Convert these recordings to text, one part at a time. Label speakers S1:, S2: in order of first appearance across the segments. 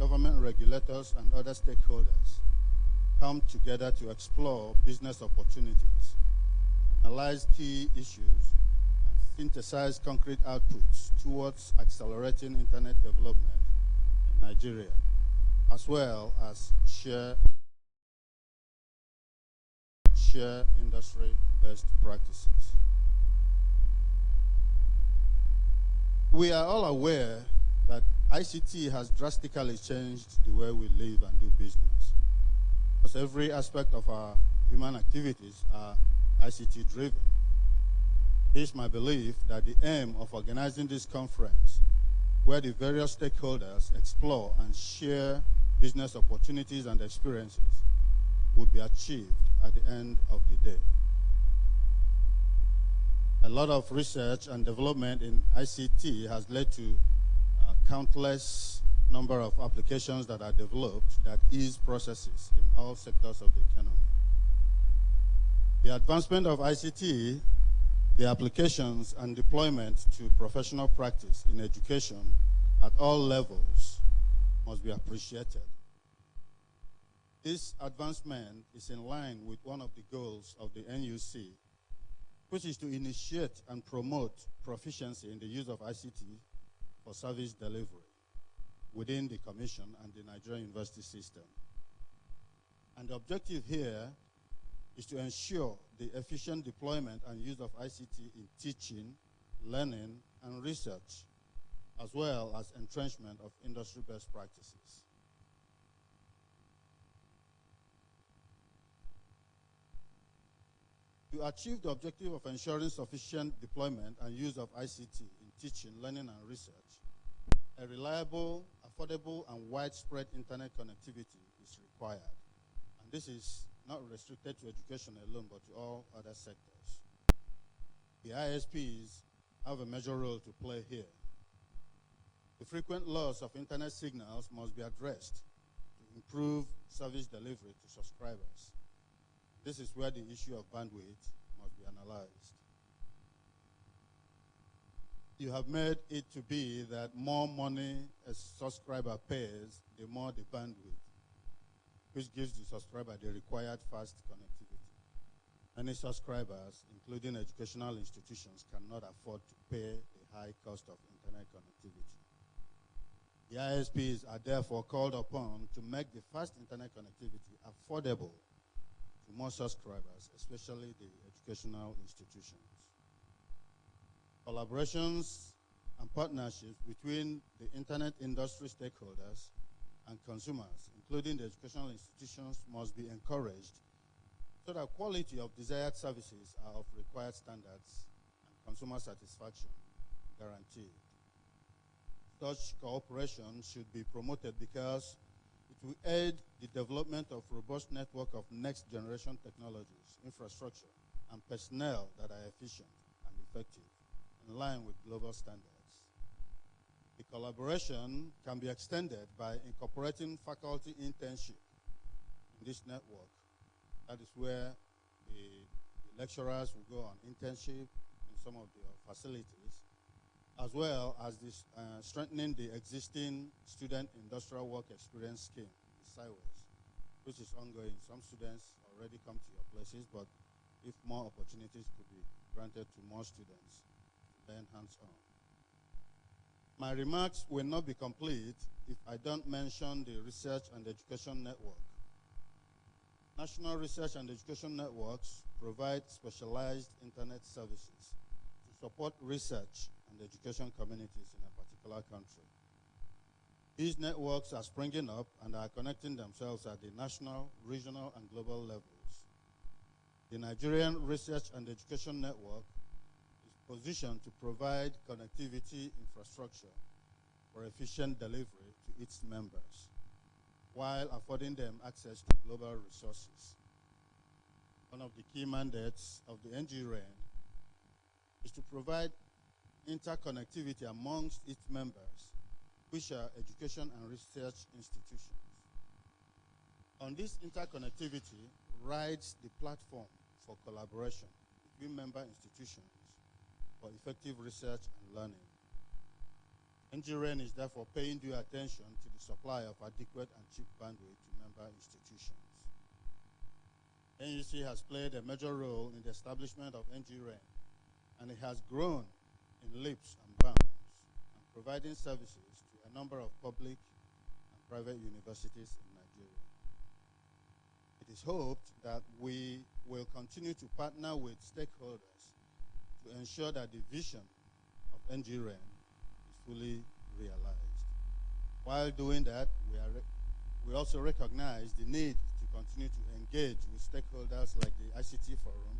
S1: government regulators, and other stakeholders come together to explore business opportunities, analyze key issues, and synthesize concrete outputs towards accelerating internet development in Nigeria, as well as share industry best practices. We are all aware that ICT has drastically changed the way we live and do business, because every aspect of our human activities are ICT driven. It is my belief that the aim of organizing this conference, where the various stakeholders explore and share business opportunities and experiences, would be achieved at the end of the day. A lot of research and development in ICT has led to countless number of applications that are developed that ease processes in all sectors of the economy. The advancement of ICT, the applications and deployment to professional practice in education at all levels must be appreciated. This advancement is in line with one of the goals of the NUC, which is to initiate and promote proficiency in the use of ICT for service delivery within the Commission and the Nigerian university system. And the objective here is to ensure the efficient deployment and use of ICT in teaching, learning, and research, as well as entrenchment of industry best practices. To achieve the objective of ensuring sufficient deployment and use of ICT in teaching, learning, and research, a reliable, affordable, and widespread internet connectivity is required. And this is not restricted to education alone, but to all other sectors. The ISPs have a major role to play here. The frequent loss of internet signals must be addressed to improve service delivery to subscribers. This is where the issue of bandwidth must be analyzed. You have made it to be that more money a subscriber pays, the more the bandwidth, which gives the subscriber the required fast connectivity. Many subscribers, including educational institutions, cannot afford to pay the high cost of internet connectivity. The ISPs are therefore called upon to make the fast internet connectivity affordable to more subscribers, especially the educational institutions. Collaborations and partnerships between the internet industry stakeholders and consumers, including the educational institutions, must be encouraged so that quality of desired services are of required standards and consumer satisfaction guaranteed. Such cooperation should be promoted because it will aid the development of robust network of next generation technologies, infrastructure, and personnel that are efficient and effective in line with global standards. The collaboration can be extended by incorporating faculty internship in this network. That is where the lecturers will go on internship in some of the facilities, as well as this, strengthening the existing student industrial work experience scheme, the SIWES, which is ongoing. Some students already come to your places, but if more opportunities could be granted to more students, then hands-on. My remarks will not be complete if I don't mention the Research and Education Network. National Research and Education Networks provide specialized internet services to support research and education communities in a particular country. These networks are springing up and are connecting themselves at the national, regional, and global levels. The Nigerian Research and Education Network positioned to provide connectivity infrastructure for efficient delivery to its members, while affording them access to global resources. One of the key mandates of the NGREN is to provide interconnectivity amongst its members, which are education and research institutions. On this interconnectivity rides the platform for collaboration between member institutions for effective research and learning. NGREN is therefore paying due attention to the supply of adequate and cheap bandwidth to member institutions. NUC has played a major role in the establishment of NGREN, and it has grown in leaps and bounds and providing services to a number of public and private universities in Nigeria. It is hoped that we will continue to partner with stakeholders to ensure that the vision of NGREN is fully realized. While doing that, we also recognize the need to continue to engage with stakeholders like the ICT Forum,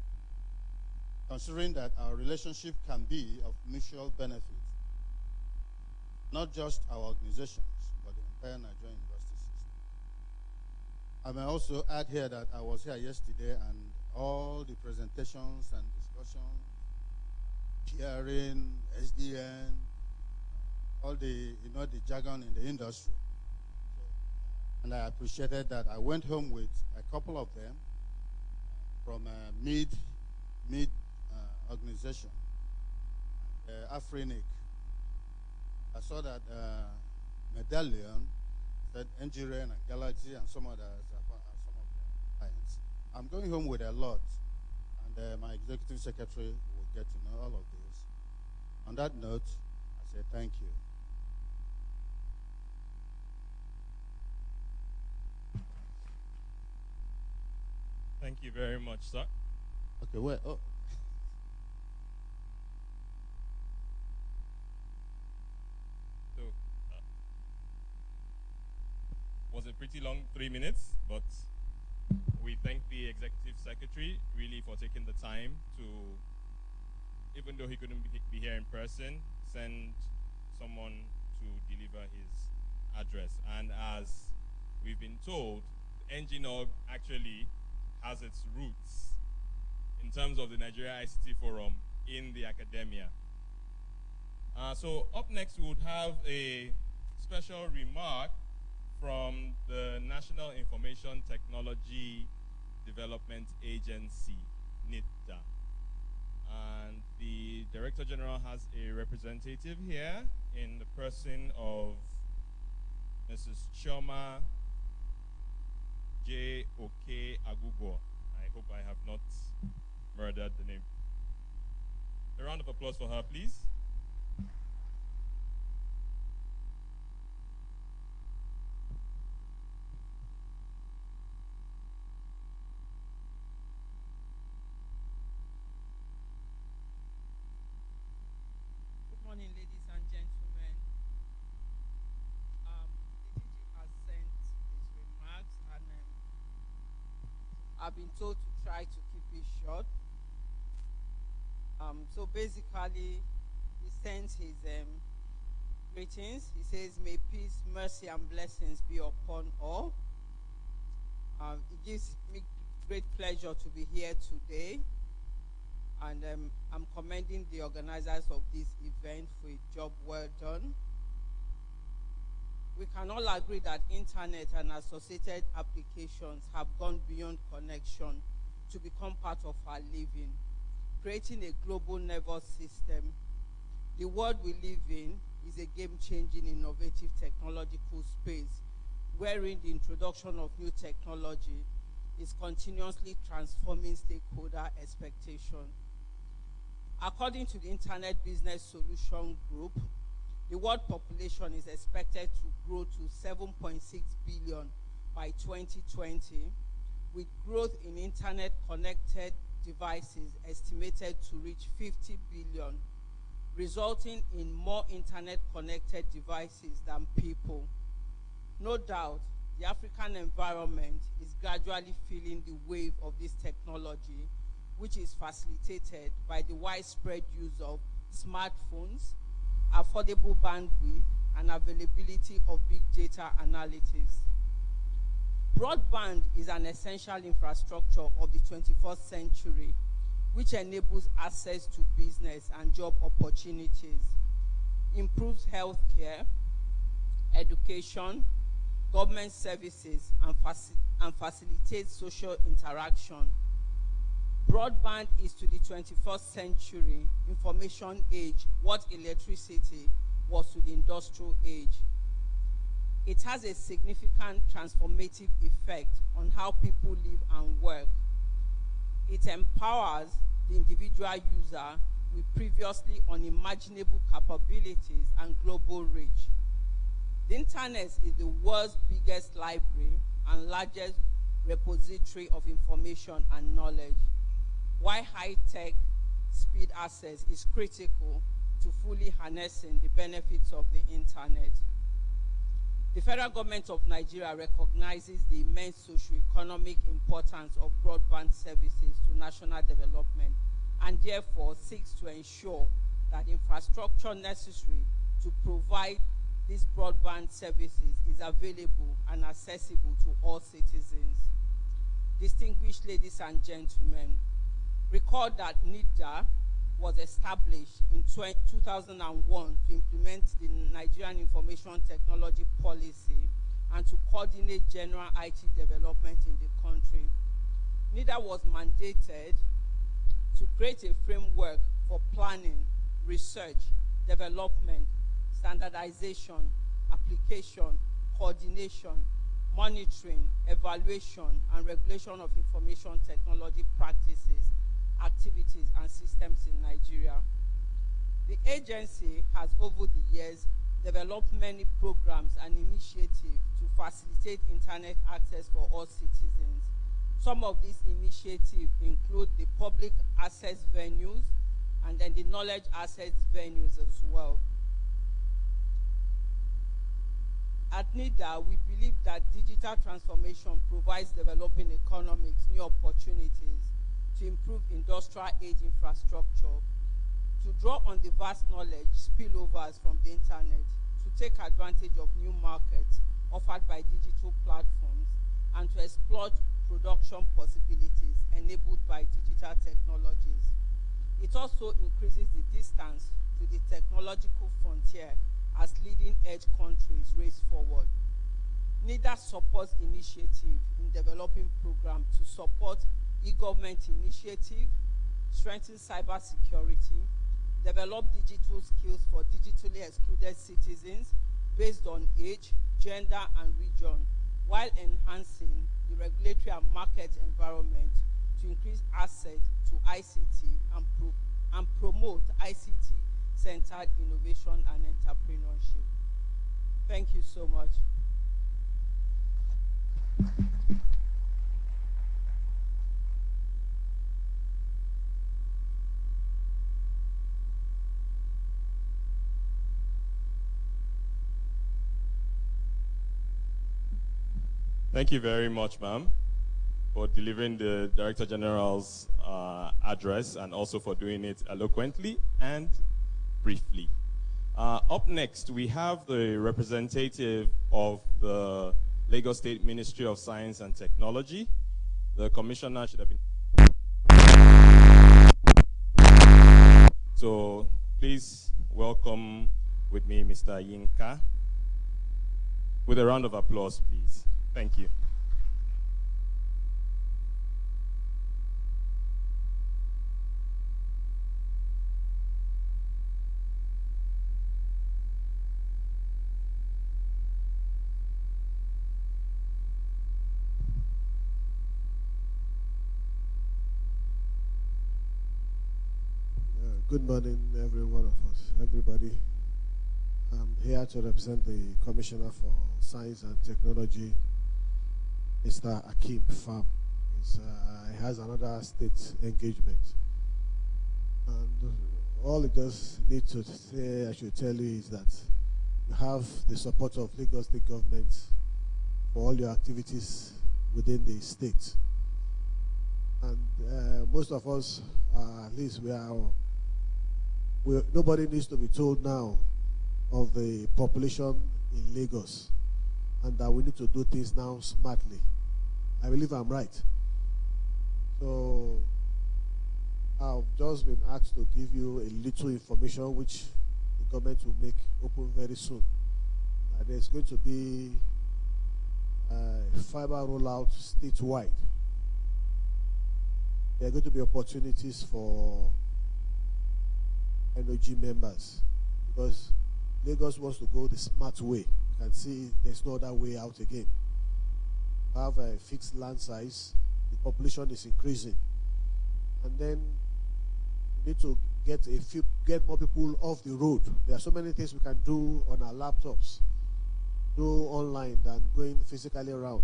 S1: considering that our relationship can be of mutual benefit, not just our organizations, but the entire Nigerian university system. I may also add here that I was here yesterday, and all the presentations and discussions, hearing, SDN, all the, the jargon in the industry. And I appreciated that. I went home with a couple of them from a mid organization, Afrinic. I saw that Medallion, that NGREN and Galaxy and some others are some of their clients. I'm going home with a lot, and my executive secretary will get to know all of this. On that note, I say thank you.
S2: Thank you very much, sir.
S1: Okay, wait. Oh.
S2: So, was a pretty long 3 minutes, but we thank the executive secretary really for taking the time to, even though he couldn't be here in person, send someone to deliver his address. And as we've been told, ngNOG actually has its roots in terms of the Nigeria ICT Forum in the academia. So up next, we would have a special remark from the National Information Technology Development Agency, NITDA. And the Director General has a representative here in the person of Mrs. Chioma J. Oke Agugo. I hope I have not murdered the name. A round of applause for her, please.
S3: Good morning, ladies and gentlemen. The DG has sent his remarks, and I've been told to try to keep it short. So basically, he sends his greetings. He says, may peace, mercy, and blessings be upon all. It gives me great pleasure to be here today. And I'm commending the organizers of this event for a job well done. We can all agree that internet and associated applications have gone beyond connection to become part of our living, creating a global nervous system. The world we live in is a game-changing, innovative technological space wherein the introduction of new technology is continuously transforming stakeholder expectation. According to the Internet Business Solution Group, the world population is expected to grow to 7.6 billion by 2020, with growth in internet-connected devices estimated to reach 50 billion, resulting in more internet-connected devices than people. No doubt, the African environment is gradually feeling the wave of this technology, which is facilitated by the widespread use of smartphones, affordable bandwidth, and availability of big data analytics. Broadband is an essential infrastructure of the 21st century, which enables access to business and job opportunities, improves healthcare, education, government services, and facilitates social interaction. Broadband is to the 21st century information age what electricity was to the industrial age. It has a significant transformative effect on how people live and work. It empowers the individual user with previously unimaginable capabilities and global reach. The internet is the world's biggest library and largest repository of information and knowledge. While high-tech speed access is critical to fully harnessing the benefits of the internet, the federal government of Nigeria recognizes the immense socio-economic importance of broadband services to national development and therefore seeks to ensure that infrastructure necessary to provide these broadband services is available and accessible to all citizens. Distinguished ladies and gentlemen, recall that NIDA was established in 2001 to implement the Nigerian Information Technology Policy and to coordinate general IT development in the country. NIDA was mandated to create a framework for planning, research, development, standardization, application, coordination, monitoring, evaluation, and regulation of information technology practices, activities, and systems in Nigeria. The agency has over the years developed many programs and initiatives to facilitate internet access for all citizens. Some of these initiatives include the public access venues and then the knowledge access venues as well. At NIDA, we believe that digital transformation provides developing economics new opportunities to improve industrial age infrastructure, to draw on the vast knowledge spillovers from the internet, to take advantage of new markets offered by digital platforms, and to exploit production possibilities enabled by digital technologies. It also increases the distance to the technological frontier as leading-edge countries race forward. NIDA supports initiative in developing programs to support e-government initiative, strengthen cybersecurity, develop digital skills for digitally excluded citizens based on age, gender, and region, while enhancing the regulatory and market environment to increase access to ICT and promote ICT-centered innovation and entrepreneurship. Thank you so much.
S2: Thank you very much, ma'am, for delivering the Director General's address and also for doing it eloquently and briefly. Up next, we have the representative of the Lagos State Ministry of Science and Technology. The commissioner should have been. So please welcome with me Mr. Yinka. With a round of applause, please. Thank you.
S4: Good morning, every one of us, everybody. I'm here to represent the Commissioner for Science and Technology, Mr. Akim Pham. He has another state engagement. And all it just need to say, I should tell you, is that you have the support of Lagos State government for all your activities within the state. And most of us, at least nobody needs to be told now of the population in Lagos and that we need to do things now smartly. I believe I'm right. So I've just been asked to give you a little information which the government will make open very soon. There's going to be a fiber rollout statewide. There are going to be opportunities for ngNOG members, because Lagos wants to go the smart way. You can see there's no other way out again. We have a fixed land size. The population is increasing. And then we need to get more people off the road. There are so many things we can do on our laptops, do online than going physically around.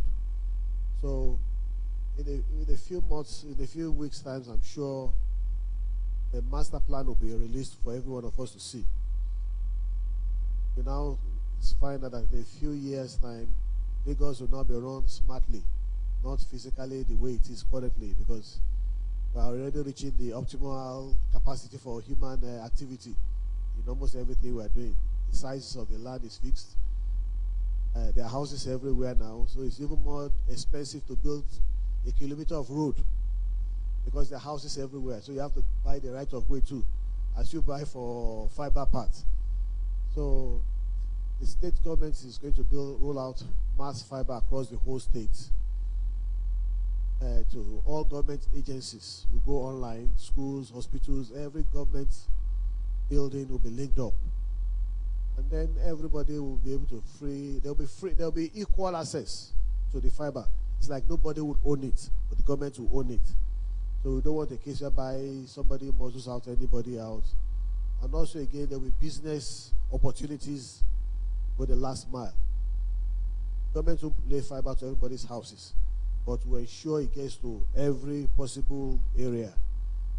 S4: So in a few months, in a few weeks' time, I'm sure the master plan will be released for every one of us to see. We now find out that in a few years' time, Lagos will now be run smartly, not physically the way it is currently, because we are already reaching the optimal capacity for human activity in almost everything we are doing. The size of the land is fixed. There are houses everywhere now, so it's even more expensive to build a kilometer of road because there are houses everywhere. So you have to buy the right of way too, as you buy for fiber parts. So the state government is going to roll out mass fiber across the whole state. To all government agencies will go online, schools, hospitals, every government building will be linked up. And then everybody will be able to there'll be equal access to the fiber. It's like nobody would own it, but the government will own it. So we don't want a case whereby somebody muscles out anybody out. And also again, there will be business opportunities for the last mile. Government will lay fiber to everybody's houses, but to ensure it gets to every possible area,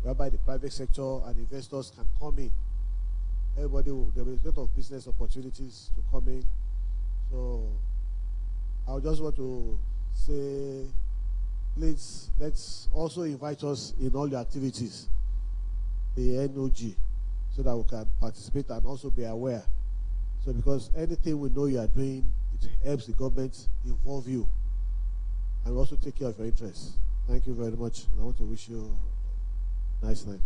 S4: whereby the private sector and investors can come in. There will be a lot of business opportunities to come in. So I just want to say, please, let's also invite us in all your activities, the ngNOG, so that we can participate and also be aware. So because anything we know you are doing, it helps the government involve you and also take care of your interests. Thank you very much. And I want to wish you a nice night.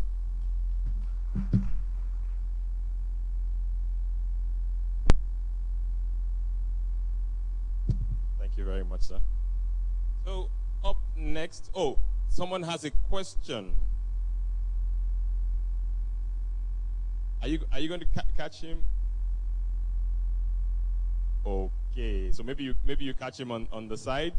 S2: Thank you very much, sir. So up next, someone has a question. Are you going to catch him? Okay, so maybe you catch him on the side.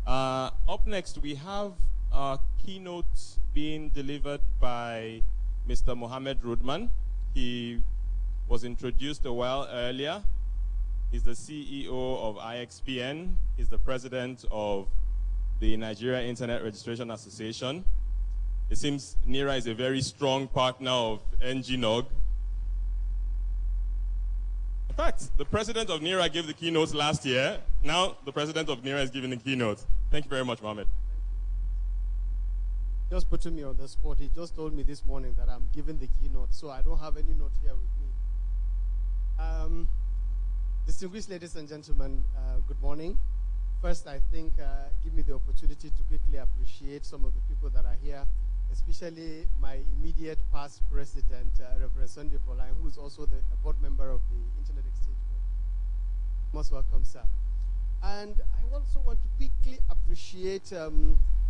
S2: Up next, we have a keynote being delivered by Mr. Mohammed Rudman. He was introduced a while earlier. He's the CEO of IXPN. He's the president of the Nigeria Internet Registration Association. It seems NIRA is a very strong partner of ngNOG. In fact, the president of NIRA gave the keynote last year. Now the president of NIRA is giving the keynote. Thank you very much, Mohammed.
S5: Just putting me on the spot. He just told me this morning that I'm giving the keynote, so I don't have any note here with me. Distinguished ladies and gentlemen, good morning. First, I think give me the opportunity to quickly appreciate some of the people that are here, especially my immediate past president, Reverend Sunday Folai, who is also the board member of the Internet Exchange Board. Most welcome, sir. And I also want to quickly appreciate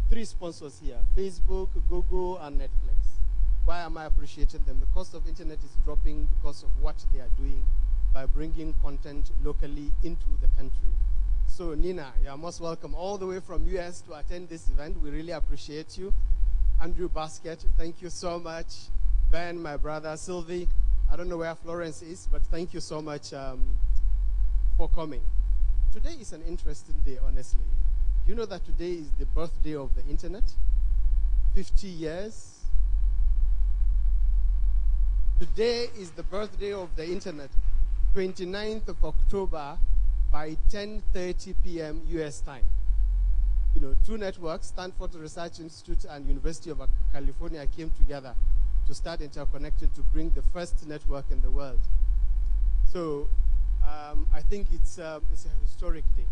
S5: three sponsors here: Facebook, Google, and Netflix. Why am I appreciating them? The cost of internet is dropping because of what they are doing by bringing content locally into the country. So Nina, you're most welcome all the way from US to attend this event. We really appreciate you. Andrew Basket, thank you so much. Ben, my brother, Sylvie, I don't know where Florence is, but thank you so much for coming. Today is an interesting day, honestly. Do you know that today is the birthday of the internet? 50 years. Today is the birthday of the internet. 29th of October by 10:30 p.m. US time. You know, two networks, Stanford Research Institute and University of California, came together to start interconnecting to bring the first network in the world. So I think it's a historic day.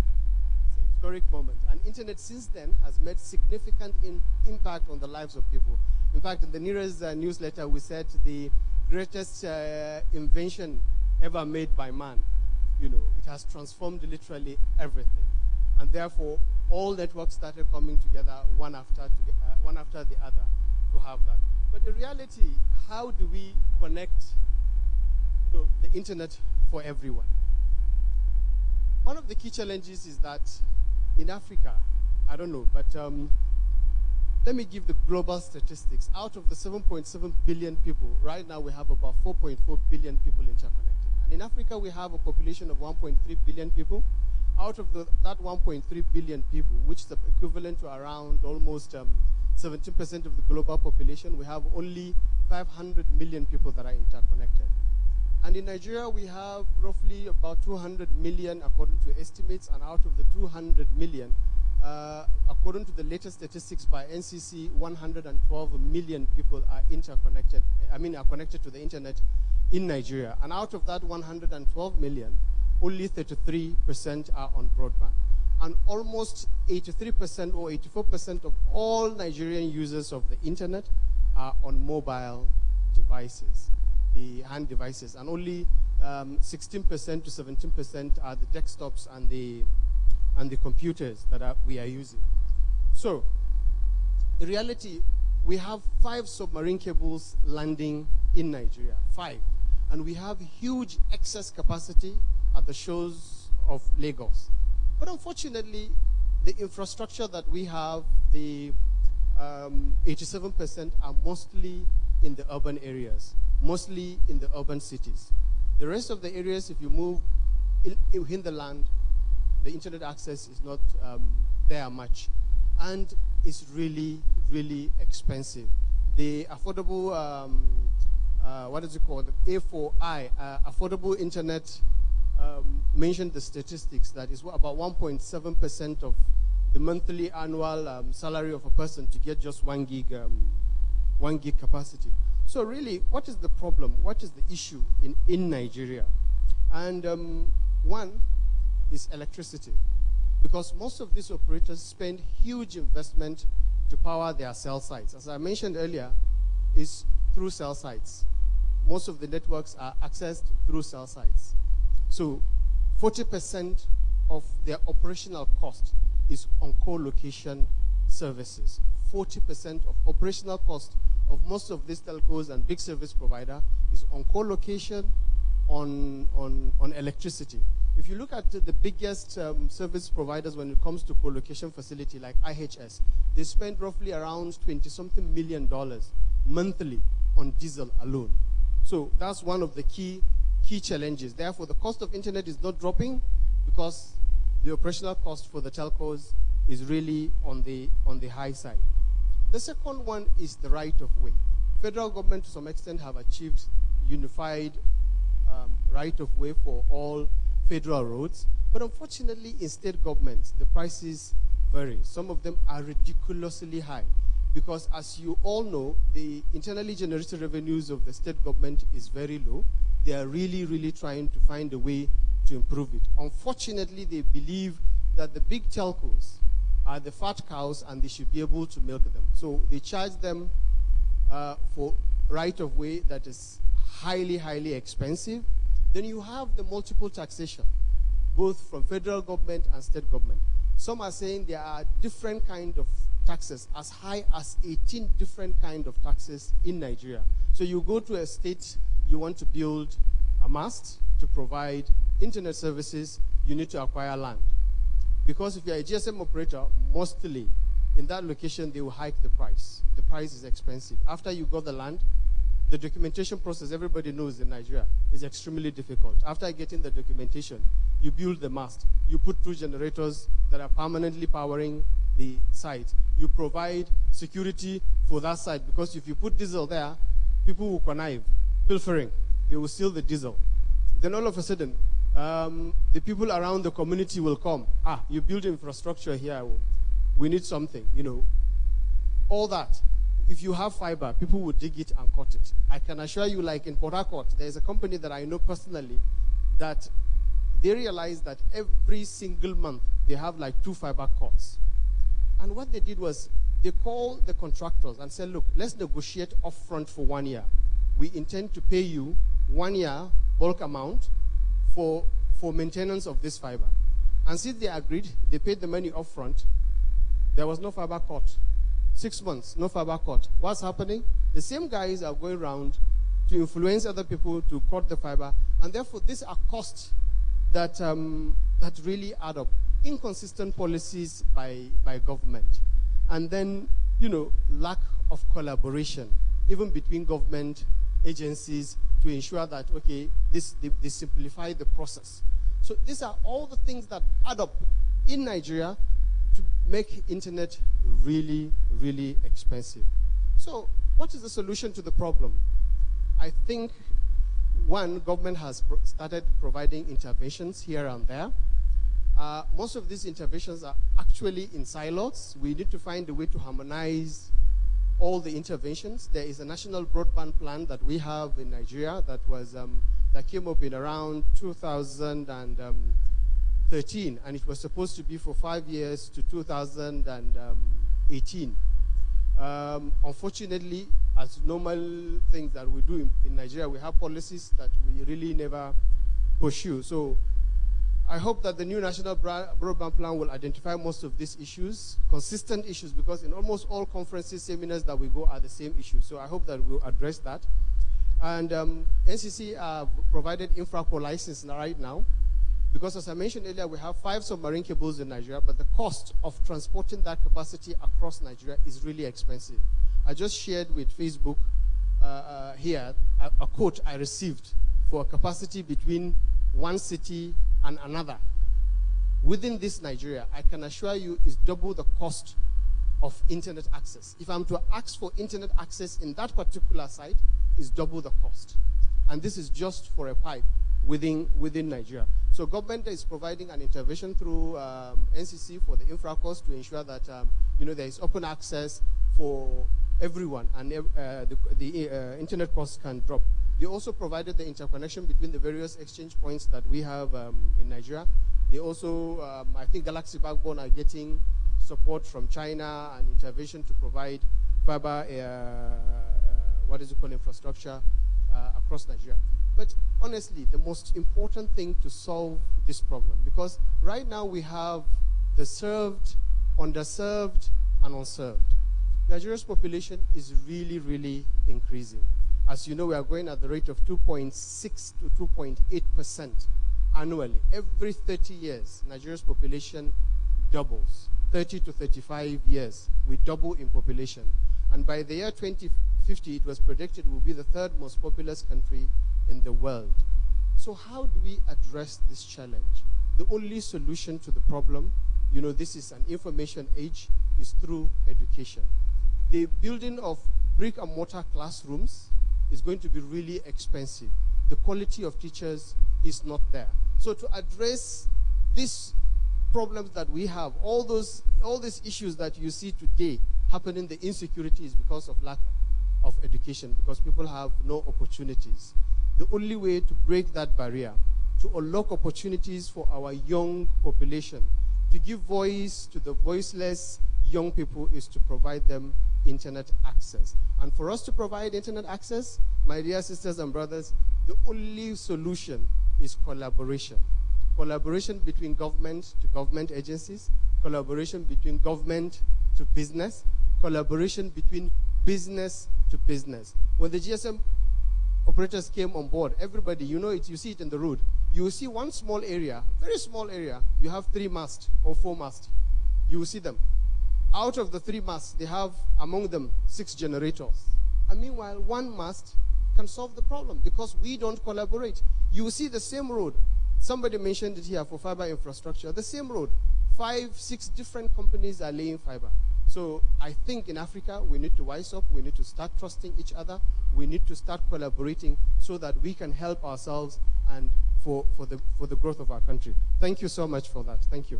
S5: It's a historic moment. And internet since then has made significant impact on the lives of people. In fact, in the NIRA's newsletter, we said the greatest invention ever made by man. You know, it has transformed literally everything. And therefore, all networks started coming together one after the other to have that. But in reality, how do we connect the internet for everyone. One of the key challenges is that in Africa, I don't know, but let me give the global statistics. Out of the 7.7 billion people, right now we have about 4.4 billion people interconnected. And in Africa, we have a population of 1.3 billion people. Out of that 1.3 billion people, which is equivalent to around almost 17% of the global population, we have only 500 million people that are interconnected. And in Nigeria, we have roughly about 200 million according to estimates, and out of the 200 million, according to the latest statistics by NCC, 112 million people are are connected to the internet in Nigeria. And out of that 112 million, only 33% are on broadband. And almost 83% or 84% of all Nigerian users of the internet are on mobile devices, the hand devices, and only 16% to 17% are the desktops and the computers that we are using. So, in reality, we have 5 submarine cables landing in Nigeria, 5. And we have huge excess capacity at the shores of Lagos. But unfortunately, the infrastructure that we have, the 87% are mostly in the urban areas, mostly in the urban cities. The rest of the areas, if you move in the land, the internet access is not there much. And it's really, really expensive. The affordable, what is it called? A4I, affordable internet, mentioned the statistics that is about 1.7% of the monthly annual salary of a person to get just 1 gig capacity. So really, what is the problem? What is the issue in Nigeria? And one is electricity, because most of these operators spend huge investment to power their cell sites. As I mentioned earlier, is through cell sites. Most of the networks are accessed through cell sites. So 40% of their operational cost is on co-location services. 40% of operational cost of most of these telcos and big service provider is on co-location, on electricity. If you look at the biggest service providers when it comes to co-location facility like IHS, they spend roughly around $20-something million monthly on diesel alone. So that's one of the key challenges. Therefore, the cost of internet is not dropping because the operational cost for the telcos is really on the high side. The second one is the right of way. Federal government to some extent have achieved unified right of way for all federal roads, but unfortunately in state governments the prices vary. Some of them are ridiculously high because, as you all know, the internally generated revenues of the state government is very low. They are really, really trying to find a way to improve it. Unfortunately, they believe that the big telcos are the fat cows and they should be able to milk them. So they charge them for right of way that is highly, highly expensive. Then you have the multiple taxation, both from federal government and state government. Some are saying there are different kind of taxes, as high as 18 different kind of taxes in Nigeria. So you go to a state, you want to build a mast to provide internet services, you need to acquire land. Because if you're a GSM operator, mostly in that location, they will hike the price. The price is expensive. After you got the land, the documentation process, everybody knows in Nigeria, is extremely difficult. After getting the documentation, you build the mast. You put 2 generators that are permanently powering the site. You provide security for that site, because if you put diesel there, people will connive, pilfering. They will steal the diesel. Then all of a sudden, the people around the community will come. You build infrastructure here. We need something, all that. If you have fiber, people will dig it and cut it. I can assure you, like in Port Harcourt, there's a company that I know personally that they realize that every single month they have like 2 fiber cuts. And what they did was they called the contractors and said, look, let's negotiate upfront for 1 year. We intend to pay you 1 year bulk amount for maintenance of this fiber. And since they agreed, they paid the money upfront. There was no fiber cut. 6 months, no fiber cut. What's happening? The same guys are going around to influence other people to cut the fiber, And therefore, these are costs that, that really add up. Inconsistent policies by government. And then, lack of collaboration, even between government agencies, to ensure that, okay, they simplify the process. So these are all the things that add up in Nigeria to make internet really, really expensive. So what is the solution to the problem? I think, one, government has started providing interventions here and there. Most of these interventions are actually in silos. We need to find a way to harmonize all the interventions. There is a national broadband plan that we have in Nigeria that was that came up in around 2013, and it was supposed to be for 5 years to 2018. Unfortunately, as normal things that we do in Nigeria, we have policies that we really never pursue. So I hope that the new national broadband plan will identify most of these issues, consistent issues, because in almost all conferences, seminars that we go are the same issues. So I hope that we'll address that. And NCC have provided infraco license right now, because as I mentioned earlier, we have 5 submarine cables in Nigeria, but the cost of transporting that capacity across Nigeria is really expensive. I just shared with Facebook here a quote I received for a capacity between one city and another. Within this Nigeria, I can assure you, is double the cost of internet access. If I'm to ask for internet access in that particular site, is double the cost. And this is just for a pipe within Nigeria. So government is providing an intervention through NCC for the infra cost to ensure that there is open access for everyone, and the internet costs can drop. They also provided the interconnection between the various exchange points that we have in Nigeria. They also, I think Galaxy Backbone are getting support from China and intervention to provide fiber, infrastructure across Nigeria. But honestly, the most important thing to solve this problem, because right now we have the served, underserved, and unserved. Nigeria's population is really, really increasing. As you know, we are going at the rate of 2.6 to 2.8% annually. Every 30 years, Nigeria's population doubles. 30 to 35 years, we double in population. And by the year 2050, it was predicted we'll be the 3rd most populous country in the world. So how do we address this challenge? The only solution to the problem, this is an information age, is through education. The building of brick and mortar classrooms is going to be really expensive. The quality of teachers is not there. So to address these problems that we have, all these issues that you see today happening, the insecurity is because of lack of education, because people have no opportunities. The only way to break that barrier, to unlock opportunities for our young population, to give voice to the voiceless young people, is to provide them internet access. And for us to provide internet access, my dear sisters and brothers, the only solution is collaboration. Collaboration between government to government agencies, collaboration between government to business, collaboration between business to business. When the GSM operators came on board, everybody, you see it in the road. You will see one small area, very small area, you have 3 masts or 4 masts. You will see them. Out of the 3 masts, they have among them 6 generators. And meanwhile, 1 mast can solve the problem because we don't collaborate. You will see the same road. Somebody mentioned it here for fiber infrastructure. The same road. 5, 6 different companies are laying fiber. So I think in Africa, we need to wise up. We need to start trusting each other. We need to start collaborating so that we can help ourselves and for the growth of our country. Thank you so much for that. Thank you.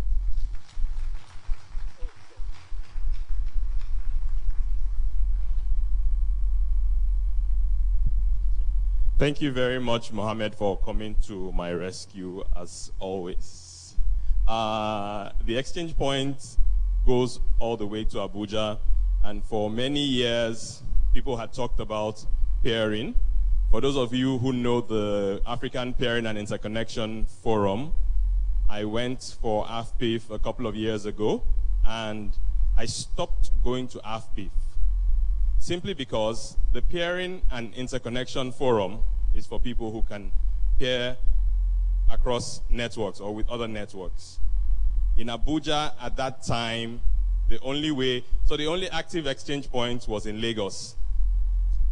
S2: Thank you very much, Mohammed, for coming to my rescue, as always. The exchange point goes all the way to Abuja, and for many years, people had talked about pairing. For those of you who know the African Pairing and Interconnection Forum, I went for AFPIF a couple of years ago, and I stopped going to AFPIF simply because the Pairing and Interconnection Forum is for people who can pair across networks or with other networks. In Abuja at that time, the only active exchange point was in Lagos.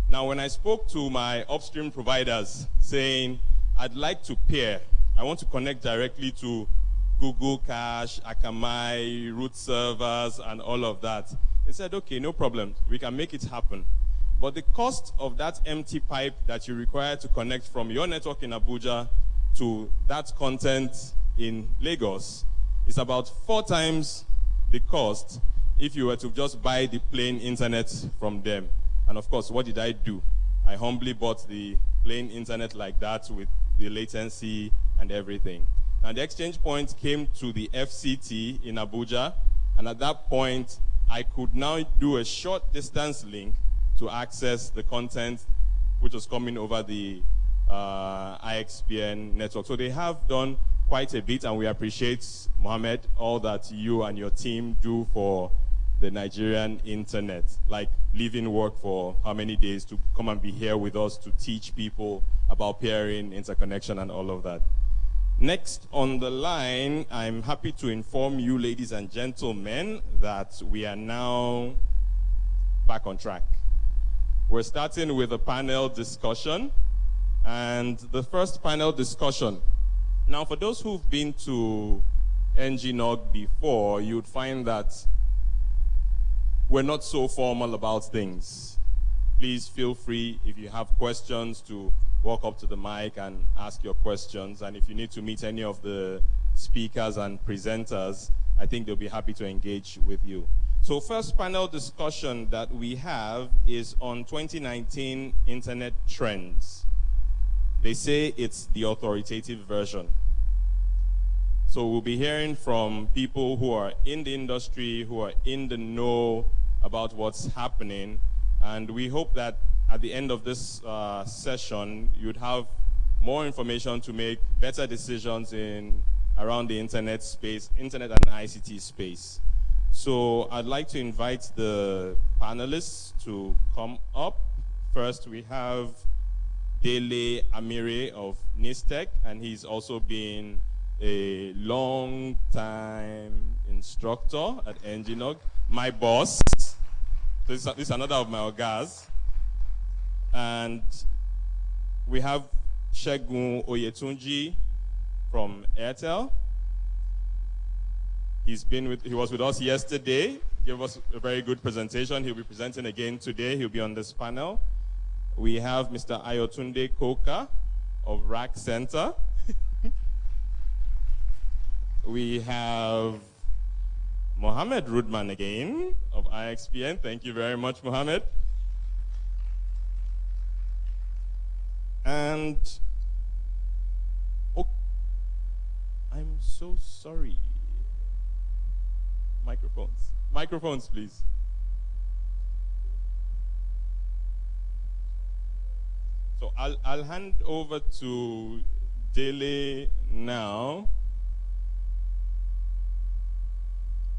S2: Now, when I spoke to my upstream providers saying, I'd like to pair, I want to connect directly to Google Cache, Akamai, root servers, and all of that, they said, okay, no problem, we can make it happen. But the cost of that empty pipe that you require to connect from your network in Abuja to that content in Lagos is about 4 times the cost if you were to just buy the plain internet from them. And of course, what did I do? I humbly bought the plain internet like that with the latency and everything. Now, the exchange point came to the FCT in Abuja, and at that point, I could now do a short distance link to access the content which was coming over the IXPN network. So they have done quite a bit, and we appreciate, Mohammed, all that you and your team do for the Nigerian internet, like leaving work for how many days to come and be here with us to teach people about pairing, interconnection, and all of that. Next on the line, I'm happy to inform you, ladies and gentlemen, that we are now back on track. We're starting with a panel discussion, and the first panel discussion. Now, for those who've been to ngNOG before, you'd find that we're not so formal about things. Please feel free, if you have questions, to walk up to the mic and ask your questions. And if you need to meet any of the speakers and presenters, I think they'll be happy to engage with you. So first panel discussion that we have is on 2019 internet trends. They say it's the authoritative version. So we'll be hearing from people who are in the industry, who are in the know about what's happening. And we hope that at the end of this session, you'd have more information to make better decisions around the internet space, internet and ICT space. So I'd like to invite the panelists to come up. First, we have Dele Amire of NISTEC, and he's also been a long-time instructor at ngNOG, my boss. This is another of my ogas. And we have Segun Oyetunji from Airtel. He was with us yesterday, gave us a very good presentation. He'll be presenting again today. He'll be on this panel. We have Mr. Ayotunde Koka of Rack Center. We have Mohammed Rudman again of IXPN. Thank you very much, Mohammed. And oh, I'm so sorry. Microphones, please. So I'll hand over to Dele now.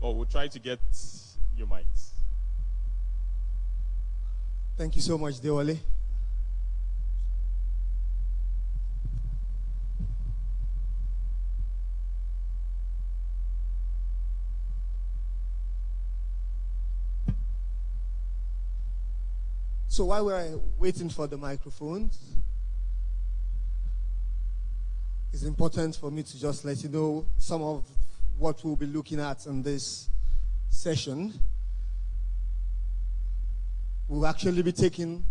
S2: Well, we'll try to get your mics.
S6: Thank you so much, Dewale. So while we're waiting for the microphones, it's important for me to just let you know some of what we'll be looking at in this session. We'll actually be taking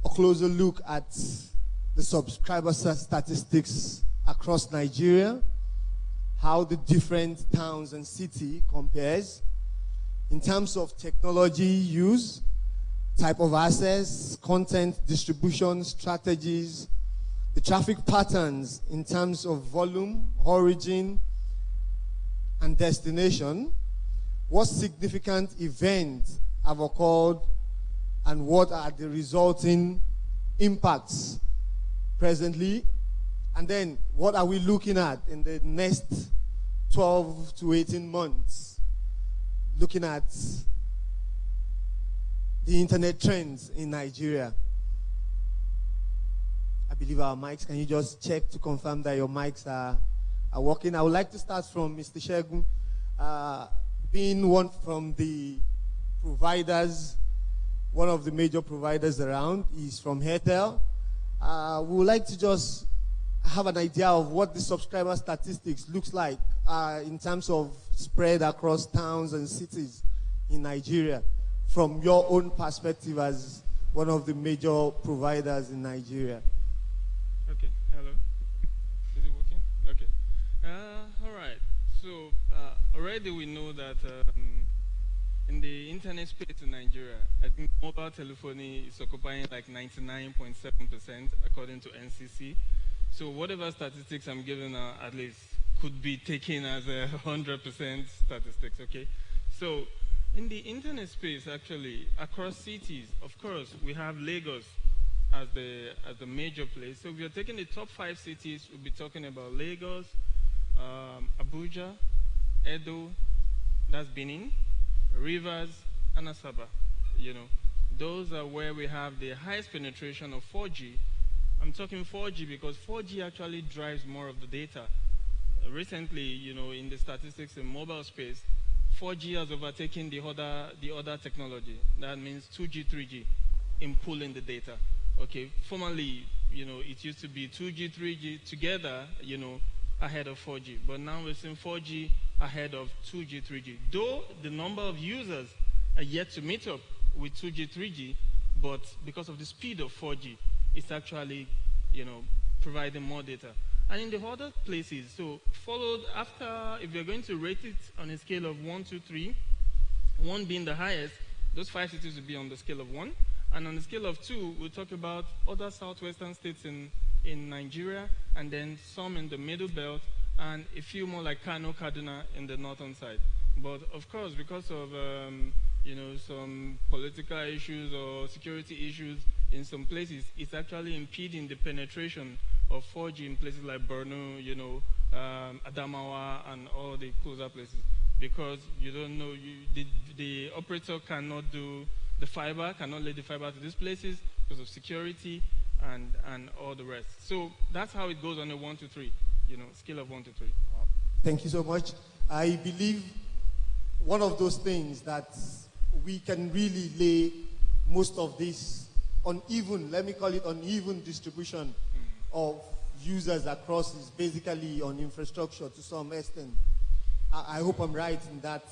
S6: a closer look at the subscriber statistics across Nigeria, how the different towns and cities compares in terms of technology use, type of access, content distribution strategies, the traffic patterns in terms of volume, origin, and destination, what significant events have occurred, and what are the resulting impacts presently, and then what are we looking at in the next 12 to 18 months, looking at the internet trends in Nigeria. I believe our mics. Can you just check to confirm that your mics are working? I would like to start from Mr. Shegun, being one from the providers, one of the major providers around. He's from Airtel. We would like to just have an idea of what the subscriber statistics looks like in terms of spread across towns and cities in Nigeria from your own perspective as one of the major providers in Nigeria.
S7: Okay, hello. Is it working? Okay. All right. So already we know that in the internet space in Nigeria, I think mobile telephony is occupying like 99.7% according to NCC. So whatever statistics I'm giving at least could be taken as 100% statistics, okay? So in the internet space, actually, across cities, of course, we have Lagos as the major place. So if you're taking the top 5 cities, we'll be talking about Lagos, Abuja, Edo, that's Benin, Rivers, and Asaba. You know, those are where we have the highest penetration of 4G. I'm talking 4G because 4G actually drives more of the data. Recently, you know, in the statistics in mobile space, 4G has overtaken the other technology. That means 2G, 3G in pulling the data. Okay, formerly, you know, it used to be 2G, 3G together, you know, ahead of 4G. But now we're seeing 4G ahead of 2G, 3G. Though the number of users are yet to meet up with 2G, 3G, but because of the speed of 4G, it's actually, you know, providing more data. And in the other places, so followed after, if you're going to rate it on a scale of 1, 2, 3, 1 being the highest, those 5 cities will be on the scale of 1. And on the scale of 2, we'll talk about other southwestern states in Nigeria, and then some in the middle belt, and a few more like Kano, Kaduna in the northern side. But of course, because of you know, some political issues or security issues in some places, it's actually impeding the penetration of 4G in places like Borno, you know, Adamawa, and all the closer places, because you don't know, the operator cannot do the fiber, cannot lay the fiber to these places because of security and all the rest. So that's how it goes on a 1 to 3, you know, scale of 1 to 3.
S6: Thank you so much. I believe one of those things that we can really lay most of this uneven, let me call it uneven distribution of users across is basically on infrastructure to some extent. I hope I'm right in that.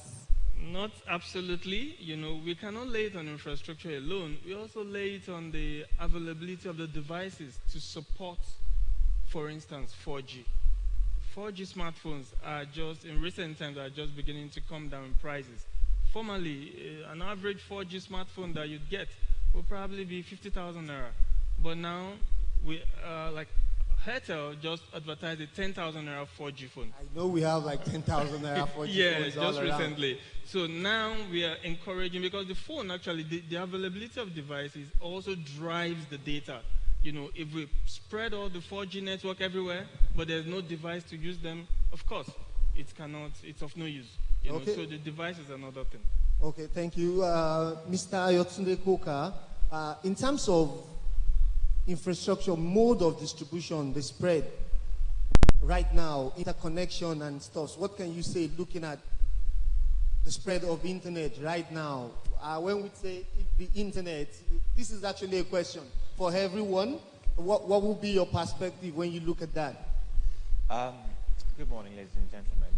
S7: Not absolutely. You know, we cannot lay it on infrastructure alone. We also lay it on the availability of the devices to support, for instance, 4G. 4G smartphones are just, in recent times, are just beginning to come down in prices. Formerly, an average 4G smartphone that you'd get will probably be 50,000 naira. But now, we like Airtel just advertised a 10,000 naira 4G phone.
S6: I know we have like 10,000 naira 4G
S7: yeah,
S6: phones
S7: just
S6: all
S7: recently. So now we are encouraging, because the phone actually, the availability of devices also drives the data. You know, if we spread all the 4G network everywhere, but there's no device to use them, of course, it's of no use. You know, so the device is another thing.
S6: Okay, thank you. Mr. Ayotunde Koka, in terms of infrastructure, mode of distribution, the spread right now, interconnection and stuff, what can you say looking at the spread of internet right now? When we say the internet, this is actually a question for everyone. What will be your perspective when you look at that?
S8: Good morning, ladies and gentlemen.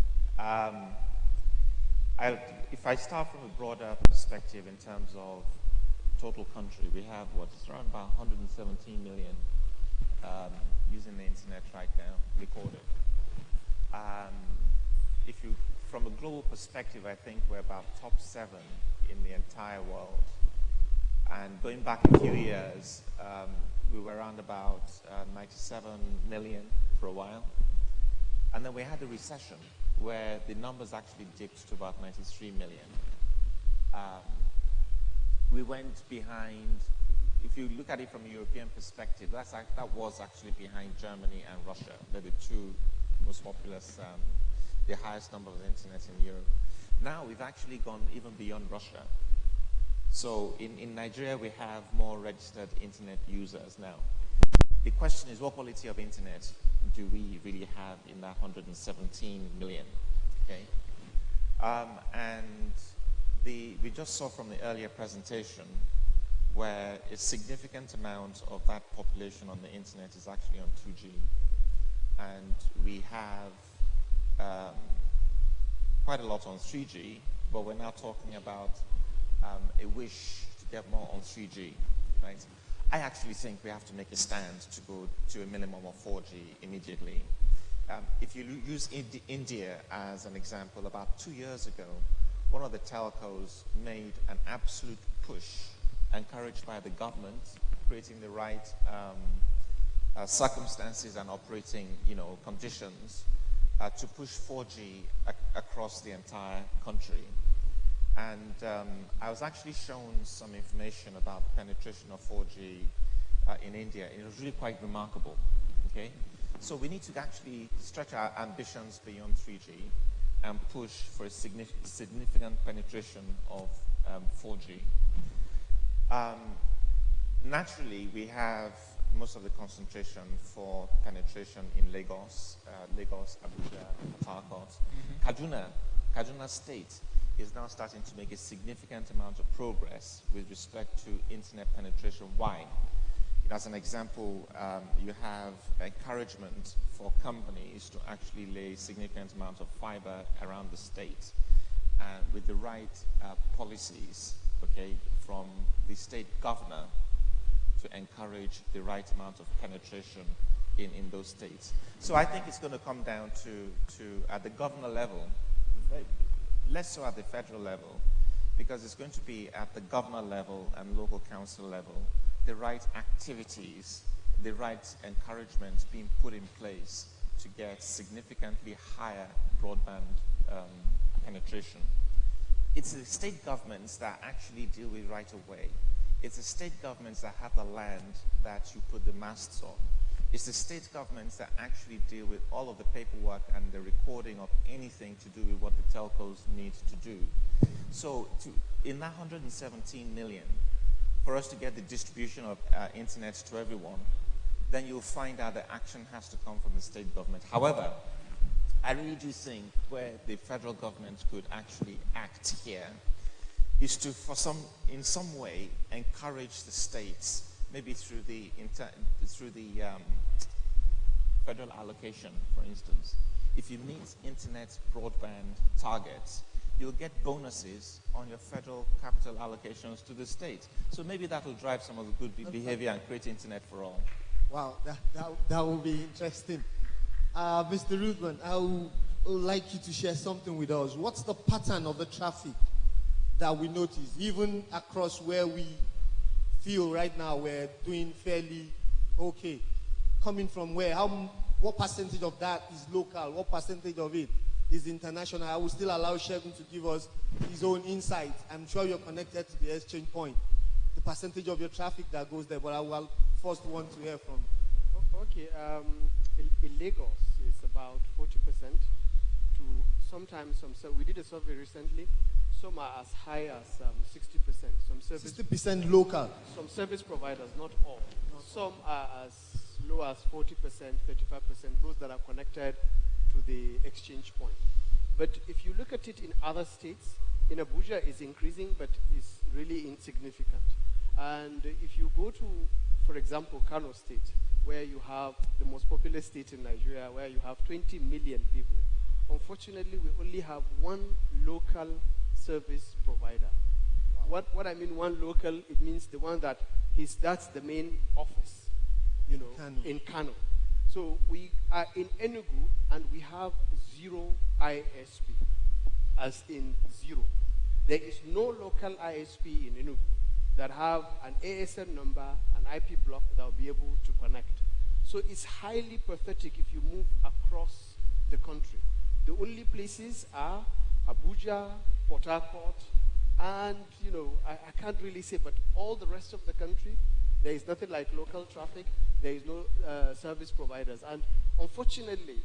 S8: If I start from a broader perspective in terms of total country, we have it's around about 117 million using the internet right now, recorded. From a global perspective, I think we're about top 7 in the entire world. And going back a few years, we were around about 97 million for a while. And then we had a recession where the numbers actually dipped to about 93 million. We went behind, if you look at it from a European perspective, that was actually behind Germany and Russia. They're the 2 most populous, the highest number of internet in Europe. Now we've actually gone even beyond Russia. So in Nigeria, we have more registered internet users now. The question is, what quality of internet do we really have in that 117 million? Okay, and we just saw from the earlier presentation where a significant amount of that population on the internet is actually on 2G, and we have quite a lot on 3G, but we're now talking about a wish to get more on 3G, right? I actually think we have to make a stand to go to a minimum of 4G immediately. If you use India as an example, about 2 years ago, one of the telcos made an absolute push, encouraged by the government, creating the right circumstances and operating, conditions to push 4G across the entire country. And I was actually shown some information about penetration of 4G in India. It was really quite remarkable, okay? So we need to actually stretch our ambitions beyond 3G and push for a significant penetration of 4G. Naturally, we have most of the concentration for penetration in Lagos, Abuja, Port Harcourt. Kaduna State is now starting to make a significant amount of progress with respect to internet penetration. Why? As an example, you have encouragement for companies to actually lay significant amount of fiber around the state, and with the right policies, okay, from the state governor to encourage the right amount of penetration in those states. So I think it's going to come down to at the governor level, less so at the federal level, because it's going to be at the governor level and local council level, the right activities, the right encouragement being put in place to get significantly higher broadband penetration. It's the state governments that actually deal with right of way. It's the state governments that have the land that you put the masts on. It's the state governments that actually deal with all of the paperwork and the recording of anything to do with what the telcos need to do. So in that 117 million, for us to get the distribution of internet to everyone, then you'll find out that action has to come from the state government. However, I really do think where the federal government could actually act here is to, in some way, encourage the states, maybe through the federal allocation, for instance. If you meet internet broadband targets, you'll get bonuses on your federal capital allocations to the state. So maybe that will drive some of the good behavior and create internet for all.
S6: Wow, that will be interesting. Mr. Ruthman, I would like you to share something with us. What's the pattern of the traffic that we notice, even across where we feel right now we're doing fairly okay? Coming from where? What percentage of that is local? What percentage of it is international? I will still allow Shegun to give us his own insight. I'm sure you're connected to the exchange point. The percentage of your traffic that goes there, but I will first want to hear from.
S5: Okay, in Lagos, it's about 40% to sometimes so we did a survey recently. Some are as high as 60%. Some
S6: 60% local.
S5: Some service providers, not all. Some are as low as 40%, 35%. Those that are connected to the exchange point. But if you look at it in other states, in Abuja it's increasing, but it's really insignificant. And if you go to, for example, Kano State, where you have the most populous state in Nigeria, where you have 20 million people, unfortunately, we only have one local service provider. Wow. What I mean one local, it means the one that's the main office, in Kano. So we are in Enugu and we have 0 ISP, as in 0. There is no local ISP in Enugu that have an ASN number, an IP block that will be able to connect. So it's highly pathetic if you move across the country. The only places are Abuja, Port Harcourt, and I can't really say, but all the rest of the country, there is nothing like local traffic. There is no service providers, and unfortunately,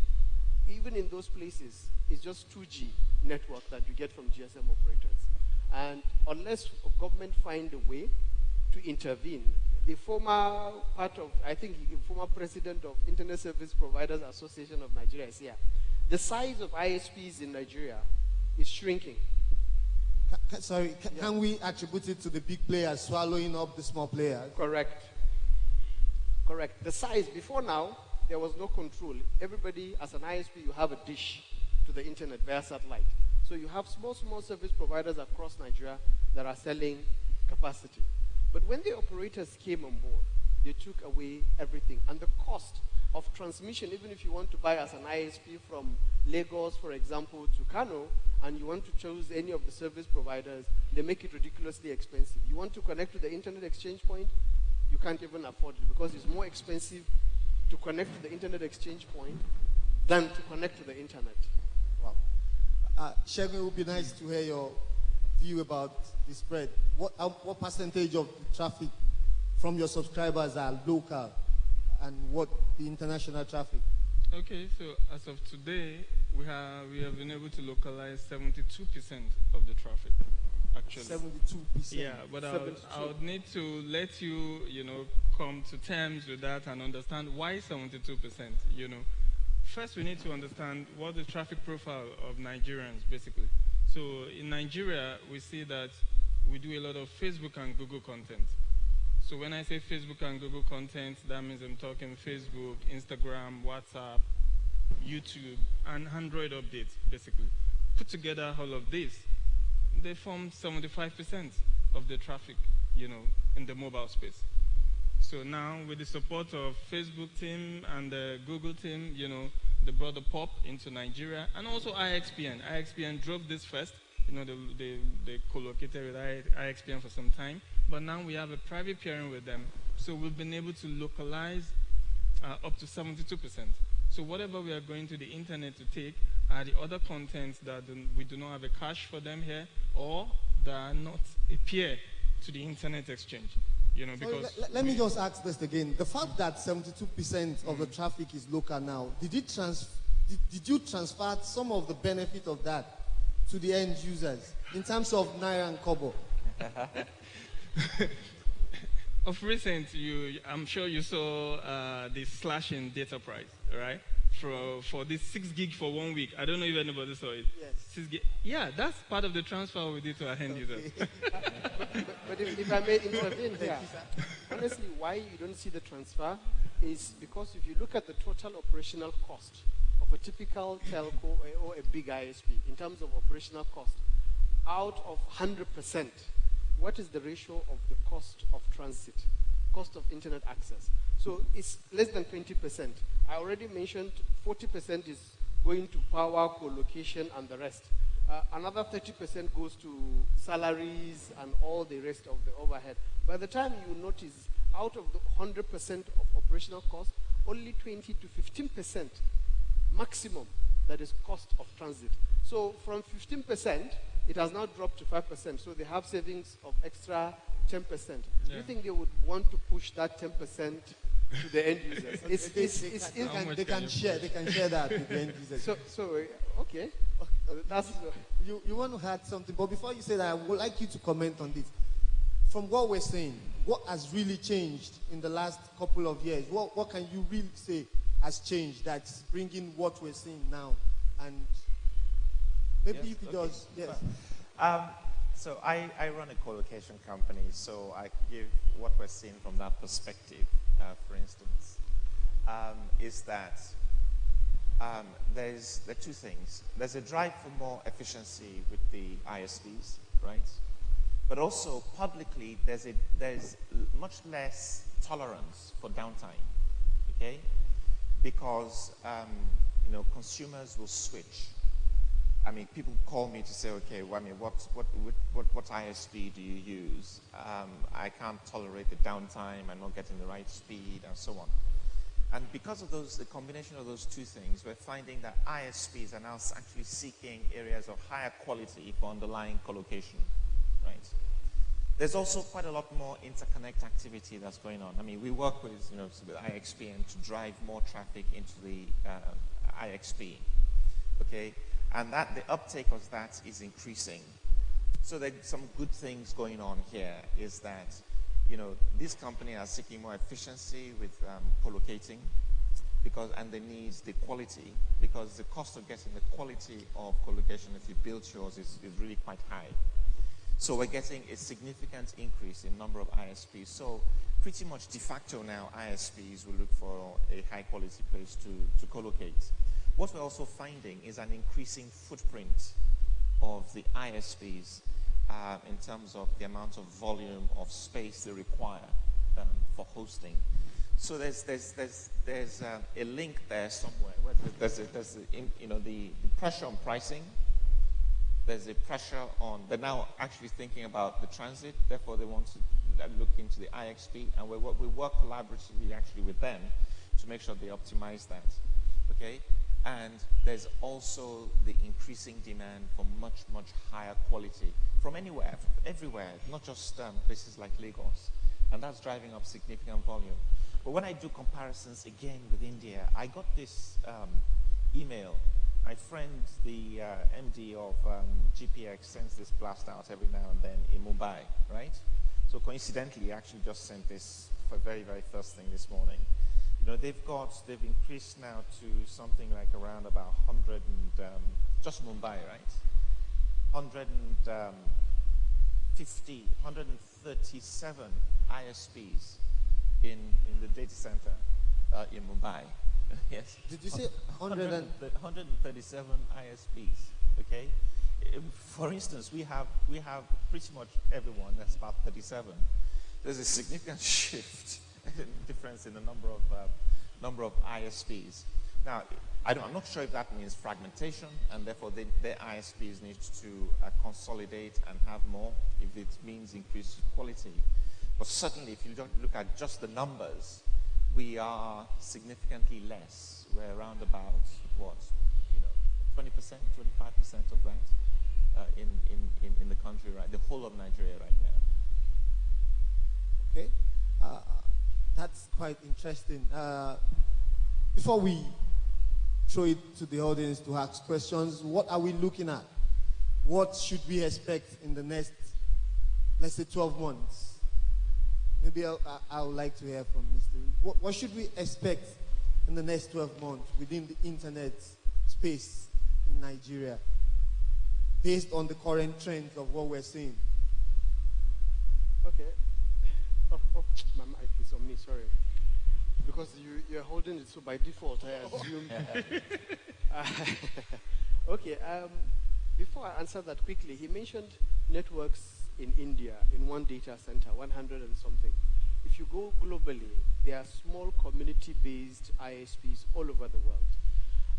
S5: even in those places, it's just 2G network that you get from GSM operators. And unless a government find a way to intervene, the former part of, I think, the former president of Internet Service Providers Association of Nigeria is here. The size of ISPs in Nigeria is shrinking.
S6: Can we attribute it to the big players swallowing up the small players?
S5: Correct. Correct. The size, before now, there was no control. Everybody, as an ISP, you have a dish to the internet via satellite. So you have small service providers across Nigeria that are selling capacity. But when the operators came on board, they took away everything. And the cost of transmission, even if you want to buy as an ISP from Lagos, for example, to Kano, and you want to choose any of the service providers, they make it ridiculously expensive. You want to connect to the internet exchange point, you can't even afford it because it's more expensive to connect to the internet exchange point than to connect to the internet.
S6: Wow. Shegun, it would be nice to hear your view about the spread. What percentage of the traffic from your subscribers are local and what the international traffic?
S7: Okay, so as of today, we have been able to localize 72% of the traffic, actually.
S6: 72%?
S7: Yeah, but I would need to let you, come to terms with that and understand why 72%, First, we need to understand what the traffic profile of Nigerians, basically. So in Nigeria, we see that we do a lot of Facebook and Google content. So when I say Facebook and Google content, that means I'm talking Facebook, Instagram, WhatsApp, YouTube, and Android updates, basically. Put together all of this, they form 75% of the traffic, in the mobile space. So now, with the support of Facebook team and the Google team, they brought the POP into Nigeria, and also IXPN. IXPN drove this first. They co-located with IXPN for some time, but now we have a private pairing with them. So we've been able to localize up to 72%. So whatever we are going to the internet to take are the other contents that we do not have a cache for them here, or that are not a peer to the internet exchange. Because
S6: let me just ask this again. The fact that 72% of the traffic is local now, did you transfer some of the benefit of that to the end users in terms of Naira and Kobo?
S7: Of recent, I'm sure you saw the slash in data price, right? For this 6 gig for 1 week. I don't know if anybody saw it.
S5: Yes.
S7: 6 gig. Yeah, that's part of the transfer we did to our end users.
S5: But if I may intervene here, honestly, why you don't see the transfer is because if you look at the total operational cost of a typical telco or a big ISP in terms of operational cost, out of 100%, what is the ratio of the cost of transit, cost of internet access? So it's less than 20%. I already mentioned 40% is going to power, co-location, and the rest. Another 30% goes to salaries and all the rest of the overhead. By the time you notice, out of the 100% of operational cost, only 20 to 15% maximum that is cost of transit. So from 15%, it has now dropped to 5%. So they have savings of extra 10%. Do you think they would want to push that 10% to the end users?
S6: They can share that with the end users.
S5: Okay. That's
S6: you want to add something, but before you say that, I would like you to comment on this. From what we're saying, what has really changed in the last couple of years? What can you really say has changed that's bringing what we're seeing now? And maybe you could just, yes.
S8: So I run a co-location company, so I give what we're seeing from that perspective, for instance, is that there are two things. There's a drive for more efficiency with the ISPs, right? But also publicly, there's much less tolerance for downtime, okay? Because consumers will switch. I mean, people call me to say, okay, well, I mean, what ISP do you use? I can't tolerate the downtime. I'm not getting the right speed, and so on. And because of the combination of those two things, we're finding that ISPs are now actually seeking areas of higher quality for underlying collocation, right? There's also quite a lot more interconnect activity that's going on. I mean, we work with IXPN to drive more traffic into the IXP, okay? And that the uptake of that is increasing. So there's some good things going on here is that This company are seeking more efficiency with co-locating, and they need the quality, because the cost of getting the quality of co-location if you build yours is really quite high. So we're getting a significant increase in number of ISPs. So pretty much de facto now, ISPs will look for a high quality place to co-locate. What we're also finding is an increasing footprint of the ISPs in terms of the amount of volume of space they require for hosting. So there's a link there somewhere. Where there's the pressure on pricing. There's a pressure on. They're now actually thinking about the transit. Therefore, they want to look into the IXP, and we work collaboratively actually with them to make sure they optimize that. Okay. And there's also the increasing demand for much, much higher quality from anywhere, everywhere, not just places like Lagos. And that's driving up significant volume. But when I do comparisons again with India, I got this email. My friend, the MD of GPX, sends this blast out every now and then in Mumbai, right? So coincidentally, he actually just sent this for very, very first thing this morning. They've increased now to something like around about 100 and, just Mumbai, right? 137 ISPs in the data center in Mumbai. Yes.
S6: Did you say
S8: 137 ISPs? Okay. For instance, we have pretty much everyone. That's about 37. There's a significant shift, difference in the number of ISPs. Now, I'm not sure if that means fragmentation, and therefore their ISPs need to consolidate and have more. If it means increased quality, but certainly if you don't look at just the numbers, we are significantly less. We're around about 20%, 25% of that in the country, right? The whole of Nigeria right now.
S6: Okay, that's quite interesting. Before we throw it to the audience to ask questions, what are we looking at? What should we expect in the next, let's say, 12 months? Maybe I would like to hear from Mr. What should we expect in the next 12 months within the internet space in Nigeria, based on the current trends of what we're seeing?
S5: Okay. Oh, my mic is on me, sorry. Because you're holding it, so by default, I assume. Okay, before I answer that quickly, he mentioned networks in India, in one data center, 100 and something. If you go globally, there are small community-based ISPs all over the world.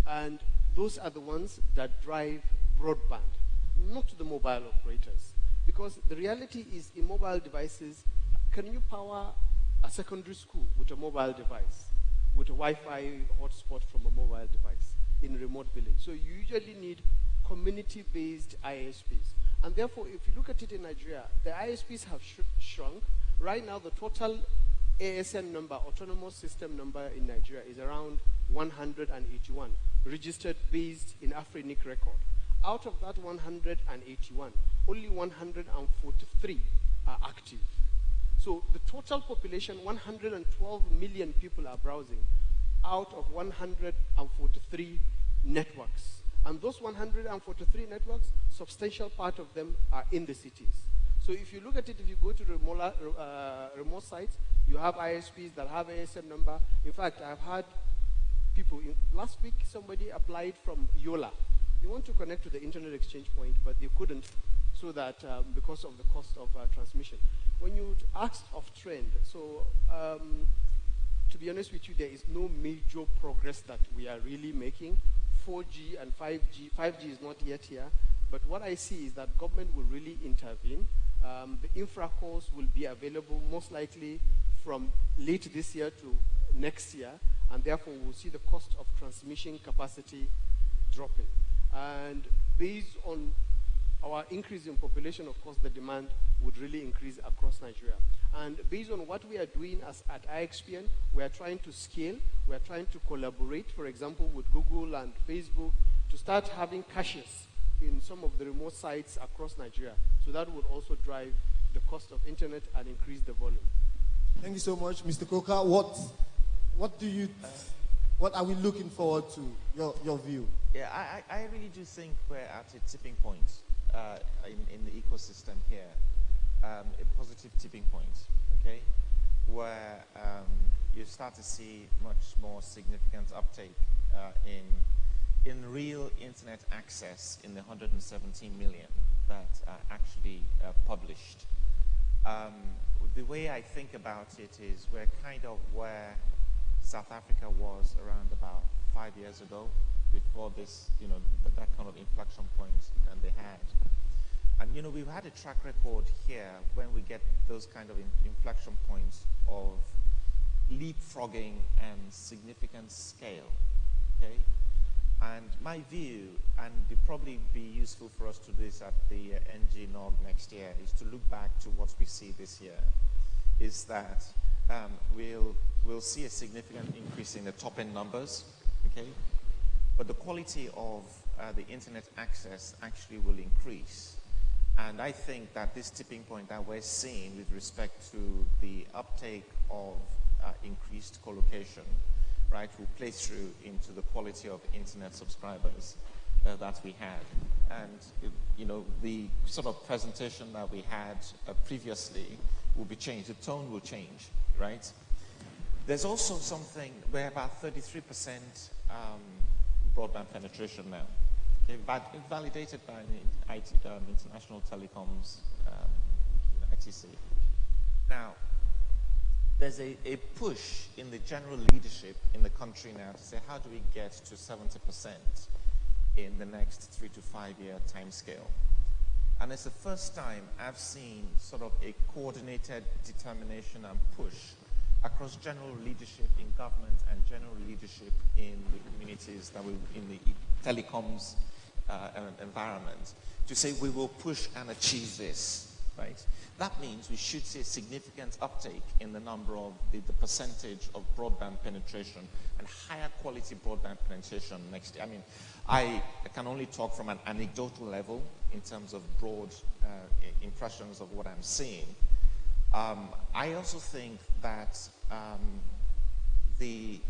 S5: And those are the ones that drive broadband, not the mobile operators. Because the reality is, in mobile devices, can you power a secondary school with a mobile device, with a Wi-Fi hotspot from a mobile device in a remote village? So you usually need community-based ISPs. And therefore, if you look at it in Nigeria, the ISPs have shrunk. Right now, the total ASN number, autonomous system number in Nigeria, is around 181, registered based in AfriNIC record. Out of that 181, only 143 are active. So the total population, 112 million people are browsing out of 143 networks. And those 143 networks, substantial part of them are in the cities. So if you look at it, if you go to remote sites, you have ISPs that have ASN number. In fact, I've had people, last week somebody applied from Yola. They want to connect to the internet exchange point, but they couldn't, so that because of the cost of transmission. When you asked of trend, so to be honest with you, there is no major progress that we are really making. 4G and 5G. 5G is not yet here, but what I see is that government will really intervene. The infra calls will be available most likely from late this year to next year, and therefore we'll see the cost of transmission capacity dropping. And based on our increase in population, of course, the demand would really increase across Nigeria. And based on what we are doing at IXPN, we are trying to scale, we are trying to collaborate, for example, with Google and Facebook, to start having caches in some of the remote sites across Nigeria. So that would also drive the cost of internet and increase the volume.
S6: Thank you so much, Mr. Coker. What are we looking forward to? Your view?
S8: Yeah, I really do think we're at a tipping point in the ecosystem here, a positive tipping point, okay, where you start to see much more significant uptake in real internet access in the 117 million that are actually published. The way I think about it is we're kind of where South Africa was around about 5 years ago, before this, that kind of inflection point that they had. And, we've had a track record here when we get those kind of inflection points of leapfrogging and significant scale, okay? And my view, and it'd probably be useful for us to do this at the ngNOG next year, is to look back to what we see this year, is that we'll see a significant increase in the top-end numbers, okay? But the quality of the internet access actually will increase. And I think that this tipping point that we're seeing with respect to the uptake of increased collocation, right, will play through into the quality of internet subscribers that we had. And, the sort of presentation that we had previously will be changed. The tone will change, right? There's also something, we're about 33% broadband penetration now. Okay, validated by the International Telecoms, ITC. Now, there's a push in the general leadership in the country now to say, how do we get to 70% in the next 3 to 5 year time scale? And it's the first time I've seen sort of a coordinated determination and push across general leadership in government and general leadership in the communities that we in the telecoms environment to say we will push and achieve this, right? That means we should see a significant uptake in the number of the percentage of broadband penetration and higher quality broadband penetration next year. I mean, I can only talk from an anecdotal level in terms of broad impressions of what I'm seeing. I also think that the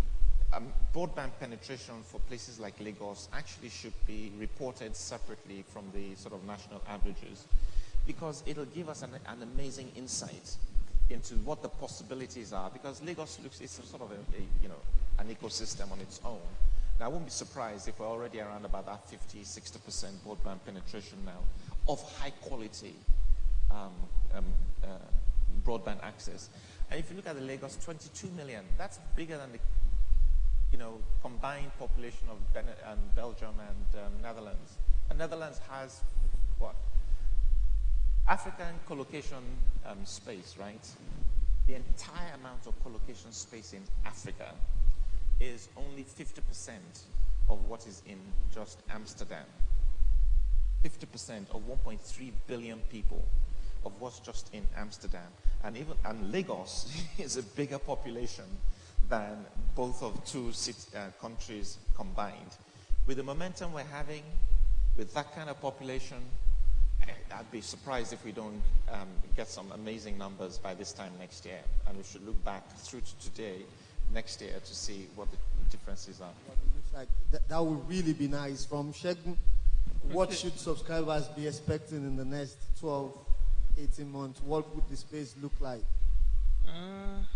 S8: broadband penetration for places like Lagos actually should be reported separately from the sort of national averages, because it'll give us an amazing insight into what the possibilities are, because Lagos it's a sort of an ecosystem on its own. Now, I won't be surprised if we're already around about that 50-60% broadband penetration now of high quality broadband access. And if you look at the Lagos, 22 million, that's bigger than the combined population of Belgium and Netherlands. And Netherlands has what? African collocation space, right? The entire amount of collocation space in Africa is only 50% of what is in just Amsterdam. 50% of 1.3 billion people of what's just in Amsterdam. And Lagos is a bigger population than both of two countries combined. With the momentum we're having, with that kind of population, I'd be surprised if we don't get some amazing numbers by this time next year. And we should look back through to today, next year, to see what the differences are.
S6: What it looks like. That would really be nice. From Shegun, what should subscribers be expecting in the next 12, 18 months? What would the space look like?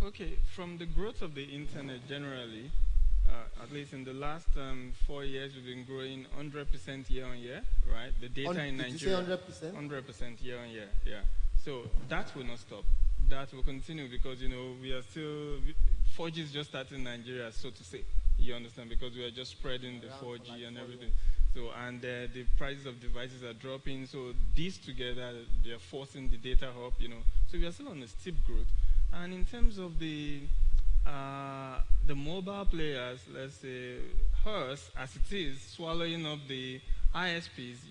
S7: Okay, from the growth of the internet generally, at least in the last 4 years, we've been growing 100% year on year, right? The data in Nigeria.
S6: Did you say 100%?
S7: 100% year on year, yeah. So that will not stop. That will continue because, we are still, 4G is just starting in Nigeria, so to say. You understand? Because we are just spreading the 4G and everything. So, and the prices of devices are dropping. So these together, they're forcing the data hub, So we are still on a steep growth. And in terms of the mobile players, let's say, hers, as it is, swallowing up the ISPs,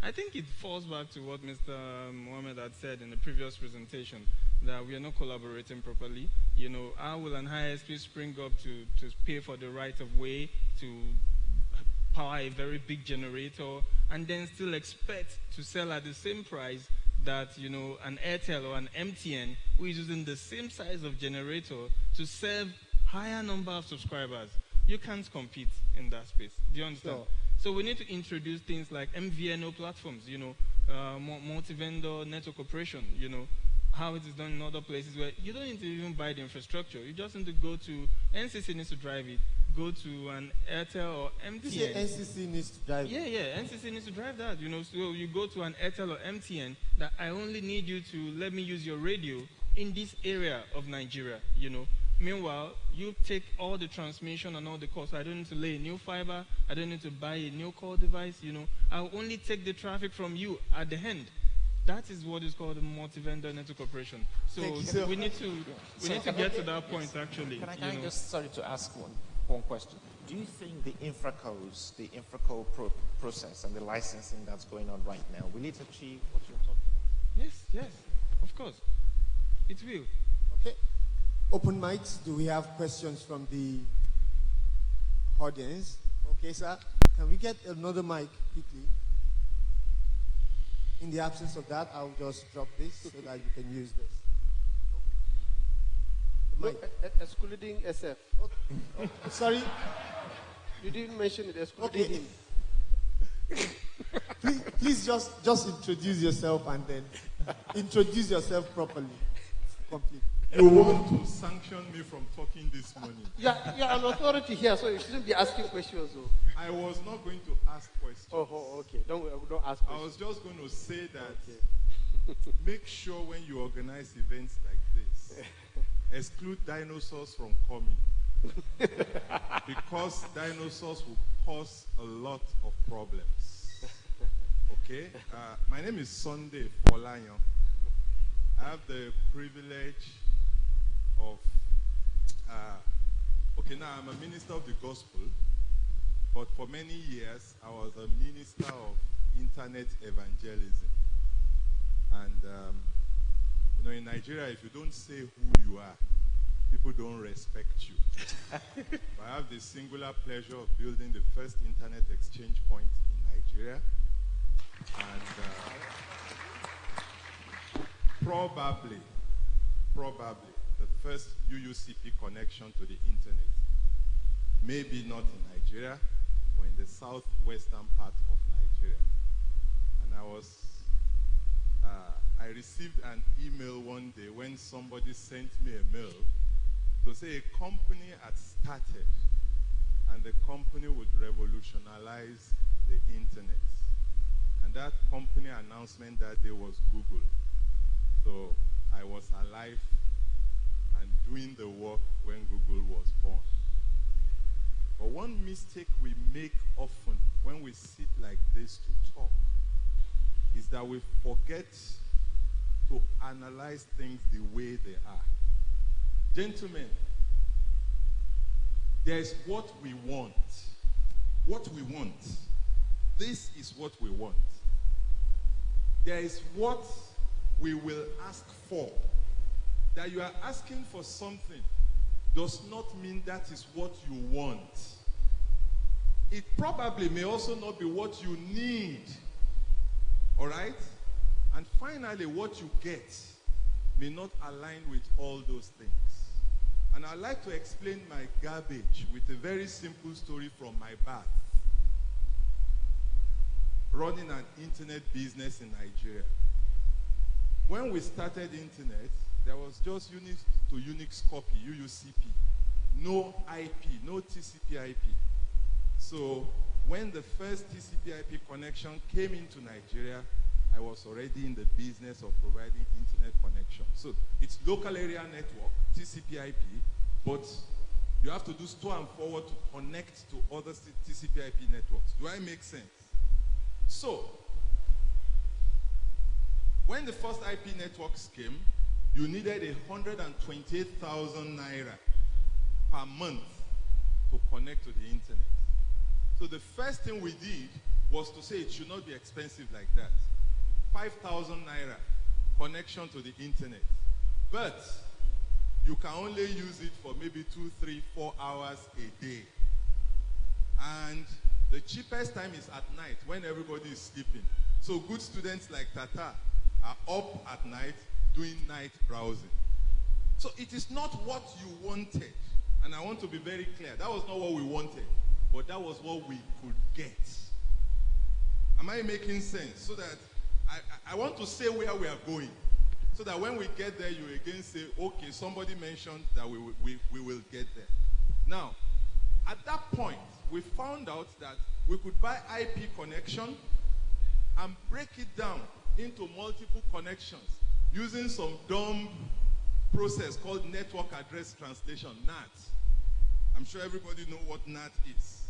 S7: I think it falls back to what Mr. Mohammed had said in the previous presentation, that we are not collaborating properly. How will an ISP spring up to pay for the right of way to power a very big generator and then still expect to sell at the same price that, you know, an Airtel or an MTN who is using the same size of generator to serve higher number of subscribers. You can't compete in that space. Do you understand?
S5: Sure.
S7: So we need to introduce things like MVNO platforms, you know, multi-vendor network operation, you know, how it is done in other places where you don't need to even buy the infrastructure. You just need to go to, NCC needs to drive it, go to an Airtel or MTN.
S6: You say NCC needs to drive it?
S7: Yeah, NCC needs to drive that, you know. So you go to an Airtel or MTN that I only need you to let me use your radio in this area of Nigeria, you know. Meanwhile, you take all the transmission and all the costs. I don't need to lay a new fiber. I don't need to buy a new call device, you know. I'll only take the traffic from you at the end. That is what is called a multi-vendor network operation. So we need to get to that point, actually.
S8: Can I just, sorry to ask one question. Do you think the infracos, the infracode process and the licensing that's going on right now, will it achieve what you're talking about?
S7: Yes, of course. It will.
S6: Okay. Open mics. Do we have questions from the audience? Okay, sir. Can we get another mic quickly? In the absence of that, I'll just drop this so that you can use this.
S5: No, excluding SF.
S6: Sorry?
S5: You didn't mention it, excluding him.
S6: Please just introduce yourself and then introduce yourself properly. Complete.
S9: You want to sanction me from talking this morning?
S5: You're an authority here, so you shouldn't be asking questions. Though.
S9: I was not going to ask questions.
S5: Oh, okay. Don't ask questions.
S9: I was just going to say that make sure when you organize events like this, exclude dinosaurs from coming. Because dinosaurs will cause a lot of problems. Okay? My name is Sunday Polanyo. I have the privilege of, now I'm a minister of the gospel, but for many years I was a minister of internet evangelism. And in Nigeria, if you don't say who you are, people don't respect you. I have the singular pleasure of building the first internet exchange point in Nigeria. And probably the first UUCP connection to the internet. Maybe not in Nigeria, but in the southwestern part of Nigeria. And I received an email one day when somebody sent me a mail to say a company had started and the company would revolutionize the internet. And that company announcement that day was Google. So I was alive and doing the work when Google was born. But one mistake we make often when we sit like this to talk is that we forget to analyze things the way they are. Gentlemen, there's what we want. What we want. This is what we want. There is what we will ask for. That you are asking for something does not mean that is what you want. It probably may also not be what you need. All right? And finally, what you get may not align with all those things. And I'd like to explain my garbage with a very simple story from my birth. Running an internet business in Nigeria. When we started internet, there was just Unix to Unix copy, UUCP. No IP, no TCP IP. So when the first TCP IP connection came into Nigeria, I was already in the business of providing internet connection. So it's local area network, TCP IP, but you have to do store and forward to connect to other TCP IP networks. Do I make sense? So, when the first IP networks came, you needed 128,000 naira per month to connect to the internet. So the first thing we did was to say it should not be expensive like that. 5,000 naira connection to the internet. But you can only use it for maybe 2, 3, 4 hours a day. And the cheapest time is at night when everybody is sleeping. So good students like Tata are up at night doing night browsing. So it is not what you wanted. And I want to be very clear. That was not what we wanted, but that was what we could get. Am I making sense? So that I want to say where we are going. So that when we get there, you again say, okay, somebody mentioned that we will get there. Now, at that point, we found out that we could buy IP connection and break it down into multiple connections using some dumb process called network address translation, NAT. I'm sure everybody knows what NAT is.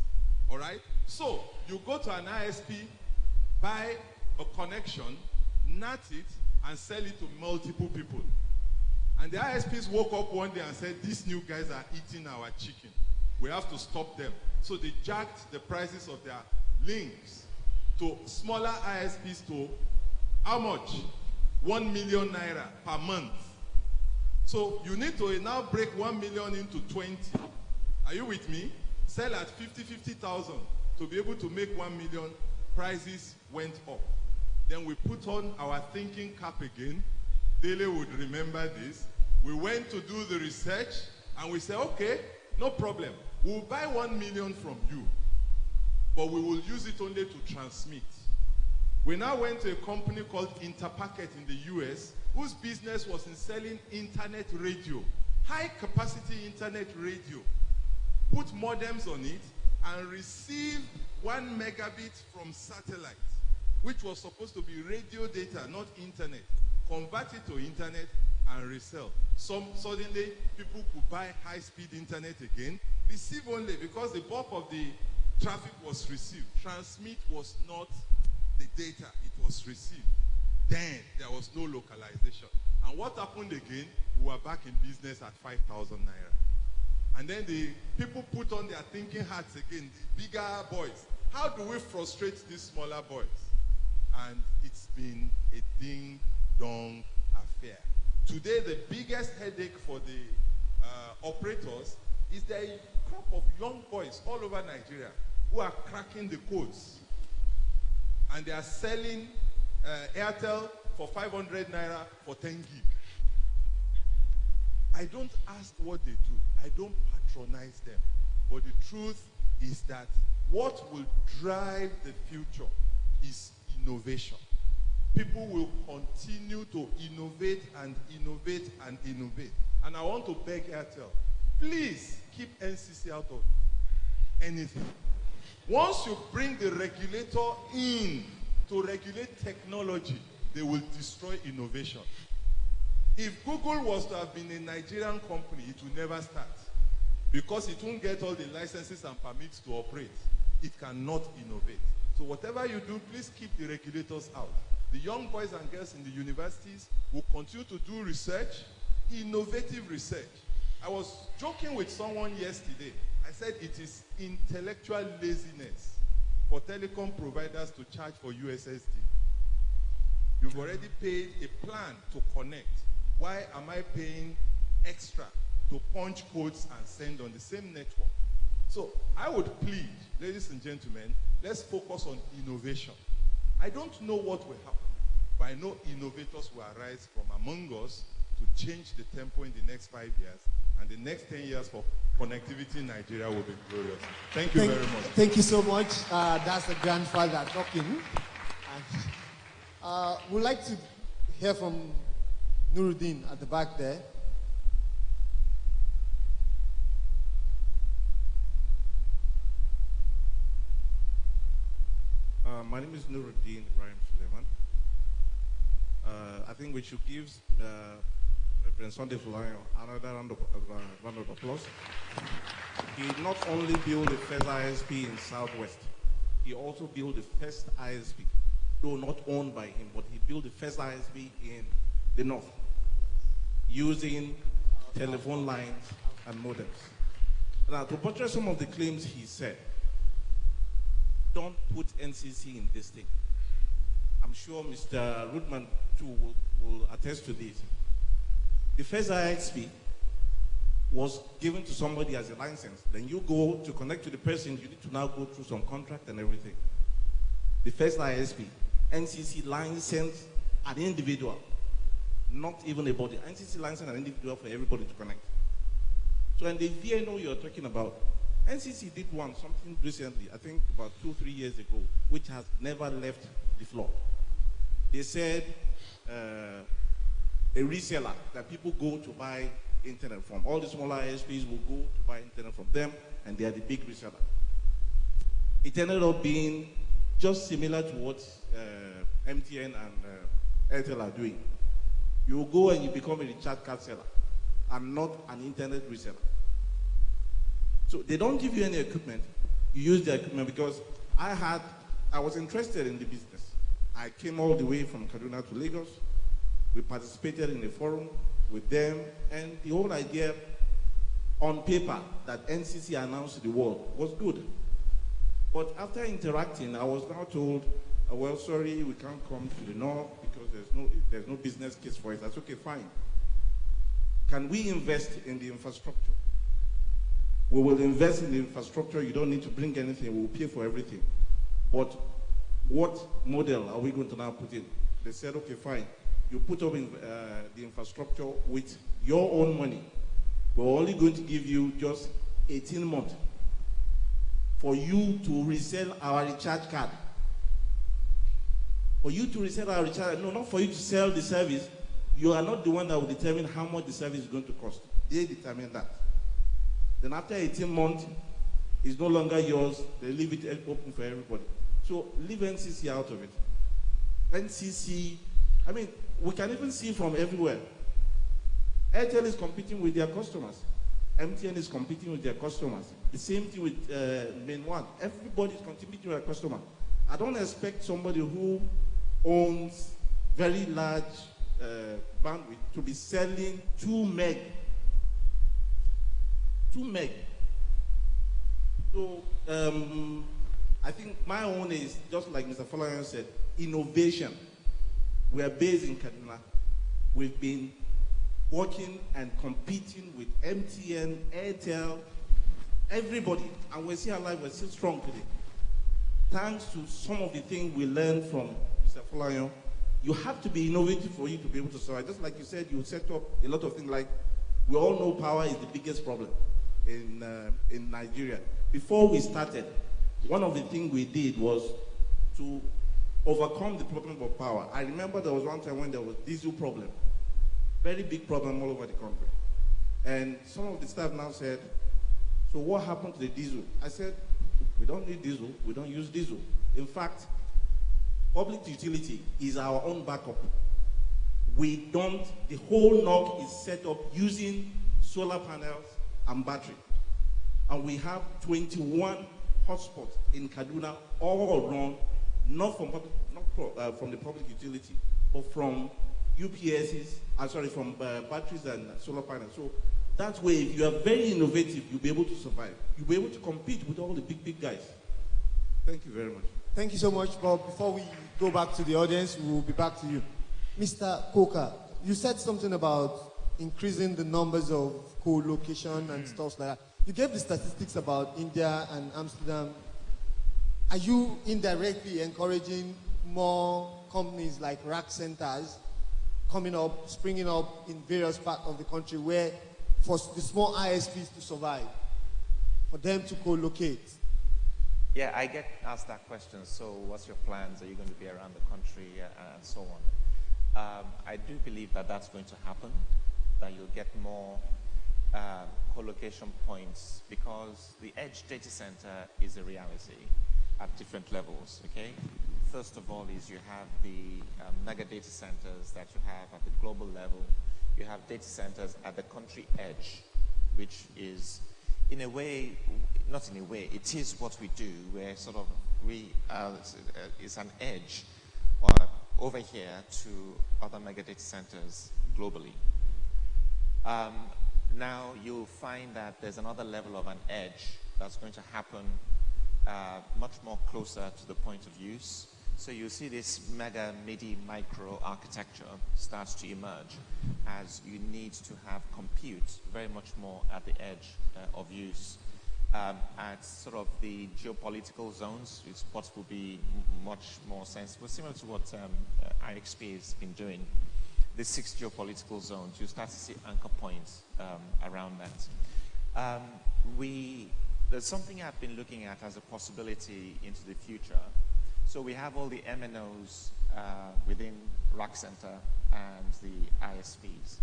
S9: All right? So, you go to an ISP, buy a connection, NAT it, and sell it to multiple people. And the ISPs woke up one day and said, these new guys are eating our chicken. We have to stop them. So they jacked the prices of their links to smaller ISPs to how much? 1 million naira per month. So you need to now break 1 million into 20. Are you with me? Sell at 50,000 to be able to make 1 million. Prices went up. Then we put on our thinking cap again. Dele would remember this. We went to do the research and we said, okay, no problem. We'll buy 1 million from you, but we will use it only to transmit. We now went to a company called Interpacket in the US, whose business was in selling internet radio, high capacity internet radio. Put modems on it and receive 1 megabit from satellite, which was supposed to be radio data, not internet. Convert it to internet and resell. Suddenly, people could buy high-speed internet again, receive only because the bulk of the traffic was received. Transmit was not the data, it was received. Then, there was no localization. And what happened again? We were back in business at 5,000 naira. And then the people put on their thinking hats again, the bigger boys. How do we frustrate these smaller boys? And it's been a ding-dong affair. Today, the biggest headache for the operators is there a crop of young boys all over Nigeria who are cracking the codes. And they are selling Airtel for 500 naira for 10 gig. I don't ask what they do. I don't patronize them. But the truth is that what will drive the future is innovation. People will continue to innovate and innovate and innovate. And I want to beg Airtel, please keep NCC out of anything. Once you bring the regulator in to regulate technology, they will destroy innovation. If Google was to have been a Nigerian company, it will never start. Because it won't get all the licenses and permits to operate. It cannot innovate. So whatever you do, please keep the regulators out. The young boys and girls in the universities will continue to do research, innovative research. I was joking with someone yesterday. I said it is intellectual laziness for telecom providers to charge for USSD. You've already paid a plan to connect. Why am I paying extra to punch codes and send on the same network? So I would plead, ladies and gentlemen, let's focus on innovation. I don't know what will happen, but I know innovators will arise from among us to change the tempo in the next 5 years, and the next 10 years for connectivity in Nigeria will be glorious. Thank you very much.
S6: Thank you so much. That's the grandfather talking. And, we'd like to hear from Nuruddin at the back there.
S10: My name is Nuruddin Ibrahim Suleiman. I think we should give Reverend Sunday Fulayo another round of applause. He not only built the first ISP in Southwest, he also built the first ISP, though not owned by him, but he built the first ISP in the North, using telephone lines and modems. Now, to buttress some of the claims he said, don't put NCC in this thing. I'm sure Mr. Rudman too will attest to this. The first ISP was given to somebody as a license. Then you go to connect to the person, you need to now go through some contract and everything. The first ISP, NCC licensed an individual, not even a body. NCC licensed an individual for everybody to connect. So, and the VNO you're talking about, NCC did something recently, I think about 2-3 years ago, which has never left the floor. They said a reseller that people go to buy internet from. All the smaller ISPs will go to buy internet from them, and they are the big reseller. It ended up being just similar to what MTN and Airtel are doing. You go and you become a recharge card seller and not an internet reseller. So they don't give you any equipment. You use the equipment because I was interested in the business. I came all the way from Kaduna to Lagos. We participated in a forum with them, and the whole idea on paper that NCC announced to the world was good. But after interacting, I was now told, well, sorry, we can't come to the north because there's no business case for it. That's okay, fine. Can we invest in the infrastructure? We will invest in the infrastructure. You don't need to bring anything. We'll pay for everything. But what model are we going to now put in? They said, okay, fine. You put up in, the infrastructure with your own money. We're only going to give you just 18 months for you to resell our recharge card. For you to resell our recharge, no, not for you to sell the service. You are not the one that will determine how much the service is going to cost. They determine that. Then after 18 months, it's no longer yours. They leave it open for everybody. So leave NCC out of it. NCC, I mean, we can even see from everywhere. Airtel is competing with their customers. MTN is competing with their customers. The same thing with Main One. Everybody is competing with their customer. I don't expect somebody who owns very large bandwidth to be selling 2 meg. 2 meg. So I think my own is, just like Mr. Falayan said, innovation. We are based in Kaduna. We've been working and competing with MTN, Airtel, everybody. And we see our life, we're still strong today. Thanks to some of the things we learned from Mr. Falayan, you have to be innovative for you to be able to survive. Just like you said, you set up a lot of things like, we all know power is the biggest problem in Nigeria. Before we started, one of the things we did was to overcome the problem of power. I remember there was one time when there was diesel problem. Very big problem all over the country. And some of the staff now said, so what happened to the diesel? I said, we don't need diesel, we don't use diesel. In fact, public utility is our own backup. We don't, the whole NOG is set up using solar panels and battery. And we have 21 hotspots in Kaduna all around, not from the public utility, but from UPSs, from batteries and solar panels. So that way, if you are very innovative, you'll be able to survive. You'll be able to compete with all the big guys. Thank you very much.
S6: Thank you so much, Bob. Before we go back to the audience, we'll be back to you. Mr. Coker, you said something about increasing the numbers of co-location and stuff like that. You gave the statistics about India and Amsterdam. Are you indirectly encouraging more companies like rack centers coming up, springing up in various parts of the country where for the small ISPs to survive, for them to co-locate?
S8: Yeah, I get asked that question. So what's your plans? Are you going to be around the country and so on? I do believe that that's going to happen, that you'll get more co-location points because the edge data center is a reality at different levels, okay? First of all is you have the mega data centers that you have at the global level. You have data centers at the country edge, which is, in a way, not in a way, it is what we do. We're sort of, it's an edge over here to other mega data centers globally. Now you'll find that there's another level of an edge that's going to happen much more closer to the point of use. So you see this mega, midi, micro architecture starts to emerge as you need to have compute very much more at the edge of use. At sort of the geopolitical zones, its ports will be much more sensible, similar to what IXP has been doing, the 6 geopolitical zones, you start to see anchor points around that. There's something I've been looking at as a possibility into the future. So we have all the MNOs within Rack Center and the ISPs.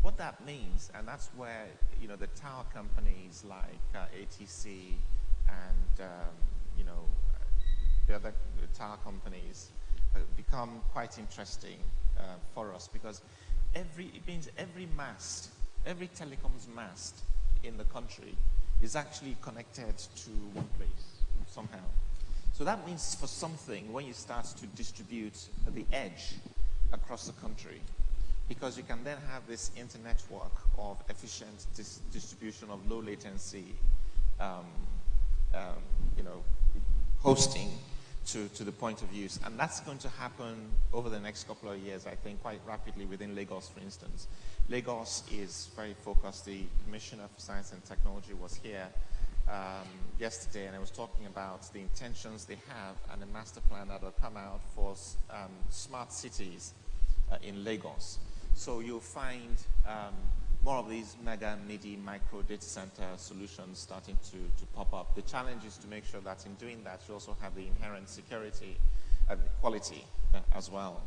S8: What that means, and that's where the tower companies like ATC and the other tower companies become quite interesting for us, because it means every mast, every telecoms mast in the country is actually connected to one place somehow. So that means for something, when you start to distribute the edge across the country, because you can then have this internetwork of efficient distribution of low latency, hosting to the point of use. And that's going to happen over the next couple of years, I think, quite rapidly within Lagos, for instance. Lagos is very focused. The Commissioner for Science and Technology was here yesterday, and I was talking about the intentions they have and the master plan that will come out for smart cities in Lagos. So you'll find more of these mega, midi, micro data center solutions starting to pop up. The challenge is to make sure that in doing that, you also have the inherent security and quality as well,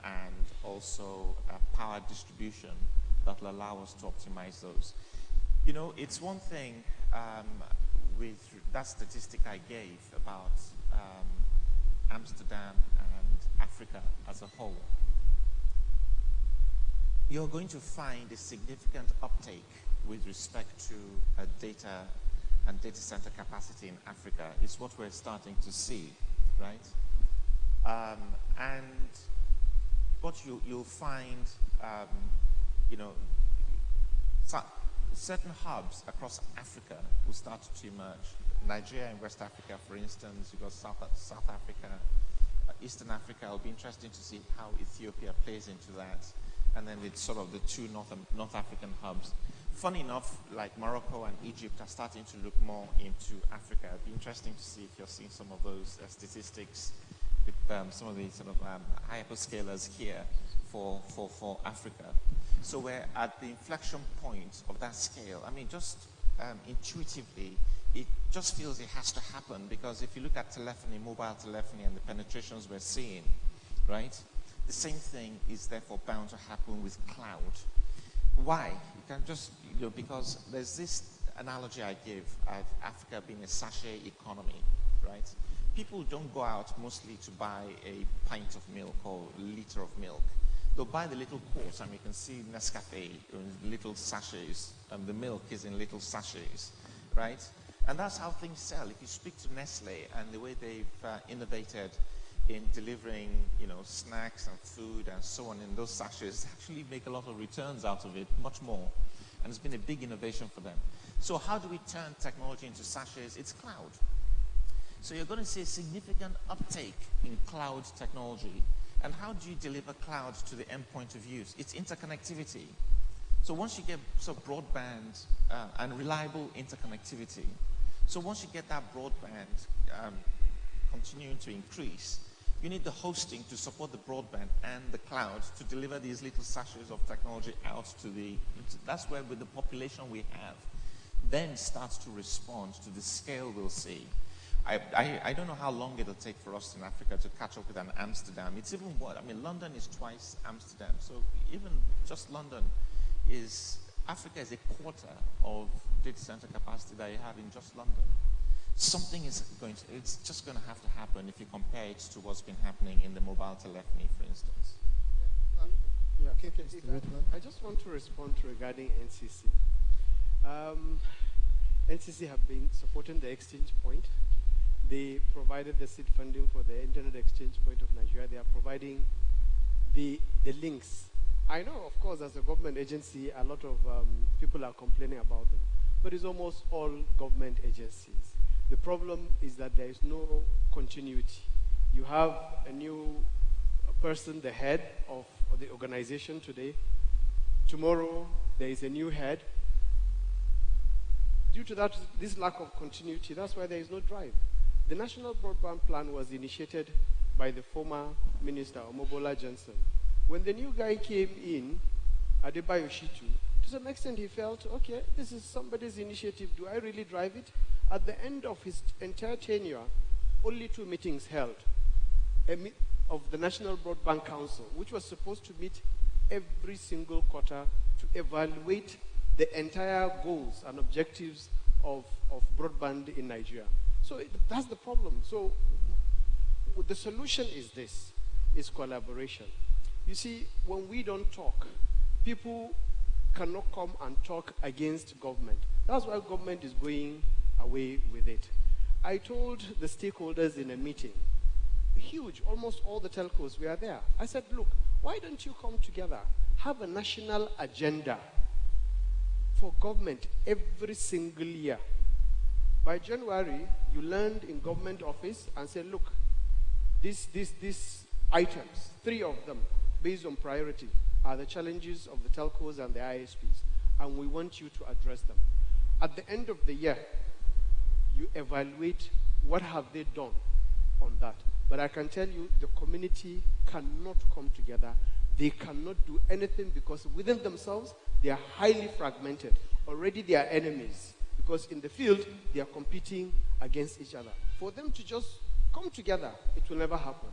S8: and also power distribution that will allow us to optimize those. It's one thing with that statistic I gave about Amsterdam and Africa as a whole. You're going to find a significant uptake with respect to data and data center capacity in Africa. It's what we're starting to see, right? And what you'll find, certain hubs across Africa will start to emerge. Nigeria and West Africa, for instance, you've got South Africa, Eastern Africa. It'll be interesting to see how Ethiopia plays into that. And then it's sort of the two North African hubs. Funny enough, like Morocco and Egypt are starting to look more into Africa. It'd be interesting to see if you're seeing some of those statistics with some of the sort of hyperscalers here for Africa. So we're at the inflection point of that scale. I mean, just intuitively, it just feels it has to happen, because if you look at telephony, mobile telephony, and the penetrations we're seeing, right? The same thing is therefore bound to happen with cloud. Why? You can just, because there's this analogy I give of Africa being a sachet economy, right? People don't go out mostly to buy a pint of milk or a liter of milk. They'll buy the little quart, and you can see Nescafe in little sachets, and the milk is in little sachets, right? And that's how things sell. If you speak to Nestle and the way they've innovated in delivering, snacks and food and so on in those sachets, actually make a lot of returns out of it, much more. And it's been a big innovation for them. So how do we turn technology into sachets? It's cloud. So you're going to see a significant uptake in cloud technology. And how do you deliver cloud to the endpoint of use? It's interconnectivity. So once you get broadband and reliable interconnectivity, so once you get that broadband continuing to increase, you need the hosting to support the broadband and the cloud to deliver these little sachets of technology out to that's where with the population we have, then starts to respond to the scale we'll see. I don't know how long it'll take for us in Africa to catch up with an Amsterdam. It's even what, London is twice Amsterdam. So even just London Africa is a quarter of data center capacity that you have in just London. Something it's just going to have to happen if you compare it to what's been happening in the mobile telephony, for instance.
S5: I just want to respond regarding NCC. NCC have been supporting the exchange point. They provided the seed funding for the Internet Exchange Point of Nigeria. They are providing the links. I know, of course, as a government agency, a lot of people are complaining about them, but it's almost all government agencies. The problem is that there is no continuity. You have a new person, the head of the organization today. Tomorrow, there is a new head. Due to that, this lack of continuity, that's why there is no drive. The National Broadband Plan was initiated by the former minister, Omobola Johnson. When the new guy came in, Adebayo Shitu, to some extent he felt, okay, this is somebody's initiative. Do I really drive it? At the end of his entire tenure, only 2 meetings held of the National Broadband Council, which was supposed to meet every single quarter to evaluate the entire goals and objectives of broadband in Nigeria. So that's the problem. So the solution is this, is collaboration. You see, when we don't talk, people cannot come and talk against government. That's why government is going away with it. I told the stakeholders in a meeting, huge, almost all the telcos were there. I said, look, why don't you come together, have a national agenda for government every single year. By January, you land in government office and say, look, these items, 3 of them, based on priority, are the challenges of the telcos and the ISPs, and we want you to address them. At the end of the year, you evaluate what have they done on that. But I can tell you, the community cannot come together. They cannot do anything because within themselves, they are highly fragmented. Already they are enemies because in the field, they are competing against each other. For them to just come together, it will never happen.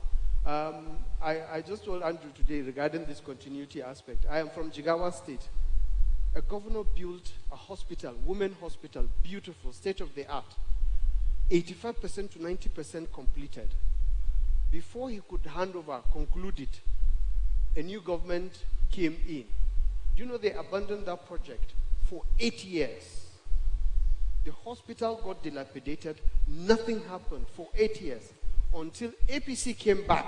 S5: I just told Andrew today regarding this continuity aspect. I am from Jigawa State. A governor built a hospital, women hospital, beautiful, state-of-the-art, 85% to 90% completed. Before he could hand over, conclude it, a new government came in. Do you know they abandoned that project for 8 years? The hospital got dilapidated, nothing happened for 8 years until APC came back.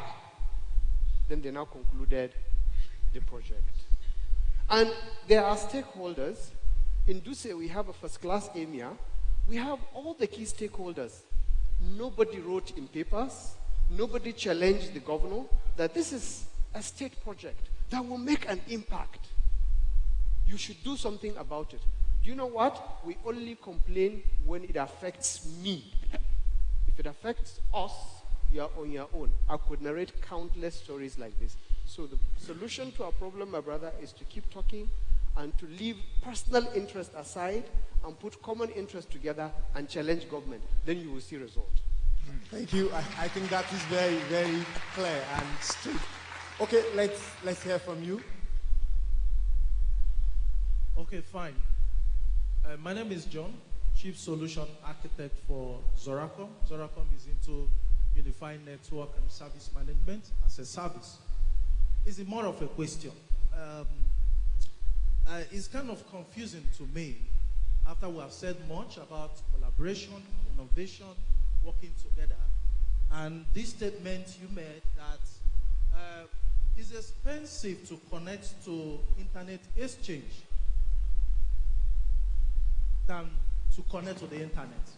S5: Then they now concluded the project. And there are stakeholders. In Duse, we have a first-class EMIA. We have all the key stakeholders. Nobody wrote in papers. Nobody challenged the governor that this is a state project that will make an impact. You should do something about it. Do you know what? We only complain when it affects me. If it affects us, you are on your own. I could narrate countless stories like this. So the solution to our problem, my brother, is to keep talking and to leave personal interest aside and put common interest together and challenge government. Then you will see results.
S6: Thank you. I think that is very, very clear and straight. Okay, let's hear from you.
S11: Okay, fine. My name is John, Chief Solution Architect for Zoracom. Zoracom is into Unified Network and Service Management as a service. It's more of a question. It's kind of confusing to me after we have said much about collaboration, innovation, working together, and this statement you made that it's expensive to connect to internet exchange than to connect to the internet.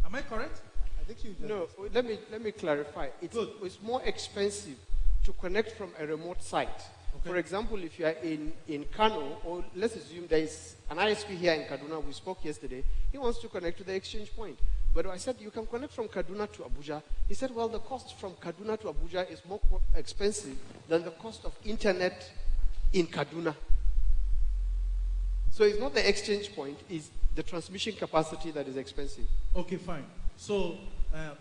S11: Am I correct?
S5: I think you did. No, let me clarify. It's more expensive to connect from a remote site. Okay. For example, if you are in Kano, or let's assume there is an ISP here in Kaduna, we spoke yesterday, he wants to connect to the exchange point. But I said, you can connect from Kaduna to Abuja. He said, well, the cost from Kaduna to Abuja is more expensive than the cost of internet in Kaduna. So it's not the exchange point, it's the transmission capacity that is expensive.
S11: Okay, fine. So,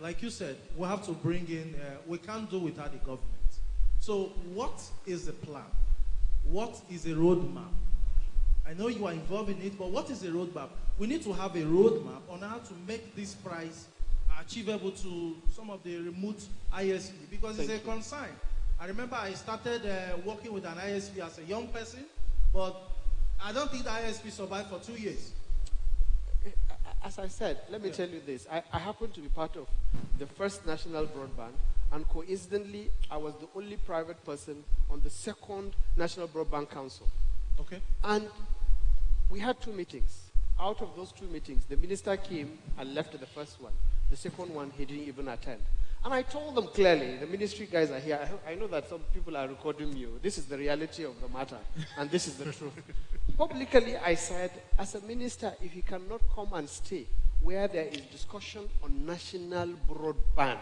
S11: like you said, we have to bring in, we can't do without the government. So what is the plan? What is a roadmap? I know you are involved in it, but what is a roadmap? We need to have a roadmap on how to make this price achievable to some of the remote ISP, because it's a concern. I remember I started working with an ISP as a young person, but I don't think the ISP survived for 2 years.
S5: As I said, let me tell you this. I happen to be part of the first national broadband, and coincidentally, I was the only private person on the second National Broadband Council.
S11: Okay.
S5: And we had 2 meetings. Out of those 2 meetings, the minister came and left the first one. The second one, he didn't even attend. And I told them clearly, the ministry guys are here. I know that some people are recording you. This is the reality of the matter, and this is the truth. Publicly, I said, as a minister, if you cannot come and stay where there is discussion on national broadband,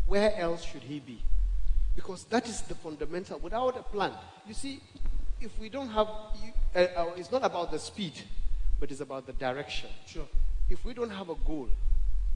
S12: where else should he be? Because that is the fundamental. Without a plan, you see, if we don't have, it's not about the speed, but it's about the direction.
S11: Sure.
S12: If we don't have a goal,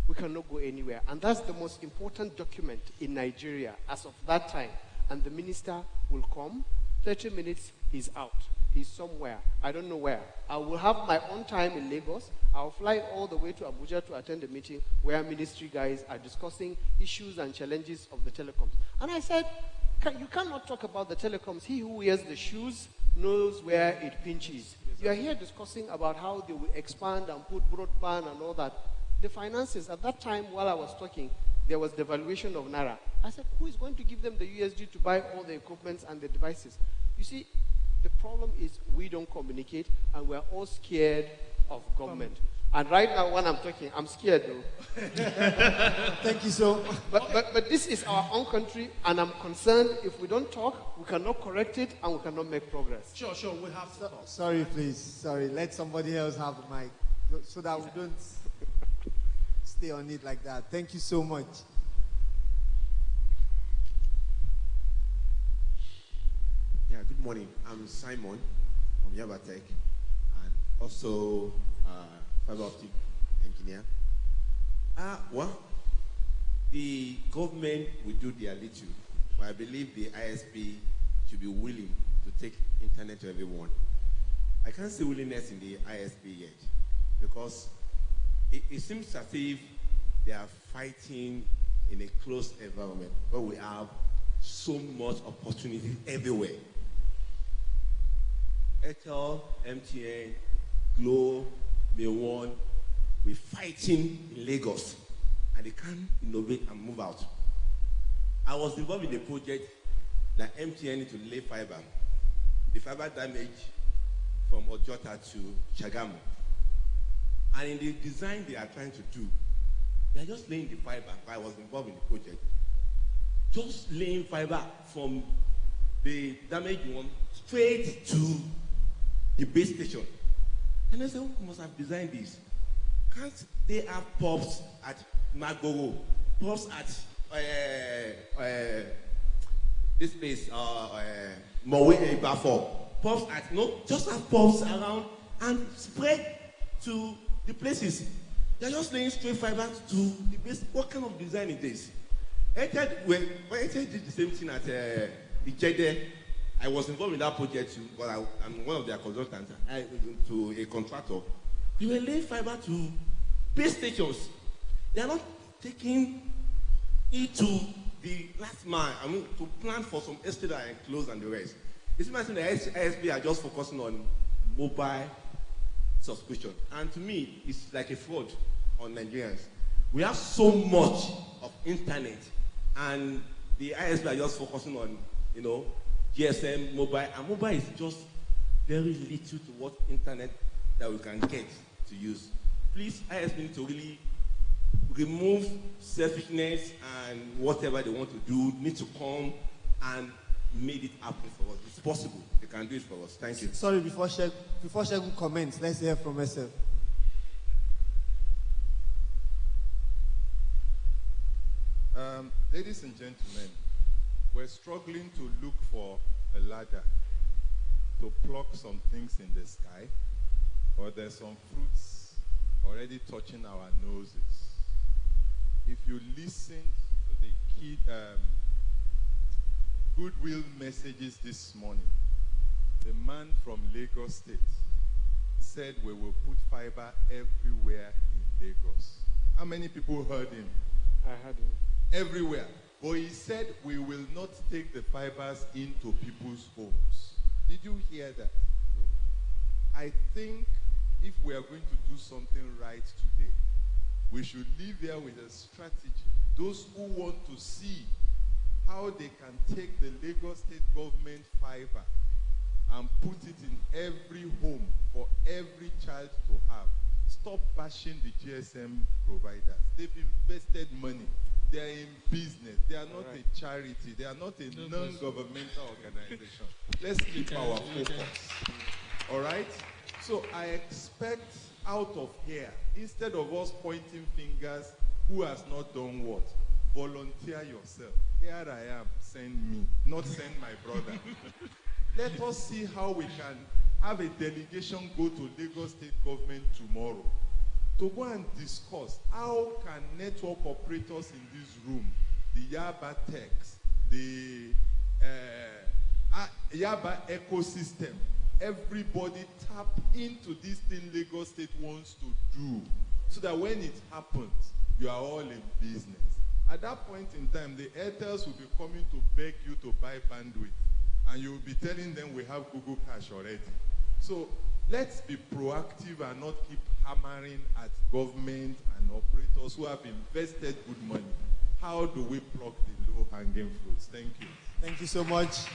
S12: we cannot go anywhere. And that's the most important document in Nigeria as of that time. And the minister will come, 30 minutes, he's out. He's somewhere. I don't know where. I will have my own time in Lagos. I'll fly all the way to Abuja to attend a meeting where ministry guys are discussing issues and challenges of the telecoms. And I said, you cannot talk about the telecoms. He who wears the shoes knows where it pinches. You are here discussing about how they will expand and put broadband and all that. The finances, at that time while I was talking, there was devaluation of Naira. I said, who is going to give them the USD to buy all the equipment and the devices? You see, the problem is we don't communicate and we're all scared of government. And right now when I'm talking, I'm scared though.
S6: Thank you so much.
S12: But this is our own country and I'm concerned if we don't talk, we cannot correct it and we cannot make progress.
S11: Sure, we have to talk.
S6: Sorry, please. Sorry. Let somebody else have the mic so that we don't stay on it like that. Thank you so much.
S13: Yeah, good morning. I'm Simon from Yabatech and also fiber optic engineer. Well, the government will do their little, but I believe the ISP should be willing to take internet to everyone. I can't see willingness in the ISP yet because it seems as if they are fighting in a closed environment where we have so much opportunity everywhere. Airtel, MTN, Glo, May1, we're fighting in Lagos and they can't innovate and move out. I was involved in a project that MTN need to lay fiber. The fiber damage from Ojota to Shagamu. And in the design they are trying to do, they are just laying the fiber. I was involved in the project. Just laying fiber from the damaged one straight to the base station. And I said, who must have designed this? Can't they have pops at Magboro, pops at this place, Mowe Bafo, pops at, just have pops around and spread to the places. They're just laying straight fiber to the base. What kind of design is this? When did the same thing at Ijede, I was involved in that project too, but I'm one of their consultants to a contractor. We were laying fiber to base stations. They are not taking it to the last mile. I mean, to plan for some estate that are enclosed and the rest. It's imagine the ISP are just focusing on mobile subscription. And to me, it's like a fraud on Nigerians. We have so much of internet, and the ISP are just focusing on, GSM, mobile, and mobile is just very little to what internet that we can get to use. Please, ISP need to really remove selfishness and whatever they want to do, need to come and make it happen for us. It's possible. They can do it for us. Thank you.
S6: Sorry, before Shegun comments, let's hear from SF.
S9: Ladies and gentlemen, we're struggling to look for a ladder to pluck some things in the sky, or there's some fruits already touching our noses. If you listen to the key goodwill messages this morning, the man from Lagos State said we will put fiber everywhere in Lagos. How many people heard him?
S12: I heard him.
S9: Everywhere. But he said we will not take the fibers into people's homes. Did you hear that? I think if we are going to do something right today, we should live here with a strategy. Those who want to see how they can take the Lagos State government fiber and put it in every home for every child to have. Stop bashing the GSM providers. They've invested money. They are in business. They are not a charity. They are not a non-governmental organization. Let's keep our focus. All right? So I expect out of here, instead of us pointing fingers, who has not done what? volunteer yourself. Here I am, send me, not send my brother. Let us see how we can have a delegation go to Lagos State government tomorrow to go and discuss how can network operators in this room, the Yaba techs, the Yaba ecosystem, everybody tap into this thing Lagos State wants to do, so that when it happens, you are all in business. At that point in time, the Airtels will be coming to beg you to buy bandwidth, and you will be telling them we have Google Cash already. So let's be proactive and not keep hammering at government and operators who have invested good money. How do we pluck the low-hanging fruits? Thank you.
S6: Thank you so much.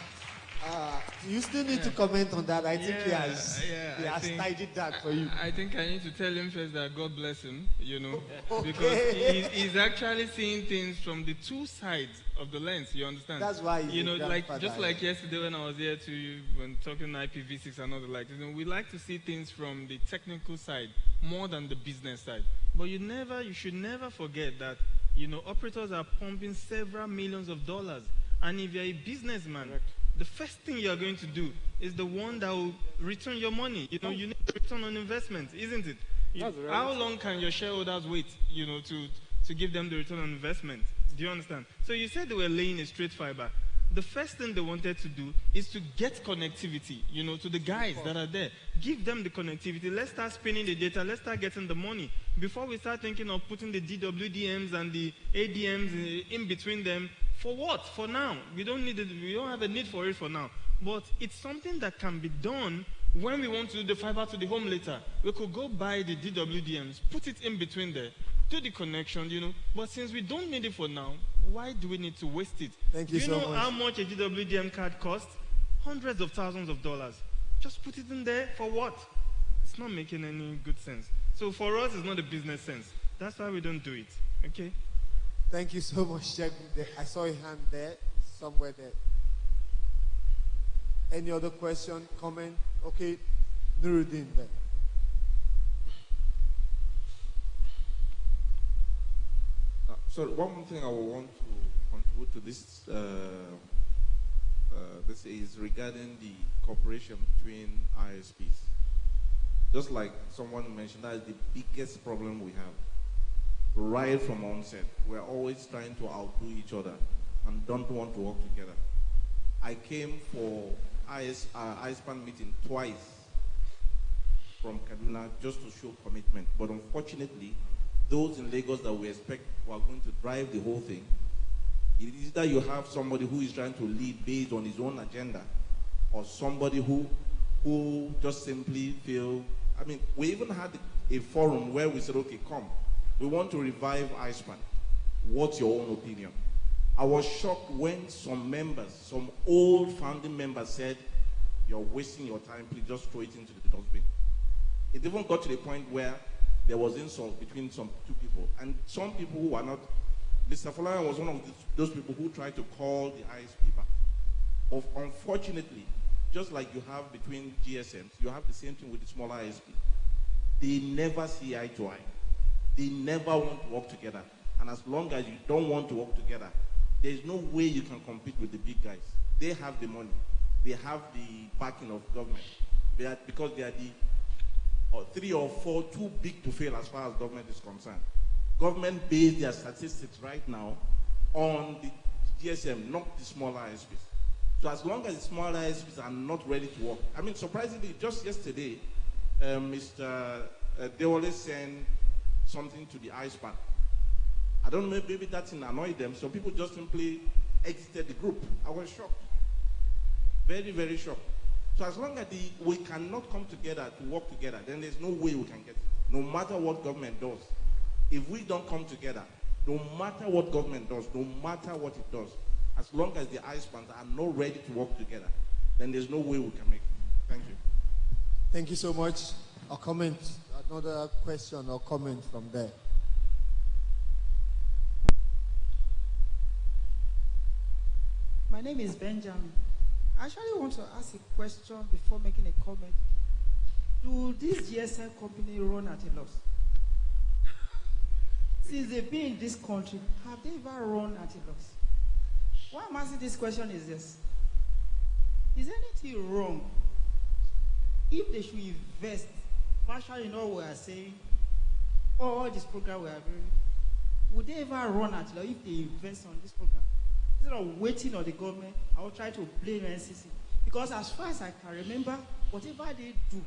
S6: You still need to comment on that. I think he has tidied that for you.
S7: I think I need to tell him first that God bless him, because he's actually seeing things from the two sides of the lens, you understand?
S6: That's why
S7: like yesterday when I was here when talking IPv6 and all the like, we like to see things from the technical side more than the business side. But you should never forget that, operators are pumping several millions of dollars. And if you're a businessman, the first thing you're going to do is the one that will return your money. You need return on investment, isn't it? How long can your shareholders wait, to give them the return on investment? Do you understand? So you said they were laying a straight fiber. The first thing they wanted to do is to get connectivity, to the guys that are there. Give them the connectivity. Let's start spinning the data. Let's start getting the money. Before we start thinking of putting the DWDMs and the ADMs in between them. For what? For now. We don't have a need for it for now. But it's something that can be done when we want to do the fiber to the home later. We could go buy the DWDMs, put it in between there, do the connection, But since we don't need it for now, why do we need to waste it?
S6: Thank you so much.
S7: Do you know how much a DWDM card costs? Hundreds of thousands of dollars. Just put it in there for what? It's not making any good sense. So for us, it's not a business sense. That's why we don't do it. Okay?
S6: Thank you so much, Jack. I saw a hand there, somewhere there. Any other question, comment? Okay, Nuruddin there.
S10: So one thing I would want to contribute to this, this is regarding the cooperation between ISPs. Just like someone mentioned, that is the biggest problem we have. Right from onset, we're always trying to outdo each other and don't want to work together. I came for ISPAN meeting twice from Kaduna just to show commitment. But unfortunately, those in Lagos that we expect were going to drive the whole thing, it is either you have somebody who is trying to lead based on his own agenda, or somebody who just simply feel. I mean, we even had a forum where we said, okay, come. We want to revive ISPAN. What's your own opinion? I was shocked when some old founding members said, you're wasting your time, please just throw it into the dustbin. It even got to the point where there was insult between two people. And some people who are not, Mr. Folayan was one of those people who tried to call the ISP back. Unfortunately, just like you have between GSMs, you have the same thing with the smaller ISP. They never see eye to eye. They never want to work together. And as long as you don't want to work together, there's no way you can compete with the big guys. They have the money. They have the backing of government. Because they are the 3 or 4 too big to fail as far as government is concerned. Government base their statistics right now on the GSM, not the smaller ISPs. So as long as the smaller ISPs are not ready to work. I mean, surprisingly, just yesterday, Mr. Dewale sent something to the ISPAN. I don't know, maybe that annoyed them. So people just simply exited the group. I was shocked. Very, very shocked. So as long as we cannot come together to work together, then there's no way we can get it. No matter what government does. If we don't come together, no matter what government does, no matter what it does, as long as the ISPANs are not ready to work together, then there's no way we can make it. Thank you.
S6: Thank you so much. A comment, another question or comment from there.
S14: My name is Benjamin. I actually want to ask a question before making a comment. Do this GSM company run at a loss? since they've been in this country, have they ever run at a loss? Why I'm asking this question is this. Is anything wrong if they should invest, partially in what we are saying, all this program we are doing, would they ever run at all if they invest on this program? Instead of waiting on the government, I will try to blame NCC. Because as far as I can remember, whatever they do,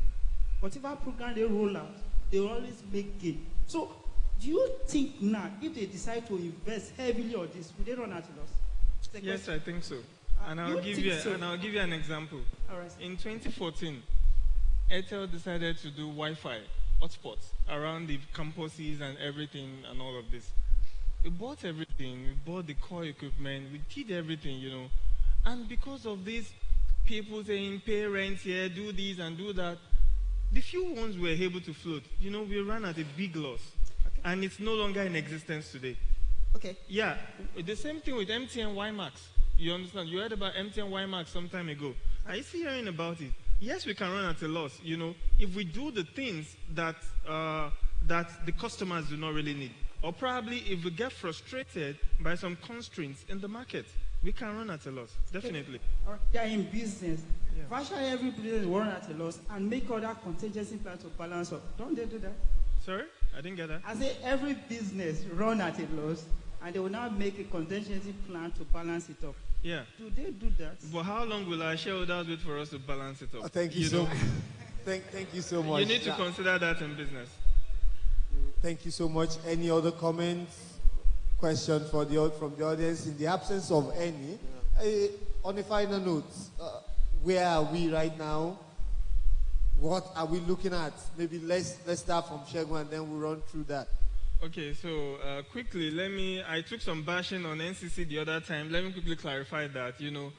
S14: whatever program they roll out, they always make gain. So, do you think now, if they decide to invest heavily on this, would they run at a loss?
S7: Yes, I think so. And I'll give you an example.
S14: All right.
S7: In 2014, Airtel decided to do Wi-Fi hotspots around the campuses and everything and all of this. We bought everything. We bought the core equipment. We did everything, you know. And because of this, people saying pay rent here, do this and do that, the few ones were able to float. You know, we ran at a big loss. Okay. And it's no longer in existence today.
S14: Okay.
S7: Yeah, the same thing with MTN WiMAX. You understand? You heard about MTN WiMAX some time ago. Are you still hearing about it? Yes, we can run at a loss, you know, if we do the things that, that the customers do not really need. Or probably if we get frustrated by some constraints in the market, we can run at a loss, definitely.
S14: They are in business. Yeah. Virtually every business will run at a loss and make other contingency plans to balance up. Don't they do that?
S7: Sorry? I didn't get that.
S14: I say every business run at a loss and they will now make a contingency plan to balance it up.
S7: Yeah.
S14: Do they do that?
S7: But how long will our shareholders wait for us to balance it up?
S6: Thank you so much. Thank you so much.
S7: You need to consider that in business.
S6: Thank you so much. Any other comments, questions from the audience? In the absence of any, on a final note, where are we right now? What are we looking at? Maybe let's start from Shegun and then we'll run through that.
S7: Okay, so quickly, I took some bashing on NCC the other time. Let me quickly clarify that, you know,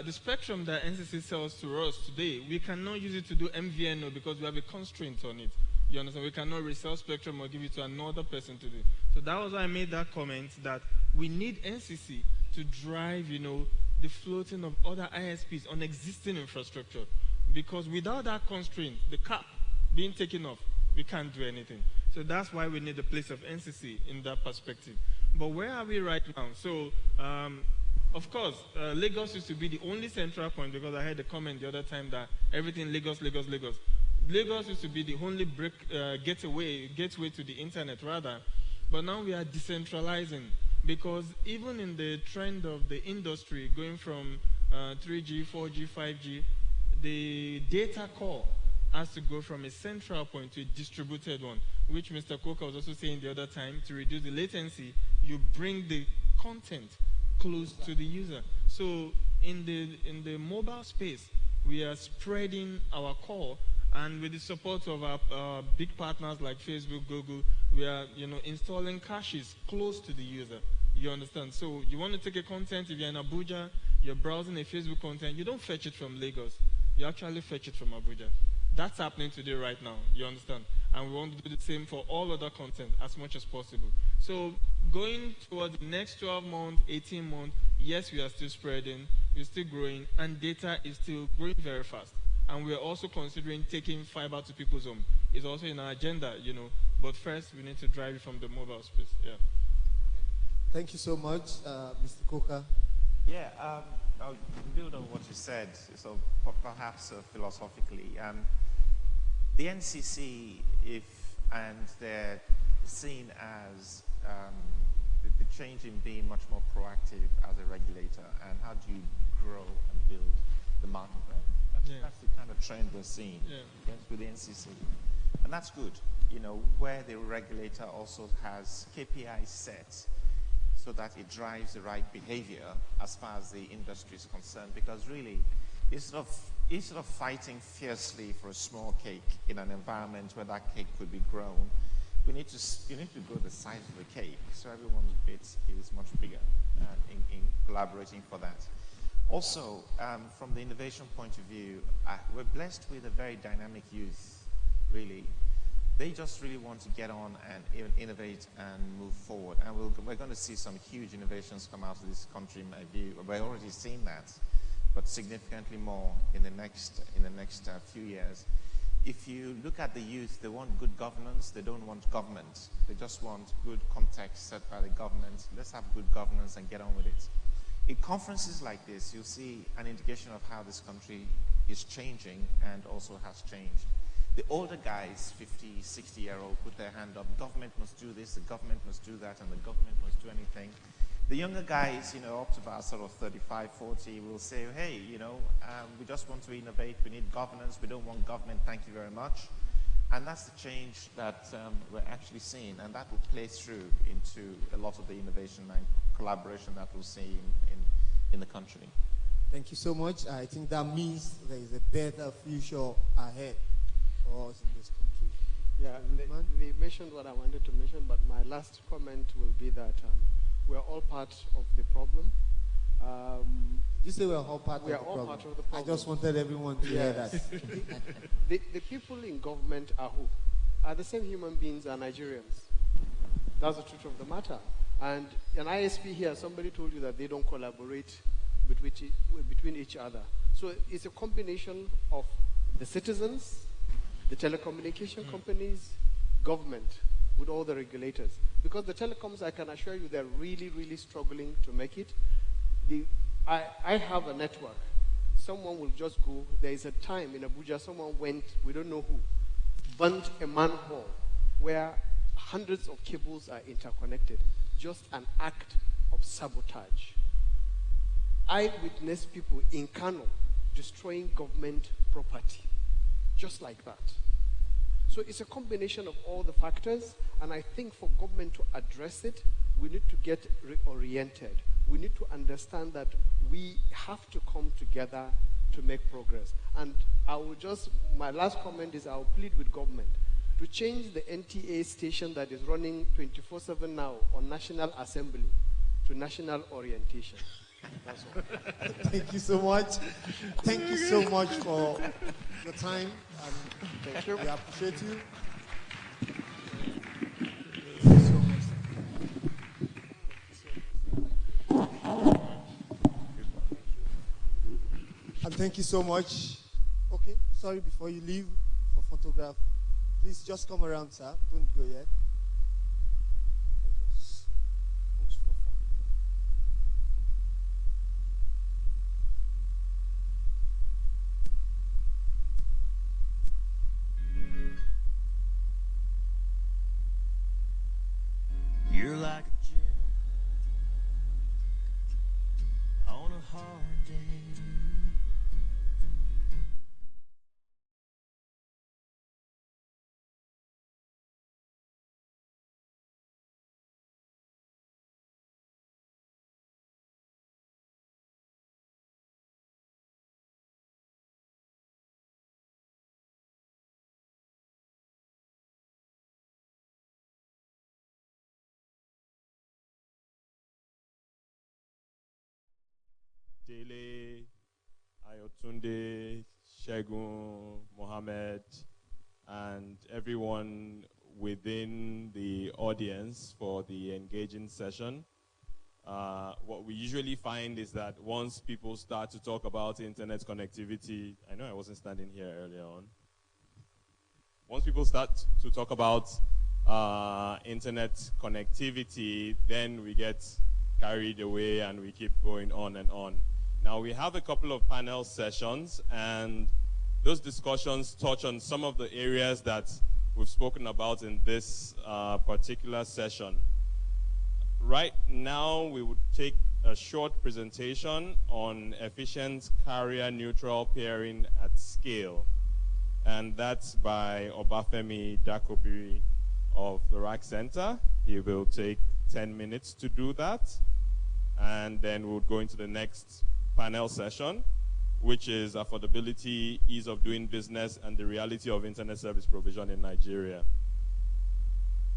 S7: the spectrum that NCC sells to us today, we cannot use it to do MVNO because we have a constraint on it. You understand? We cannot resell spectrum or give it to another person to do. So that was why I made that comment that we need NCC to drive, you know, the floating of other ISPs on existing infrastructure. Because without that constraint, the cap being taken off, we can't do anything. So that's why we need the place of NCC in that perspective. But where are we right now? So, of course, Lagos used to be the only central point because I heard a comment the other time that everything Lagos, Lagos, Lagos. Lagos used to be the only gateway to the internet, rather. But now we are decentralizing because even in the trend of the industry going from 3G, 4G, 5G, the data core has to go from a central point to a distributed one, which Mr. Coker was also saying the other time, to reduce the latency, you bring the content close to the user. So in the mobile space, we are spreading our core, and with the support of our big partners like Facebook, Google, we are, you know, installing caches close to the user. You understand? So you want to take a content, if you're in Abuja, you're browsing a Facebook content, you don't fetch it from Lagos. You actually fetch it from Abuja. That's happening today right now, you understand? And we want to do the same for all other content as much as possible. So going toward the next 12 months, 18 months, yes, we are still spreading, we're still growing, and data is still growing very fast. And we're also considering taking fiber to people's home. It's also in our agenda, you know, but first we need to drive it from the mobile space, yeah.
S6: Thank you so much, Mr. Coker.
S8: Yeah, I'll build on what you said, so perhaps philosophically. The NCC, and they're seen as the change in being much more proactive as a regulator, and how do you grow and build the market, right? That's the kind of trend we're seeing with the NCC. And that's good, you know, where the regulator also has KPIs set so that it drives the right behavior as far as the industry is concerned. Because really, instead of fighting fiercely for a small cake in an environment where that cake could be grown, you need to grow the size of the cake so everyone's bit is much bigger in collaborating for that. Also, from the innovation point of view, we're blessed with a very dynamic youth, really. They just really want to get on and innovate and move forward. And we're going to see some huge innovations come out of this country, in my view. We're already seeing that, but significantly more in the next few years. if you look at the youth, they want good governance, they don't want government. They just want good context set by the government. Let's have good governance and get on with it. In conferences like this, you'll see an indication of how this country is changing and also has changed. The older guys, 50, 60-year-old, put their hand up. Government must do this, the government must do that, and the government must do anything. The younger guys, up to about sort of 35, 40, will say, hey, we just want to innovate. We need governance. We don't want government. Thank you very much. And that's the change that we're actually seeing. And that will play through into a lot of the innovation and collaboration that we'll see in the country.
S6: Thank you so much. I think that means there is a better future ahead for us in this country.
S12: Yeah, they mentioned what I wanted to mention, but my last comment will be that we are all part of the problem.
S6: You say we are all part of the problem.
S12: Part of the problem.
S6: I just wanted everyone to hear that.
S12: The people in government are who? Are the same human beings are Nigerians. That's the truth of the matter. And an ISP here, somebody told you that they don't collaborate between each other. So it's a combination of the citizens, the telecommunication companies, government, with all the regulators. Because the telecoms, I can assure you, they're really, really struggling to make it. I have a network. Someone will just go. There is a time in Abuja, someone went, we don't know who, burnt a manhole where hundreds of cables are interconnected. Just an act of sabotage. I witnessed people in Kano destroying government property, just like that. So it's a combination of all the factors, and I think for government to address it, we need to get reoriented. We need to understand that we have to come together to make progress. And my last comment is I'll plead with government to change the NTA station that is running 24/7 now on National Assembly to National Orientation. That's all.
S6: Thank you so much. Thank you so much for your time.
S12: Thank you.
S6: We appreciate you. And thank you so much. Okay, sorry, before you leave for photograph, please just come around, sir. Don't go yet.
S15: You're like a gentle on a hard day.
S2: Dele, Ayotunde, Shegun, Mohammed, and everyone within the audience for the engaging session. What we usually find is that once people start to talk about internet connectivity, I know I wasn't standing here earlier on. Once people start to talk about internet connectivity, then we get carried away and we keep going on and on. Now we have a couple of panel sessions, and those discussions touch on some of the areas that we've spoken about in this particular session. Right now we would take a short presentation on efficient carrier-neutral pairing at scale, and that's by Obafemi Dakobiri of the RAC Center. He will take 10 minutes to do that, and then we'll go into the next panel session, which is affordability, ease of doing business, and the reality of internet service provision in Nigeria.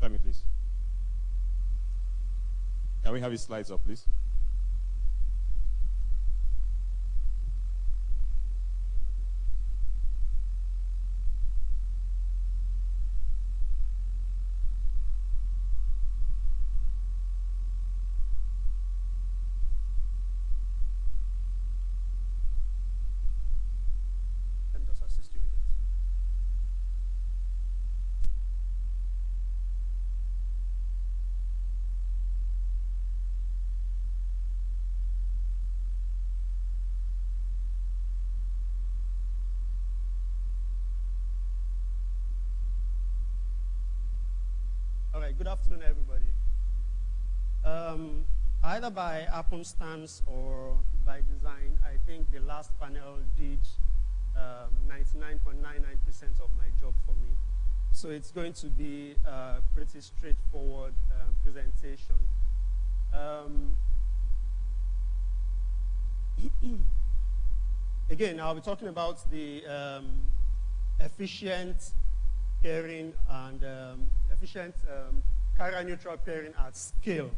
S2: Femi, please. Can we have his slides up, please?
S11: Let me just assist you with it.
S5: right, good afternoon, everybody. Either by happenstance or by design, I think the last panel did 99.99% of my job for me. So it's going to be a pretty straightforward presentation. Again, I'll be talking about the efficient pairing and efficient carrier-neutral pairing at scale.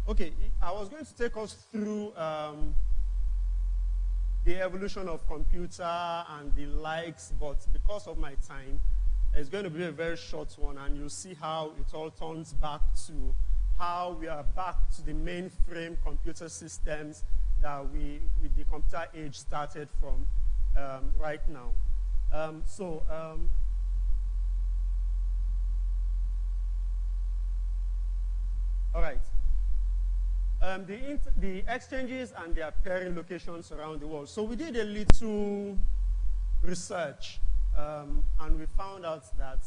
S5: Okay, I was going to take us through the evolution of computer and the likes, but because of my time, it's going to be a very short one, and you'll see how it all turns back to how we are back to the mainframe computer systems that the computer age started from right now. All right. The exchanges and their pairing locations around the world. So we did a little research, and we found out that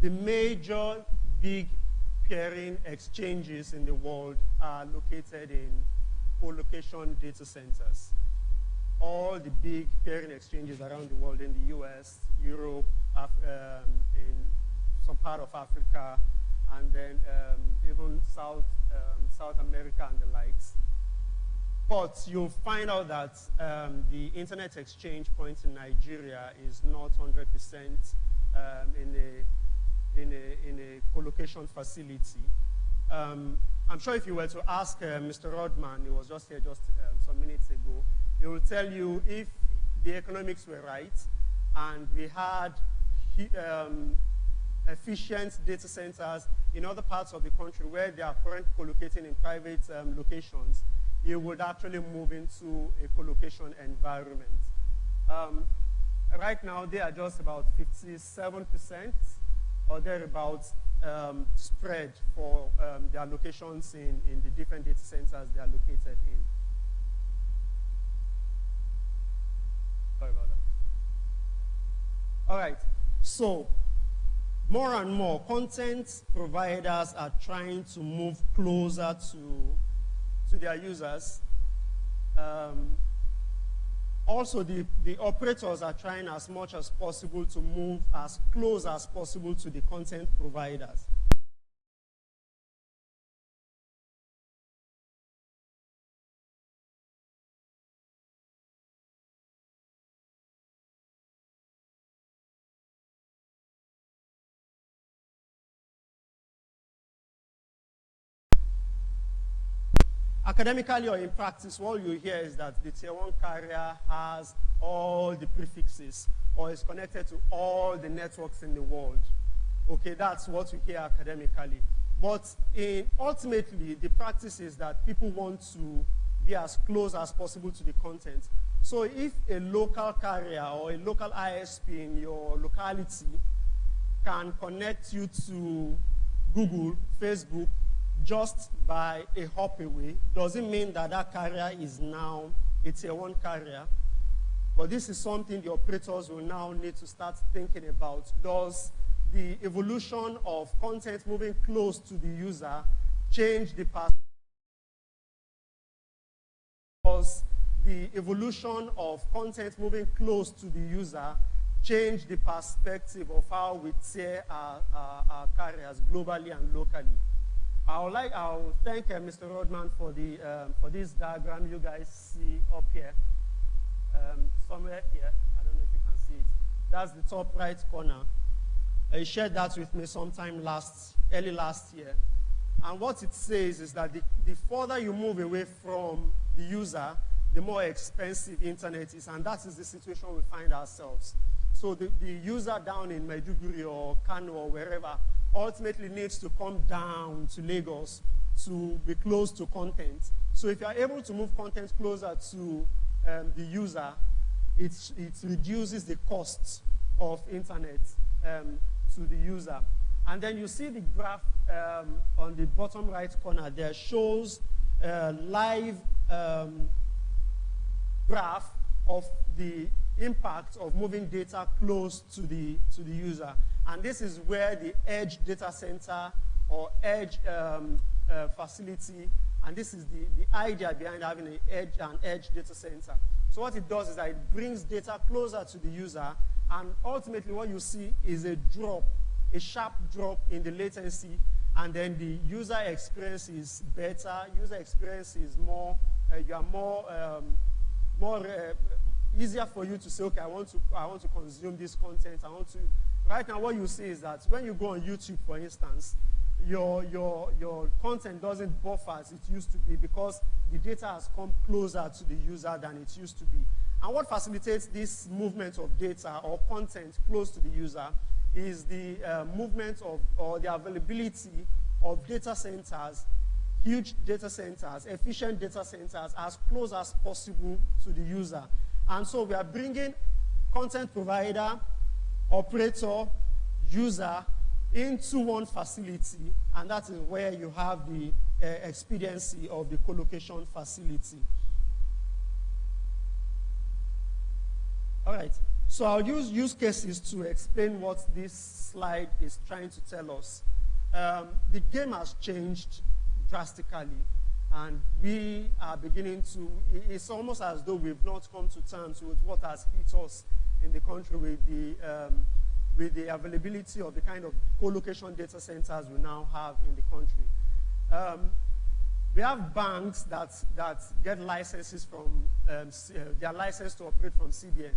S5: the major big pairing exchanges in the world are located in co-location data centers. All the big pairing exchanges around the world in the US, Europe, in some part of Africa, and then even South America and the likes. But you'll find out that the internet exchange point in Nigeria is not 100% in a co-location facility. I'm sure if you were to ask Mr. Rodman, he was just here some minutes ago, he will tell you if the economics were right and we had efficient data centers in other parts of the country where they are currently co-locating in private locations, you would actually move into a co-location environment. Right now, they are just about 57% or thereabouts spread for their locations in the different data centers they are located in. Sorry about that. All right, so more and more content providers are trying to move closer to their users. Also, the operators are trying as much as possible to move as close as possible to the content providers. Academically or in practice, what you hear is that the tier 1 carrier has all the prefixes or is connected to all the networks in the world. Okay, that's what we hear academically. But ultimately, the practice is that people want to be as close as possible to the content. So if a local carrier or a local ISP in your locality can connect you to Google, Facebook, just by a hop away, doesn't mean that that carrier is now a tier 1 carrier. But this is something the operators will now need to start thinking about. Does the evolution of content moving close to the user change the past? Does the evolution of content moving close to the user change the perspective of how we tier our carriers globally and locally? I'll thank Mr. Rodman for this diagram you guys see up here. Somewhere here, I don't know if you can see it. That's the top right corner. He shared that with me sometime early last year. And what it says is that the further you move away from the user, the more expensive internet is, and that is the situation we find ourselves. So the user down in Maiduguri or Kano or wherever ultimately needs to come down to Lagos to be close to content. So if you are able to move content closer to the user, it reduces the cost of internet to the user. And then you see the graph on the bottom right corner there shows a live graph of the impact of moving data close to the user. And this is where the edge data center or edge facility, and this is the idea behind having an edge data center. So what it does is that it brings data closer to the user, and ultimately what you see is a sharp drop in the latency, and then the user experience is better. User experience is more, easier for you to say, okay, I want to consume this content. Right now, what you see is that when you go on YouTube, for instance, your content doesn't buffer as it used to be because the data has come closer to the user than it used to be. And what facilitates this movement of data or content close to the user is the movement of, or the availability of data centers, huge data centers, efficient data centers, as close as possible to the user. And so we are bringing content provider, operator, user into one facility, and that is where you have the expediency of the co-location facility. All right, so I'll use use cases to explain what this slide is trying to tell us. The game has changed drastically, and we are beginning to, it's almost as though we've not come to terms with what has hit us in the country with the availability of the kind of co-location data centers we now have in the country. We have banks that get licenses from, they are licensed to operate from CBN.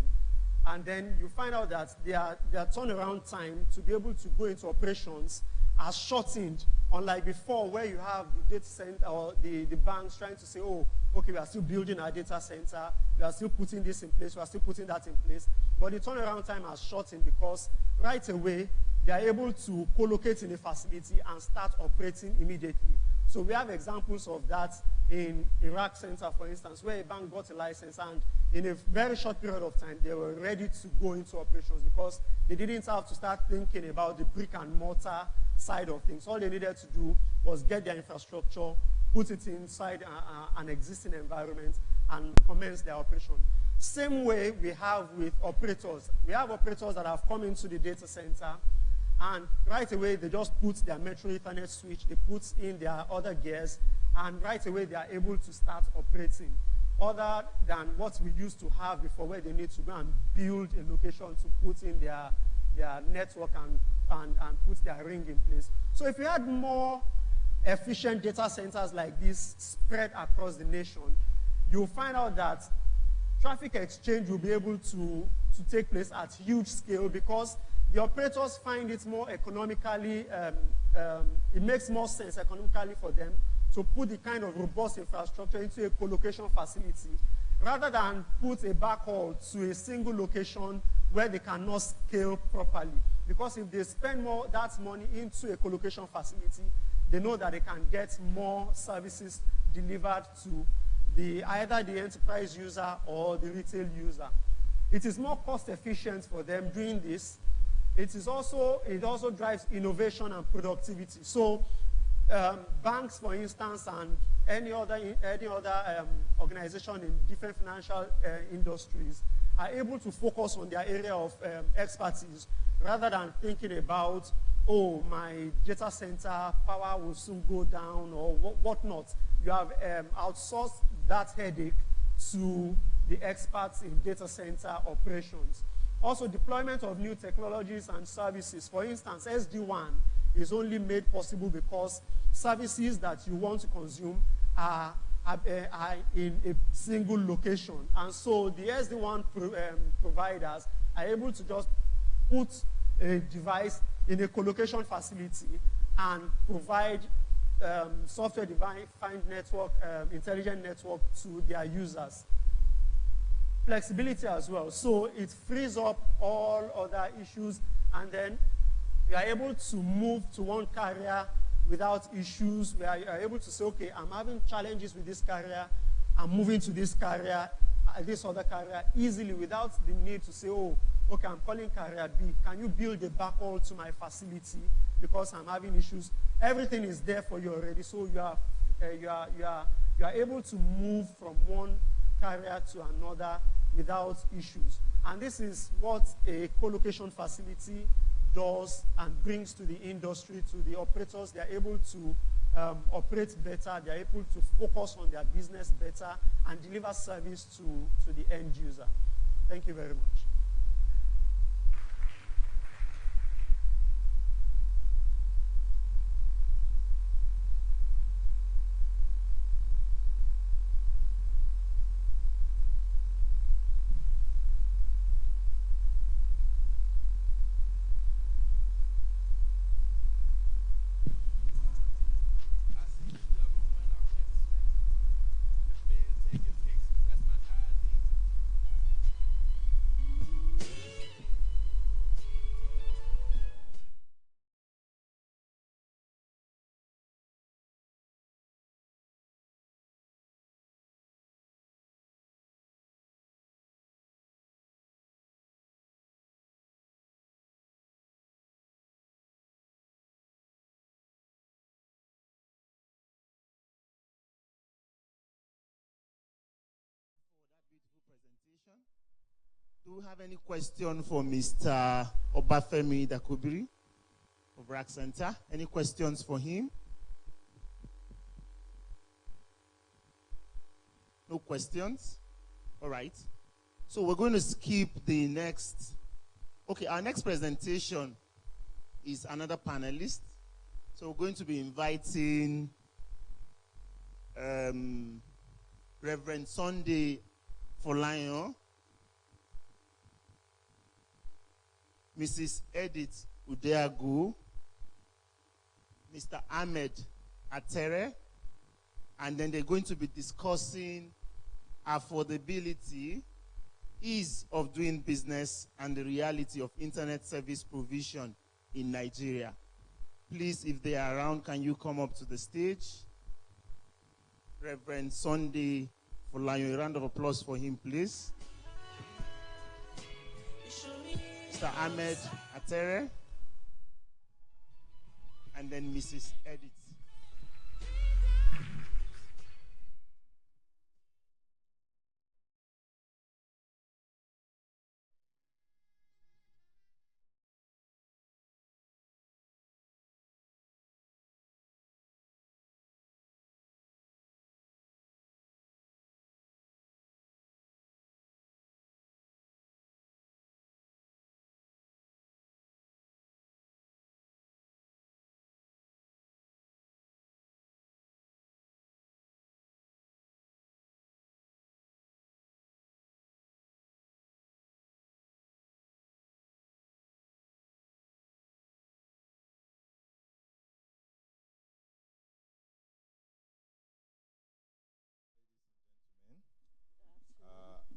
S5: And then you find out that their turnaround time to be able to go into operations has shortened, unlike before where you have the data center or the banks trying to say, oh, okay, we are still building our data center, we are still putting this in place, we are still putting that in place. But the turnaround time has shortened because right away, they are able to co-locate in a facility and start operating immediately. So we have examples of that in Iraq Center, for instance, where a bank got a license and in a very short period of time, they were ready to go into operations because they didn't have to start thinking about the brick and mortar side of things. All they needed to do was get their infrastructure, put it inside an existing environment, and commence their operation. Same way we have with operators. We have operators that have come into the data center, and right away they just put their Metro Ethernet switch, they put in their other gears, and right away they are able to start operating. Other than what we used to have before, where they need to go and build a location to put in their network and put their ring in place. So if you had more efficient data centers like this spread across the nation, you'll find out that traffic exchange will be able to take place at huge scale because the operators find it more economically, it makes more sense economically for them to put the kind of robust infrastructure into a co-location facility rather than put a backhaul to a single location where they cannot scale properly. Because if they spend more that money into a co-location facility, they know that they can get more services delivered to either the enterprise user or the retail user. It is more cost efficient for them doing this. It also drives innovation and productivity. So banks, for instance, and any other organization in different financial industries are able to focus on their area of expertise rather than thinking about, oh, my data center power will soon go down or whatnot. You have outsourced that headache to the experts in data center operations. Also, deployment of new technologies and services. For instance, SD-WAN is only made possible because services that you want to consume are in a single location. And so the SD-WAN providers are able to just put a device in a co-location facility and provide software-defined network, intelligent network to their users. Flexibility as well. So it frees up all other issues, and then you are able to move to one carrier without issues. We are able to say, okay, I'm having challenges with this carrier. I'm moving to this carrier, this other carrier easily without the need to say, oh, okay, I'm calling carrier B. Can you build a backhaul to my facility because I'm having issues? Everything is there for you already, so you are able to move from one carrier to another without issues.
S16: And this is what a co-location facility does and brings to the industry, to the operators. They are able to operate better. They are able to focus on their business better and deliver service to the end user. Thank you very much.
S6: Presentation. Do we have any question for Mr. Obafemi Dakubiri of RAC Center? Any questions for him? No questions? All right. So we're going to skip the next. Okay, our next presentation is another panelist. So we're going to be inviting Reverend Sunday Folayan, Mrs. Edith Udeagu, Mr. Ahmed Atere, and then they're going to be discussing affordability, ease of doing business, and the reality of internet service provision in Nigeria. Please, if they are around, can you come up to the stage? Reverend Sunday Folayan, a round of applause for him, please. Mr. Ahmed Atere, and then Mrs. Edith.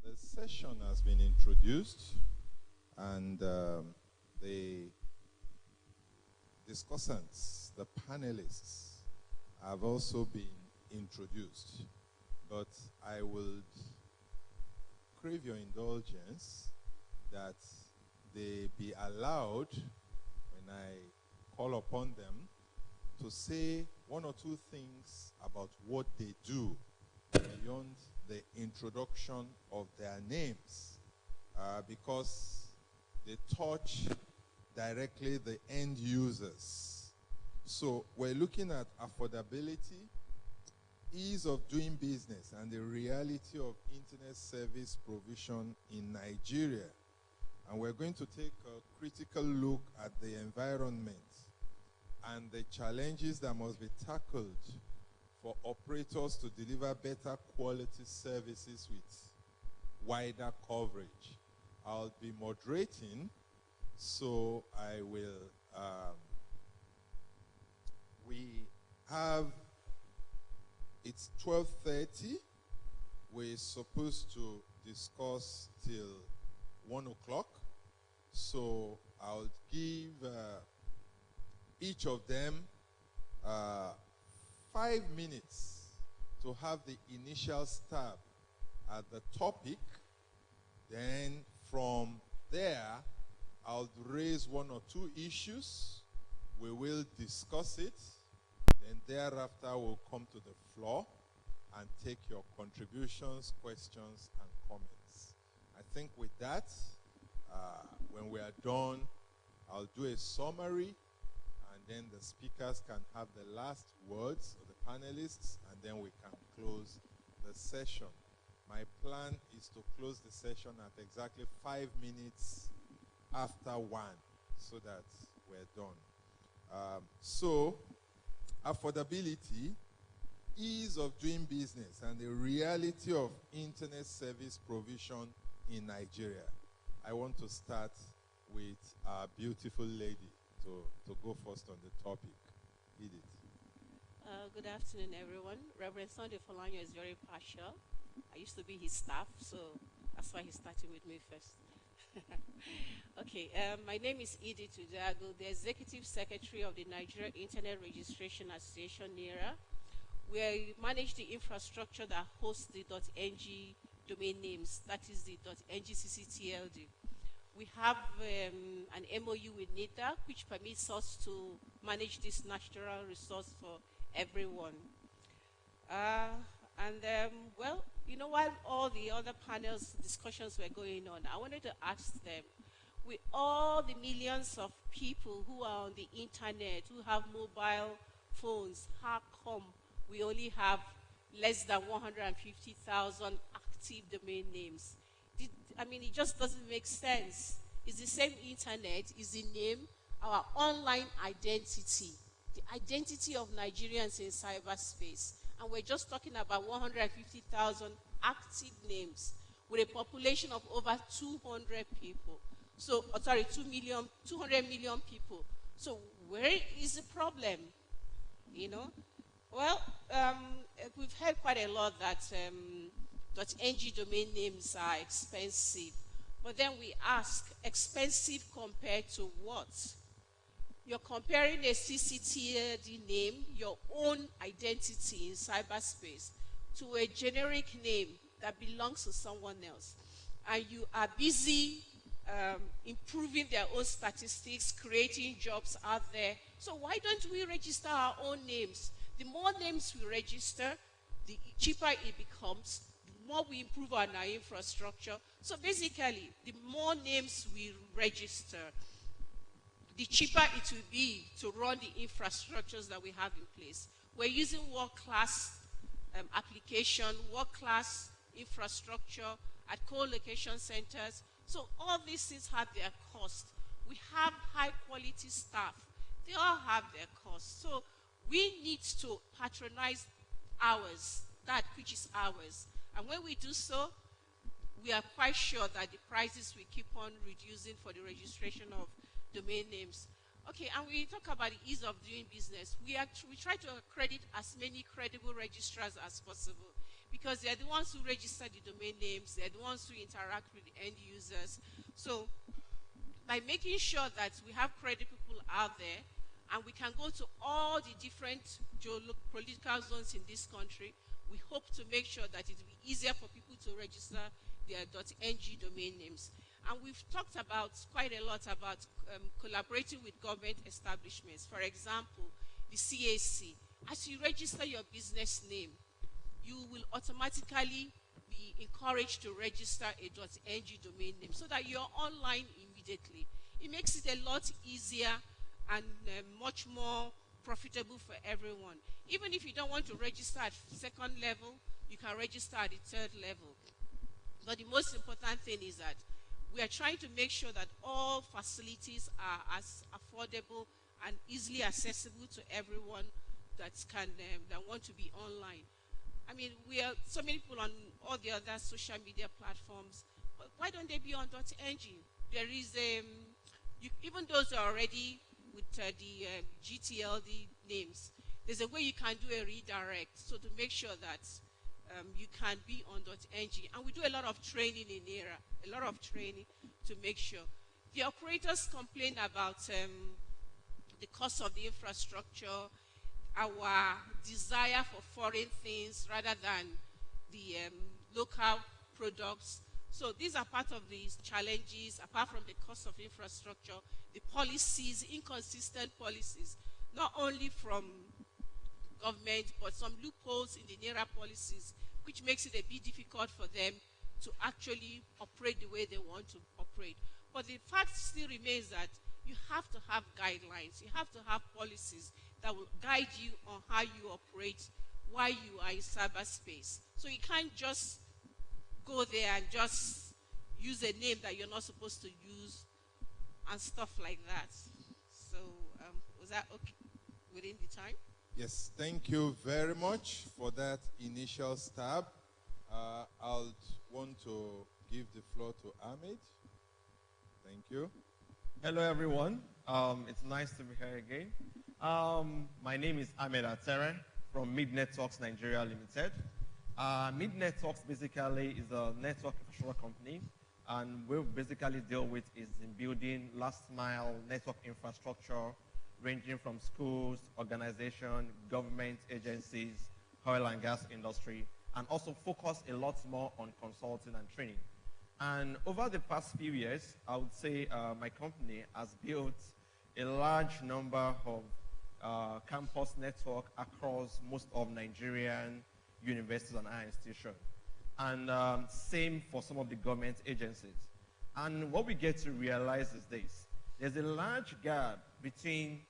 S9: The session has been introduced, and the discussants, the panelists, have also been introduced. But I would crave your indulgence that they be allowed, when I call upon them, to say one or two things about what they do beyond the introduction of their names, because they touch directly the end users. So we're looking at affordability, ease of doing business, and the reality of internet service provision in Nigeria. And we're going to take a critical look at the environment and the challenges that must be tackled for operators to deliver better quality services with wider coverage. I'll be moderating, so I will, we have, it's 12:30. We're supposed to discuss till 1 o'clock. So I'll give each of them 5 minutes to have the initial stab at the topic. Then from there, I'll raise one or two issues. We will discuss it. Then thereafter, we'll come to the floor and take your contributions, questions, and comments. I think with that, when we are done, I'll do a summary, and then the speakers can have the last words, or the panelists, and then we can close the session. My plan is to close the session at exactly 5 minutes after 1, so that we're done. So, affordability, ease of doing business, and the reality of internet service provision in Nigeria. I want to start with our beautiful lady to go first on the topic. Edith.
S17: Good afternoon, everyone. Reverend Sunday Folanyo is very partial. I used to be his staff, so that's why he's starting with me first. Okay, my name is Edith Udago, the Executive Secretary of the Nigerian Internet Registration Association, NIRA. We manage the infrastructure that hosts the .ng domain names, that is the .ngccTLD. We have an MOU with NITA, which permits us to manage this natural resource for everyone. Well, you know, while all the other panels discussions were going on, I wanted to ask them, with all the millions of people who are on the internet, who have mobile phones, how come we only have less than 150,000 active domain names? I mean, it just doesn't make sense. It's the same internet, is the name, our online identity, the identity of Nigerians in cyberspace. And we're just talking about 150,000 active names with a population of over 200 people. So, 200 million people. So where is the problem? You know? Well, we've heard quite a lot that .ng domain names are expensive. But then we ask, expensive compared to what? You're comparing a CCTLD name, your own identity in cyberspace, to a generic name that belongs to someone else. And you are busy improving their own statistics, creating jobs out there. So why don't we register our own names? The more names we register, the cheaper it becomes, the more we improve on our infrastructure. So basically, the more names we register, the cheaper it will be to run the infrastructures that we have in place. We're using world-class application, world-class infrastructure at co-location centers. So all these things have their cost. We have high-quality staff. They all have their cost. So we need to patronize ours, that which is ours. And when we do so, we are quite sure that the prices will keep on reducing for the registration of domain names. Okay, and we talk about the ease of doing business. We try to accredit as many credible registrars as possible, because they're the ones who register the domain names, they're the ones who interact with the end users. So by making sure that we have credible people out there, and we can go to all the different geopolitical zones in this country, we hope to make sure that it will be easier for people to register their .ng domain names. And we've talked about quite a lot about collaborating with government establishments. For example, the CAC. As you register your business name, you will automatically be encouraged to register a .ng domain name so that you're online immediately. It makes it a lot easier and much more profitable for everyone. Even if you don't want to register at second level, you can register at the third level. But the most important thing is that we are trying to make sure that all facilities are as affordable and easily accessible to everyone that want to be online. I mean, we are so many people on all the other social media platforms, but why don't they be on .ng? There is even those who are already with the GTLD names, there's a way you can do a redirect, so to make sure that you can be on .ng. And we do a lot of training in ERA, a lot of training to make sure. The operators complain about the cost of the infrastructure, our desire for foreign things rather than the local products. So these are part of these challenges, apart from the cost of infrastructure, the policies, inconsistent policies, not only from government, but some loopholes in the NERA policies, which makes it a bit difficult for them to actually operate the way they want to operate. But the fact still remains that you have to have guidelines, you have to have policies that will guide you on how you operate while you are in cyberspace. So you can't just go there and just use a name that you're not supposed to use and stuff like that. So was that okay within the time?
S9: Yes, thank you very much for that initial stab. I'll want to give the floor to Ahmed. Thank you.
S18: Hello, everyone. It's nice to be here again. My name is Ahmed Atere from Mid Networks Nigeria Limited. Mid Networks basically is a network infrastructure company, and what we basically deal with is in building last mile network infrastructure ranging from schools, organizations, government agencies, oil and gas industry, and also focus a lot more on consulting and training. And over the past few years, I would say my company has built a large number of campus network across most of Nigerian universities and higher institutions. And same for some of the government agencies. And what we get to realize is this. There's a large gap between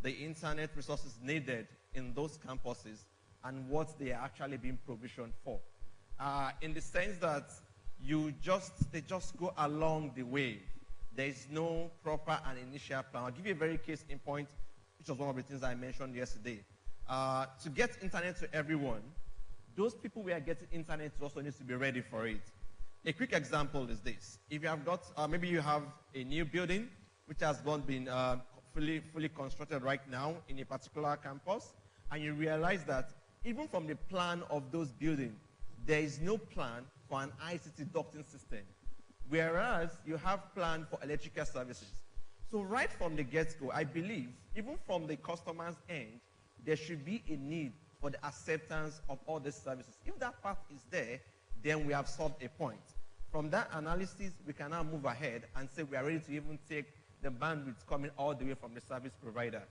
S18: the internet resources needed in those campuses and what they are actually being provisioned for. In the sense that they just go along the way. There is no proper and initial plan. I'll give you a very case in point, which was one of the things I mentioned yesterday. To get internet to everyone, those people we are getting internet to also needs to be ready for it. A quick example is this. If you have got, maybe you have a new building which has been fully constructed right now in a particular campus, and you realize that even from the plan of those buildings, there is no plan for an ICT ducting system, whereas you have plan for electrical services. So right from the get-go, I believe, even from the customer's end, there should be a need for the acceptance of all these services. If that part is there, then we have solved a point. From that analysis, we can now move ahead and say we are ready to even take the bandwidth coming all the way from the service provider.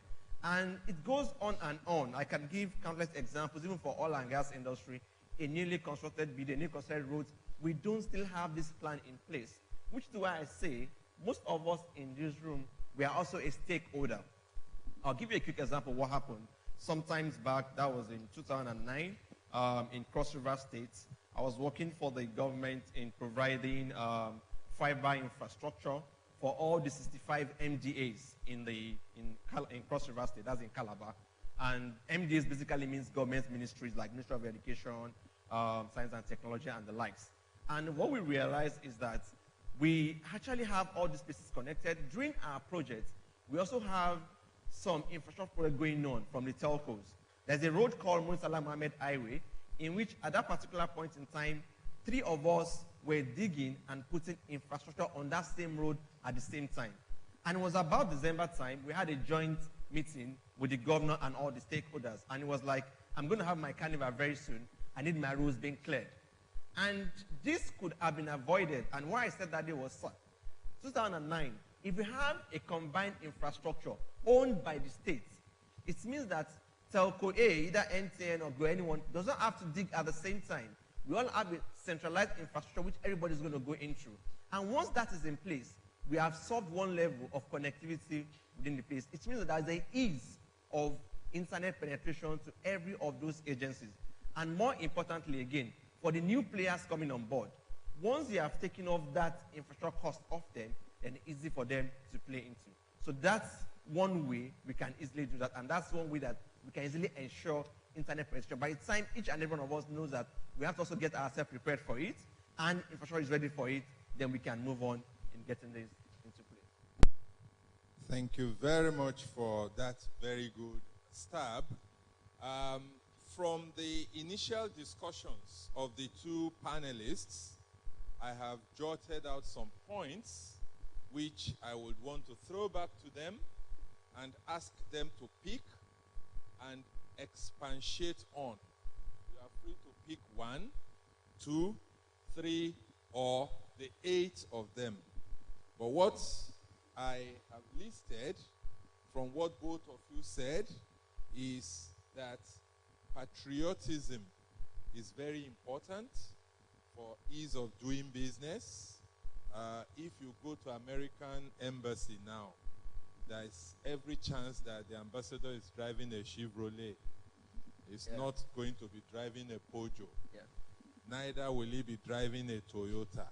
S18: And it goes on and on. I can give countless examples, even for oil and gas industry, a newly constructed building, newly constructed roads, we don't still have this plan in place, which is why I say most of us in this room, we are also a stakeholder. I'll give you a quick example of what happened. Sometimes back, that was in 2009, in Cross River State. I was working for the government in providing fiber infrastructure for all the 65 MDAs in Cross River State, that's in Calabar. And MDAs basically means government ministries like Ministry of Education, Science and Technology, and the likes. And what we realized is that we actually have all these places connected. During our project, we also have some infrastructure going on from the telcos. There's a road called Munsala Mohammed Highway, in which at that particular point in time, 3 of us were digging and putting infrastructure on that same road at the same time. And it was about December time, we had a joint meeting with the governor and all the stakeholders. And it was like, I'm going to have my carnival very soon. I need my roads being cleared. And this could have been avoided. And why I said that day was 2009. If we have a combined infrastructure owned by the state, it means that telco A, either MTN or Go, anyone, does not have to dig at the same time. We all have a centralized infrastructure which everybody is going to go into. And once that is in place, we have solved one level of connectivity within the place. It means that there is an ease of internet penetration to every of those agencies. And more importantly, again, for the new players coming on board, once you have taken off that infrastructure cost off them, then it's easy for them to play into. So that's one way we can easily do that, and that's one way that we can easily ensure internet penetration. By the time each and every one of us knows that we have to also get ourselves prepared for it, and infrastructure is ready for it, then we can move on in getting this into play.
S9: Thank you very much for that very good stab. From the initial discussions of the 2 panelists, I have jotted out some points which I would want to throw back to them and ask them to pick and expatiate on. You are free to pick 1, 2, 3, or the 8 of them. But what I have listed from what both of you said is that patriotism is very important for ease of doing business. If you go to American embassy now, there's every chance that the ambassador is driving a Chevrolet. He's not going to be driving a Peugeot. Neither will he be driving a Toyota.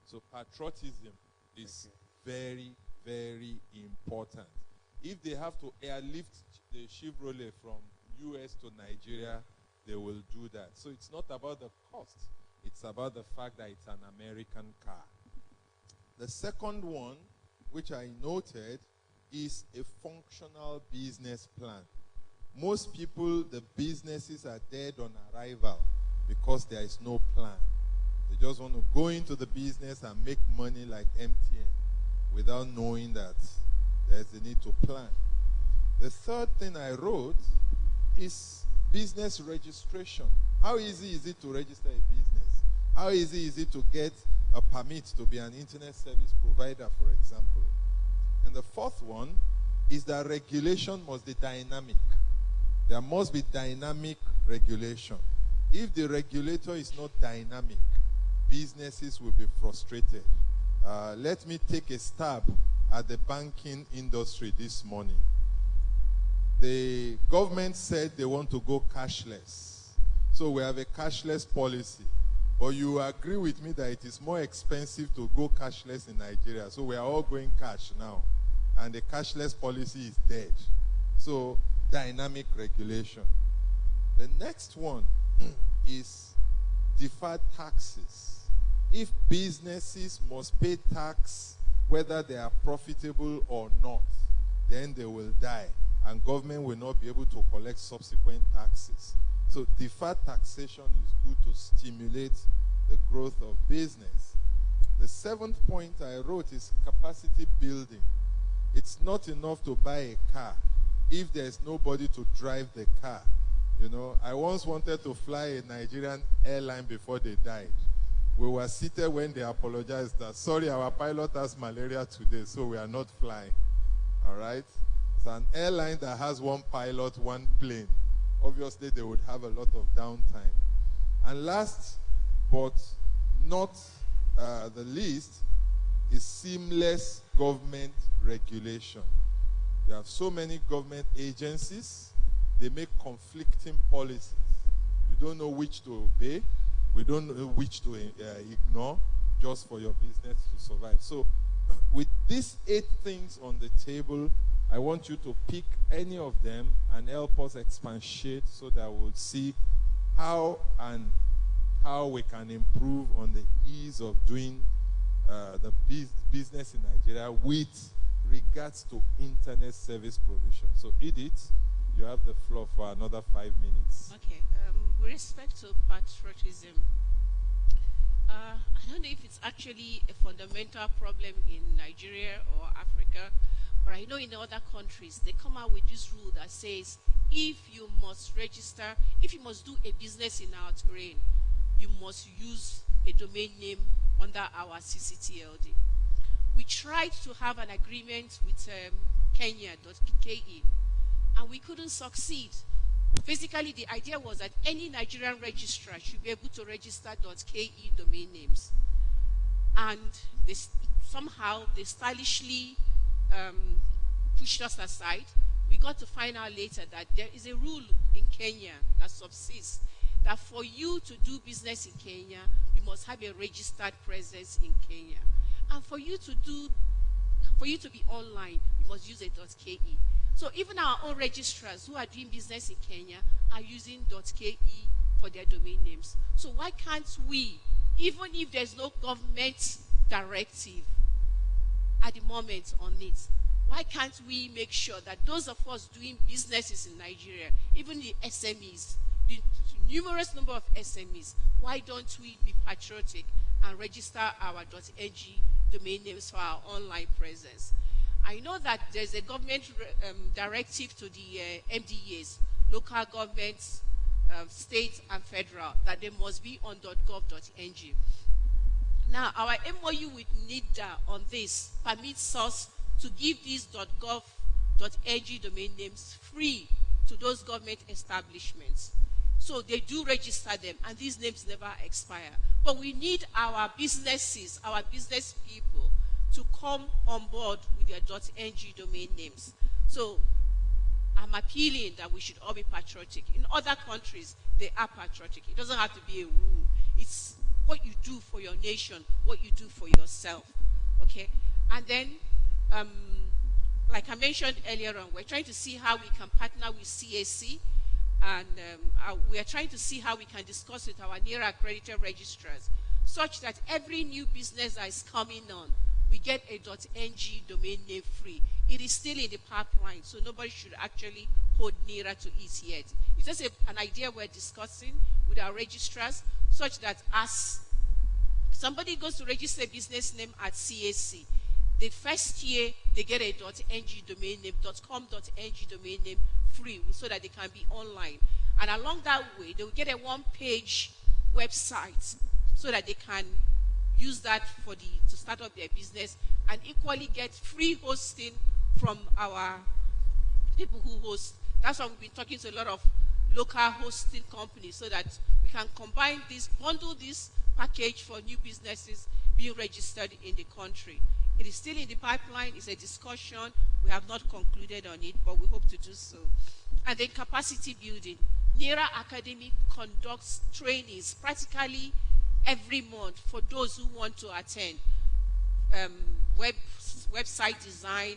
S9: So patriotism is very, very important. If they have to airlift the Chevrolet from US to Nigeria, they will do that. So it's not about the cost. It's about the fact that it's an American car. The second one, which I noted, is a functional business plan. Most people, the businesses are dead on arrival because there is no plan. They just want to go into the business and make money like MTN without knowing that there's a need to plan. The third thing I wrote is business registration. How easy is it to register a business? How easy is it to get a permit to be an internet service provider, for example? And the fourth one is that regulation must be dynamic. There must be dynamic regulation. If the regulator is not dynamic, businesses will be frustrated. Let me take a stab at the banking industry this morning. The government said they want to go cashless. So we have a cashless policy. But you agree with me that it is more expensive to go cashless in Nigeria. So we are all going cash now. And the cashless policy is dead. So dynamic regulation. The next one is deferred taxes. If businesses must pay tax whether they are profitable or not, then they will die, and government will not be able to collect subsequent taxes. So deferred taxation is good to stimulate the growth of business. The seventh point I wrote is capacity building. It's not enough to buy a car if there's nobody to drive the car. You know, I once wanted to fly a Nigerian airline before they died. We were seated when they apologized that, sorry, our pilot has malaria today, so we are not flying. All right? It's an airline that has one pilot, one plane. Obviously, they would have a lot of downtime. And last but not the least is seamless government regulation. You have so many government agencies, they make conflicting policies. You don't know which to obey, we don't know which to ignore, just for your business to survive. So with these 8 things on the table, I want you to pick any of them and help us expatiate so that we'll see how we can improve on the ease of doing the business in Nigeria with regards to internet service provision. So Edith, you have the floor for another 5 minutes.
S17: Okay. With respect to patriotism, I don't know if it's actually a fundamental problem in Nigeria or Africa, but I know in other countries, they come out with this rule that says, if you must do a business in our terrain, you must use a domain name under our CCTLD. We tried to have an agreement with Kenya.ke, and we couldn't succeed. Basically, the idea was that any Nigerian registrar should be able to register .ke domain names. And somehow they stylishly pushed us aside. We got to find out later that there is a rule in Kenya that subsists that for you to do business in Kenya, you must have a registered presence in Kenya. And for you to be online, you must use a .ke. So even our own registrars who are doing business in Kenya are using .ke for their domain names. So why can't we, even if there's no government directive at the moment on it, why can't we make sure that those of us doing businesses in Nigeria, even the SMEs, the numerous number of SMEs, why don't we be patriotic and register our .ng domain names for our online presence? I know that there's a government directive to the MDAs, local governments, state and federal, that they must be on .gov.ng. Now, our MOU with NIDA on this permits us to give these .gov.ng domain names free to those government establishments. So they do register them, and these names never expire. But we need our businesses, our business people, to come on board with their .ng domain names. So I'm appealing that we should all be patriotic. In other countries, they are patriotic. It doesn't have to be a rule. It's what you do for your nation, what you do for yourself. Okay? And then, like I mentioned earlier on, we're trying to see how we can partner with CAC, and we are trying to see how we can discuss with our NERA accredited registrars, such that every new business that is coming on, we get a .ng domain name free. It is still in the pipeline, so nobody should actually hold NERA to it yet. It's just an idea we're discussing with our registrars, such that as somebody goes to register a business name at CAC, the first year they get a .ng domain name, .com.ng domain name free, so that they can be online. And along that way, they will get a one-page website so that they can use that to start up their business, and equally get free hosting from our people who host. That's why we've been talking to a lot of local hosting companies, so that we can combine this, bundle this package for new businesses being registered in the country. It is still in the pipeline. It's a discussion. We have not concluded on it, but we hope to do so. And then capacity building. NERA Academy conducts trainings practically every month for those who want to attend. Website design,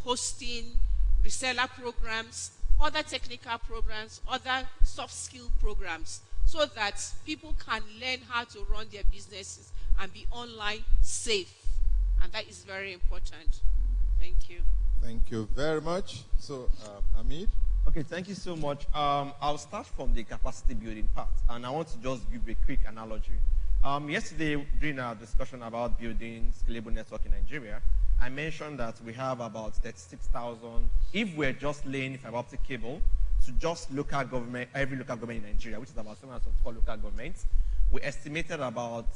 S17: hosting, reseller programs, other technical programs, other soft skill programs, so that people can learn how to run their businesses and be online safe. And that is very important. Thank you.
S19: Thank you very much. So, Hamid?
S18: Okay, thank you so much. I'll start from the capacity building part, and I want to just give a quick analogy. Yesterday, during our discussion about building scalable network in Nigeria, I mentioned that we have about 36,000, if we're just laying fiber optic cable to just local government, every local government in Nigeria, which is about 774 local governments, we estimated about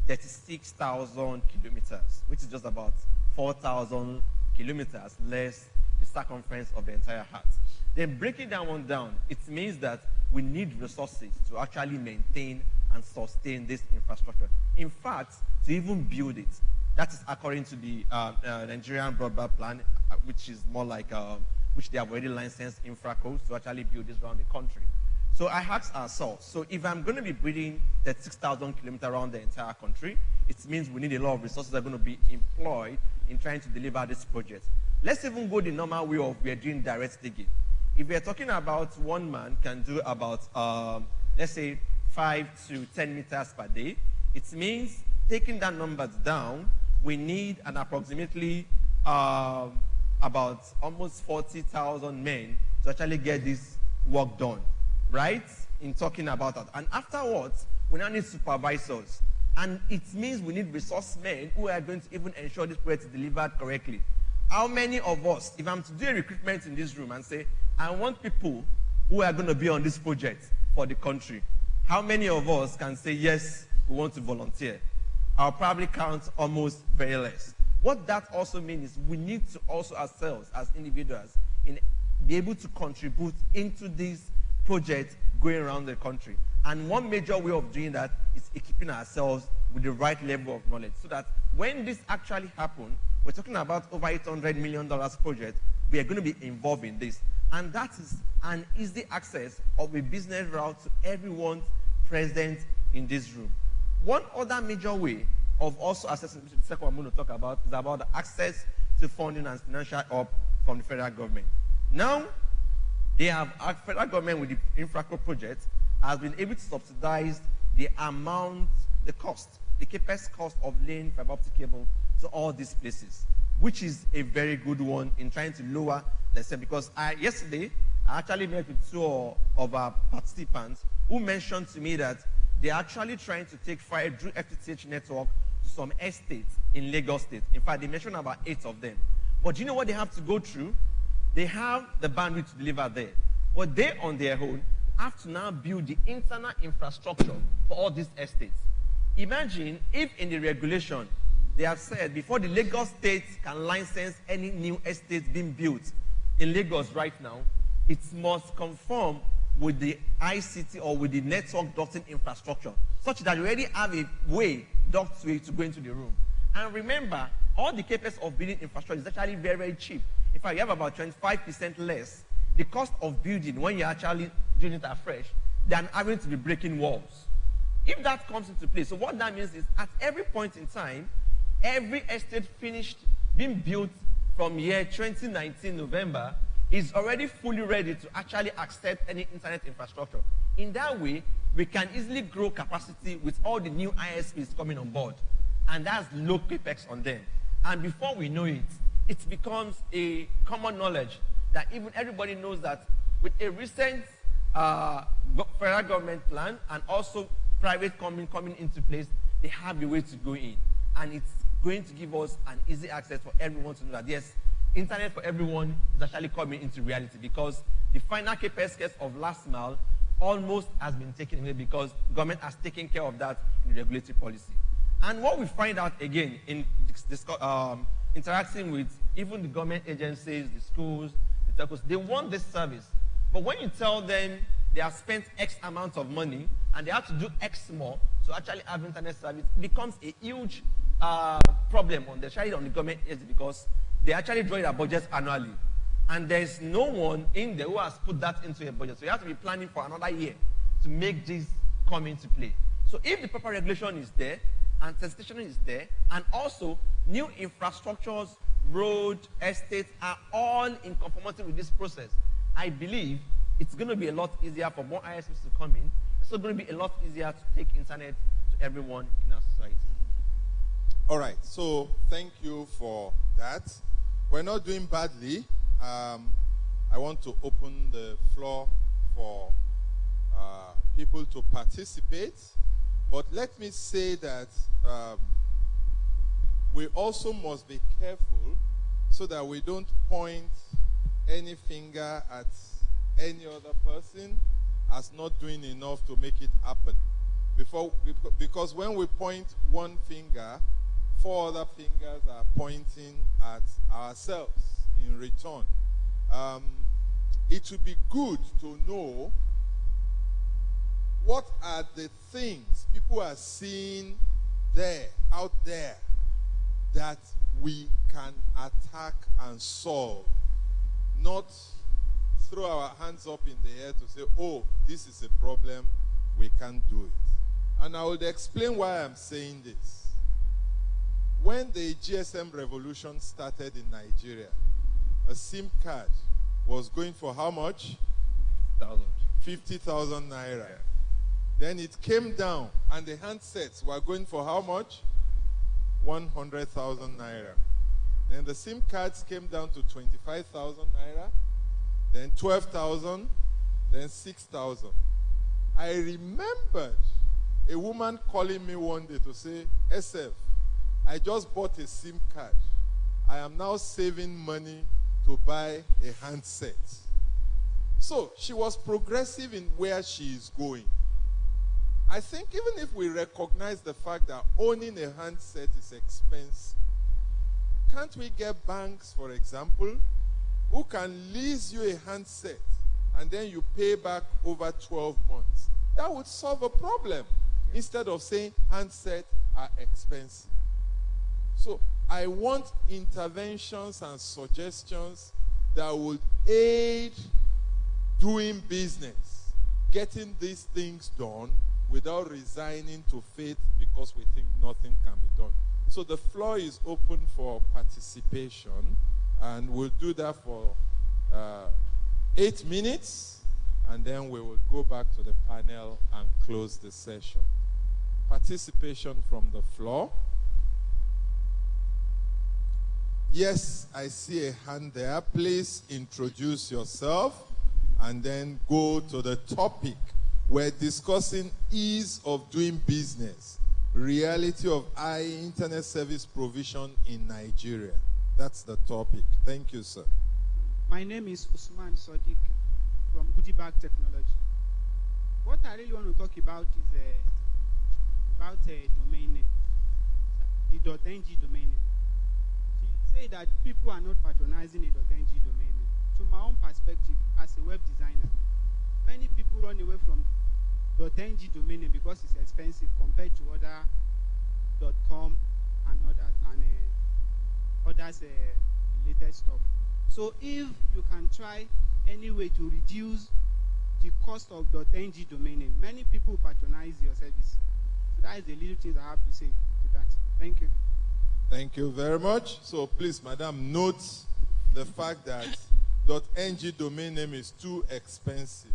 S18: 36,000 kilometers, which is just about 4,000 kilometers less the circumference of the entire heart. Then breaking that one down, it means that we need resources to actually maintain and sustain this infrastructure. In fact, to even build it, that is according to the Nigerian broadband plan, which is more like, which they have already licensed infracodes to actually build this around the country. So I asked ourselves, so if I'm going to be building 36,000 kilometers around the entire country, it means we need a lot of resources that are going to be employed in trying to deliver this project. Let's even go the normal way of we're doing direct digging. If we're talking about one man can do about, let's say, 5 to 10 meters per day, it means taking that numbers down, we need an approximately about almost 40,000 men to actually get this work done, right? In talking about that. And afterwards, we now need supervisors. And it means we need resource men who are going to even ensure this project is delivered correctly. How many of us, if I'm to do a recruitment in this room and say, I want people who are going to be on this project for the country, how many of us can say, yes, we want to volunteer? I'll probably count almost very less. What that also means is we need to also ourselves as individuals be able to contribute into this project going around the country. And one major way of doing that is equipping ourselves with the right level of knowledge, so that when this actually happens, we're talking about over $800 million project, we are going to be involved in this. And that is an easy access of a business route to everyone present in this room. One other major way of also accessing, which is the second one I'm going to talk about, is about the access to funding and financial help from the federal government. Now, they have, our federal government with the infrastructure project has been able to subsidize the amount, the cost, the CAPEX cost of laying fiber optic cable to all these places, which is a very good one in trying to lower the same. Because yesterday, I actually met with two of our participants who mentioned to me that they're actually trying to take fire through FTTH network to some estates in Lagos State. In fact, they mentioned about 8 of them. But do you know what they have to go through? They have the bandwidth to deliver there. But they, on their own, have to now build the internal infrastructure for all these estates. Imagine if in the regulation, they have said before the Lagos State can license any new estate being built in Lagos right now, it must conform with the ICT or with the network ducting infrastructure, such that you already have a way, duct way to go into the room. And remember, all the capex of building infrastructure is actually very, very cheap. In fact, you have about 25% less the cost of building when you're actually doing it afresh than having to be breaking walls. If that comes into play, so what that means is at every point in time, every estate finished being built from year 2019 November is already fully ready to actually accept any internet infrastructure. In that way, we can easily grow capacity with all the new ISPs coming on board. And that's low capex on them. And before we know it, it becomes a common knowledge that even everybody knows that with a recent federal government plan and also private coming into place, they have a way to go in. And it's going to give us an easy access for everyone to know that, yes, internet for everyone is actually coming into reality, because the final capex case of last mile almost has been taken away because government has taken care of that in the regulatory policy. And what we find out again in interacting with even the government agencies, the schools, the telcos, they want this service. But when you tell them they have spent X amount of money and they have to do X more to actually have internet service, it becomes a huge problem on the government agency, because they actually draw their budgets annually. And there's no one in there who has put that into a budget. So you have to be planning for another year to make this come into play. So if the proper regulation is there, and sensitization is there, and also new infrastructures, road, estates are all in conformity with this process, I believe it's going to be a lot easier for more ISPs to come in. It's also going to be a lot easier to take internet to everyone in our society.
S19: All right, so thank you for that. We're not doing badly. I want to open the floor for people to participate. But let me say that we also must be careful so that we don't point any finger at any other person as not doing enough to make it happen. Because when we point one finger, 4 other fingers are pointing at ourselves in return. It would be good to know what are the things people are seeing there, out there, that we can attack and solve. Not throw our hands up in the air to say, oh, this is a problem, we can't do it. And I will explain why I'm saying this. When the GSM revolution started in Nigeria, a SIM card was going for how much? 50,000 naira. Yeah. Then it came down, and the handsets were going for how much? 100,000 naira. Then the SIM cards came down to 25,000 naira, then 12,000, then 6,000. I remembered a woman calling me one day to say, SF, I just bought a SIM card. I am now saving money to buy a handset. So she was progressive in where she is going. I think even if we recognize the fact that owning a handset is expensive, can't we get banks, for example, who can lease you a handset and then you pay back over 12 months? That would solve a problem instead of saying handsets are expensive. So I want interventions and suggestions that would aid doing business, getting these things done without resigning to faith because we think nothing can be done. So the floor is open for participation, and we'll do that for 8 minutes, and then we will go back to the panel and close the session. Participation from the floor. Yes, I see a hand there. Please introduce yourself and then go to the topic. We're discussing ease of doing business, reality of high internet service provision in Nigeria. That's the topic. Thank you, sir.
S20: My name is Usman Sadiq from Goodibag Technology. What I really want to talk about is about a domain name, the .ng domain name. Say that people are not patronizing a .ng domain name. To my own perspective, as a web designer, many people run away from .ng domain name because it's expensive compared to other .com and others related stuff. So if you can try any way to reduce the cost of .ng domain name, many people patronize your service. So that is the little things I have to say to that. Thank you.
S19: Thank you very much. So please, madam, note the fact that .ng domain name is too expensive,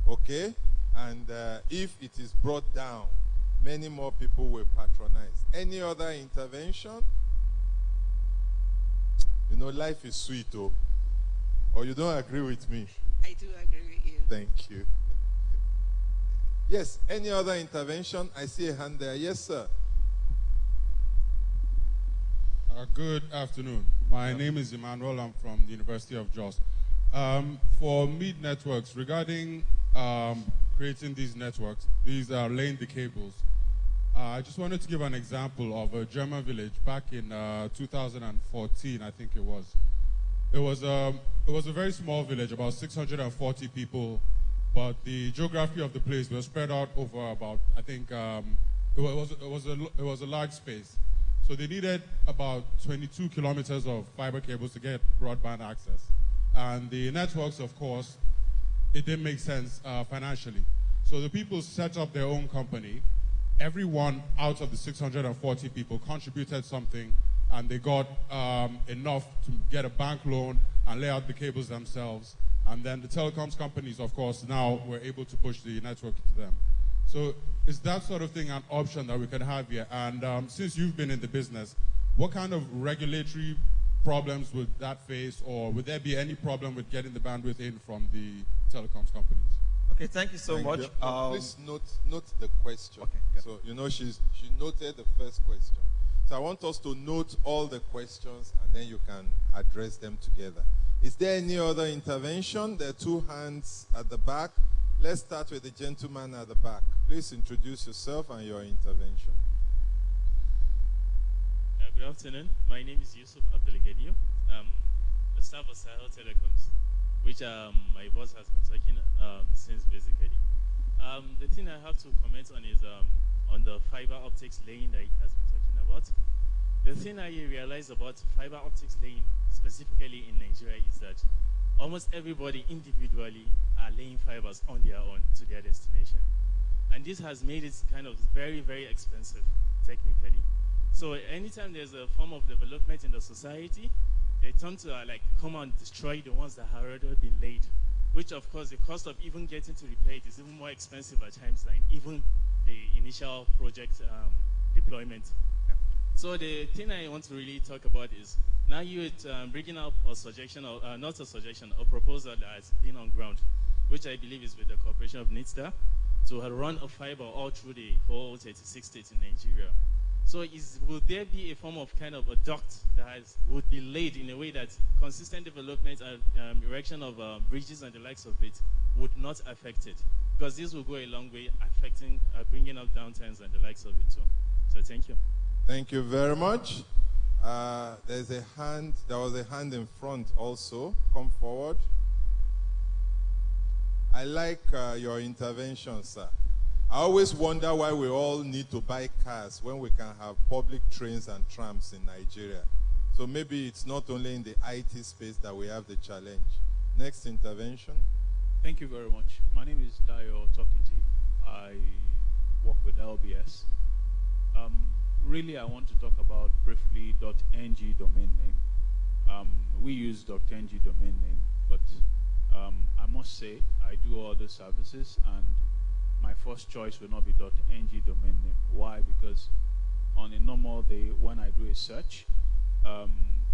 S19: okay? And if it is brought down, many more people will patronize. Any other intervention? You know, life is sweet, oh. Or you don't agree with me?
S21: I do agree with you.
S19: Thank you. Yes, any other intervention? I see a hand there. Yes, sir.
S22: Good afternoon. My name is Emmanuel. I'm from the University of Jos. For Mead Networks, regarding creating these networks, these are laying the cables. I just wanted to give an example of a German village back in 2014, I think it was. It was a very small village, about 640 people, but the geography of the place was spread out over about, I think, it was a large space. So they needed about 22 kilometers of fiber cables to get broadband access. And the networks, of course, it didn't make sense financially. So the people set up their own company. Everyone out of the 640 people contributed something, and they got enough to get a bank loan and lay out the cables themselves. And then the telecoms companies, of course, now were able to push the network to them. So is that sort of thing an option that we can have here? And since you've been in the business, what kind of regulatory problems would that face, or would there be any problem with getting the bandwidth in from the telecoms companies?
S18: Okay, thank you so much.
S19: Please note the question.
S18: Okay,
S19: so, you know, she noted the first question. So I want us to note all the questions, and then you can address them together. Is there any other intervention? There are two hands at the back. Let's start with the gentleman at the back. Please introduce yourself and your intervention.
S23: Good afternoon. My name is Yusuf Abdelgadio. The staff of Sahel Telecoms, which my boss has been talking since basically. The thing I have to comment on is on the fiber optics laying that he has been talking about. The thing I realize about fiber optics laying, specifically in Nigeria, is that almost everybody individually are laying fibers on their own to their destination. And this has made it kind of very, very expensive, technically. So anytime there's a form of development in the society, they tend to come and destroy the ones that have already been laid, which of course the cost of even getting to repair it is even more expensive at times than even the initial project deployment. So the thing I want to really talk about is, now you're bringing up a suggestion, or not a suggestion, a proposal that has been on ground, which I believe is with the cooperation of NITSTAR, to run a fiber all through the whole 36 states in Nigeria. So will there be a form of kind of a duct that would be laid in a way that consistent development and erection of bridges and the likes of it would not affect it? Because this will go a long way affecting, bringing up downtimes and the likes of it too. So thank you.
S19: Thank you very much. There was a hand in front also. Come forward. I like your intervention, sir. I always wonder why we all need to buy cars when we can have public trains and trams in Nigeria. So maybe it's not only in the IT space that we have the challenge. Next intervention.
S24: Thank you very much. My name is Dayo Tokiti. I work with LBS. Really, I want to talk about briefly .ng domain name. We use .ng domain name, but I must say I do other services, and my first choice will not be .ng domain name. Why? Because on a normal day, when I do a search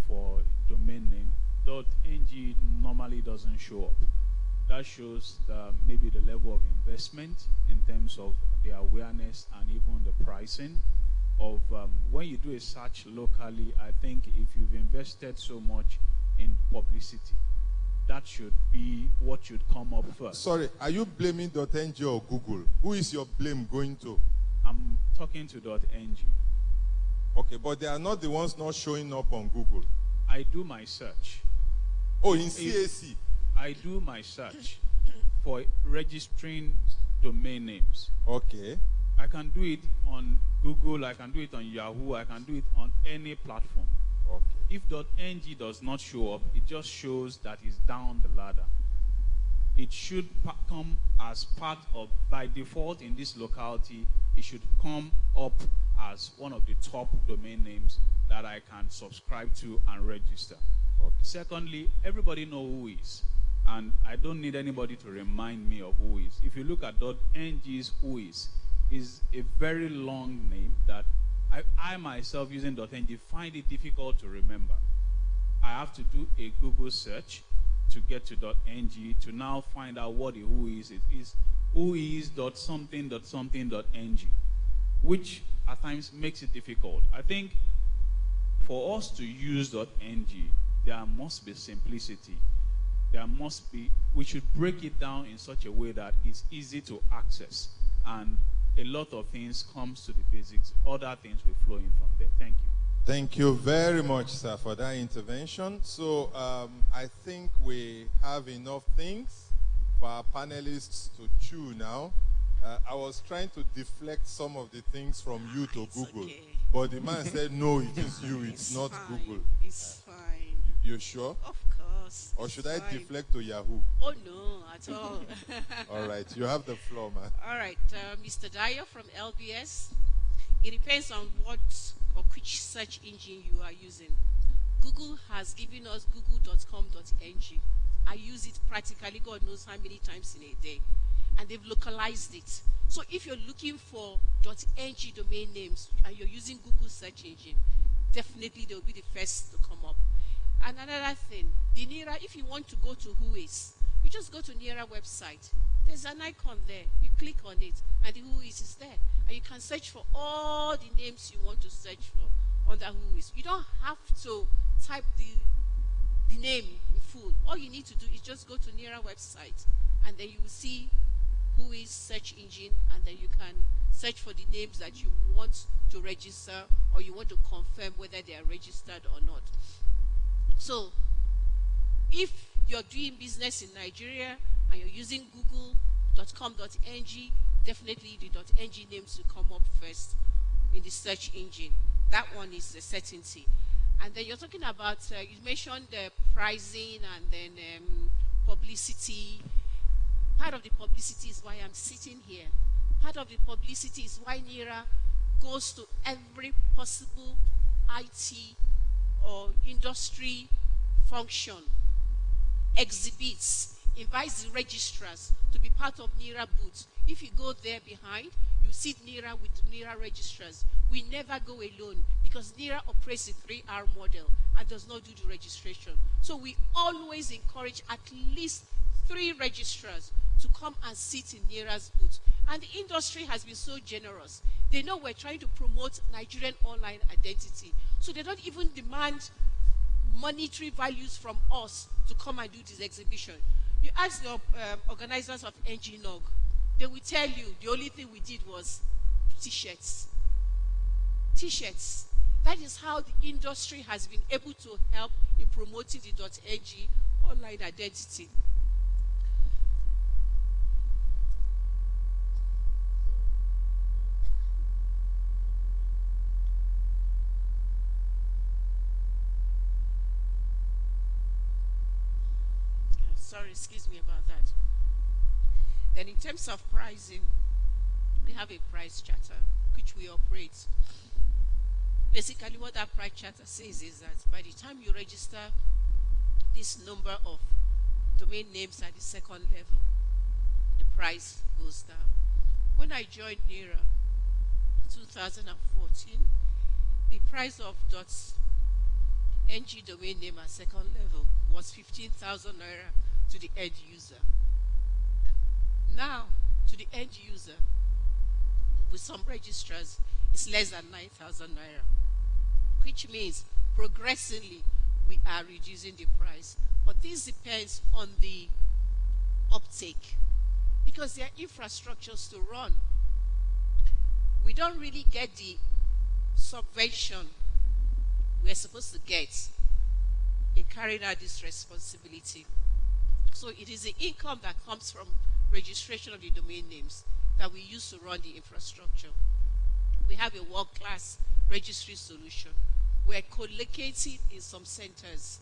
S24: for domain name, .ng normally doesn't show up. That shows maybe the level of investment in terms of the awareness and even the pricing of when you do a search locally. I think if you've invested so much in publicity, that should be what should come up first.
S19: Sorry, are you blaming .ng or Google? Who is your blame going to?
S24: I'm talking to .ng.
S19: Okay, but they are not the ones not showing up on Google.
S24: I do my search.
S19: Oh, in CAC?
S24: I do my search for registering domain names.
S19: Okay.
S24: I can do it on Google, I can do it on Yahoo, I can do it on any platform.
S19: Okay.
S24: If .ng does not show up, it just shows that it's down the ladder. It should come as part of, by default in this locality, it should come up as one of the top domain names that I can subscribe to and register.
S19: Okay.
S24: Secondly, everybody knows who is, and I don't need anybody to remind me of who is. If you look at .ng's who is a very long name that I myself using .ng find it difficult to remember. I have to do a Google search to get to .ng to now find out what the who is. It is who is .something.something.ng, which at times makes it difficult. I think for us to use .ng, there must be simplicity. We should break it down in such a way that it's easy to access, and a lot of things comes to the basics. Other things will flow in from there. Thank you.
S19: Thank you very much, sir, for that intervention. So I think we have enough things for our panelists to chew now. I was trying to deflect some of the things from you to Google, okay. But the man said, no, it is you, it's not
S17: fine.
S19: Google.
S17: It's fine.
S19: You sure?
S17: Of course.
S19: Or should I deflect to Yahoo?
S17: Oh, no, at all.
S19: All right, you have the floor, man.
S17: All right, Mr. Dyer from LBS. It depends on what or which search engine you are using. Google has given us google.com.ng. I use it practically, God knows how many times in a day. And they've localized it. So if you're looking for .ng domain names and you're using Google search engine, definitely they'll be the first to come up. And another thing, the NERA, if you want to go to Whois, you just go to NERA website. There's an icon there. You click on it, and the Whois is there. And you can search for all the names you want to search for under Whois. You don't have to type the name in full. All you need to do is just go to NERA website, and then you will see Whois search engine, and then you can search for the names that you want to register, or you want to confirm whether they are registered or not. So, if you're doing business in Nigeria and you're using google.com.ng, definitely the .ng names will come up first in the search engine. That one is a certainty. And then you're talking about, you mentioned the pricing and then publicity. Part of the publicity is why I'm sitting here. Part of the publicity is why NERA goes to every possible IT or industry function, exhibits, invites the registrars to be part of NERA booths. If you go there behind, you see NERA with NERA registrars. We never go alone because NERA operates a 3R model and does not do the registration. So we always encourage at least 3 registrars to come and sit in NERA's booth. And the industry has been so generous. They know we're trying to promote Nigerian online identity. So they don't even demand monetary values from us to come and do this exhibition. You ask the organizers of ngNOG, they will tell you the only thing we did was t-shirts. T-shirts. That is how the industry has been able to help in promoting the .ng online identity. Sorry, excuse me about that. Then in terms of pricing, we have a price charter which we operate. Basically what that price charter says is that by the time you register this number of domain names at the second level, the price goes down. When I joined NERA in 2014, the price of .ng domain name at second level was 15,000 naira to the end user. Now, to the end user, with some registrars, it's less than 9,000 naira, which means progressively we are reducing the price. But this depends on the uptake, because there are infrastructures to run. We don't really get the subvention we're supposed to get in carrying out this responsibility. So it is the income that comes from registration of the domain names that we use to run the infrastructure. We have a world-class registry solution. We're co-located in some centers.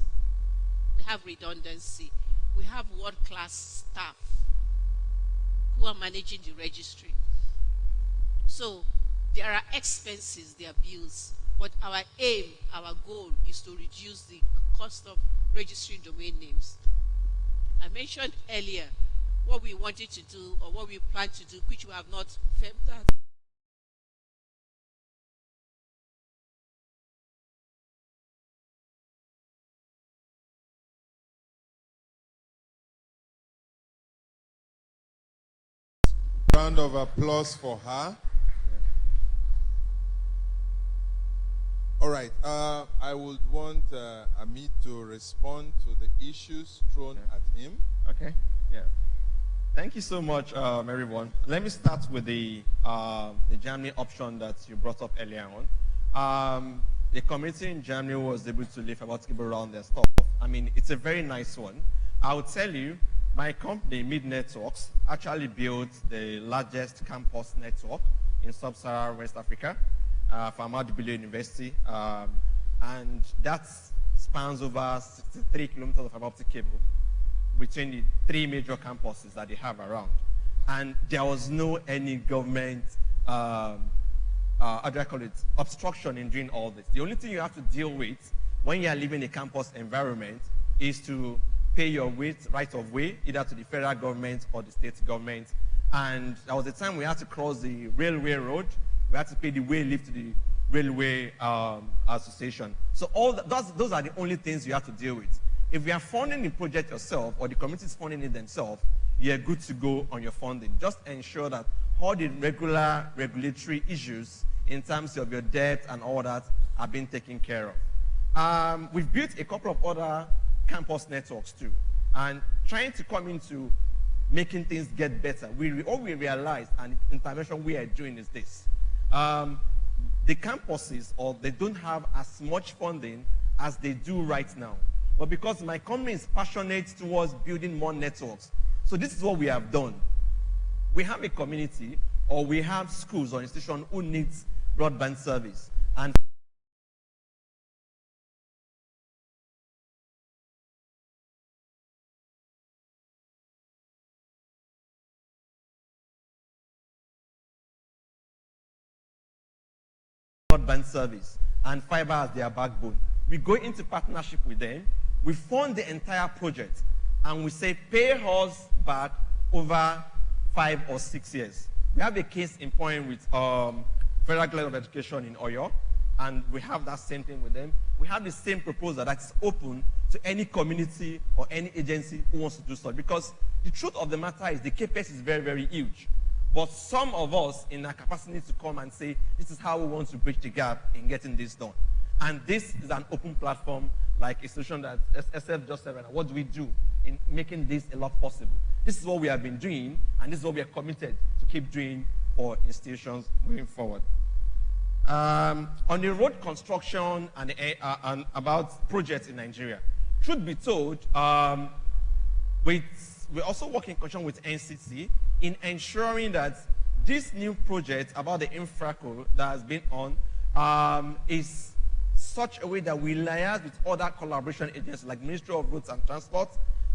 S17: We have redundancy. We have world-class staff who are managing the registry. So there are expenses, there are bills, but our aim, our goal is to reduce the cost of registering domain names. I mentioned earlier what we wanted to do or what we plan to do, which we have not firmed out.
S19: Round of applause for her. All right. I would want Amit to respond to the issues thrown at him.
S18: Okay. Yeah. Thank you so much, everyone. Let me start with the Germany option that you brought up earlier on. The community in Germany was able to live about cable around their stuff. I mean, it's a very nice one. I will tell you, my company, Mid Networks, actually built the largest campus network in sub-Saharan West Africa for Ahmadu Bello University. And that spans over 63 kilometers of fiber optic cable between the 3 major campuses that they have around. And there was no any government, how do I call it, obstruction in doing all this. The only thing you have to deal with when you are living a campus environment is to pay your right of way, either to the federal government or the state government. And there was a time we had to cross the railway road. We had to pay the way lift to the railway association. So those are the only things you have to deal with. If you are funding the project yourself or the community is funding it themselves, you're good to go on your funding. Just ensure that all the regular regulatory issues in terms of your debt and all that are being taken care of. We've built a couple of other campus networks too, and trying to come into making things get better. All we realize, and the intervention we are doing is this. The campuses, or they don't have as much funding as they do right now. But because my company is passionate towards building more networks, so this is what we have done. We have a community, or we have schools or institutions who needs broadband service. And broadband service and fiber as their backbone. We go into partnership with them, we fund the entire project, and we say pay us back over 5 or 6 years. We have a case in point with Federal College of Education in Oyo, and we have that same thing with them. We have the same proposal that's open to any community or any agency who wants to do so. Because the truth of the matter is the CAPEX is very, very huge. But some of us in our capacity to come and say, this is how we want to bridge the gap in getting this done. And this is an open platform, like a solution that SF just said right now. What do we do in making this a lot possible? This is what we have been doing, and this is what we are committed to keep doing for institutions moving forward. On the road construction and about projects in Nigeria, truth be told, we're also working in conjunction with NCT in ensuring that this new project about the infraco that has been on is such a way that we liaise with other collaboration agencies like Ministry of Roads and Transport,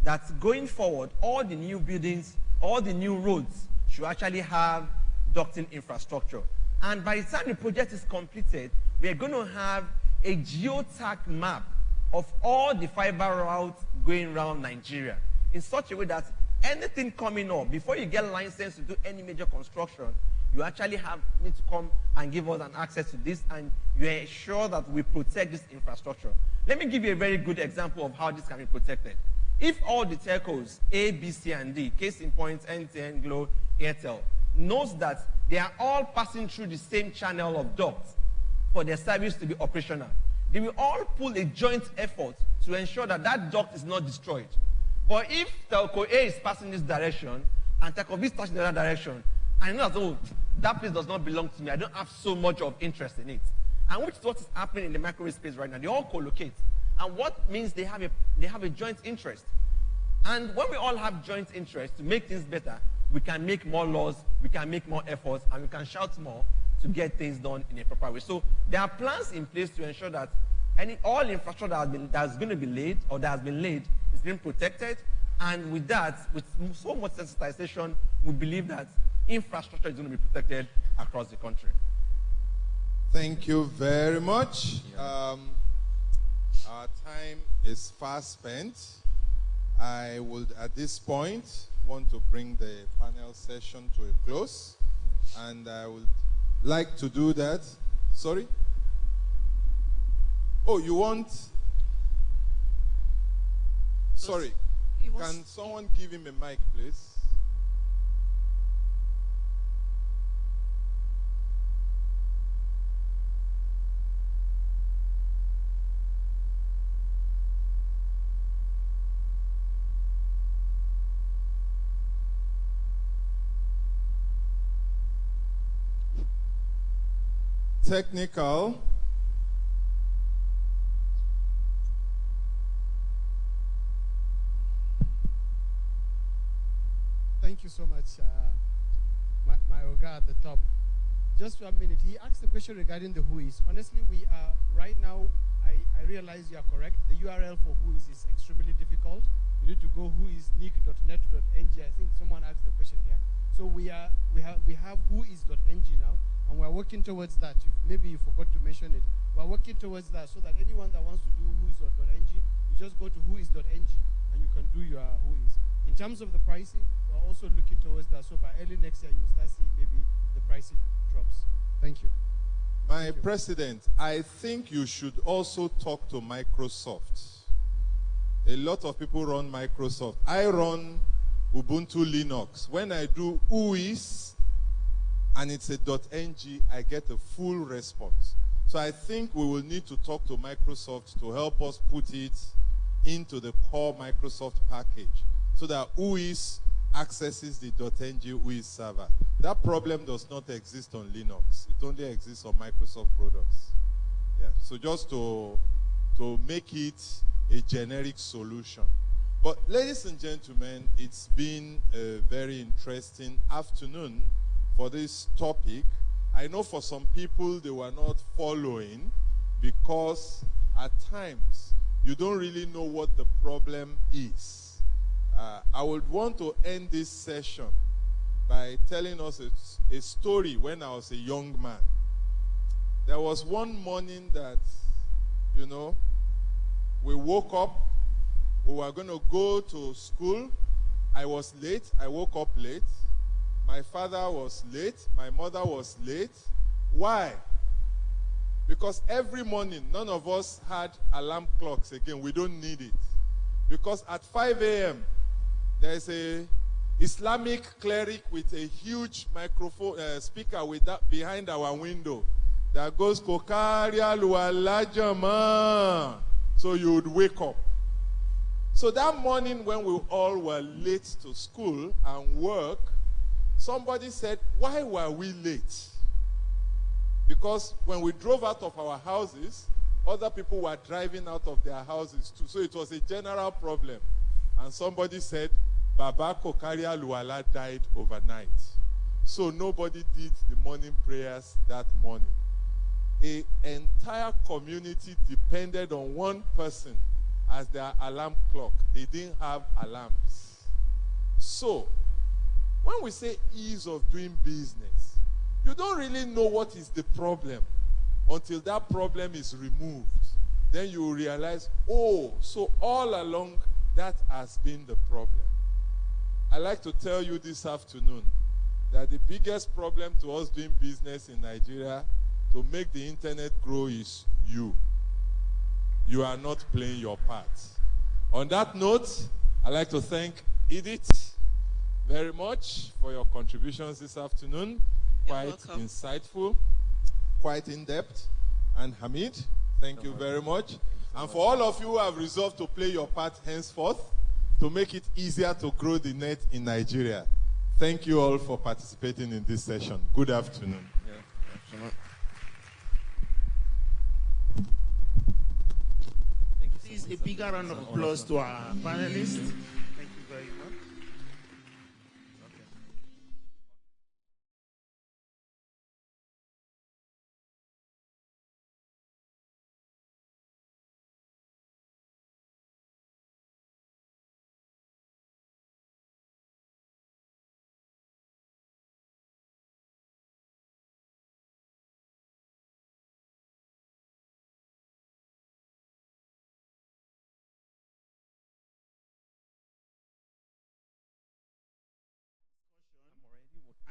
S18: that going forward, all the new buildings, all the new roads should actually have ducting infrastructure. And by the time the project is completed, we are going to have a geotag map of all the fiber routes going around Nigeria in such a way that anything coming up, before you get license to do any major construction, you actually need to come and give us an access to this, and you ensure that we protect this infrastructure. Let me give you a very good example of how this can be protected. If all the telcos, A, B, C, and D, case in point, NTN, Glo, Airtel, knows that they are all passing through the same channel of ducts for their service to be operational, they will all pull a joint effort to ensure that that duct is not destroyed. But if telco A is passing this direction and telco B is passing the other direction, I know that, oh, that place does not belong to me, I don't have so much of interest in it. And which is what is happening in the microwave space right now. They all co-locate. And what means they have a joint interest. And when we all have joint interest to make things better,
S1: we can make more laws, we can make more efforts, and we can shout more to get things done in a proper way. So there are plans in place to ensure that all infrastructure that's going to be laid or that has been laid is being protected. And with that, with so much sensitization, we believe that infrastructure is going to be protected across the country.
S19: Thank you very much. Our time is fast spent. I would, at this point, want to bring the panel session to a close. And I would like to do that. Sorry? Oh, you want? Sorry. Can someone give him a mic, please? Technical.
S5: Thank you so much, my Oga at the top. Just 1 minute. He asked a question regarding the WHOIS. Honestly, we are right now. I realize you are correct. The URL for WHOIS is extremely difficult. You need to go whoisnic.net.ng. I think someone asked the question here. So we have whois.ng now, and we are working towards that. Maybe you forgot to mention it. We are working towards that so that anyone that wants to do whois.ng, you just go to whois.ng and you can do your WHOIS. In terms of the pricing, we're also looking towards that. So by early next year, you start seeing maybe the pricing drops. Thank you.
S19: My president, I think you should also talk to Microsoft. A lot of people run Microsoft. I run Ubuntu Linux. When I do WHOIS and it's a .ng, I get a full response. So I think we will need to talk to Microsoft to help us put it into the core Microsoft package so that WHOIS accesses the .ng WHOIS server. That problem does not exist on Linux. It only exists on Microsoft products. Yeah. So just to make it a generic solution. But ladies and gentlemen, it's been a very interesting afternoon for this topic. I know for some people they were not following because at times you don't really know what the problem is. I would want to end this session by telling us a story when I was a young man. There was one morning that, you know, we woke up, we were going to go to school. I was late, I woke up late. My father was late, my mother was late. Why? Because every morning, none of us had alarm clocks again. We don't need it. Because at 5 a.m., there's a Islamic cleric with a huge microphone speaker with that behind our window that goes Kokaria Lualajama. So you would wake up. So that morning when we all were late to school and work, somebody said, why were we late? Because when we drove out of our houses, other people were driving out of their houses too. So it was a general problem. And somebody said, Baba Kokaria Luala died overnight. So nobody did the morning prayers that morning. An entire community depended on one person as their alarm clock. They didn't have alarms. So, when we say ease of doing business, you don't really know what is the problem until that problem is removed. Then you will realize, oh, so all along that has been the problem. I'd like to tell you this afternoon that the biggest problem to us doing business in Nigeria to make the internet grow is you. You are not playing your part. On that note, I'd like to thank Edith very much for your contributions this afternoon. Quite insightful, quite in-depth. And Hamid, thank you very much. And for all of you who have resolved to play your part henceforth to make it easier to grow the net in Nigeria, thank you all for participating in this session. Good afternoon.
S11: Please, a bigger round of applause to our panelists. Thank you very much. Okay.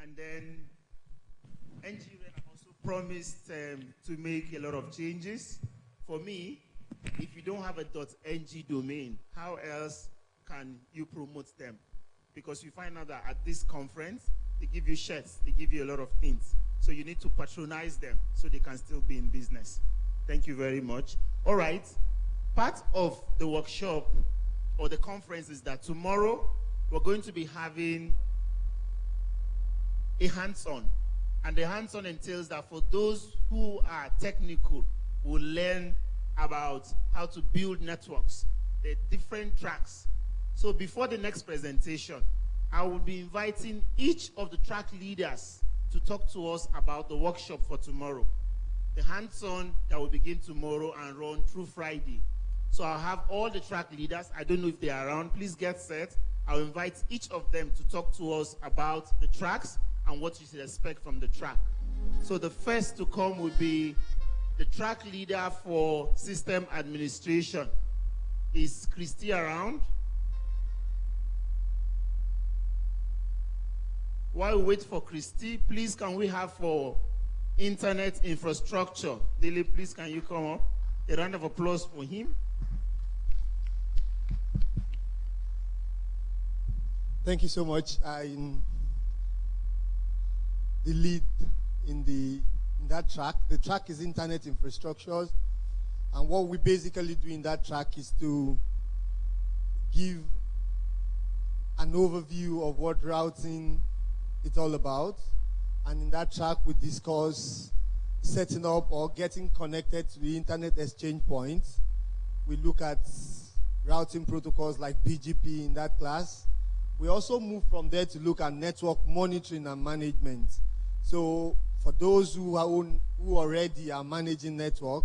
S3: And then NGN have also promised to make a lot of changes. For me, if you don't have a .ng domain, how else can you promote them? Because you find out that at this conference, they give you shirts, they give you a lot of things. So you need to patronize them so they can still be in business. Thank you very much. All right. Part of the workshop or the conference is that tomorrow we're going to be having a hands-on. And the hands-on entails that for those who are technical, will learn about how to build networks, the different tracks. So before the next presentation, I will be inviting each of the track leaders to talk to us about the workshop for tomorrow. The hands-on that will begin tomorrow and run through Friday. So I'll have all the track leaders. I don't know if they are around. Please get set. I'll invite each of them to talk to us about the tracks and what you should expect from the track. So the first to come will be the track leader for system administration. Is Christy around? While we wait for Christy, please can we have for internet infrastructure? Lily, please can you come up? A round of applause for him.
S6: Thank you so much. I'm the lead in that track. The track is internet infrastructures, and what we basically do in that track is to give an overview of what routing is all about. And in that track, we discuss setting up or getting connected to the internet exchange points. We look at routing protocols like BGP in that class. We also move from there to look at network monitoring and management. So for those who already are managing network,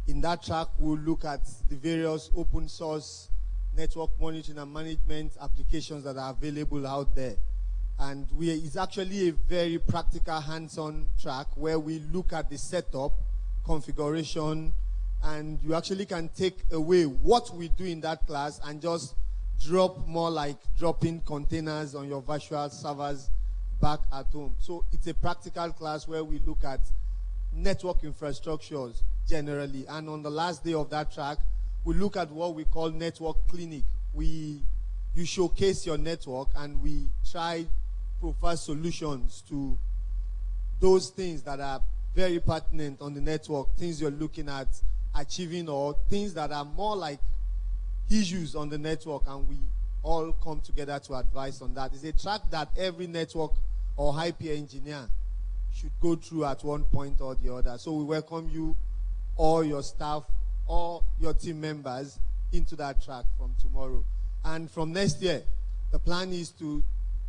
S6: in that track we'll look at the various open source network monitoring and management applications that are available out there. And it's actually a very practical hands-on track where we look at the setup, configuration, and you actually can take away what we do in that class and just drop more like dropping containers on your virtual servers back at home. So it's a practical class where we look at network infrastructures generally. And on the last day of that track, we look at what we call network clinic. You showcase your network and we try provide solutions to those things that are very pertinent on the network, things you're looking at achieving or things that are more like issues on the network, and we all come together to advise on that. It's a track that every network or IP engineer should go through at one point or the other. So we welcome you, all your staff, all your team members into that track from tomorrow. And from next year, the plan is to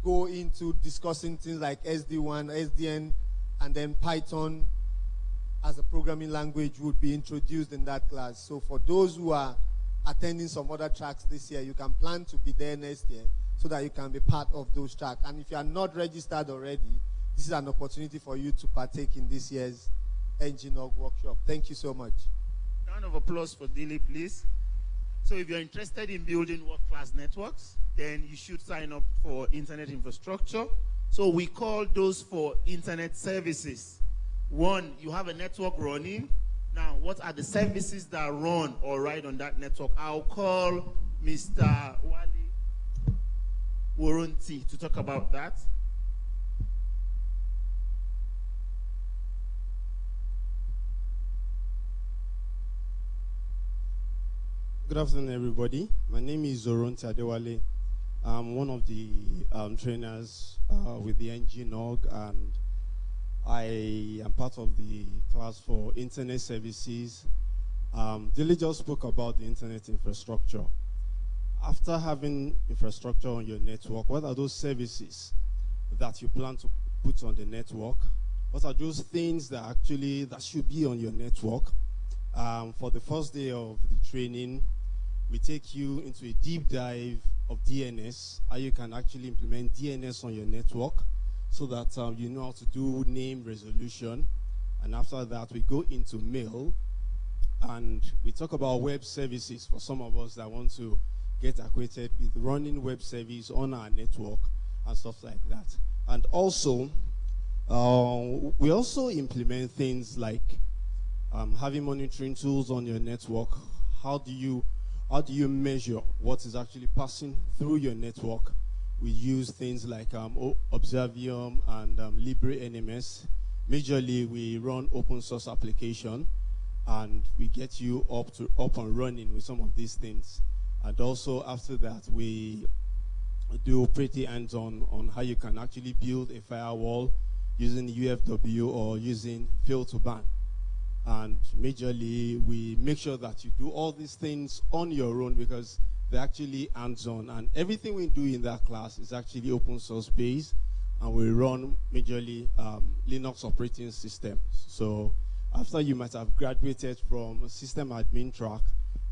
S6: go into discussing things like SD1, SDN, and then Python as a programming language would be introduced in that class. So for those who are attending some other tracks this year, you can plan to be there next year so that you can be part of those tracks. And if you are not registered already, this is an opportunity for you to partake in this year's ngNOG workshop. Thank you so much.
S3: Round of applause for Dilly, please. So if you're interested in building world-class networks, then you should sign up for internet infrastructure. So we call those for internet services. One, you have a network running. Now, what are the services that run or ride on that network? I'll call Mr. Wale Warranty to talk about that.
S4: Good afternoon, everybody. My name is Zoronti Adewale. I'm one of the trainers with the ngNOG, and I am part of the class for internet services. Dilly just spoke about the internet infrastructure. After having infrastructure on your network, what are those services that you plan to put on the network? What are those things that should be on your network? For the first day of the training, we take you into a deep dive of DNS, how you can actually implement DNS on your network so that you know how to do name resolution. And after that, we go into mail and we talk about web services for some of us that want to get acquainted with running web service on our network and stuff like that. And also, we also implement things like having monitoring tools on your network. How do you measure what is actually passing through your network? We use things like Observium and LibreNMS. Majorly, we run open source application, and we get you up and running with some of these things. And also after that, we do pretty hands-on on how you can actually build a firewall using UFW or using fail to ban. And majorly, we make sure that you do all these things on your own because they're actually hands-on. And everything we do in that class is actually open source based. And we run majorly Linux operating systems. So after you might have graduated from a system admin track,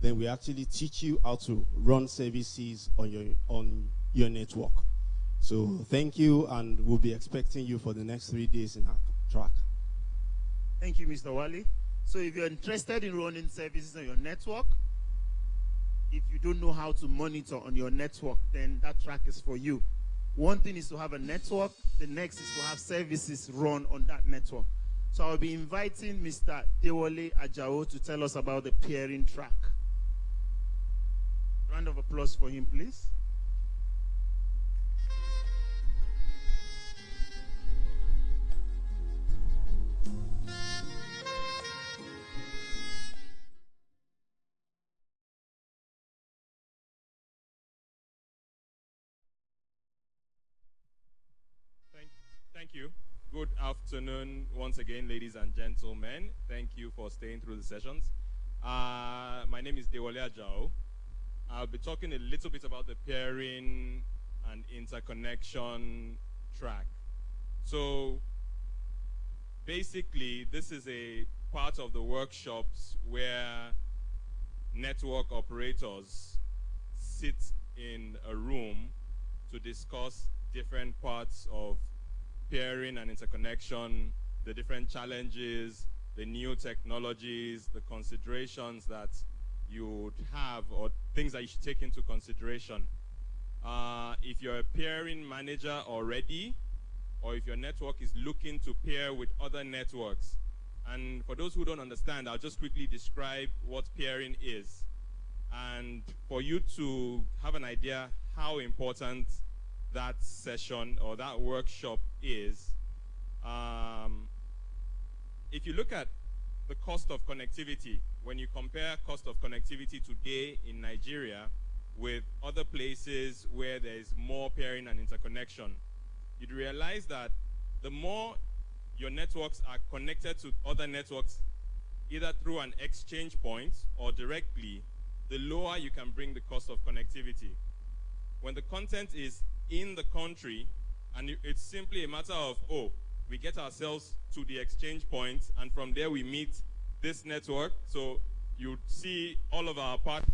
S4: then we actually teach you how to run services on your network. So thank you, and we'll be expecting you for the next 3 days in our track.
S3: Thank you, Mr. Wale. So if you're interested in running services on your network, if you don't know how to monitor on your network, then that track is for you. One thing is to have a network. The next is to have services run on that network. So I'll be inviting Mr. Dewale Ajao to tell us about the peering track. Round of applause for him, please.
S2: Thank you. Good afternoon once again, ladies and gentlemen. Thank you for staying through the sessions. My name is Dewale Ajao. I'll be talking a little bit about the peering and interconnection track. So basically, this is a part of the workshops where network operators sit in a room to discuss different parts of peering and interconnection, the different challenges, the new technologies, the considerations that you would have or things that you should take into consideration. If you're a peering manager already, or if your network is looking to pair with other networks, and for those who don't understand, I'll just quickly describe what peering is. And for you to have an idea how important that session or that workshop is, if you look at the cost of connectivity, when you compare cost of connectivity today in Nigeria with other places where there is more peering and interconnection, you'd realize that the more your networks are connected to other networks, either through an exchange point or directly, the lower you can bring the cost of connectivity. When the content is in the country, and it's simply a matter of, oh, we get ourselves to the exchange point, and from there we meet this network. So you see all of our partners.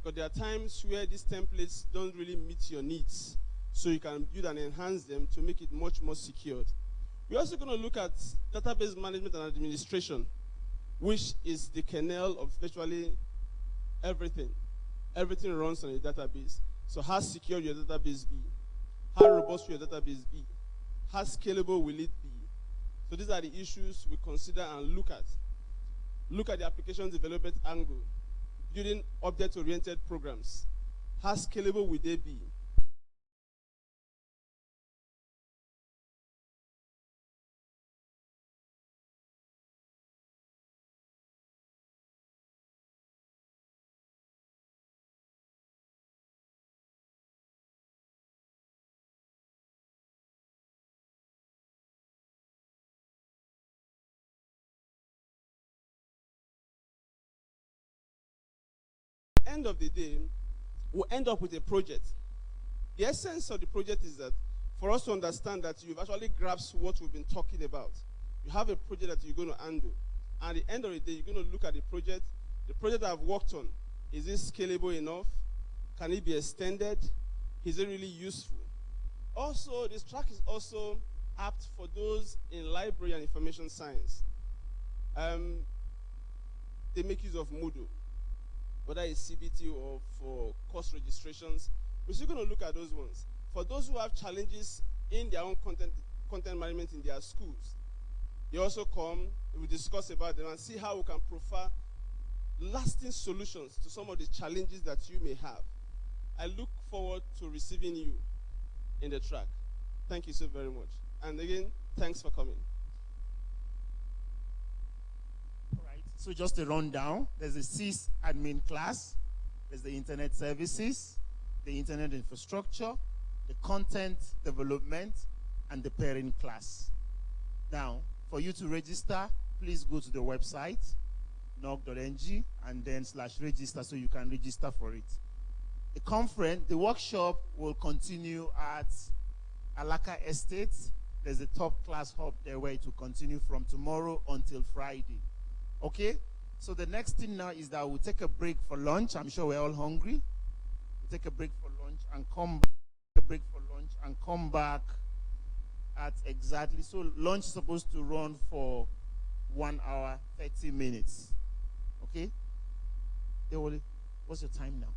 S10: Because there are times where these templates don't really meet your needs. So you can build and enhance them to make it much more secured. We're also going to look at database management and administration, which is the kernel of virtually everything. Everything runs on a database. So how secure your database be? How robust will your database be? How scalable will it be? So these are the issues we consider and look at. Look at the application development angle, building object-oriented programs. How scalable will they be? End of the day, we'll end up with a project. The essence of the project is that for us to understand that you've actually grasped what we've been talking about. You have a project that you're going to handle. And at the end of the day, you're going to look at the project I've worked on. Is it scalable enough? Can it be extended? Is it really useful? Also, this track is also apt for those in library and information science. They make use of Moodle, whether it's CBT or for course registrations. We're still going to look at those ones. For those who have challenges in their own content management in their schools, they also come, we discuss about them and see how we can profile lasting solutions to some of the challenges that you may have. I look forward to receiving you in the track. Thank you so very much. And again, thanks for coming.
S3: All right, so just a rundown. There's a sys admin class. There's the internet services, the internet infrastructure, the content development, and the pairing class. Now, for you to register, please go to the website, ngNOG.ng, and then /register so you can register for it. The conference, the workshop will continue at Alaka Estate. There's a top class hub there where it will continue from tomorrow until Friday. Okay? So the next thing now is that we'll take a break for lunch. I'm sure we're all hungry. We'll take a break for lunch and come back at exactly, so lunch is supposed to run for 1 hour, 30 minutes. Okay? What's your time now?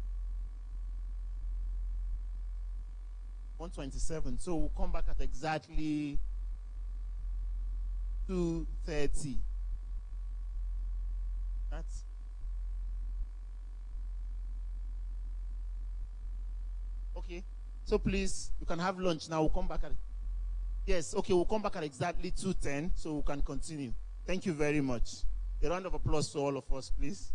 S3: 1:27. So we'll come back at exactly 2:30. That's okay. So please, you can have lunch now. We'll come back at yes. Okay, we'll come back at exactly 2:10, so we can continue. Thank you very much. A round of applause to all of us, please.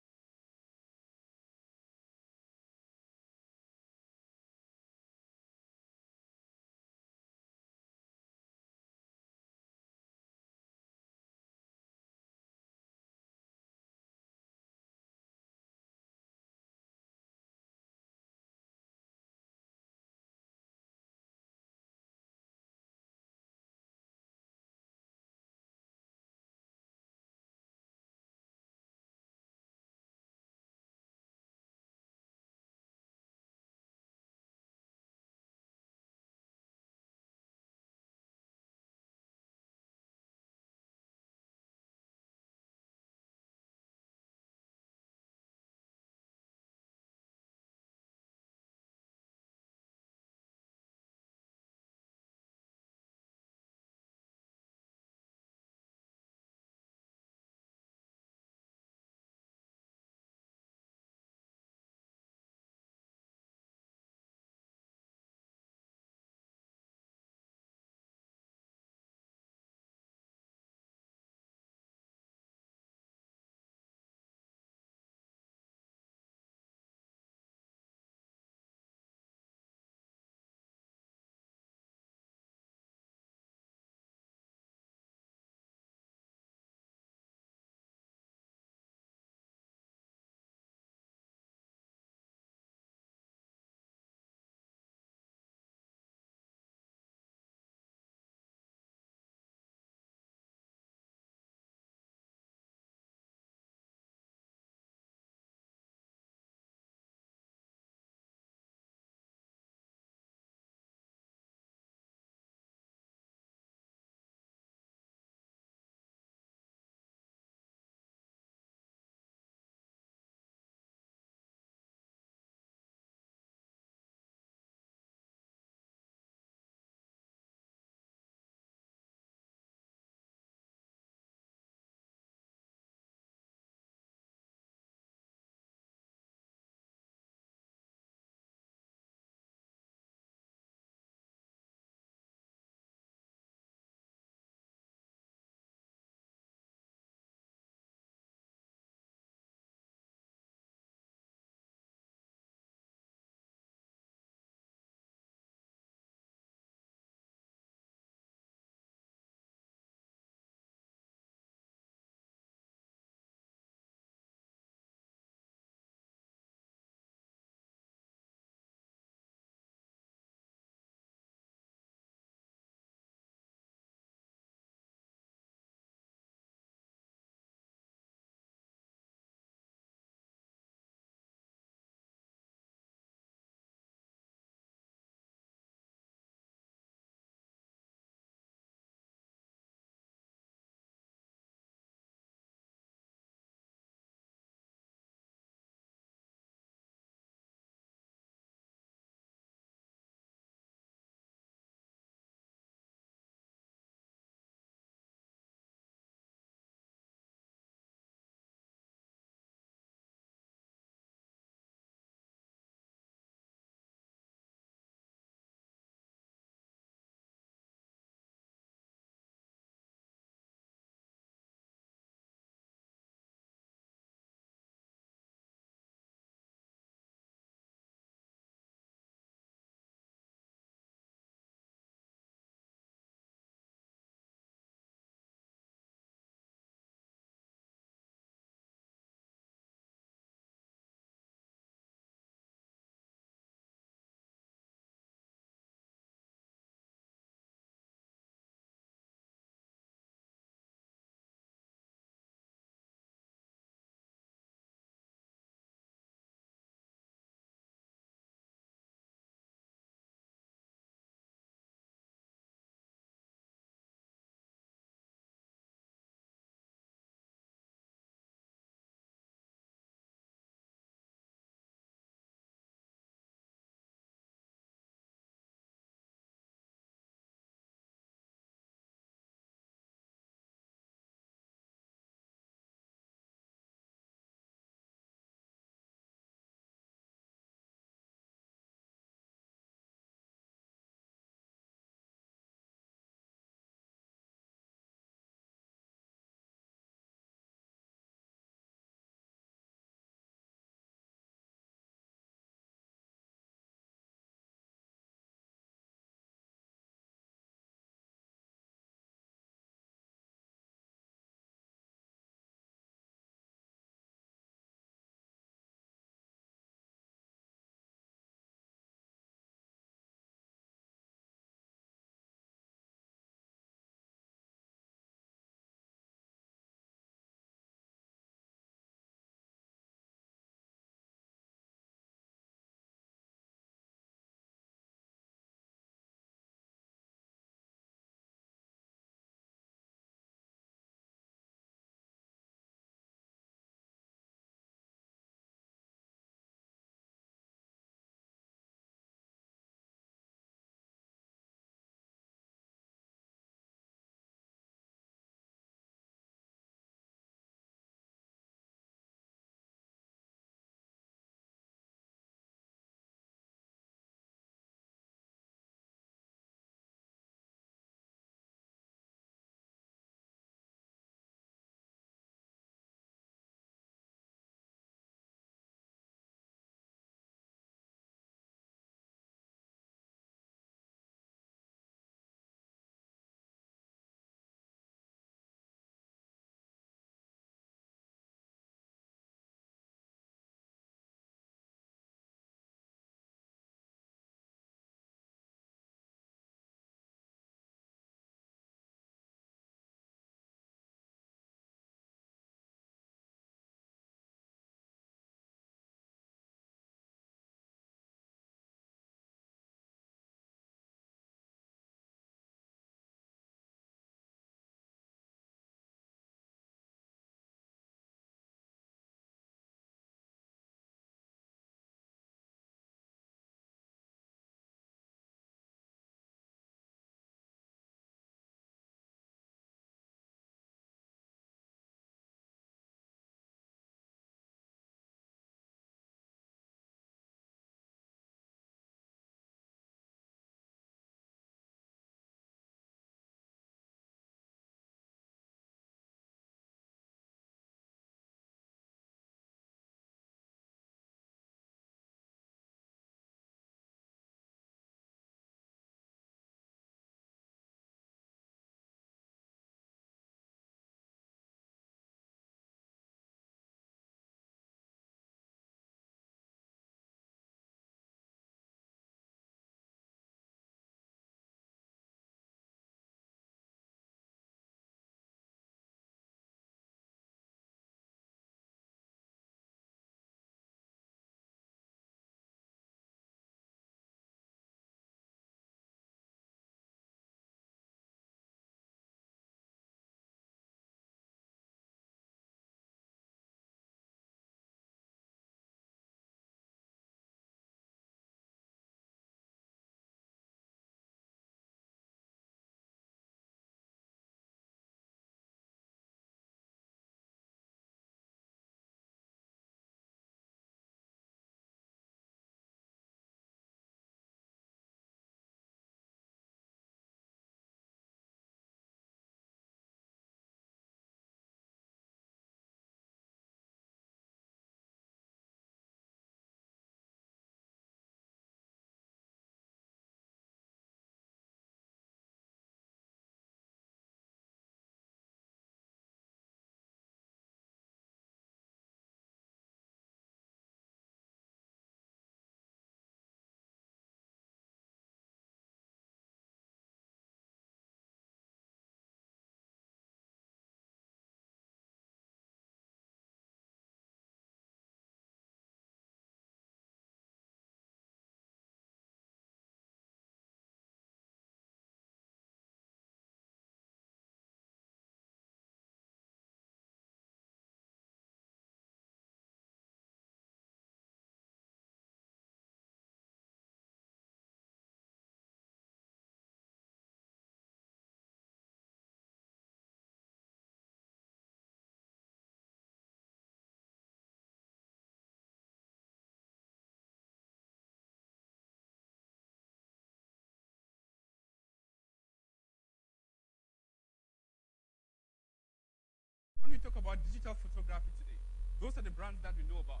S7: we talk about digital photography today, those are the brands that we know about.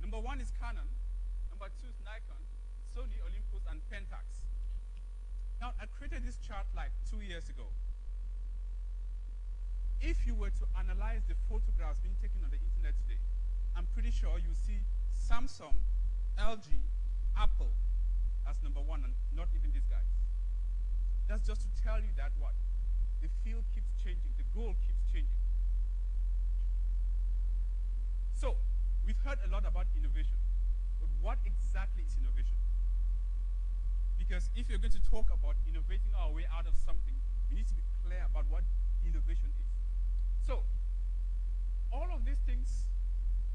S7: Number 1 is Canon. Number 2 is Nikon, Sony, Olympus, and Pentax. Now, I created this chart like 2 years ago. If you were to analyze the photographs being taken on the internet today, I'm pretty sure you see Samsung, LG, Apple as number 1, and not even these guys. That's just to tell you that what? The field keeps changing, the goal keeps changing. So, we've heard a lot about innovation, but what exactly is innovation? Because if you're going to talk about innovating our way out of something, we need to be clear about what innovation is. So, all of these things,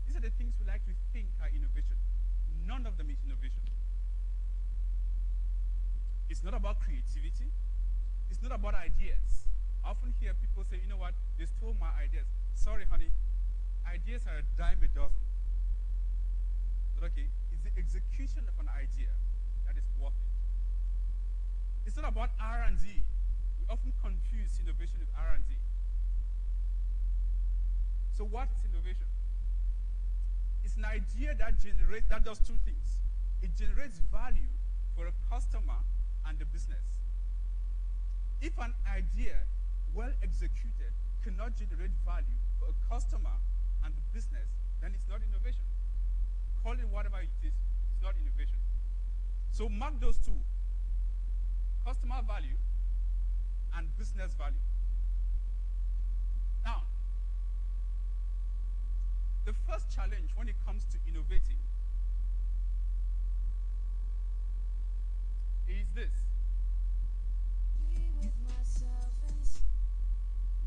S7: these are the things we like to think are innovation. None of them is innovation. It's not about creativity. It's not about ideas. I often hear people say, you know what, they stole my ideas. Sorry, honey, ideas are a dime a dozen. But okay, it's the execution of an idea that is worth it. It's not about R&D. We often confuse innovation with R&D. So what is innovation? It's an idea that does two things. It generates value for a customer and the business. If an idea, well executed, cannot generate value for a customer and the business, then it's not innovation. Call it whatever it is, it's not innovation. So mark those two: customer value and business value. Now, the first challenge when it comes to innovating is this.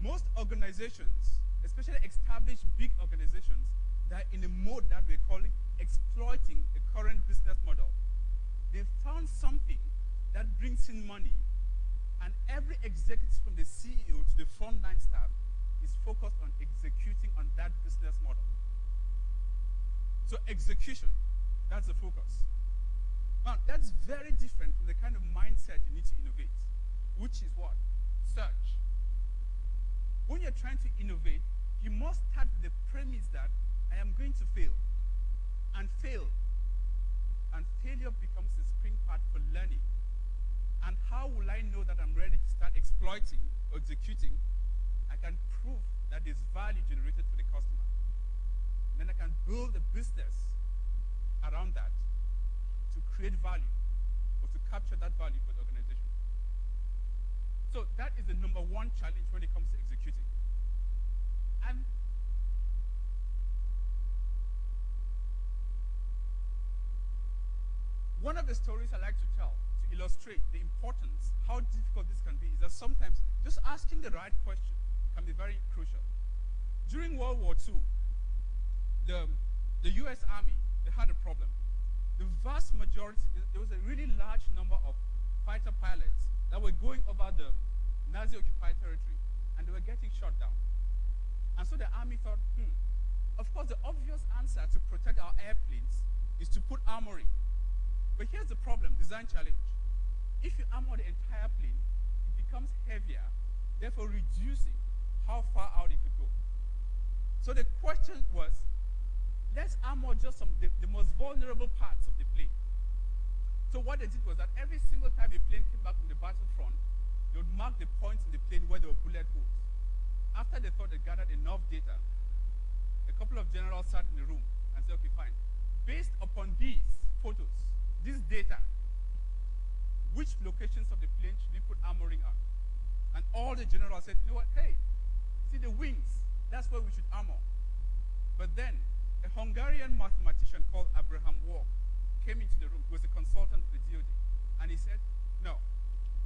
S7: Most organizations, especially established big organizations, they're in a mode that we're calling exploiting the current business model. They've found something that brings in money, and every executive from the CEO to the frontline staff is focused on executing on that business model. So execution, that's the focus. Now, that's very different from the kind of mindset you need to innovate, which is what? Search. When you're trying to innovate, you must start with the premise that I am going to fail and fail. And failure becomes a spring part for learning. And how will I know that I'm ready to start exploiting or executing? I can prove that there's value generated for the customer. And then I can build a business around that to create value or to capture that value for the organization. So that is the number 1 challenge when it comes to executing. And one of the stories I like to tell to illustrate the importance, how difficult this can be, is that sometimes just asking the right question can be very crucial. During World War II, the US Army, they had a problem. The vast majority, there was a really large number of fighter pilots that were going over the Nazi-occupied territory, and they were getting shot down. And so the army thought, of course the obvious answer to protect our airplanes is to put armoring. But here's the problem, design challenge. If you armor the entire plane, it becomes heavier, therefore reducing how far out it could go. So the question was, let's armor just the most vulnerable parts of the plane. So what they did was that every single time a plane came back from the battlefront, they would mark the points in the plane where there were bullet holes. After they thought they gathered enough data, a couple of generals sat in the room and said, okay, fine. Based upon these photos, this data, which locations of the plane should we put armoring on? And all the generals said, you know what, hey, see the wings, that's where we should armor. But then, a Hungarian mathematician called Abraham Walk came into the room. He was a consultant for the DoD. And he said, no,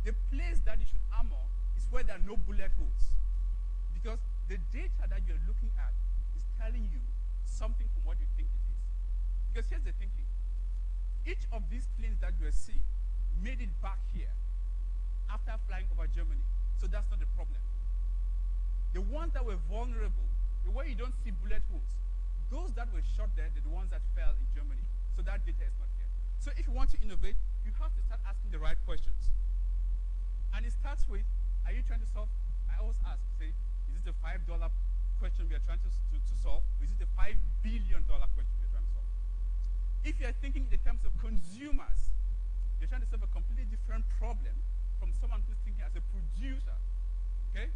S7: the place that you should armor is where there are no bullet holes. Because the data that you're looking at is telling you something from what you think it is. Because here's the thinking. Each of these planes that you are seeing made it back here after flying over Germany. So that's not the problem. The ones that were vulnerable, the way you don't see bullet holes, those that were shot there, they're the ones that fell in Germany. So that data is not here. So if you want to innovate, you have to start asking the right questions. And it starts with, are you trying to solve, I always ask, say, is it a $5 question we are trying to solve? Or is it a $5 billion question we are trying to solve? If you are thinking in terms of consumers, you're trying to solve a completely different problem from someone who's thinking as a producer. Okay?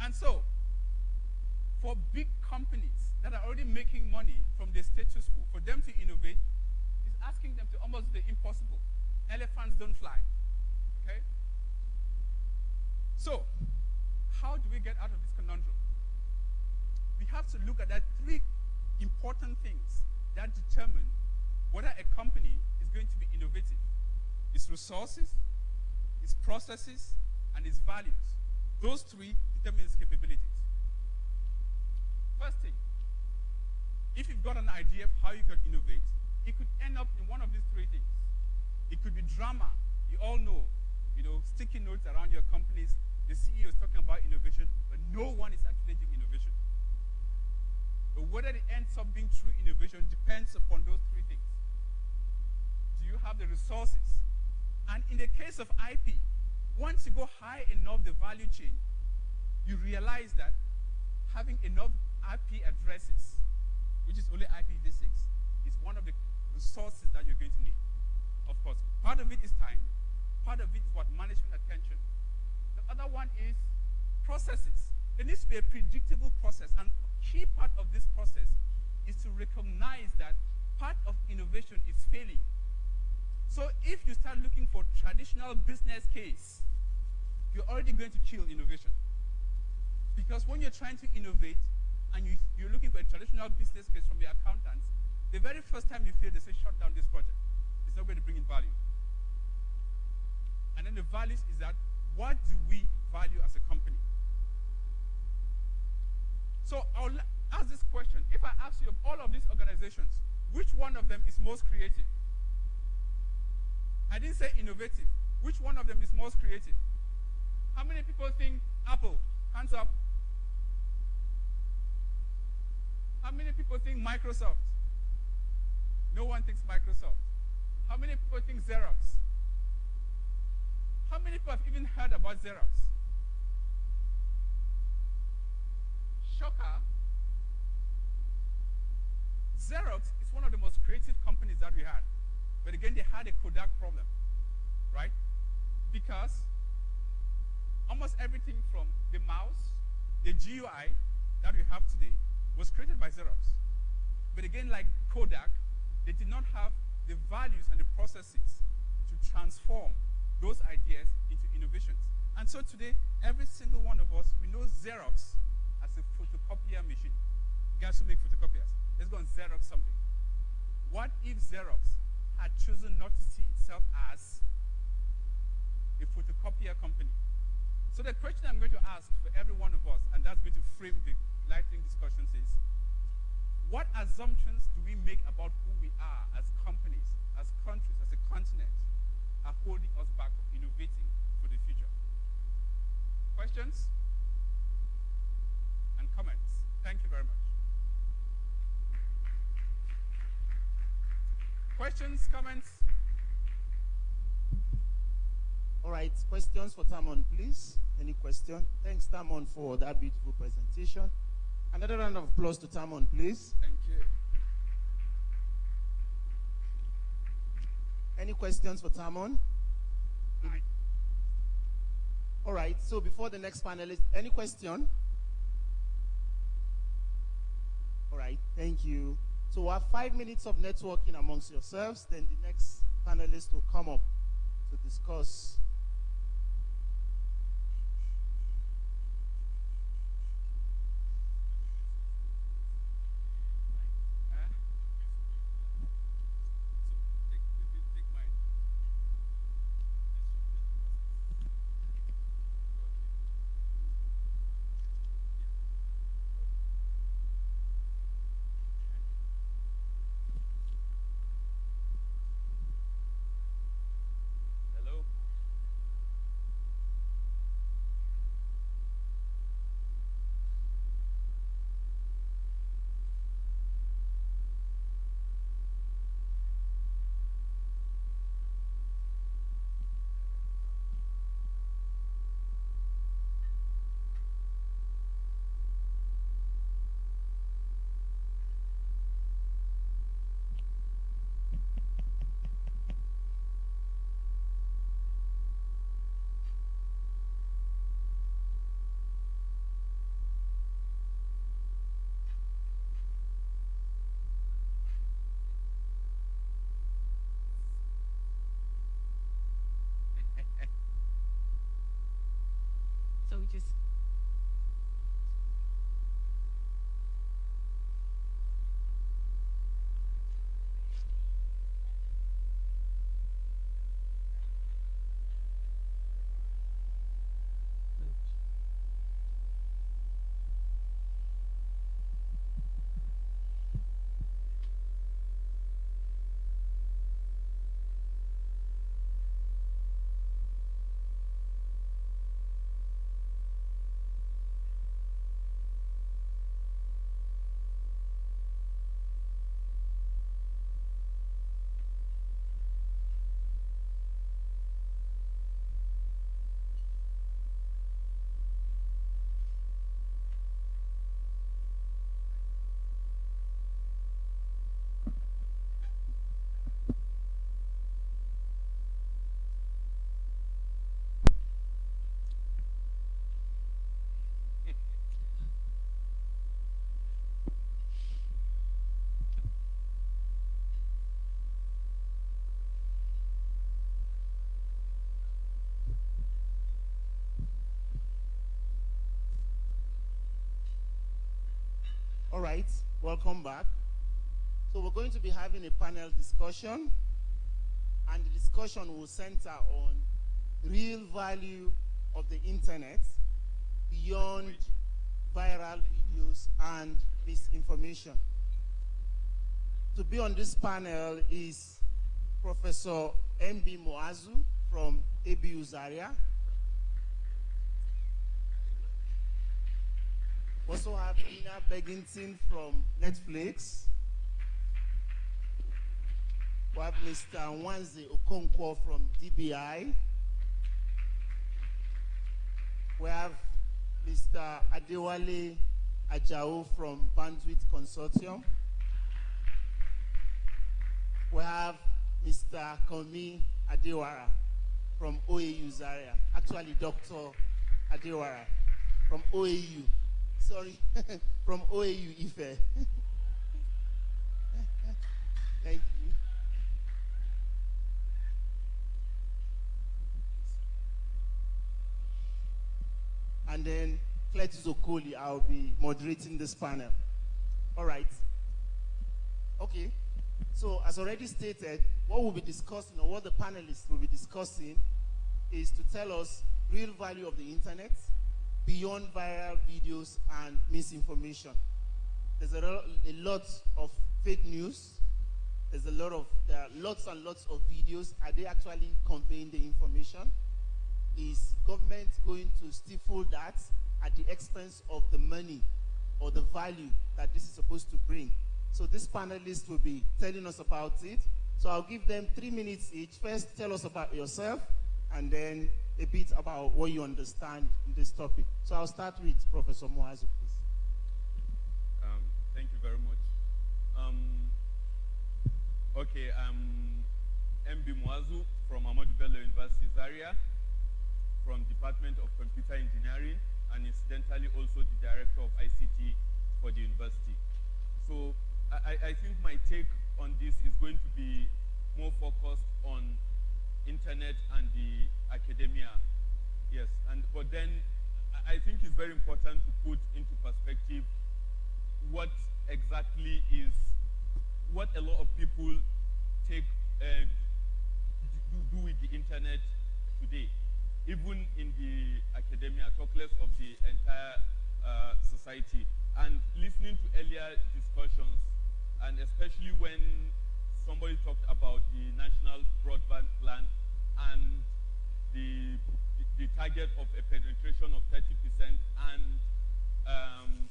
S7: And so, for big companies that are already making money from the status quo, for them to innovate, is asking them to almost do the impossible. Elephants don't fly. Okay? So, how do we get out of this conundrum? We have to look at that three important things that determine whether a company is going to be innovative. Its resources, its processes, and its values. Those three determine its capabilities. First thing, if you've got an idea of how you could innovate, it could end up in one of these three things. It could be drama. You all know, sticky notes around your companies. The CEO is talking about innovation, but no one is actually doing innovation. But whether it ends up being true innovation depends upon those three things. Do you have the resources? And in the case of IP, once you go high enough the value chain, you realize that having enough IP addresses, which is only IPv6, is one of the resources that you're going to need. Of course, part of it is time. Part of it is what management attention. The other one is processes. There needs to be a predictable process, and key part of this process is to recognize that part of innovation is failing. So if you start looking for traditional business case, you're already going to kill innovation. Because when you're trying to innovate and you're looking for a traditional business case from your accountants, the very first time you fail, they say, shut down this project. It's not going to bring in value. And then the values is that, what do we value as a company? So I'll ask this question. If I ask you of all of these organizations, which one of them is most creative? I didn't say innovative. Which one of them is most creative? How many people think Apple? Hands up. How many people think Microsoft? No one thinks Microsoft. How many people think Xerox? How many people have even heard about Xerox? Shocker. Xerox is one of the most creative companies that we had. But again, they had a Kodak problem, right? Because almost everything from the mouse, the GUI that we have today was created by Xerox. But again, like Kodak, they did not have the values and the processes to transform those ideas into innovations. And so today, every single one of us, we know Xerox as a photocopier machine. Guys who make photocopiers, let's go and Xerox something. What if Xerox had chosen not to see itself as a photocopier company? So the question I'm going to ask for every one of us, and that's going to frame the lightning discussions, is what assumptions do we make about who we are as companies, as countries, as a continent, are holding us back from innovating for the future? Questions and comments? Thank you very much. Questions, comments?
S3: All right, questions for Tamon, please. Any question? Thanks, Tamon, for that beautiful presentation. Another round of applause to Tamon, please.
S7: Thank you.
S3: Any questions for Tamon? All right, so before the next panelist, any question? All right, thank you. So we'll have 5 minutes of networking amongst yourselves, then the next panelist will come up to discuss.
S17: we just
S3: All right, welcome back. So we're going to be having a panel discussion, and the discussion will center on real value of the internet beyond viral videos and misinformation. To be on this panel is Professor M.B. Moazu from ABU Zaria. Also have Ina Beggington from Netflix. We have Mr. Nwanze Okonkwo from DBI. We have Mr. Adewale Ajao from Bandwidth Consortium. We have Mr. Komi Adewara from OAU Zaria. Actually, Dr. Adewara from OAU. Sorry, from OAU Ife. Thank you. And then Cletus Okoli, I'll be moderating this panel. All right. Okay. So as already stated, what we'll be discussing, or what the panelists will be discussing, is to tell us real value of the internet beyond viral videos and misinformation. There's a lot of fake news. There are lots and lots of videos. Are they actually conveying the information? Is government going to stifle that at the expense of the money or the value that this is supposed to bring? So this panelist will be telling us about it. So I'll give them 3 minutes each. First, tell us about yourself, and then a bit about what you understand in this topic. So I'll start with Professor Moazu, please.
S8: Thank you very much. Okay, I'm MB Moazu from Ahmadu Bello University, Zaria, from Department of Computer Engineering, and incidentally also the Director of ICT for the university. So I think my take on this is going to be more focused on internet and the academia. Yes, but then I think it's very important to put into perspective what exactly is what a lot of people take do with the internet today, even in the academia, talk less of the entire society. And listening to earlier discussions, and especially when somebody talked about the national broadband plan and the target of a penetration of 30% and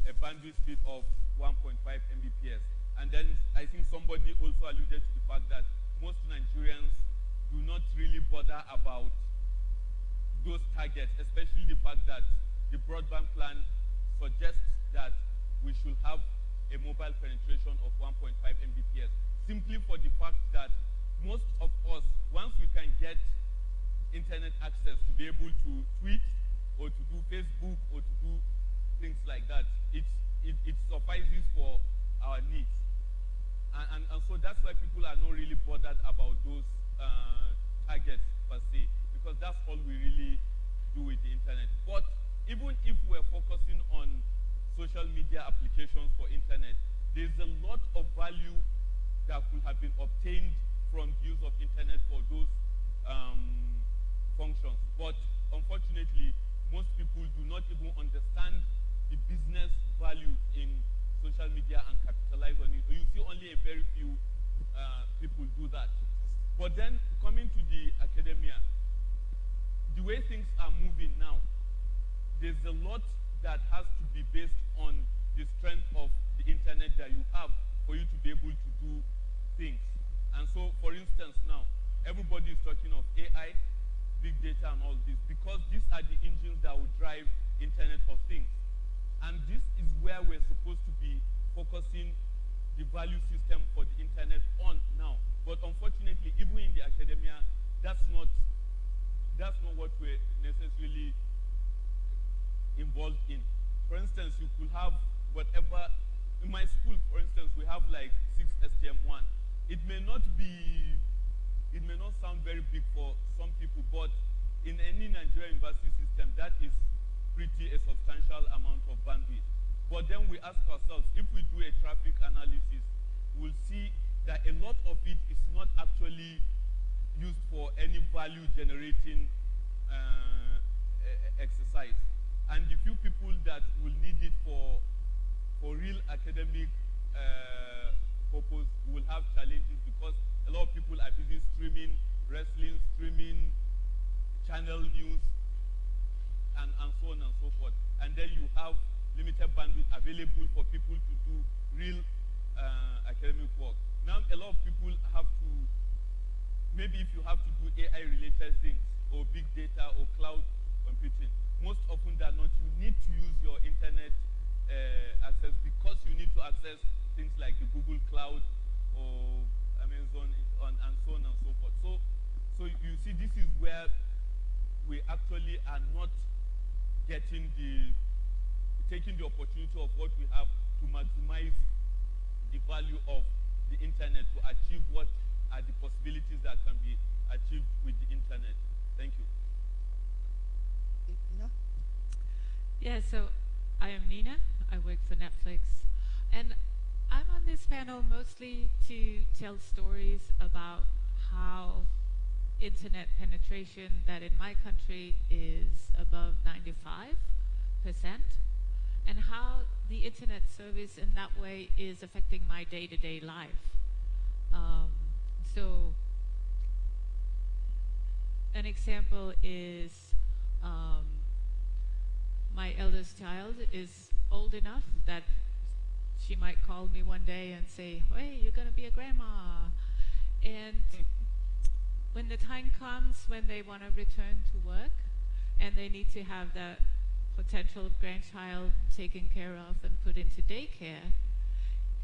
S8: a bandwidth speed of 1.5 Mbps. And then I think somebody also alluded to the fact that most Nigerians do not really bother about those targets, especially the fact that the broadband plan suggests that we should have a mobile penetration of 1.5 Mbps, simply for the fact that most of us, once we can get internet access to be able to tweet or to do Facebook or to do things like that, it suffices for our needs. And so that's why people are not really bothered about those targets per se, because that's all we really do with the internet. But even if we're focusing on social media applications for internet, there's a lot of value that could have been obtained from the use of internet for those functions. But unfortunately, most people do not even understand the business value in social media and capitalize on it. You see only a very few people do that. But then coming to the academia, the way things are moving now, there's a lot that has to be based on the strength of the internet that you have for you to be able to do things. And so, for instance, now, everybody is talking of AI, big data, and all this, because these are the engines that will drive Internet of Things. And this is where we're supposed to be focusing the value system for the internet on now. But unfortunately, even in the academia, that's not what we're necessarily involved in. For instance, you could have whatever, in my school, for instance, we have like 6 STM1. It may not sound very big for some people, but in any Nigerian university system, that is pretty a substantial amount of bandwidth. But then we ask ourselves, if we do a traffic analysis, we'll see that a lot of it is not actually used for any value generating exercise. And the few people that will need it for real academic purpose will have challenges, because a lot of people are busy streaming wrestling, streaming channel news, and so on and so forth. And then you have limited bandwidth available for people to do real academic work. Now, a lot of people have to, maybe if you have to do AI-related things, or big data, or cloud computing, most often than not, you need to use your internet access, because you need to access things like the Google Cloud or Amazon and so on and so forth. So you see, this is where we actually are not taking the opportunity of what we have to maximize the value of the internet to achieve what are the possibilities that can be achieved with the internet. Thank you.
S12: Yeah, so I am Nina. I work for Netflix. And I'm on this panel mostly to tell stories about how internet penetration that in my country is above 95%, and how the internet service in that way is affecting my day-to-day life. So an example is my eldest child is old enough that she might call me one day and say, hey, you're going to be a grandma. And when the time comes when they want to return to work and they need to have that potential grandchild taken care of and put into daycare,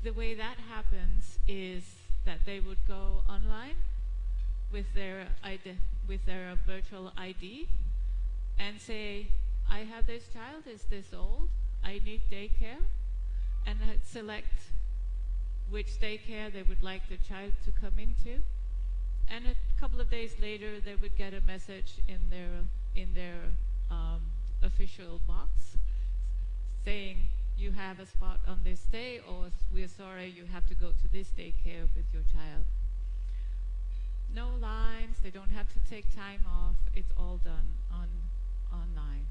S12: the way that happens is that they would go online with their virtual ID and say, I have this child, is this old, I need daycare, and I'd select which daycare they would like the child to come into. And a couple of days later, they would get a message in their official box saying, you have a spot on this day, or we're sorry, you have to go to this daycare with your child. No lines, they don't have to take time off, it's all done online.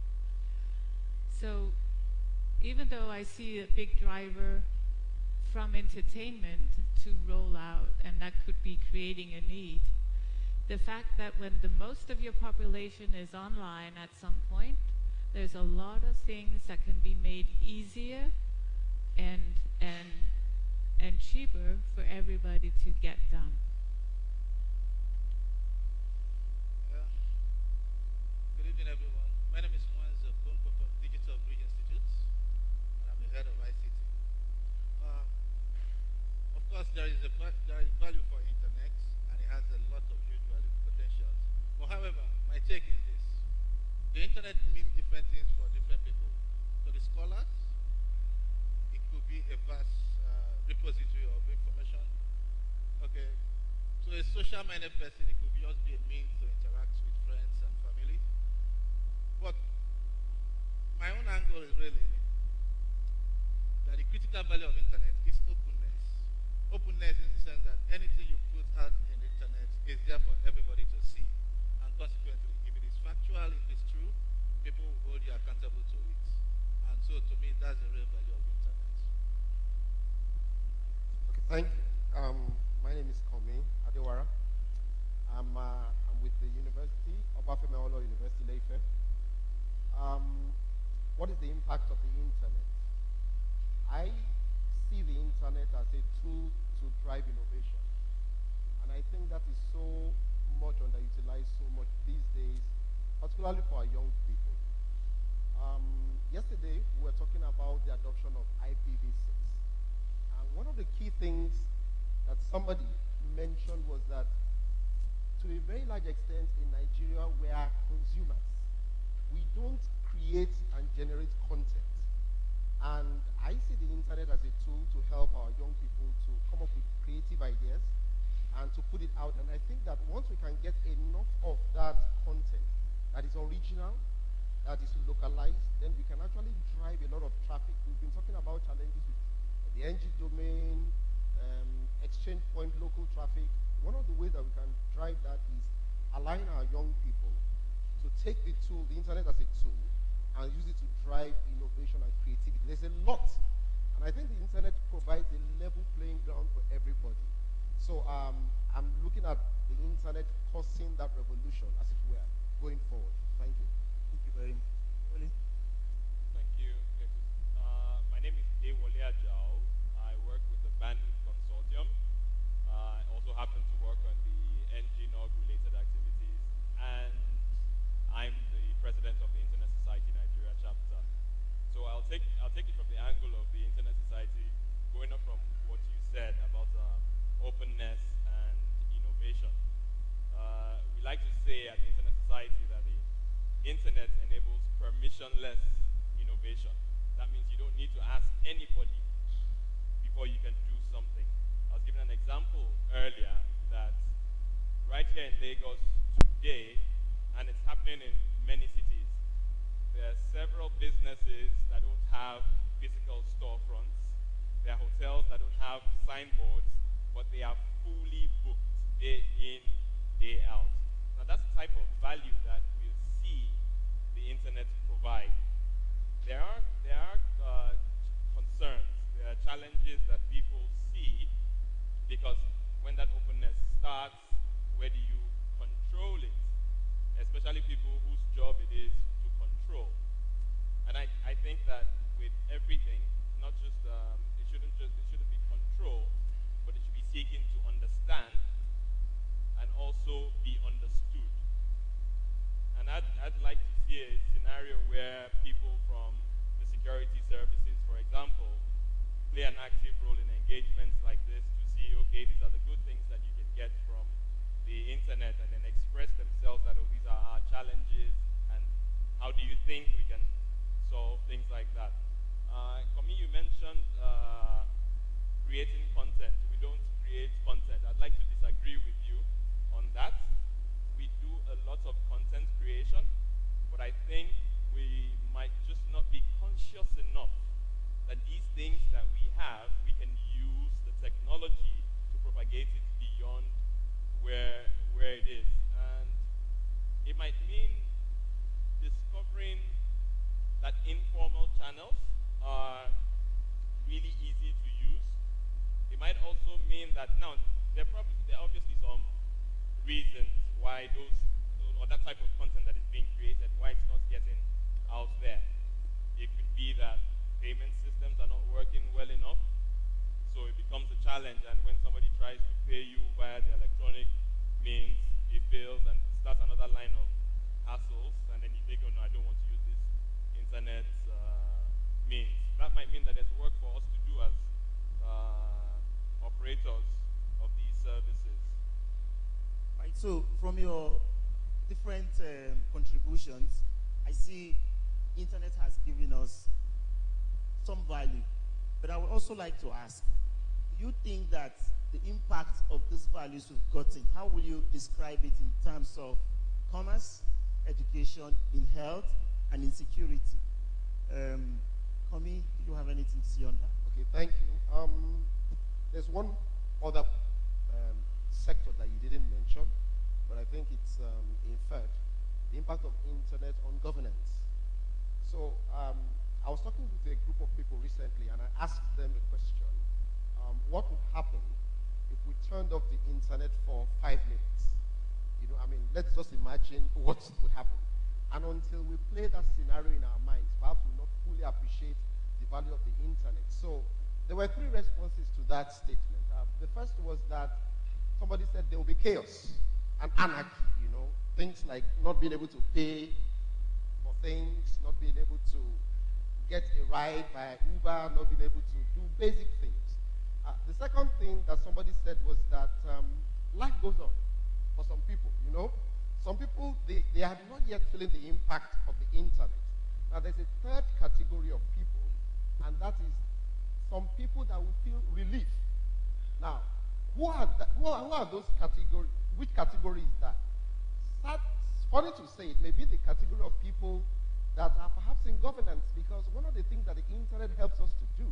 S12: So even though I see a big driver from entertainment to roll out, and that could be creating a need, the fact that when the most of your population is online at some point, there's a lot of things that can be made easier and cheaper for everybody to get done.
S13: Good evening, everyone. My name is Mwanzo Kumpo from Digital Bridge Institute, and I'm the head of ICT. Of course, there is value for internet, and it has a lot of huge value potentials. But however, my take is this. The internet means different things for different people. For the scholars, it could be a vast repository of information. Okay. So a social-minded person, it could just be a means to interact with friends and family. But my digital value of internet is openness. Openness in the sense that anything you put out in the internet is there for everybody to see. And consequently, if it is factual, if it's true, people will hold you accountable to it. And so to me, that's the real value of internet.
S14: Okay, thank you. My name is Komi Adewara. I'm with the University of Afemewolo University, Leife. What is the impact of the internet? I see the internet as a tool to drive innovation. And I think that is so much underutilized so much these days, particularly for our young people. Yesterday, we were talking about the adoption of IPv6. And one of the key things that somebody mentioned was that to a very large extent in Nigeria, we are consumers. We don't create and generate content. And I see the internet as a tool to help our young people to come up with creative ideas and to put it out. And I think that once we can get enough of that content that is original, that is localized, then we can actually drive a lot of traffic. We've been talking about challenges with the NG domain, exchange point, local traffic. One of the ways that we can drive that is allowing our young people to take the tool, the internet as a tool, and use it to drive innovation and creativity. There's a lot. And I think the internet provides a level playing ground for everybody. So I'm looking at the internet causing that revolution, as it were, going forward. Thank you.
S3: Thank you very much. Wale?
S2: Thank you. My name is Dewale Ajao. I work with the Bandwidth Consortium. I also happen to work on the ngNOG related activities, and I'm the president of the Internet Society Nigeria chapter. So I'll take it from the angle of the Internet Society, going up from what you said about openness and innovation. We like to say at the Internet Society that the Internet enables permissionless innovation. That means you don't need to ask anybody before you can do something. I was given an example earlier that right here in Lagos today, and it's happening in many cities, there are several businesses that don't have physical storefronts. There are hotels that don't have signboards, but they are fully booked day in, day out. Now that's the type of value that we see the internet provide. There are concerns, there are challenges that people see, because when that openness starts, where do you control it? Especially people whose job it is to control. And I think that with everything, not just it shouldn't be control, but it should be seeking to understand and also be understood. And I'd like to see a scenario where people from the security services, for example, play an active role in engagements like this to see, okay, these are the good things that you can get from the internet, and then express themselves that, oh, these are our challenges, and how do you think we can solve things like that. Komi, you mentioned creating content. We don't create content. I'd like to disagree with you on that. We do a lot of content creation, but I think we might just not be conscious enough that these things that we have, we can use the technology to propagate it beyond where it is. And it might mean discovering that informal channels are really easy to use. It might also mean that now there are obviously some reasons why those or that type of content that is being created, why it's not getting out there. It could be that payment systems are not working well enough, so it becomes a challenge, and when somebody tries to pay you via the electronic means, it fails and starts another line of hassles, and then you think, oh no, I don't want to use this internet means. That might mean that there's work for us to do as operators of these services.
S3: Right, so from your different contributions, I see internet has given us some value. But I would also like to ask, do you think that the impact of these values we've gotten, how will you describe it in terms of commerce, education, in health, and in security? Komi, do you have anything to say on that?
S14: Okay, thank you. There's one other sector that you didn't mention, but I think it's inferred, the impact of internet on governance. So I was talking with a group of people recently, and I asked them a question. What would happen if we turned off the internet for 5 minutes? You know, I mean, let's just imagine what would happen. And until we play that scenario in our minds, perhaps we'll not fully appreciate the value of the internet. So there were 3 responses to that statement. The first was that somebody said there will be chaos and anarchy, you know, things like not being able to pay for things, not being able to get a ride by Uber, not being able to do basic things. The second thing that somebody said was that life goes on for some people, you know. Some people, they are not yet feeling the impact of the internet. Now, there's a third category of people, and that is some people that will feel relief. Now, who are those categories? Which category is that? It's funny to say, it may be the category of people that are perhaps in governance, because one of the things that the internet helps us to do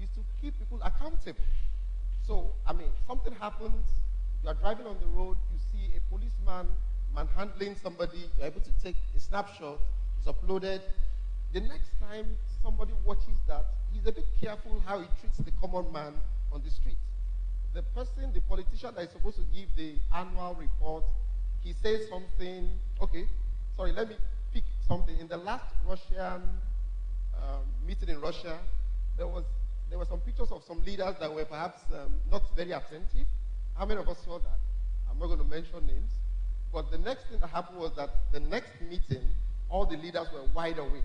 S14: is to keep people accountable. So, I mean, something happens, you are driving on the road, you see a policeman manhandling somebody, you're able to take a snapshot, it's uploaded. The next time somebody watches that, he's a bit careful how he treats the common man on the street. The person, the politician that is supposed to give the annual report, he says something, okay, sorry, let me pick something. In the last Russian meeting in Russia, there were some pictures of some leaders that were perhaps not very attentive. How many of us saw that? I'm not going to mention names. But the next thing that happened was that the next meeting, all the leaders were wide awake.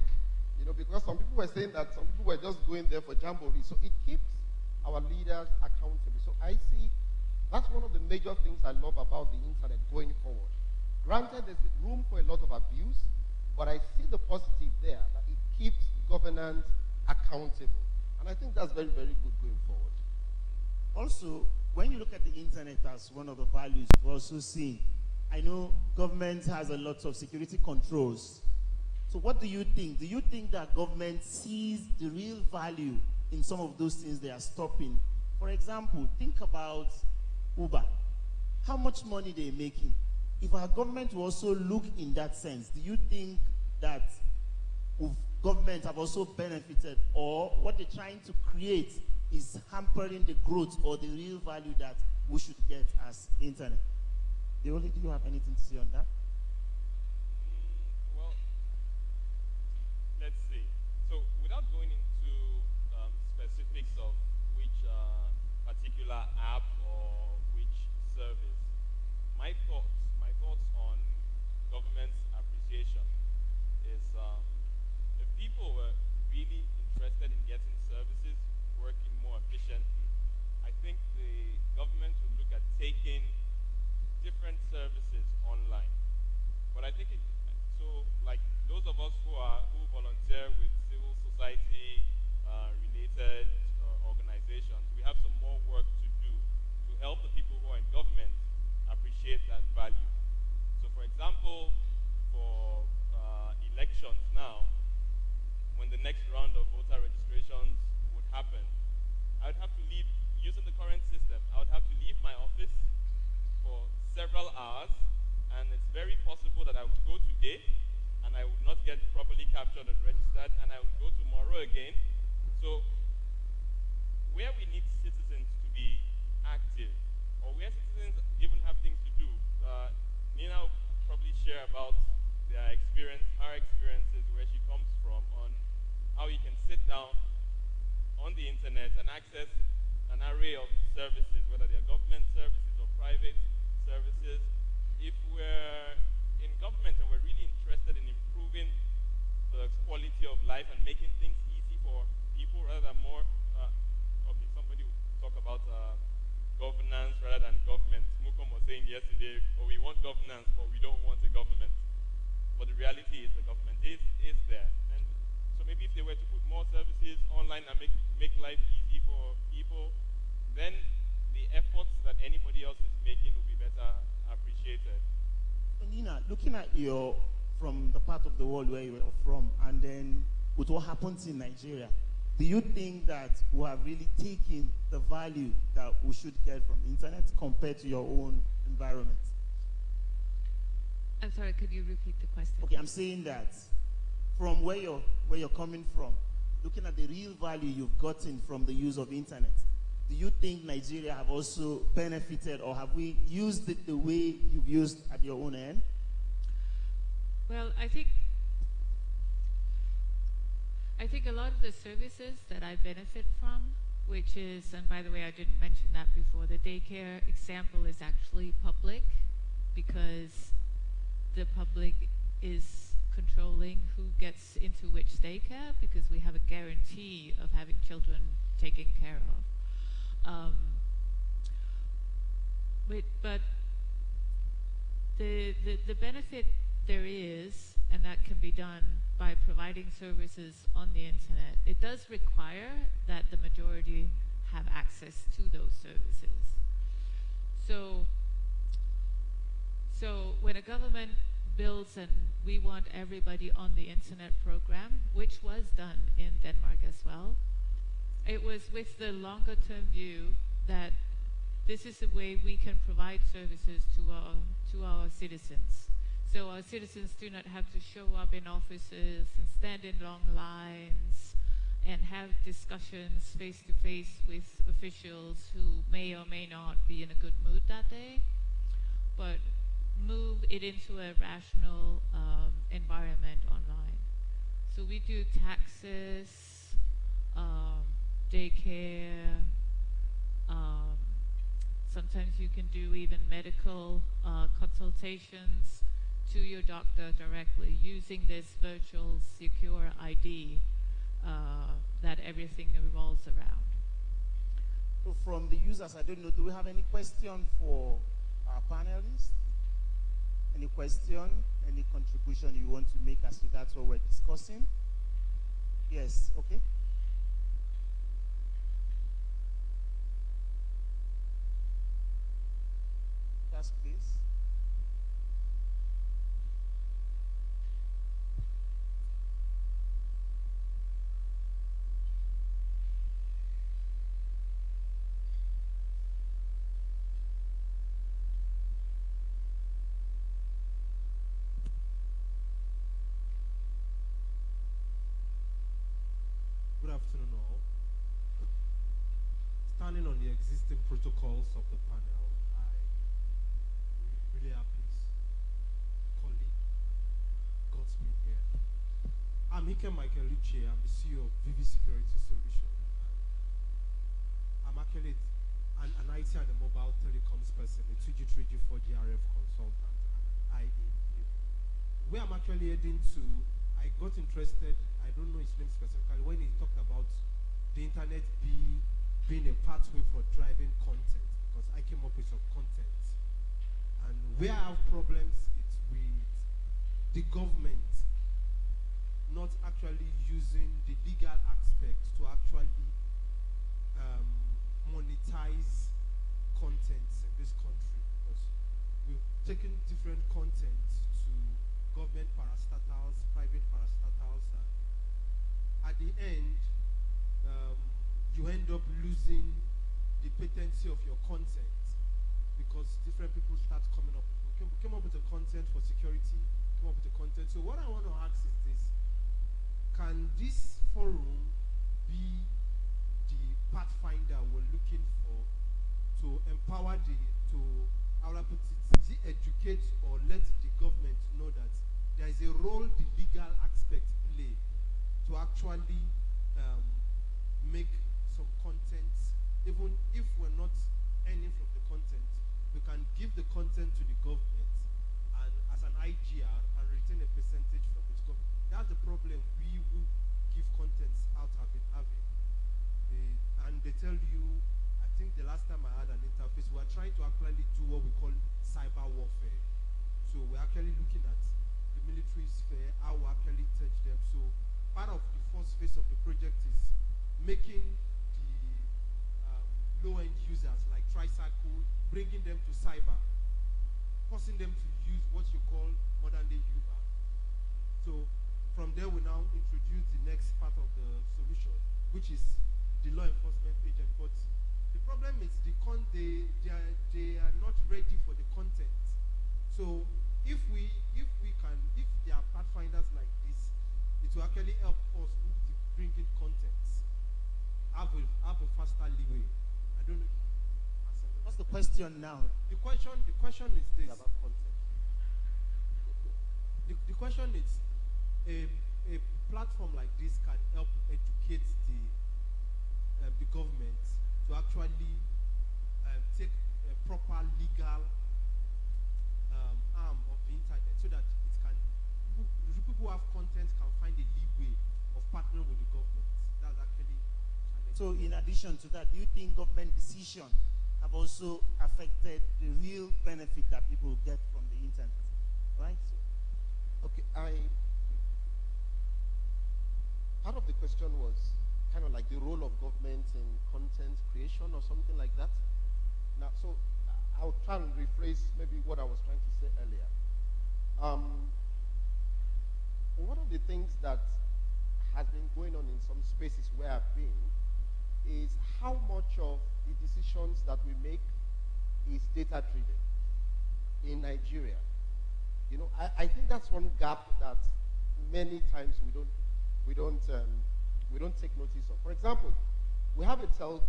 S14: You know, because some people were saying that some people were just going there for jamboree. So it keeps our leaders accountable. So I see that's one of the major things I love about the internet going forward. Granted, there's room for a lot of abuse, but I see the positive there, that it keeps governance accountable. And I think that's very, very good going forward.
S3: Also, when you look at the internet as one of the values, we're also seeing, I know government has a lot of security controls. So what do you think? Do you think that government sees the real value in some of those things they are stopping? For example, think about Uber. How much money they're making? If our government will also look in that sense, do you think that government have also benefited, or what they're trying to create is hampering the growth or the real value that we should get as internet? Do you have anything to say on that?
S2: Well, let's see. So without going into specifics of which particular app or which service, my thoughts on government's appreciation is if people were really interested in getting services working more efficiently, I think the government would look at taking different services online. But I think so like those of us who volunteer with civil society related organizations, we have some more work to do to help the people who are in government appreciate that value. So for example, for elections now, when the next round of voter registrations would happen, I would have to leave, using the current system, I would have to leave my office for several hours, and it's very possible that I would go today and I would not get properly captured and registered, and I would go tomorrow again. So where we need citizens to be active, or where citizens even have things to do, Nina will probably share about their experience, her experiences, where she comes from, on how you can sit down on the internet and access an array of services, whether they are government services or private services. If we're in government and we're really interested in improving the quality of life and making things easy for people rather than more, okay, somebody will talk about governance rather than government. Mukom was saying yesterday, oh, we want governance, but we don't want a government. But the reality is the government is there. And so maybe if they were to put more services online and make life easy for people, then the efforts that anybody else is making will be better appreciated.
S3: So Nina, looking at from the part of the world where you are from, and then with what happens in Nigeria, do you think that we have really taken the value that we should get from internet compared to your own environment?
S12: I'm sorry, could you repeat the question?
S3: Okay, I'm saying that from where you're coming from, looking at the real value you've gotten from the use of internet, do you think Nigeria have also benefited, or have we used it the way you've used at your own end?
S12: Well, I think a lot of the services that I benefit from, which is, and by the way, I didn't mention that before, the daycare example is actually public, because the public is controlling who gets into which daycare, because we have a guarantee of having children taken care of. But the benefit there is, and that can be done by providing services on the internet, it does require that the majority have access to those services. So when a government builds, and we want everybody on the internet program, which was done in Denmark as well, it was with the longer term view that this is the way we can provide services to our citizens. So our citizens do not have to show up in offices and stand in long lines and have discussions face to face with officials who may or may not be in a good mood that day, but move it into a rational environment online. So we do taxes, daycare, sometimes you can do even medical consultations to your doctor directly using this virtual secure ID that everything revolves around.
S3: So from the users, I don't know, do we have any question for our panelists? Any question, any contribution you want to make as regards what we're discussing? Yes, okay. Ask, please.
S9: Good afternoon, all. Standing on the existing protocols of the panel, I really happy colleague got me here. I'm Michael Liche. I'm the CEO of VV Security Solution. I'm actually an IT and a mobile telecoms person, a 2G, 3G, 4G RF consultant, and an IEP. Where I'm actually heading to, I got interested, I don't know his name specifically, when he talked about the internet being a pathway for driving content, because I came up with some content. And where I have problems, it's with the government not actually using the legal aspect to actually monetize contents in this country, because we've taken different content to government parastatals, private parastatals, and at the end, you end up losing the patency of your content, because different people start coming up. We came up with the content for security, came up with the content. So what I want to ask is this: can this forum be the pathfinder we're looking for to empower how do I put it, is it educate or let the government know that there is a role the legal aspect play to actually make some content, even if we're not earning from the content, we can give the content to the government and as an IGR and retain a percentage from it. That's the problem we who give contents out have been having. And they tell you, I think the last time I had an interface, we are trying to actually do what we call cyber warfare. So we're actually looking at the military sphere, how we actually touch them. So part of the first phase of the project is making the low-end users like Tricycle, bringing them to cyber, forcing them to use what you call modern-day Uber. So from from there, we now introduce the next part of the solution, which is the law enforcement agent. But the problem is they are not ready for the content. So if there are pathfinders like this, it will actually help us with the bringing contents, have a faster leeway. I don't know.
S15: What's the question now?
S9: The question is this. About content. The question is, a platform like this can help educate the government to actually take a proper legal arm of the internet, so that it can people who have content can find a leeway of partnering with the government. That's actually.
S15: So, in addition to that, do you think government decision have also affected the real benefit that people get from the internet? Right?
S14: Okay, part of the question was kind of like the role of government in content creation or something like that. Now, so I'll try and rephrase maybe what I was trying to say earlier. One of the things that has been going on in some spaces where I've been is how much of the decisions that we make is data-driven in Nigeria. You know, I think that's one gap that many times we don't take notice of. For example, we have a telco.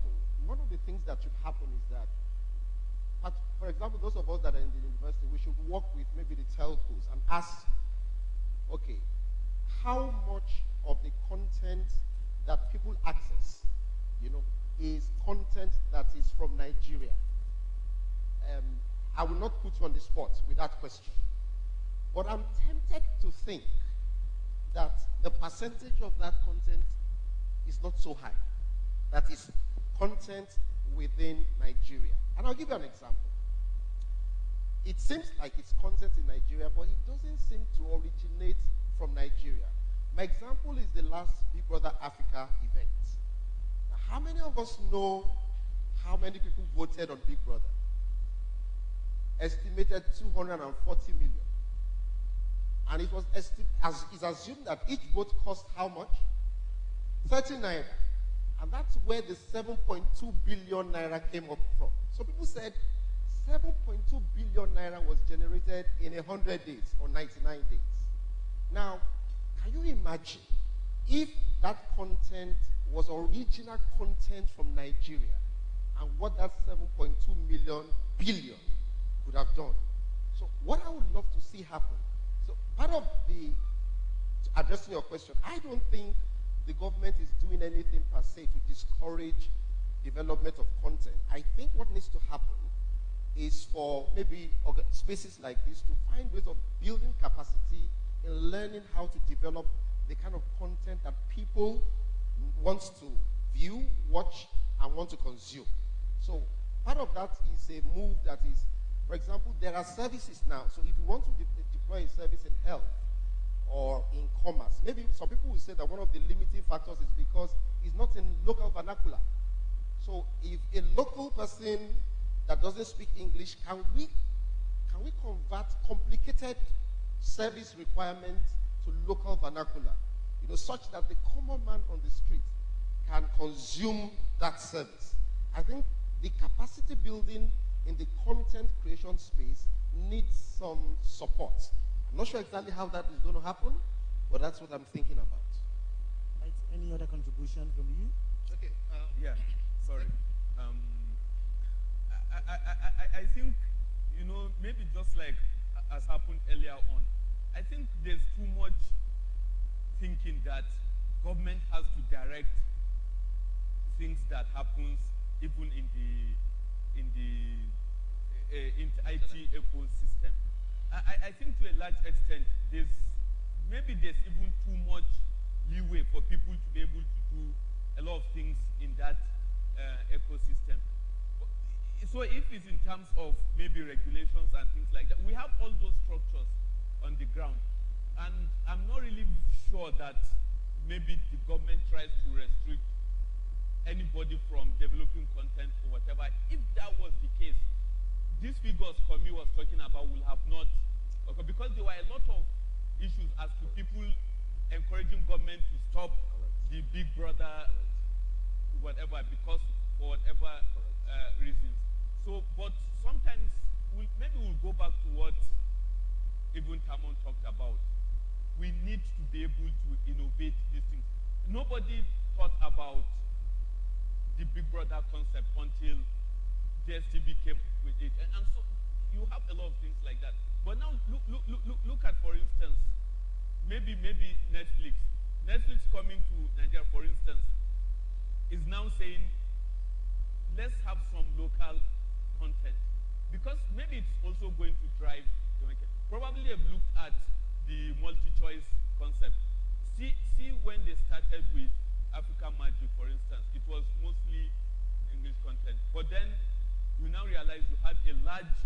S14: One of the things that should happen is that, for example, those of us that are in the university, we should work with maybe the telcos and ask, okay, how much of the content that people access, you know, is content that is from Nigeria? I will not put you on the spot with that question. But I'm tempted to think that the percentage of that content is not so high. That is content within Nigeria. And I'll give you an example. It seems like it's content in Nigeria, but it doesn't seem to originate from Nigeria. My example is the last Big Brother Africa event. Now, how many of us know how many people voted on Big Brother? Estimated 240 million. And it was it's assumed that each vote cost how much? 30 naira. And that's where the 7.2 billion naira came up from. So people said 7.2 billion naira was generated in 100 days or 99 days. Now, can you imagine if that content was original content from Nigeria and what that 7.2 billion could have done? So what I would love to see happen, so part of addressing your question, I don't think the government is doing anything per se to discourage development of content. I think what needs to happen is for maybe spaces like this to find ways of building capacity in learning how to develop the kind of content that people want to view, watch, and want to consume. So part of that is a move that is, for example, there are services now. So if you want to deploy a service in health or in commerce, maybe some people will say that one of the limiting factors is because it's not in local vernacular. So if a local person that doesn't speak English, can we convert complicated service requirements to local vernacular, you know, such that the common man on the street can consume that service? I think the capacity building in the content creation space needs some support. I'm not sure exactly how that is going to happen, but that's what I'm thinking about.
S15: Right. Any other contribution from you?
S8: Okay. Yeah. Sorry. I think, you know, maybe just like as happened earlier on, I think there's too much thinking that government has to direct things that happens even in the IT ecosystem. I think to a large extent there's even too much leeway for people to be able to do a lot of things in that ecosystem. So if it's in terms of maybe regulations and things like that, we have all those structures on the ground. And I'm not really sure that maybe the government tries to restrict anybody from developing content or whatever. If that was the case, these figures Kwame was talking about will have not, okay, because there were a lot of issues as to people encouraging encouraging government to stop the big brother, whatever, because for whatever reasons. So, but sometimes maybe we'll go back to what even Tamon talked about. We need to be able to innovate these things. Nobody thought about the big brother concept until DSTV came with it. And so you have a lot of things like that. But now look at, for instance, maybe Netflix. Netflix coming to Nigeria, for instance, is now saying, let's have some local content. Because maybe it's also going to drive the market. Probably have looked at the multi-choice concept. See when they started with Africa Magic, for instance, it was mostly English content. But then you now realize you had a large,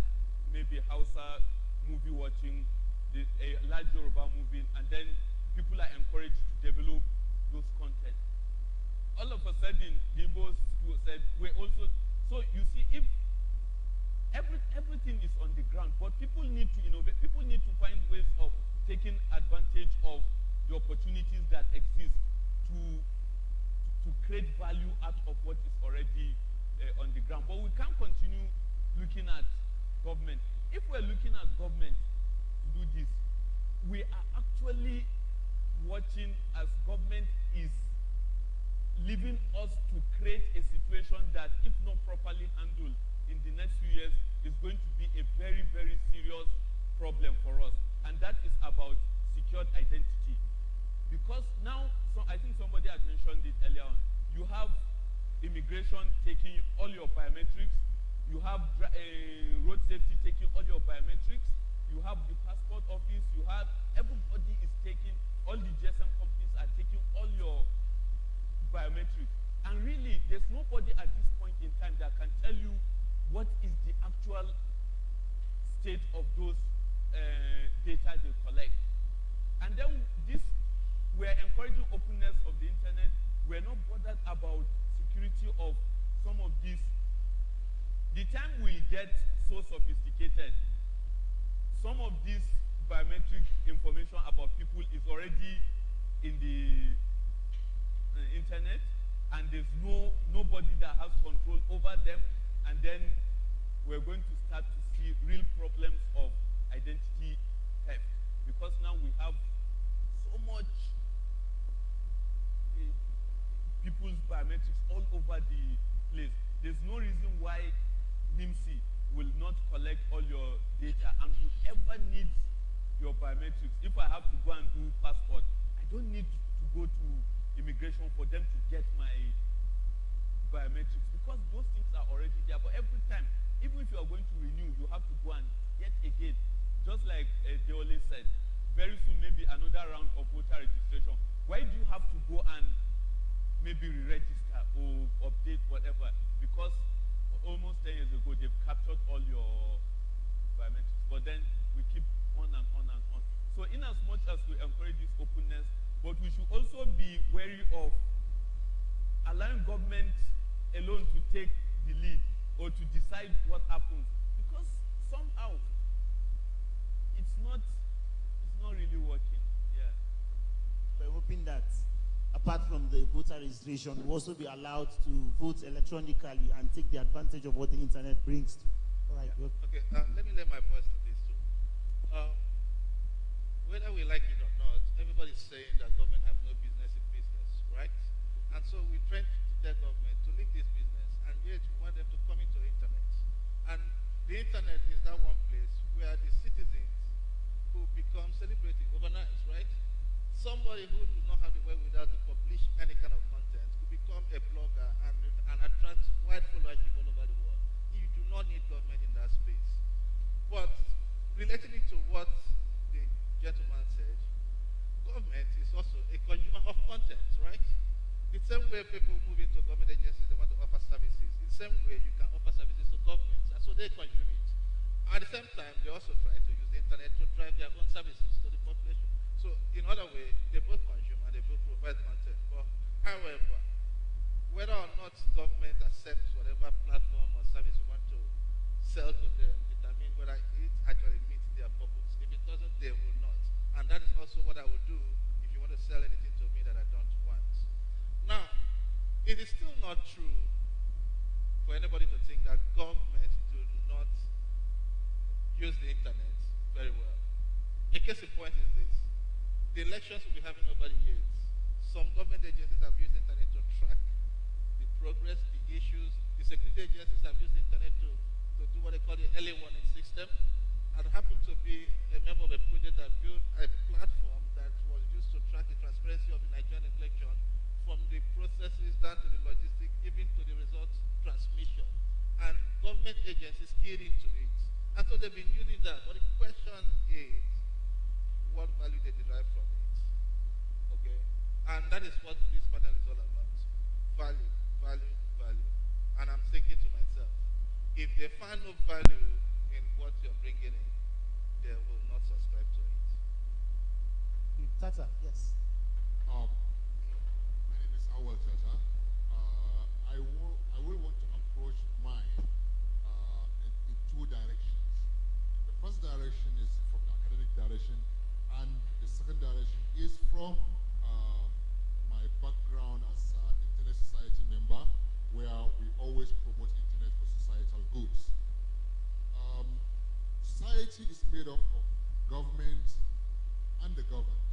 S8: maybe Hausa movie watching, a large Yoruba movie, and then people are encouraged to develop those content. All of a sudden, the Igbos said, we're also, so you see, if everything is on the ground, but people need to innovate, people need to find ways of taking advantage of the opportunities that exist to create value out of what is already on the ground. But we can't continue looking at government. If we're looking at government to do this, we are actually watching as government is leaving us to create a situation that, if not properly handled in the next few years, is going to be a very, very serious problem for us. And that is about secured identity. Because now, I think somebody had mentioned it earlier on, you have immigration taking all your biometrics, you have road safety taking all your biometrics, you have the passport office, you have, everybody is taking, all the GSM companies are taking all your biometrics. And really, there's nobody at this point in time that can tell you what is the actual state of those data they collect. And then this, we're encouraging openness of the internet. We're not bothered about security of some of these. The time we get so sophisticated, some of this biometric information about people is already in the internet, and there's nobody that has control over them, and then we're going to start to see real problems of identity theft, because now we have so much people's biometrics all over the place. There's no reason why NIMSI will not collect all your data, and you ever need your biometrics. If I have to go and do passport, I don't need to go to immigration for them to get my biometrics, because those things are already there. But every time, even if you are going to renew, you have to go and yet again, just like Deole said, very soon maybe another round of voter registration. Why do you have to go and maybe re-register or update whatever? Because almost 10 years ago, they've captured all your biometrics. But then we keep on and on and on. So in as much as we encourage this openness, but we should also be wary of allowing government alone to take the lead or to decide what happens. Because somehow it's not really working. Yeah.
S15: We're hoping that apart from the voter registration, we'll also be allowed to vote electronically and take the advantage of what the internet brings. All right.
S13: Yeah. Okay, let me lend my voice to this too. Whether we like it or not, everybody's saying that government have no business in business, right? And so we try to tell government to leave this business, and yet we want them to come into the internet. And the internet is that one place where the citizens who become celebrity overnight, right? Somebody who does not have the wherewithal to publish any kind of content could become a blogger and attract wide followership all over the world. You do not need government in that space. But relating it to what the gentleman said, government is also a consumer of content, right? The same way people move into government agencies, they want to offer services. In the same way, you can offer services to governments, and so they consume it. At the same time, they also try to use the internet to drive their own services to the population. So, in other way, they both consume and they both provide content. But, however, whether or not government accepts whatever platform or service you want to sell to them determine whether it actually meets their purpose. If it doesn't, they will not. And that is also what I would do if you want to sell anything to me that I don't want. Now, it is still not true for anybody to think that government do not use the internet very well. A case in point is this. The elections we'll be having over the years, some government agencies have used the internet to track the progress, the issues. The security agencies have used the internet to do what they call the early warning system. I happen to be a member of a project that built a platform that was used to track the transparency of the Nigerian election from the processes down to the logistics, even to the results transmission. And government agencies keyed into it. And so they've been using that. But the question is, what value they derive from it? Okay? And that is what this panel is all about. Value, value, value. And I'm thinking to myself, if they find no value in what you're bringing in, they will not subscribe to it.
S15: Tata, yes.
S16: My name is Awal Tata. I will want to approach mine in two directions. The first direction is from the academic direction, and the second direction is from my background as an Internet Society member, where we always promote Internet for societal goods. Society is made up of government and the governed.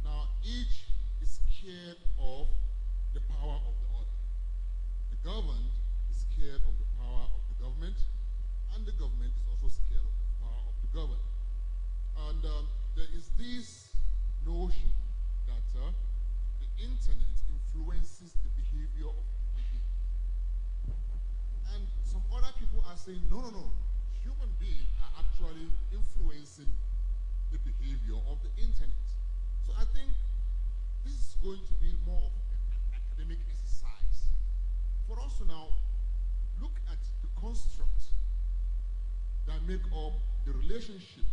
S16: Now, each is scared of the power of the other. The governed is scared of the power of the government, and the government is also scared of the power of the governed. And there is this notion that the internet influences the behavior of human beings. And some other people are saying, no, no, no. Human beings are actually influencing the behavior of the internet. So I think this is going to be more of an academic exercise for us to now look at the constructs that make up the relationship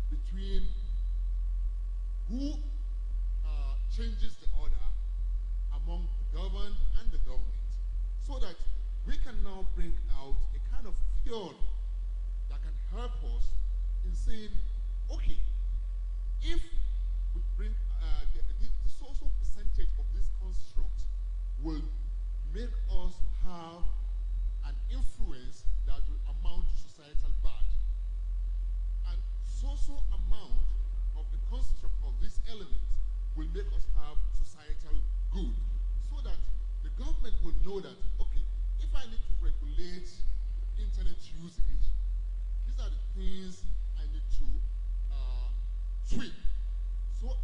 S16: between who changes the order among the governed and the government, so that we can now bring out a kind of theory that can help us in saying, okay, if we bring the social percentage of this construct will make us have an influence that will amount to societal bad. And social amount of the construct of these elements will make us have societal good, so that the government will know that, okay, if I need to regulate internet usage, these are the things I need to tweak, so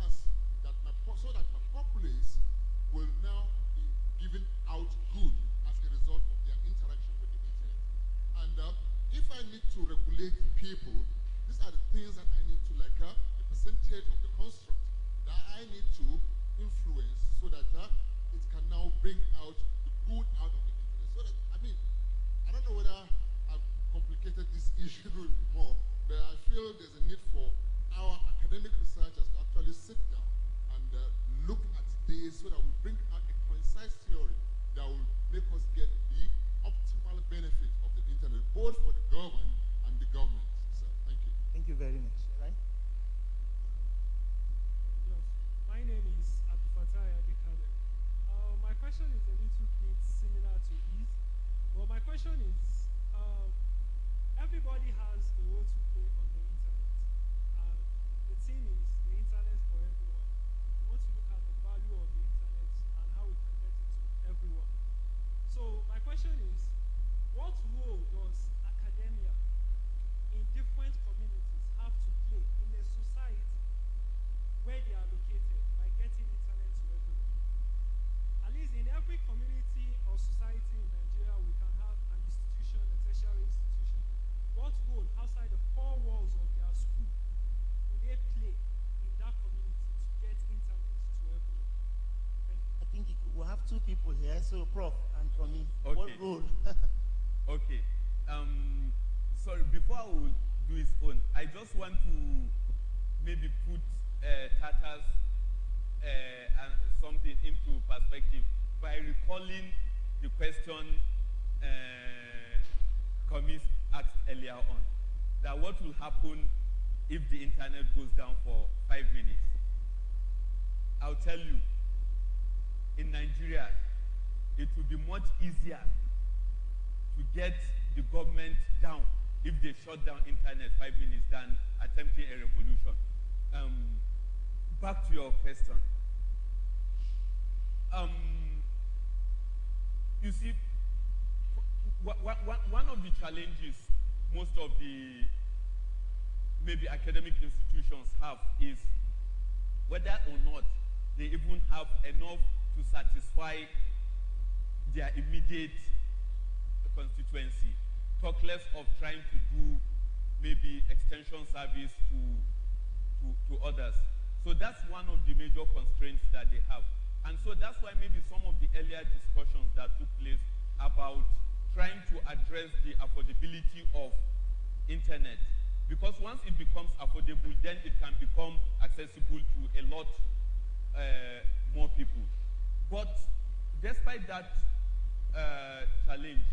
S16: that my populace will now be given out good as a result of their interaction with the internet. And if I need to regulate people, these are the things that I need to, like the percentage of the construct that I need to influence, so that it can now bring out the good out of the internet. So that, I mean, I don't know whether I've complicated this issue more, but I feel there's a need for our academic researchers to actually sit down and look at this, so that we bring out a concise theory that will make us get the optimal benefit of the internet, both for the government and the government. So, thank you.
S15: Thank you very much. Right?
S20: Yes. My name is Abdulfatai Adekale. My question is a little bit similar to his. Well, my question is, everybody has a role to play on the internet. The thing is, the internet for everyone. We want to look at the value of the internet and how we can get it to everyone. So my question is, what role does academia in different communities have to play in a society where they are located by getting internet to everyone? At least in every community or society in Nigeria, we can have an institution, a tertiary institution. What role outside the four walls of their school do they play in that community to get internet to everyone? Thank you.
S15: I think we'll have two people here, so Prof and Tommy,
S8: Okay.
S15: what role?
S8: Okay. Sorry, before I will do his own, I just want to maybe put Tata's something into perspective by recalling the question Commis asked earlier on, that what will happen if the internet goes down for 5 minutes? I'll tell you, in Nigeria, it will be much easier to get the government down if they shut down internet 5 minutes than attempting a revolution. Back to your question. You see, one of the challenges most of the maybe academic institutions have is whether or not they even have enough to satisfy their immediate constituency. Talk less of trying to do maybe extension service to others. So that's one of the major constraints that they have. And so that's why maybe some of the earlier discussions that took place about trying to address the affordability of internet. Because once it becomes affordable, then it can become accessible to a lot more people. But despite that challenge,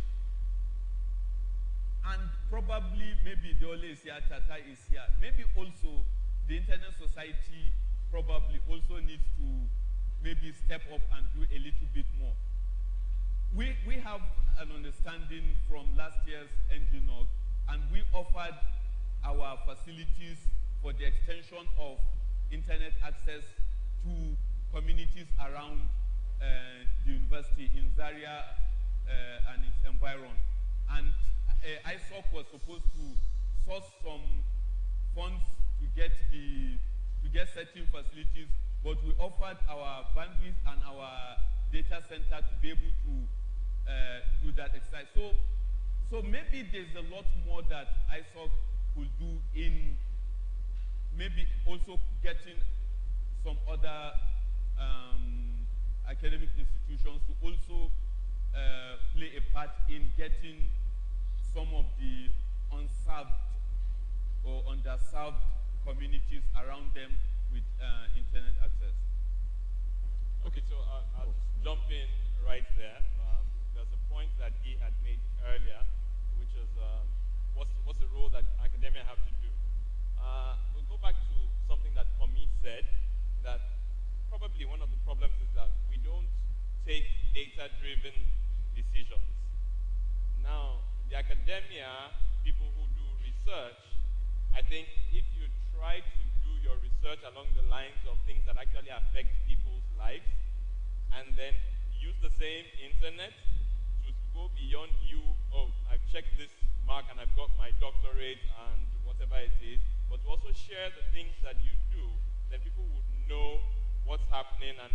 S8: and probably maybe Dole is here, Tata is here, maybe also the Internet Society probably also needs to maybe step up and do a little bit more. We have an understanding from last year's ngNOG, and we offered our facilities for the extension of internet access to communities around the university in Zaria and its environ. And ISOC was supposed to source some funds to get certain facilities, but we offered our bandwidth and our data center to be able to do that exercise. So maybe there's a lot more that ISOC could do in maybe also getting some other academic institutions to also play a part in getting some of the unserved or underserved communities around them with internet access.
S21: Okay, so I'll just jump in right there. There's a point that he had made earlier, which is what's the role that academia have to do. We'll go back to something that Kwame said, that probably one of the problems is that we don't take data-driven decisions. Now, the academia, people who do research, I think if you try to do your research along the lines of things that actually affect people's lives, and then use the same internet to go beyond you, oh, I've checked this mark and I've got my doctorate and whatever it is, but to also share the things that you do, then people would know what's happening, and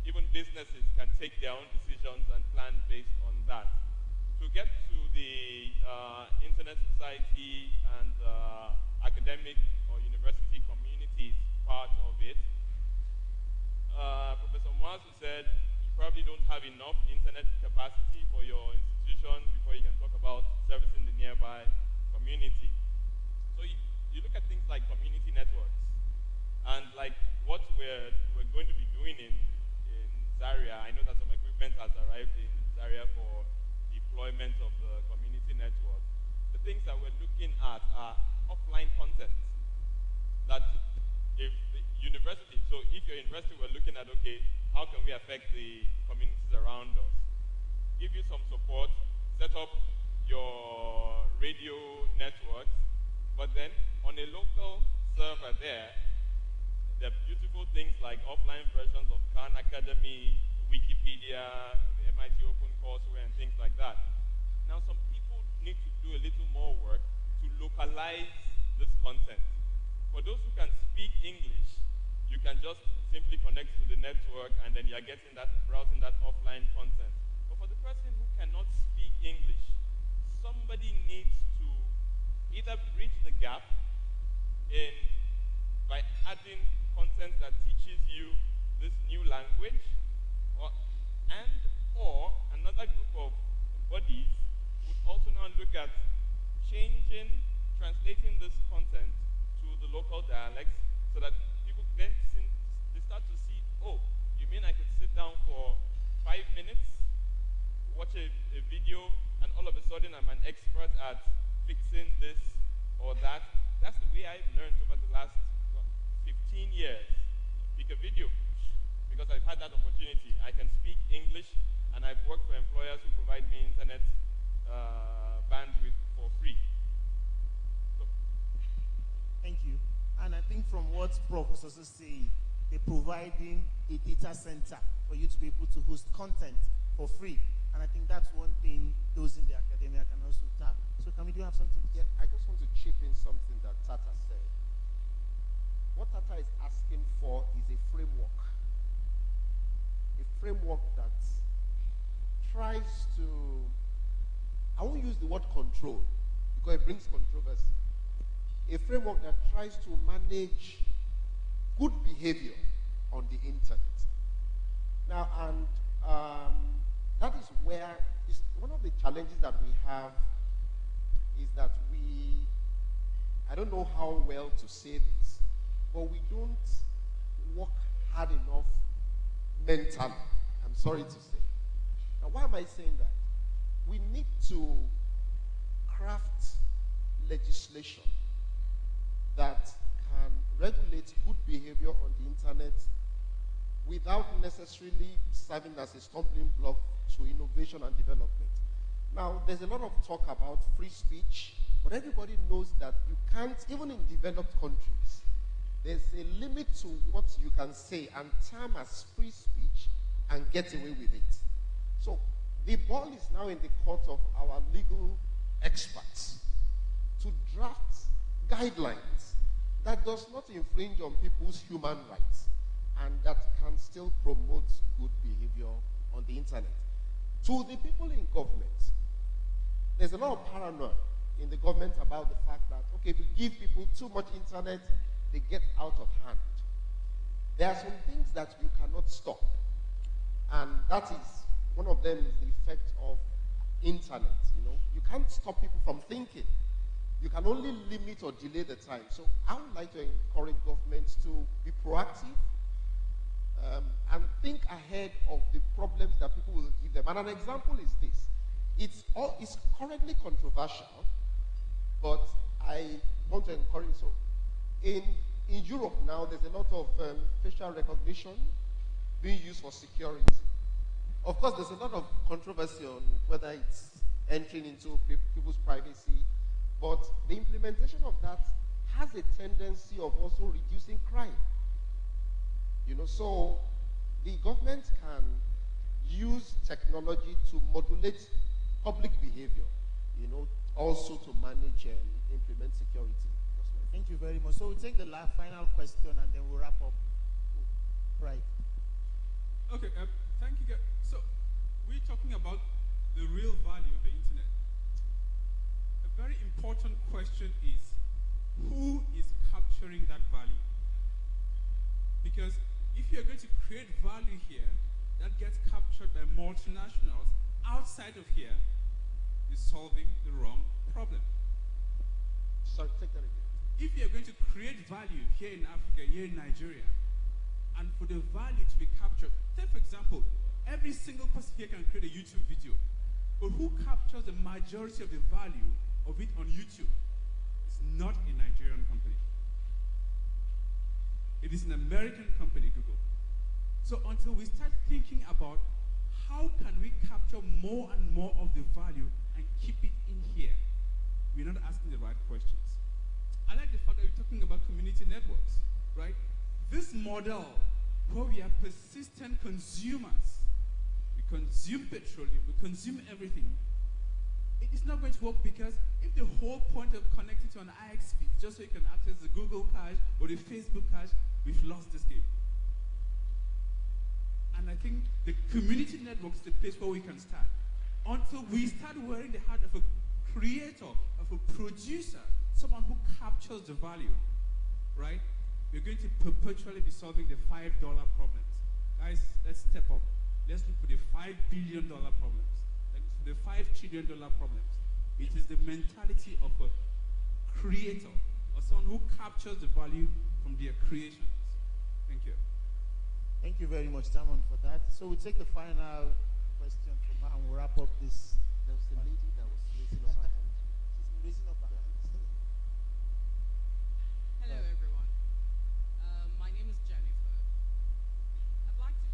S21: even businesses can take their own decisions and plan based on that. To get to the Internet Society and academic or university communities part of it, Professor Mwazu said you probably don't have enough internet capacity for your institution before you can talk about servicing the nearby community. So you look at things like community networks, and like what we're going to be doing in Zaria. I know that some equipment has arrived in Zaria for deployment of the community network. The things that we're looking at are offline content. That if the university, so if your university were looking at, okay, how can we affect the communities around us? Give you some support, set up your radio networks, but then on a local server there are beautiful things like offline versions of Khan Academy, Wikipedia, the MIT OpenCourseWare, and things like that. Now, some people need to do a little more work to localize this content. For those who can speak English, you can just simply connect to the network and then you're getting that, browsing that offline content. But for the person who cannot speak English, somebody needs to either bridge the gap by adding content that teaches you this new language, or another group of bodies would also now look at translating this content to the local dialects so that people then they start to see, oh, you mean I could sit down for 5 minutes, watch a video, and all of a sudden I'm an expert at fixing this or that. That's the way I've learned over the last 15 years. Pick a video, because I've had that opportunity. I can speak English, and I've worked for employers who provide me internet bandwidth for free. So.
S15: Thank you. And I think from what Prof was also saying, they're providing a data center for you to be able to host content for free. And I think that's one thing those in the academia can also tap. So can we do have something to say?
S14: I just want to chip in something that Tata said. What Tata is asking for is a framework. A framework that tries to, I won't use the word control because it brings controversy. A framework that tries to manage good behavior on the internet. Now, and that is where one of the challenges that we have is that I don't know how well to say this, but we don't work hard enough mentally. I'm sorry to say. Now, why am I saying that? We need to craft legislation that can regulate good behavior on the internet without necessarily serving as a stumbling block to innovation and development. Now, there's a lot of talk about free speech, but everybody knows that you can't, even in developed countries, there's a limit to what you can say and term as free speech and get away with it. So, the ball is now in the court of our legal experts to draft guidelines that does not infringe on people's human rights and that can still promote good behavior on the internet. To the people in government, there's a lot of paranoia in the government about the fact that, okay, if you give people too much internet, they get out of hand. There are some things that you cannot stop. And that is, one of them is the effect of internet, you know. You can't stop people from thinking. You can only limit or delay the time. So I would like to encourage governments to be proactive and think ahead of the problems that people will give them. And an example is this. It's currently controversial, but I want to encourage. So in Europe now, there's a lot of facial recognition being used for security. Of course, there's a lot of controversy on whether it's entering into people's privacy, but the implementation of that has a tendency of also reducing crime. You know, so the government can use technology to modulate public behavior, you know, also to manage and implement security.
S15: Thank you very much. So we'll take the final question and then we'll wrap up. Right.
S7: Okay, thank you. So we're talking about the real value of the internet. A very important question is, who is capturing that value? Because if you're going to create value here that gets captured by multinationals outside of here, you're solving the wrong problem.
S14: Sorry, take that again.
S7: If you're going to create value here in Africa, here in Nigeria, and for the value to be captured, take for example, every single person here can create a YouTube video, but who captures the majority of the value of it on YouTube? It's not a Nigerian company. It is an American company, Google. So until we start thinking about how can we capture more and more of the value and keep it in here, we're not asking the right questions. I like the fact that we're talking about community networks, right? This model where we are persistent consumers, we consume petroleum, we consume everything, it is not going to work because if the whole point of connecting to an IXP is just so you can access the Google cache or the Facebook cache, we've lost this game. And I think the community network is the place where we can start. Until we start wearing the hat of a creator, of a producer, someone who captures the value, right? We're going to perpetually be solving the $5 problems. Guys, let's step up. Let's look for the $5 billion problems, like the $5 trillion problems. It is the mentality of a creator, or someone who captures the value from their creations. Thank you.
S15: Thank you very much, Tamon, for that. So we'll take the final question from her and we'll wrap up this.
S14: There was a lady that was raising up her hand.
S15: She's raising up her hand.
S18: Hello, everyone. My name is Jennifer. I'd like to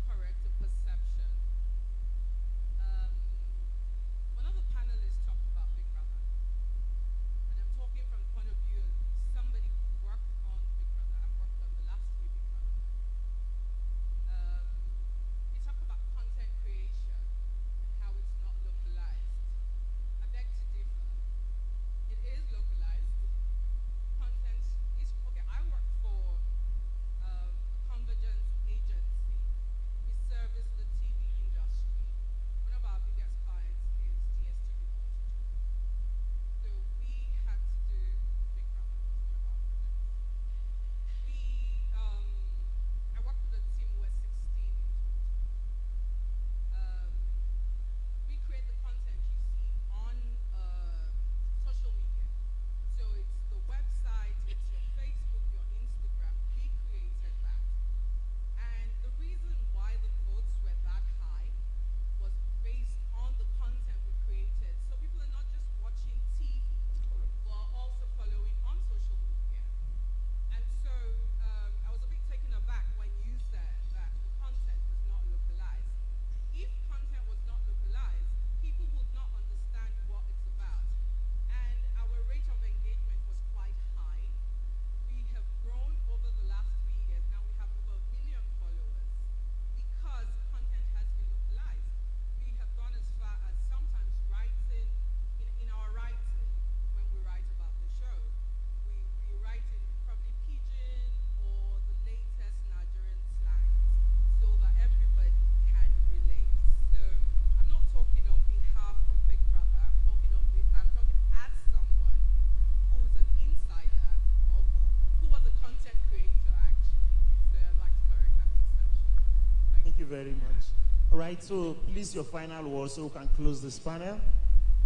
S15: very much. All right, so please your final word so we can close this panel.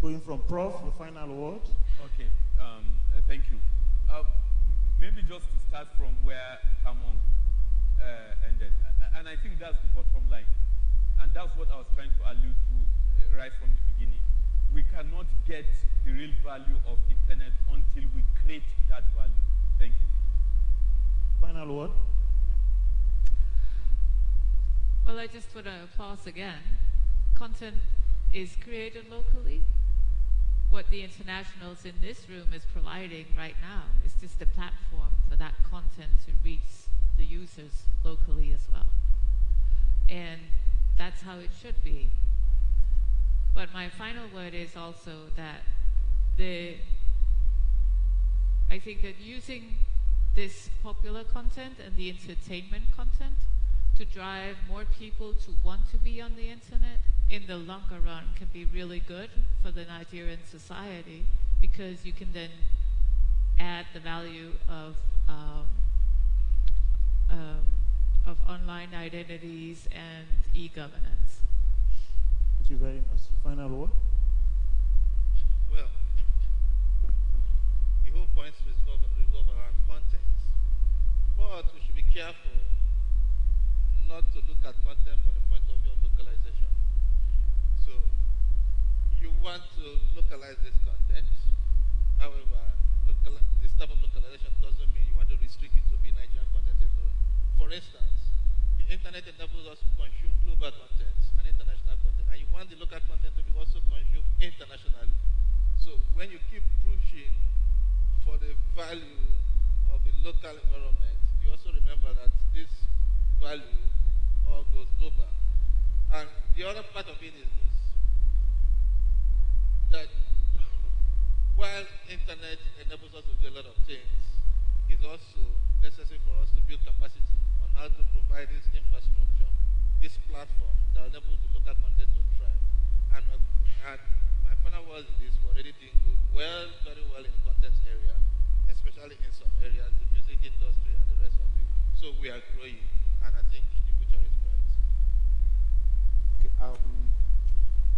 S15: Going from Prof, your final word.
S8: Okay, thank you. Maybe just to start from where Kamon ended. And I think that's the bottom line. And that's what I was trying to allude to right from the beginning. We cannot get the real value of internet until we create that value. Thank you.
S15: Final word.
S12: Well, I just want to pause again. Content is created locally. What the internationals in this room is providing right now is just a platform for that content to reach the users locally as well. And that's how it should be. But my final word is also that I think that using this popular content and the entertainment content to drive more people to want to be on the internet in the longer run can be really good for the Nigerian society, because you can then add the value of online identities and e-governance.
S15: Thank you very much. Final word.
S13: Well, the whole point revolve around content. But we should be careful not to look at content from the point of view of localization. So you want to localize this content. However, this type of localization doesn't mean you want to restrict it to be Nigerian content alone. For instance, the internet enables us to consume global content and international content, and you want the local content to be also consumed internationally. So when you keep pushing for the value of the local environment, you also remember that this value all goes global. And the other part of it is this, that while internet enables us to do a lot of things, it's also necessary for us to build capacity on how to provide this infrastructure, this platform that enables the local content to thrive. And my final word is this: we're already doing very well in the content area, especially in some areas, the music industry and the rest of it. So we are growing, and I think the future is bright.
S14: Okay,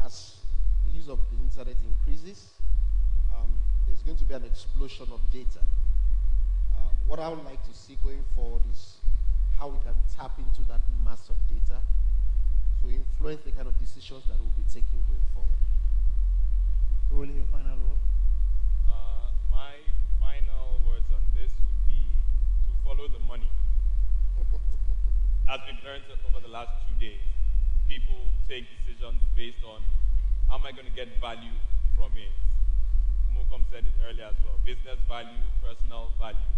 S14: as the use of the internet increases, there's going to be an explosion of data. What I would like to see going forward is how we can tap into that mass of data to influence the kind of decisions that we'll be taking going forward.
S15: Rolling your final word.
S2: My final words on this would be to follow the money. As we've learned over the last 2 days, people take decisions based on how am I going to get value from it. Mokom said it earlier as well, business value, personal value.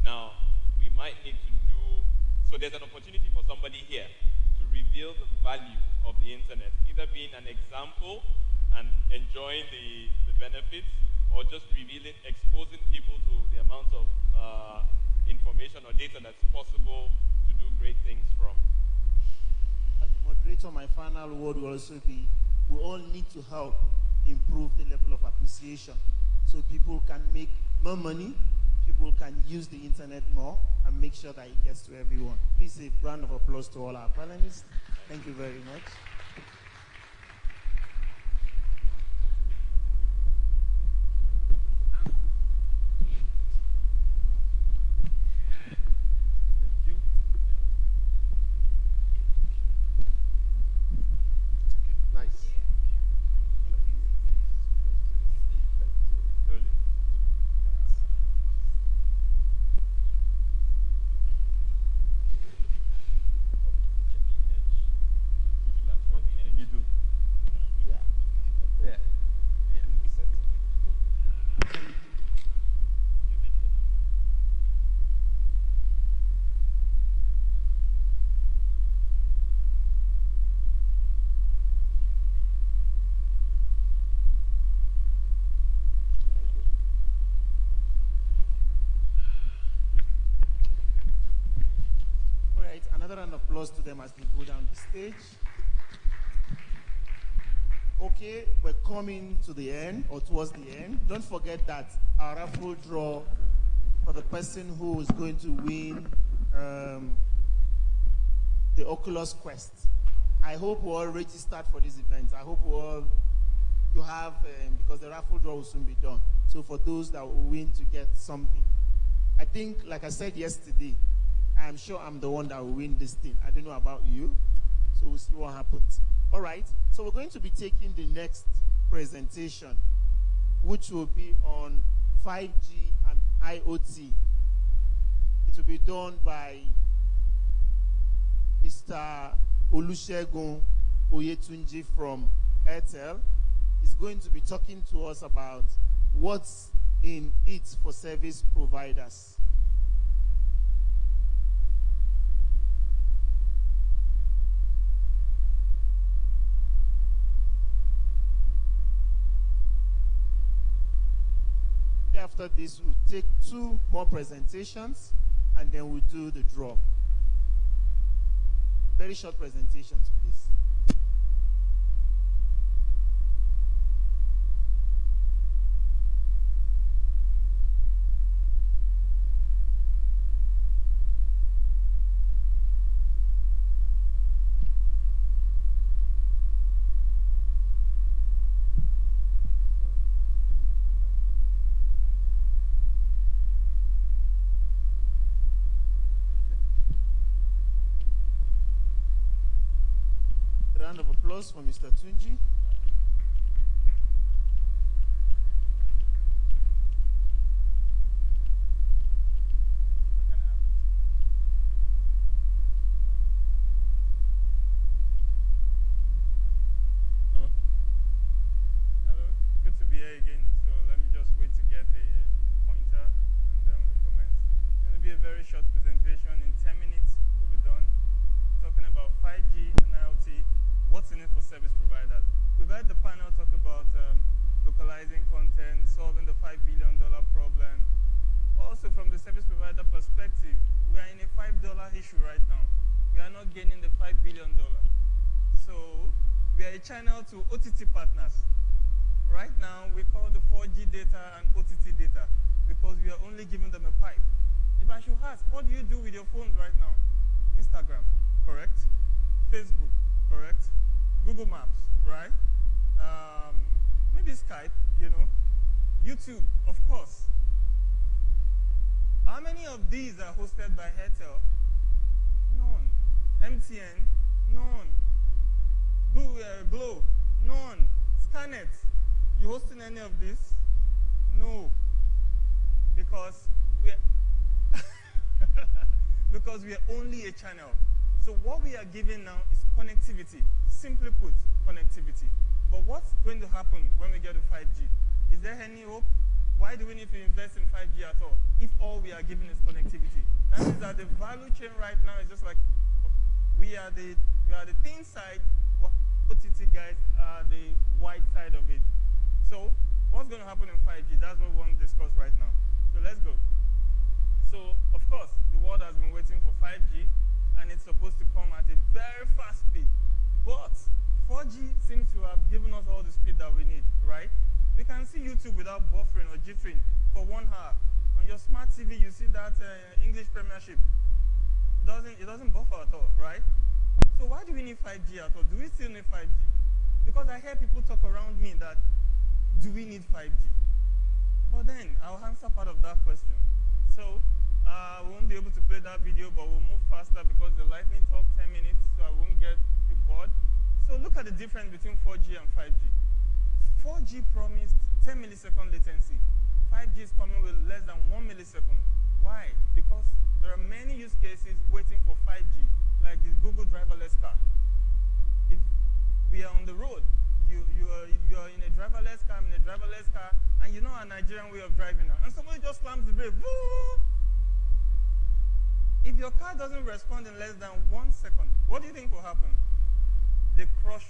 S2: Now, we might need to so there's an opportunity for somebody here to reveal the value of the internet, either being an example and enjoying the benefits, or just revealing, exposing people to the amount of information or data that's possible to do great things from.
S15: As the moderator, my final word will also be, we all need to help improve the level of appreciation so people can make more money, people can use the internet more, and make sure that it gets to everyone. Please a round of applause to all our panelists. Thank you very much. Another round of applause to them as they go down the stage. Okay, we're coming to the end, or towards the end. Don't forget that our raffle draw for the person who is going to win the Oculus Quest I hope we all registered for this event. I hope we all, you have, because the raffle draw will soon be done. So for those that will win to get something. I think, like I said yesterday, I'm sure I'm the one that will win this thing. I don't know about you. So we'll see what happens. All right. So we're going to be taking the next presentation, which will be on 5G and IoT. It will be done by Mr. Olusegun Oyetunji from Airtel. He's going to be talking to us about what's in it for service providers. After this, we'll take 2 more presentations, and then we'll do the draw. Very short presentations, please. Round of applause for Mr. Tunji.
S18: Hello. Hello. Good to be here again. So let me just wait to get the pointer and then we'll commence. It's going to be a very short presentation. In 10 minutes, we'll be done. Talking about 5G and IoT. What's in it for service providers? We've had the panel talk about localizing content, solving the $5 billion problem. Also, from the service provider perspective, we are in a $5 issue right now. We are not gaining the $5 billion. So, we are a channel to OTT partners. Right now, we call the 4G data and OTT data because we are only giving them a pipe. If I should ask, what do you do with your phones right now? Instagram, correct? Facebook, correct? Google Maps, right? Maybe Skype, you know. YouTube, of course. How many of these are hosted by Airtel? None. MTN? None. Google, Glow? None. Skynet? You hosting any of this? No. Because we are only a channel. So what we are giving now is connectivity. Simply put, connectivity. But what's going to happen when we get to 5G? Is there any hope? Why do we need to invest in 5G at all if all we are giving is connectivity? That means that the value chain right now is just like we are the thin side, while OTT guys are the wide side of it. So what's going to happen in 5G? That's what we want to discuss right now. So let's go. So of course, the world has been waiting for 5G, and it's supposed to come at a very fast speed. But 4G seems to have given us all the speed that we need, right? We can see YouTube without buffering or jittering for 1 hour. On your smart TV, you see that English Premiership. It doesn't buffer at all, right? So why do we need 5G at all? Do we still need 5G? Because I hear people talk around me that, do we need 5G? But then, I'll answer part of that question. So, we won't be able to play that video, but we'll move faster because the lightning talk 10 minutes, so I won't get you bored. So look at the difference between 4G and 5G. 4G promised 10 millisecond latency. 5G is coming with less than 1 millisecond. Why? Because there are many use cases waiting for 5G, like this Google driverless car. If we are on the road, you are in a driverless car, I'm in a driverless car, and you know our Nigerian way of driving now, and somebody just slams the brake. Woo! If your car doesn't respond in less than 1 second, what do you think will happen? The crush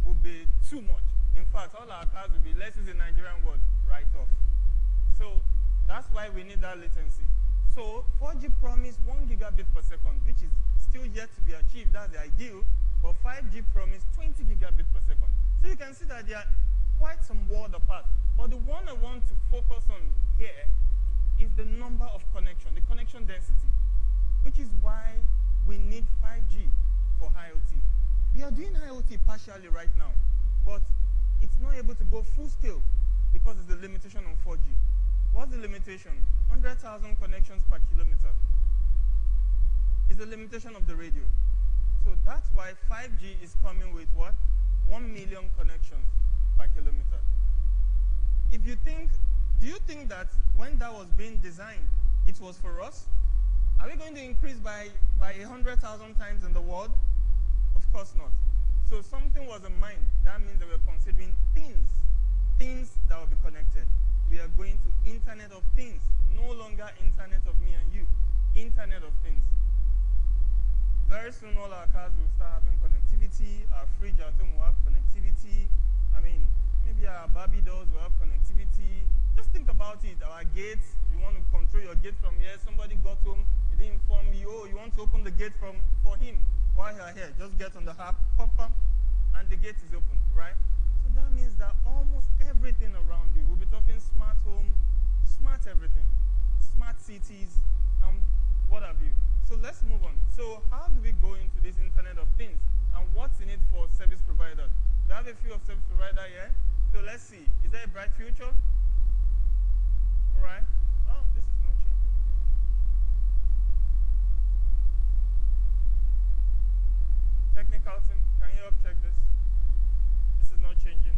S18: will be too much. In fact, all our cars will be, let's use the Nigerian word, right off. So that's why we need that latency. So 4G promised 1 gigabit per second, which is still yet to be achieved. That's the ideal. But 5G promised 20 gigabit per second. So you can see that they are quite some world apart. But the one I want to focus on here is the number of connection, the connection density, which is why we need 5G. for IoT. We are doing IoT partially right now, but it's not able to go full scale because it's the limitation on 4G. What's the limitation? 100,000 connections per kilometer is the limitation of the radio. So that's why 5G is coming with what? 1 million connections per kilometer. If you think, do you think that when that was being designed, it was for us? Are we going to increase by 100,000 times in the world? Of course not. So something was in mind. That means that we're considering things that will be connected. We are going to Internet of Things, no longer Internet of me and you, Internet of Things. Very soon all our cars will start having connectivity, our fridge at home will have connectivity, I mean, maybe our Barbie dolls will have connectivity. Just think about it, our gates, you want to control your gate from here, somebody got home, he didn't inform you, oh, you want to open the gate for him while you're here, just get on the app, pop up, and the gate is open, right? So that means that almost everything around you, we'll be talking smart home, smart everything, smart cities, what have you. So let's move on. So how do we go into this Internet of Things? And what's in it for service providers? We have a few of service providers here. So let's see. Is there a bright future? All right. Oh, this is not changing again. Technical team, can you help check this? This is not changing.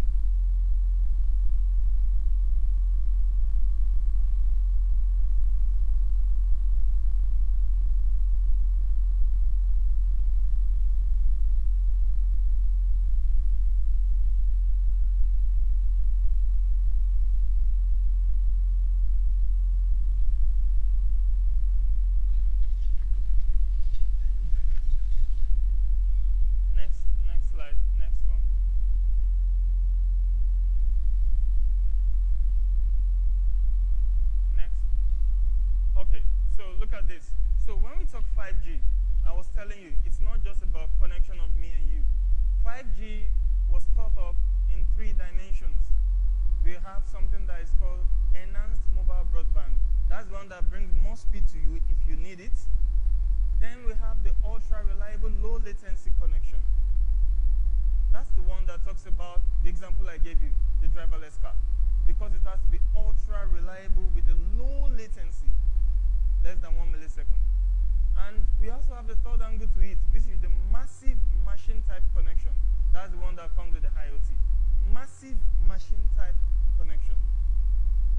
S18: Next slide, next one. Next. Okay, so look at this. So when we talk 5G, I was telling you, it's not just about connection of me and you. 5G was thought of in 3 dimensions. We have something that is called enhanced mobile broadband. That's one that brings more speed to you if you need it. Then we have the ultra reliable low latency connection. That's the one that talks about the example I gave you, the driverless car. Because it has to be ultra reliable with a low latency, less than 1 millisecond. And we also have the third angle to it, which is the massive machine type connection. That's the one that comes with the IoT. Massive machine type connection.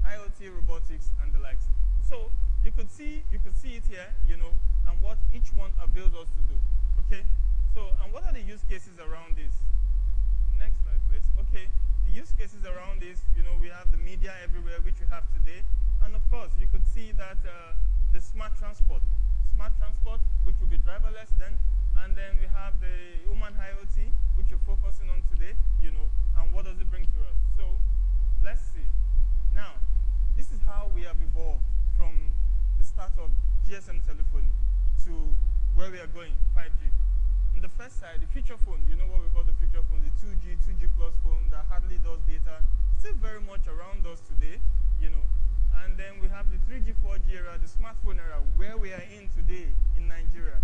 S18: IoT, robotics, and the likes. So you could see it here, you know, and what each one avails us to do. Okay? So, and what are the use cases around this? Next slide, please. Okay, the use cases around this, you know, we have the media everywhere, which we have today. And of course, you could see that the smart transport, which will be driverless then. And then we have the human IoT, which we're focusing on today, you know, and what does it bring to us? So, let's see. Now, this is how we have evolved from the start of GSM telephony to where we are going, 5G. On the first side, the feature phone, you know what we call the feature phone, the 2G, 2G plus phone that hardly does data, still very much around us today, you know. And then we have the 3G, 4G era, the smartphone era, where we are in today in Nigeria.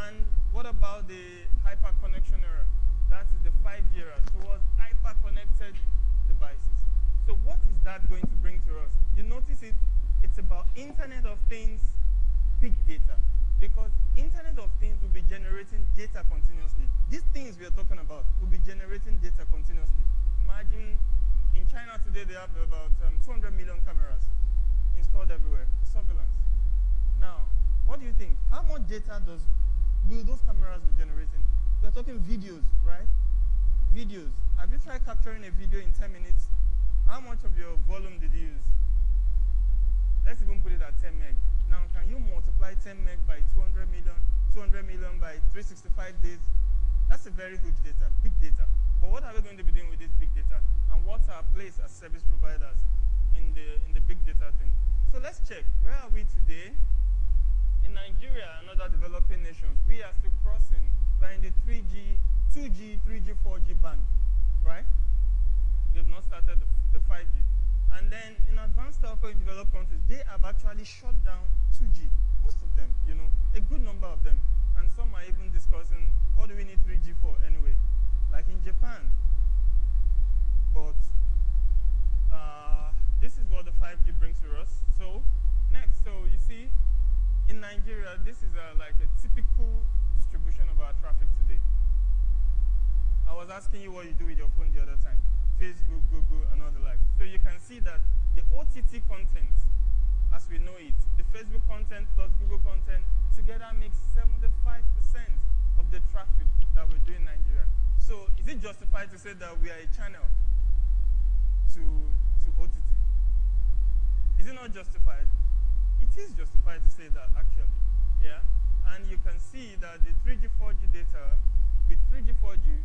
S18: And what about the hyper-connection era? That is the 5G era, towards hyper-connected devices. So what is that going to bring to us? You notice it's about Internet of Things, big data. Because Internet of Things will be generating data continuously. These things we are talking about will be generating data continuously. Imagine in China today they have about 200 million cameras installed everywhere for surveillance. Now, what do you think? How much data will those cameras be generating? We're talking videos, right? Videos. Have you tried capturing a video in 10 minutes? How much of your volume did you use? Let's even put it at 10 meg. Now, can you multiply 10 meg by 200 million by 365 days? That's a very huge data, big data. But what are we going to be doing with this big data? And what's our place as service providers in the big data thing? So let's check. Where are we today? In Nigeria and other developing nations, we are still crossing. We're in the 3G, 2G, 3G, 4G band, right? We have not started the 5G. And then in advanced telco in developed countries, they have actually shut down 2G. Most of them, you know, a good number of them. And some are even discussing, what do we Japan. But this is what the 5G brings to us. So next, so you see, in Nigeria, this is like a typical distribution of our traffic today. I was asking you what you do with your phone the other time. Facebook, Google, and all the like. So you can see that the OTT content, as we know it, the Facebook content plus Google content together makes 75% of the traffic that we do in Nigeria. So is it justified to say that we are a channel to OTT? Is it not justified? It is justified to say that, actually. Yeah? And you can see that the 3G, 4G data, with 3G, 4G,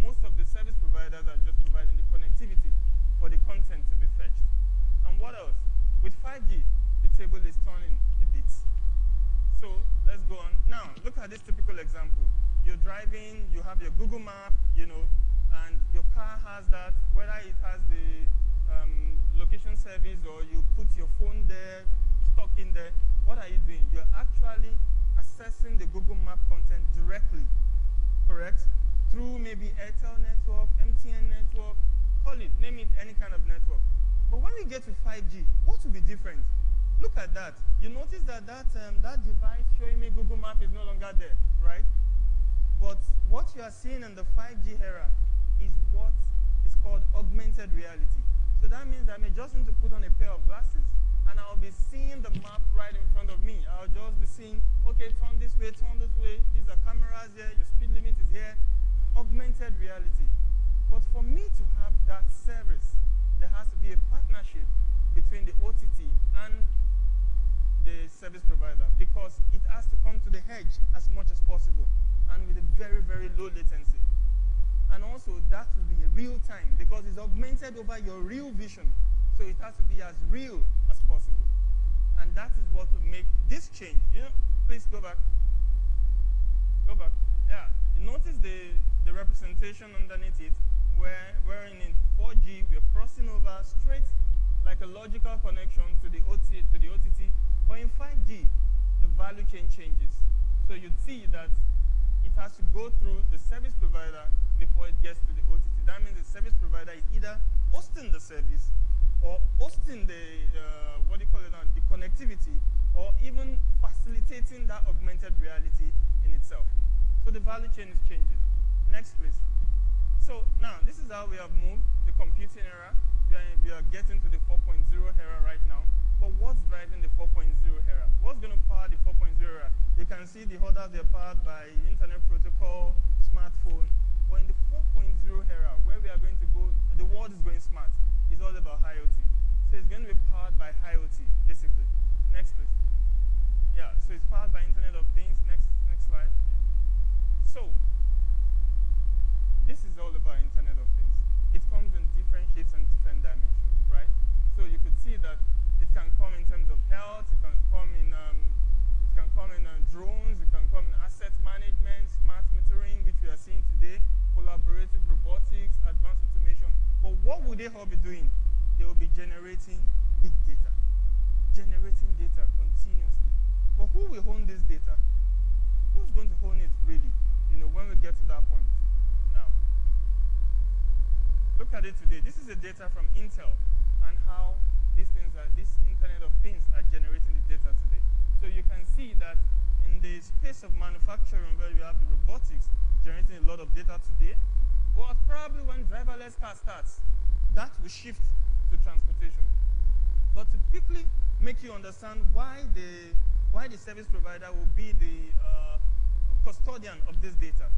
S18: most of the service providers are just providing the connectivity for the content to be fetched. And what else? With 5G, the table is turning a bit. So let's go on. Now, look at this typical example. You're driving, you have your Google map, you know, and your car has that, whether it has the location service or you put your phone there, stuck in there. What are you doing? You're actually accessing the Google map content directly, correct? Through maybe Airtel network, MTN network, call it, name it any kind of network. But when we get to 5G, what will be different? Look at that. You notice that that device showing me Google Map is no longer there, right? But what you are seeing in the 5G era is what is called augmented reality. So that means I may just need to put on a pair of glasses and I'll be seeing the map right in front of me. I'll just be seeing, okay, turn this way, these are cameras here, your speed limit is here. Augmented reality. But for me to have that service, there has to be a partnership between the OTT and the service provider, because it has to come to the edge as much as possible and with a very, very low latency. And also that will be real time because it's augmented over your real vision. So it has to be as real as possible. And that is what will make this change. You know, please go back. Go back. Yeah. You notice the representation underneath it, wherein in 4G we're crossing over straight like a logical connection to the OTT. But in 5G, the value chain changes. So you'd see that it has to go through the service provider before it gets to the OTT. That means the service provider is either hosting the service or hosting the, the connectivity, or even facilitating that augmented reality in itself. So the value chain is changing. Next, please. So now, this is how we have moved, the computing era. We are getting to the 4.0 era right now. But what's driving the 4.0 era? What's going to power the 4.0 era? You can see the others, they're powered by internet protocol, smartphone. But in the 4.0 era, where we are going to go, the world is going smart. It's all about IoT. So it's going to be powered by IoT, basically. Next, please. Yeah, so it's powered by Internet of Things. Next slide. So, this is all about Internet of Things. It comes in different shapes and different dimensions, right? So you could see that it can come in terms of health, it can come in drones, it can come in asset management, smart metering, which we are seeing today, collaborative robotics, advanced automation. But what would they all be doing? They will be generating big data, generating data continuously. But who will own this data? Who's going to own it really? When we get to that point. Now, look at it today. This is the data from Intel and how this Internet of Things are generating the data today. So you can see that in the space of manufacturing, where you have the robotics generating a lot of data today, but probably when driverless car starts, that will shift to transportation. But to quickly make you understand why the service provider will be the custodian of this data.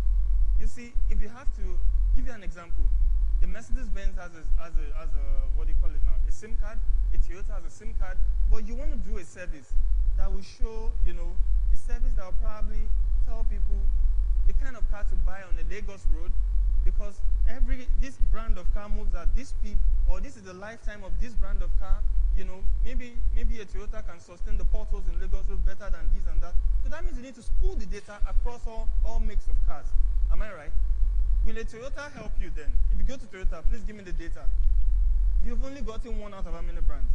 S18: You see, if you have to give you an example, a Mercedes-Benz has a what do you call it now? A SIM card. A Toyota has a SIM card. But you want to do a service that will show, a service that will probably tell people the kind of car to buy on the Lagos road, because this brand of car moves at this speed, or this is the lifetime of this brand of car. Maybe a Toyota can sustain the potholes in Lagos road better than this and that. So that means you need to spool the data across all makes of cars. Am I right? Will a Toyota help you then? If you go to Toyota, please give me the data. You've only gotten one out of how many brands?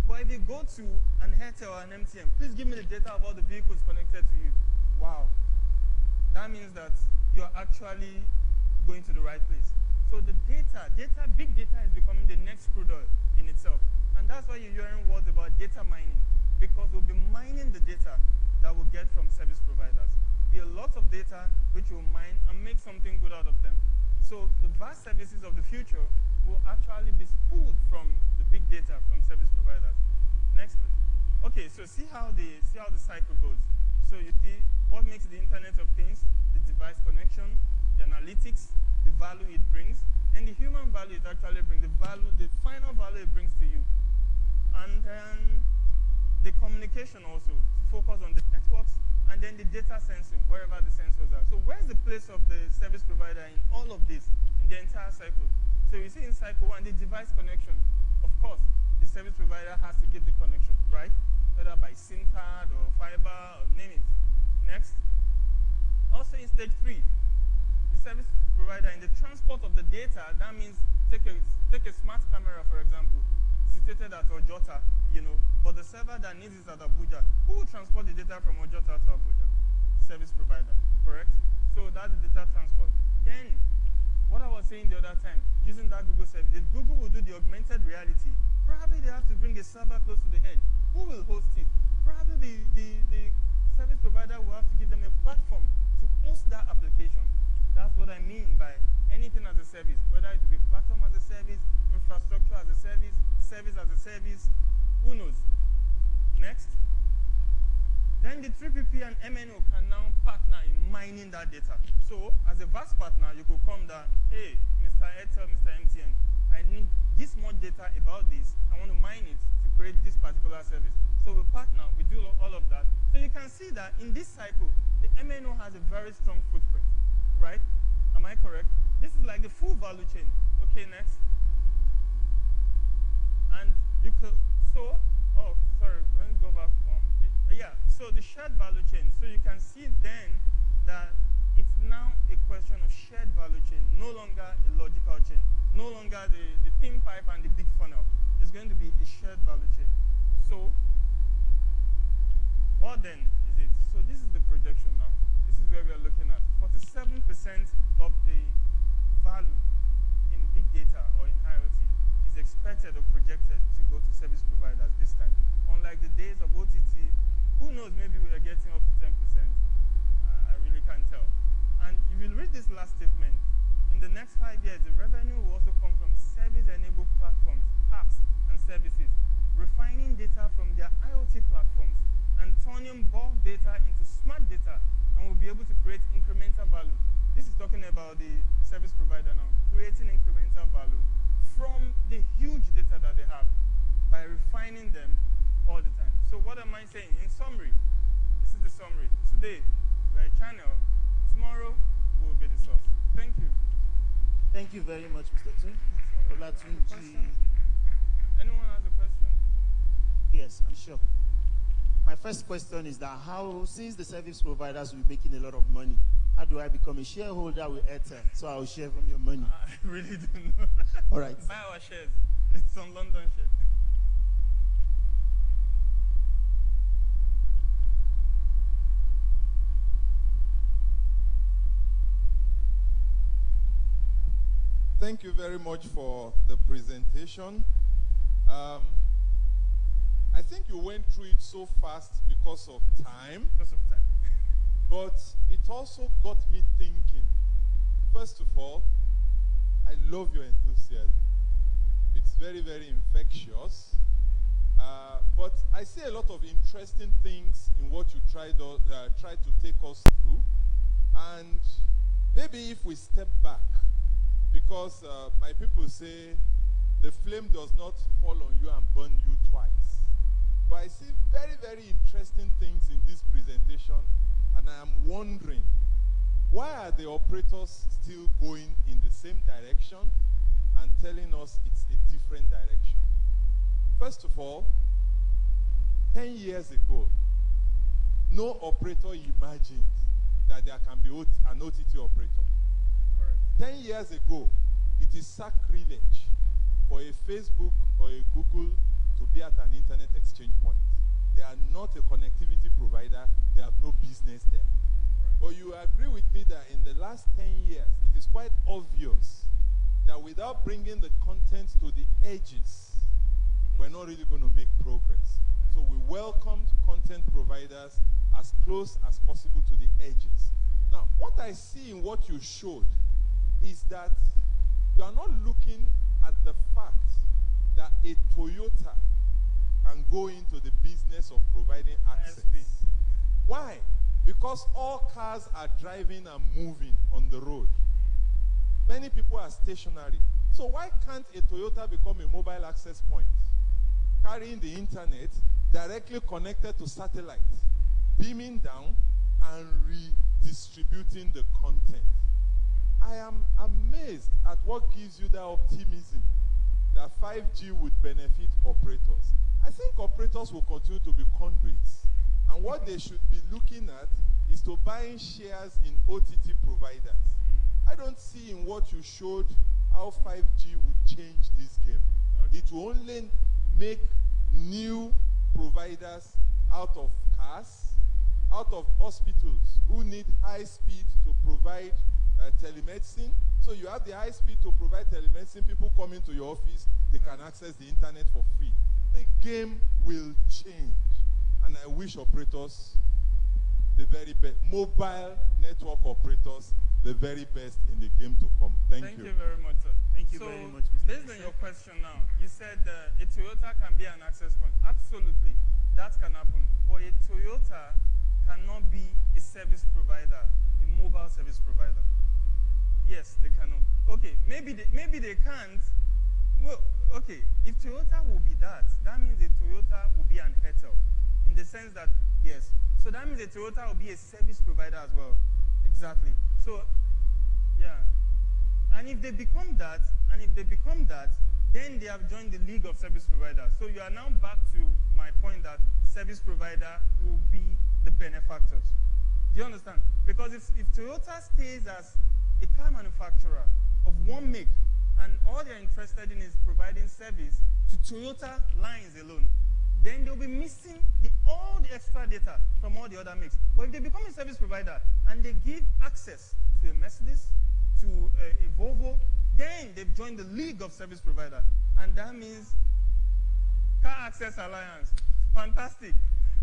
S18: But if you go to an Airtel or an MTN, please give me the data of all the vehicles connected to you. Wow. That means that you're actually going to the right place. So the big data is becoming the next crude oil in itself. And that's why you're hearing words about data mining, because we'll be mining the data that we'll get from service providers. Be a lot of data which we'll mine and make something good out of them. So the vast services of the future will actually be spooled from the big data from service providers. Next, please. Okay, so see how the cycle goes. So you see what makes the Internet of Things: the device connection, the analytics, the value it brings, and the human value it actually brings, the final value it brings to you. And then the communication also, to focus on the networks, and then the data sensing, wherever the sensors are. So where's the place of the service provider in all of this, in the entire cycle? So you see in cycle 1, the device connection. Of course, the service provider has to give the connection, right? Whether by SIM card or fiber or name it. Next. Also in stage 3, the service provider in the transport of the data, that means take a smart camera, for example, situated at Ojota, but the server that needs it at Abuja. Who will transport the data from Ojota to Abuja? Service provider, correct? So that's the data transport. Then, what I was saying the other time, using that Google service, if Google will do the augmented reality, probably they have to bring a server close to the head. Who will host it? Probably the service provider will have to give them a platform to host that application. That's what I mean by anything as a service, whether it will be platform as a service, infrastructure as a service, service as a service, who knows? Next. Then the 3PP and MNO can now partner in mining that data. So, as a VAS partner, you could come down, hey, Mr. Airtel, Mr. MTN, I need this much data about this. I want to mine it to create this particular service. So we partner, we do all of that. So you can see that in this cycle, the MNO has a very strong footprint, right? Am I correct? This is like the full value chain. Okay, next. And you could, let me go back one bit. Yeah, so the shared value chain. So you can see then that it's now a question of shared value chain, no longer a logical chain, no longer the thin pipe and the big funnel. It's going to be a shared value chain. So, what then is it? So this is the projection now. This is where we are looking at. 47% of the value in big data or in IoT is expected or projected to go to service providers this time. Unlike the days of OTT, who knows, maybe we are getting up to 10%. I really can't tell. And if you read this last statement, in the next 5 years, the revenue will also come from service-enabled platforms, apps, and services, refining data from their IoT platforms and turning bulk data into smart data, and will be able to create incremental value. This is talking about the service provider now, creating incremental value from the huge data that they have by refining them all the time. So what am I saying? In summary, this is the summary. Today, we're a channel. Tomorrow, we'll be the source. Thank you.
S15: Thank you very much, Mr. Tun. Olatunji.
S18: Anyone has a question?
S15: Yes, I'm sure. My first question is that since the service providers will be making a lot of money, how do I become a shareholder with Airtel so I'll share from your money?
S18: I really don't know.
S15: All right.
S18: Buy our shares. It's on London share.
S19: Thank you very much for the presentation. I think you went through it so fast because of time.
S18: Because of time.
S19: But it also got me thinking. First of all, I love your enthusiasm. It's very, very infectious. But I see a lot of interesting things in what you tried to take us through. And maybe if we step back, because my people say the flame does not fall on you and burn you twice. But I see very, very interesting things in this presentation, and I am wondering, why are the operators still going in the same direction and telling us it's a different direction? First of all, 10 years ago, no operator imagined that there can be an OTT operator. 10 years ago, it is sacrilege for a Facebook or a Google to be at an internet exchange point. They are not a connectivity provider. They have no business there. But you agree with me that in the last 10 years, it is quite obvious that without bringing the content to the edges, we're not really going to make progress. So we welcomed content providers as close as possible to the edges. Now, what I see in what you showed is that you are not looking at the fact that a Toyota can go into the business of providing access. Why? Because all cars are driving and moving on the road. Many people are stationary. So why can't a Toyota become a mobile access point, carrying the internet directly connected to satellite, beaming down and redistributing the content? I am amazed at what gives you that optimism that 5G would benefit operators. I think operators will continue to be conduits, and what they should be looking at is to buying shares in OTT providers. I don't see in what you showed how 5G would change this game. It will only make new providers out of cars, out of hospitals who need high speed to provide telemedicine. So you have the high speed to provide telemedicine. People come into your office, they can access the internet for free. The game will change. And I wish operators the very best, mobile network operators, the very best in the game to come. Thank you.
S18: Thank you very much, sir.
S15: Thank you very much, Mr.
S18: Based on your question now, you said a Toyota can be an access point. Absolutely, that can happen. But a Toyota cannot be a service provider, a mobile service provider. Yes, they cannot. Okay, maybe they can't. Well, okay, if Toyota will be that means a Toyota will be an Airtel, in the sense that, yes. So that means a Toyota will be a service provider as well. Exactly. So, yeah. And if they become that, then they have joined the League of Service Providers. So you are now back to my point that service provider will be the benefactors. Do you understand? Because if Toyota stays as a car manufacturer of one make, and all they're interested in is providing service to Toyota lines alone, then they'll be missing all the extra data from all the other makes. But if they become a service provider and they give access to a Mercedes, to a Volvo, then they've joined the League of Service Provider. And that means Car Access Alliance. Fantastic.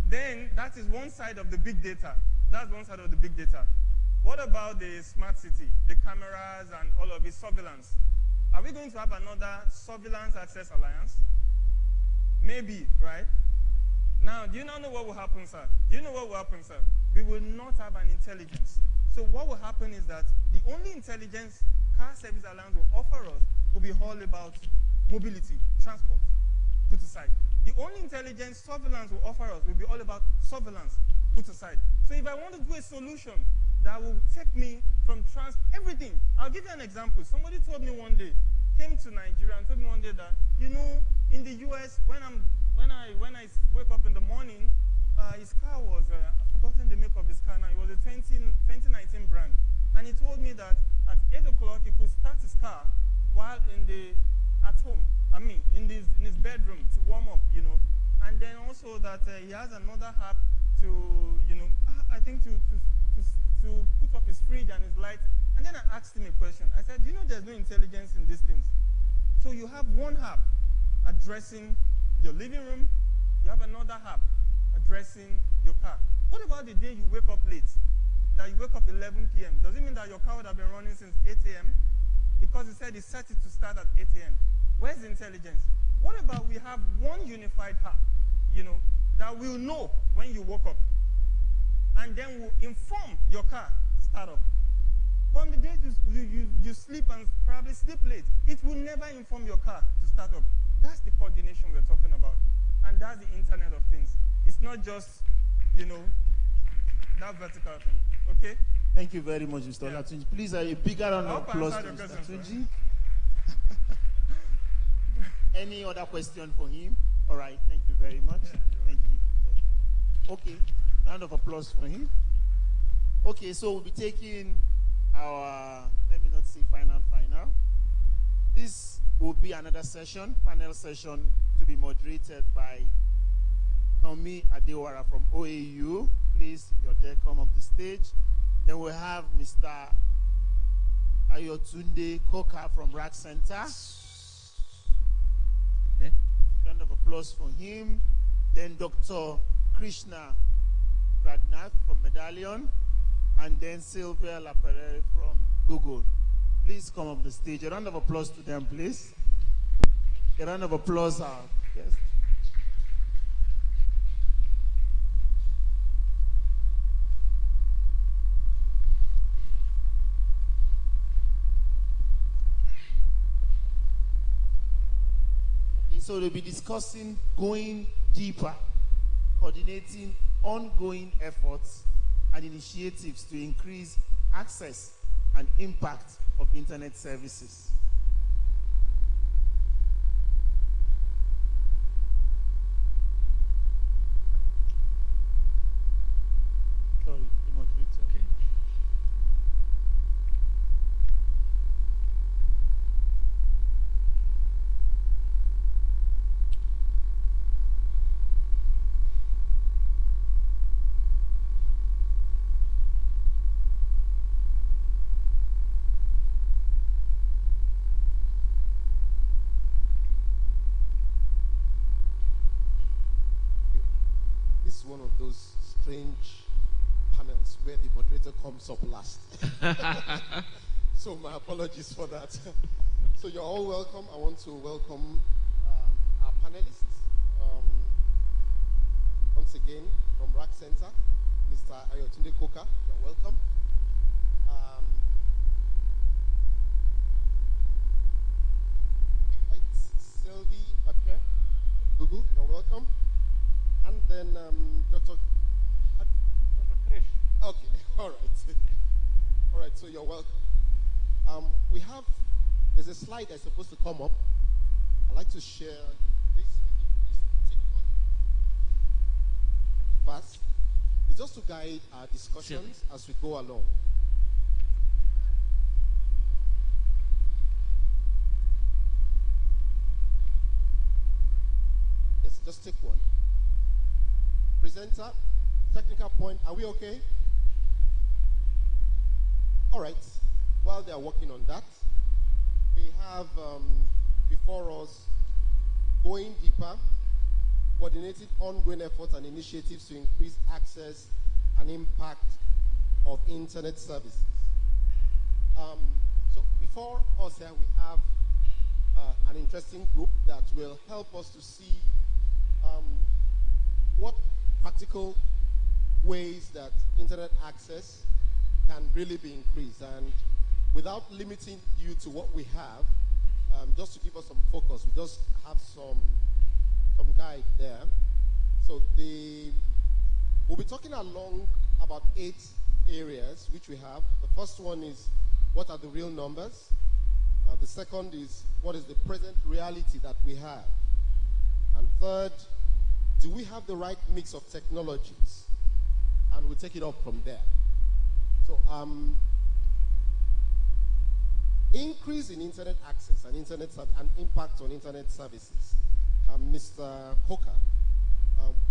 S18: Then that is one side of the big data. That's one side of the big data. What about the smart city, the cameras and all of it, surveillance? Are we going to have another Surveillance Access Alliance? Maybe, right? Now, do you now know what will happen, sir? Do you know what will happen, sir? We will not have an intelligence. So what will happen is that the only intelligence Car Service Alliance will offer us will be all about mobility, transport, put aside. The only intelligence surveillance will offer us will be all about surveillance, put aside. So if I want to do a solution that will take me from everything, I'll give you an example. Somebody told me one day, came to Nigeria and told me one day that, you know, in the US, when I wake up in the morning, his car was, I've forgotten the make of his car now, it was a 2019 brand. And he told me that at 8 o'clock he could start his car while at home, in his bedroom to warm up, you know. And then also that he has another app to, you know, I think to put up his fridge and his light. And then I asked him a question. I said, do you know there's no intelligence in these things? So you have one app addressing your living room, you have another app addressing your car. What about the day you wake up late, that you wake up 11 p.m.? Does it mean that your car would have been running since 8 a.m.? Because he said he set it to start at 8 a.m. Where's the intelligence? What about we have one unified app, you know, that will know when you woke up, and then will inform your car startup. But on the day you sleep and probably sleep late, it will never inform your car to start up. That's the coordination we're talking about. And that's the Internet of Things. It's not just, you know, that vertical thing. Okay?
S15: Thank you very much, Mr. Olatunji. Please, a bigger round of applause to Mr. Olatunji. Any other question for him? All right, thank you very much. Thank you. Okay, round of applause for him. Okay, so we'll be taking our, let me not say final. This will be another session, panel session, to be moderated by Kami Adewara from OAU. Please, if you're there, come up the stage.
S3: Then we have Mr. Ayotunde Koka from Rack Center. Round of applause for him. Then Dr. Krishna Radnath from Medallion. And then Sylvia Laperere from Google. Please come up the stage. A round of applause to them, please. A round of applause, our guests. So they'll be discussing going deeper, coordinating ongoing efforts and initiatives to increase access and impact of internet services. Sorry, the moderator. Okay.
S6: This is one of those strange panels where the moderator comes up last. So my apologies for that. So you're all welcome. I want to welcome our panelists. Once again, from Rack Center, Mr. Ayotunde Koka, you're welcome. Sylvie Laperere, Google, you're welcome. And then Dr. Krish. Okay, all right. All right, so you're welcome. There's a slide that's supposed to come up. I'd like to share this fast. It's just to guide our discussions as we go along. Yes, just take one. Presenter, technical point, are we okay? All right, while they are working on that, we have before us going deeper, coordinated ongoing efforts and initiatives to increase access and impact of internet services. So before us here, we have an interesting group that will help us to see what practical ways that internet access can really be increased. And without limiting you to what we have, just to give us some focus, we just have some guide there. So we'll be talking along about 8 areas which we have. The first one is, what are the real numbers? The second is, what is the present reality that we have? And third, do we have the right mix of technologies? And we'll take it up from there. So, increase in internet access and and impact on internet services. Mr. Koka,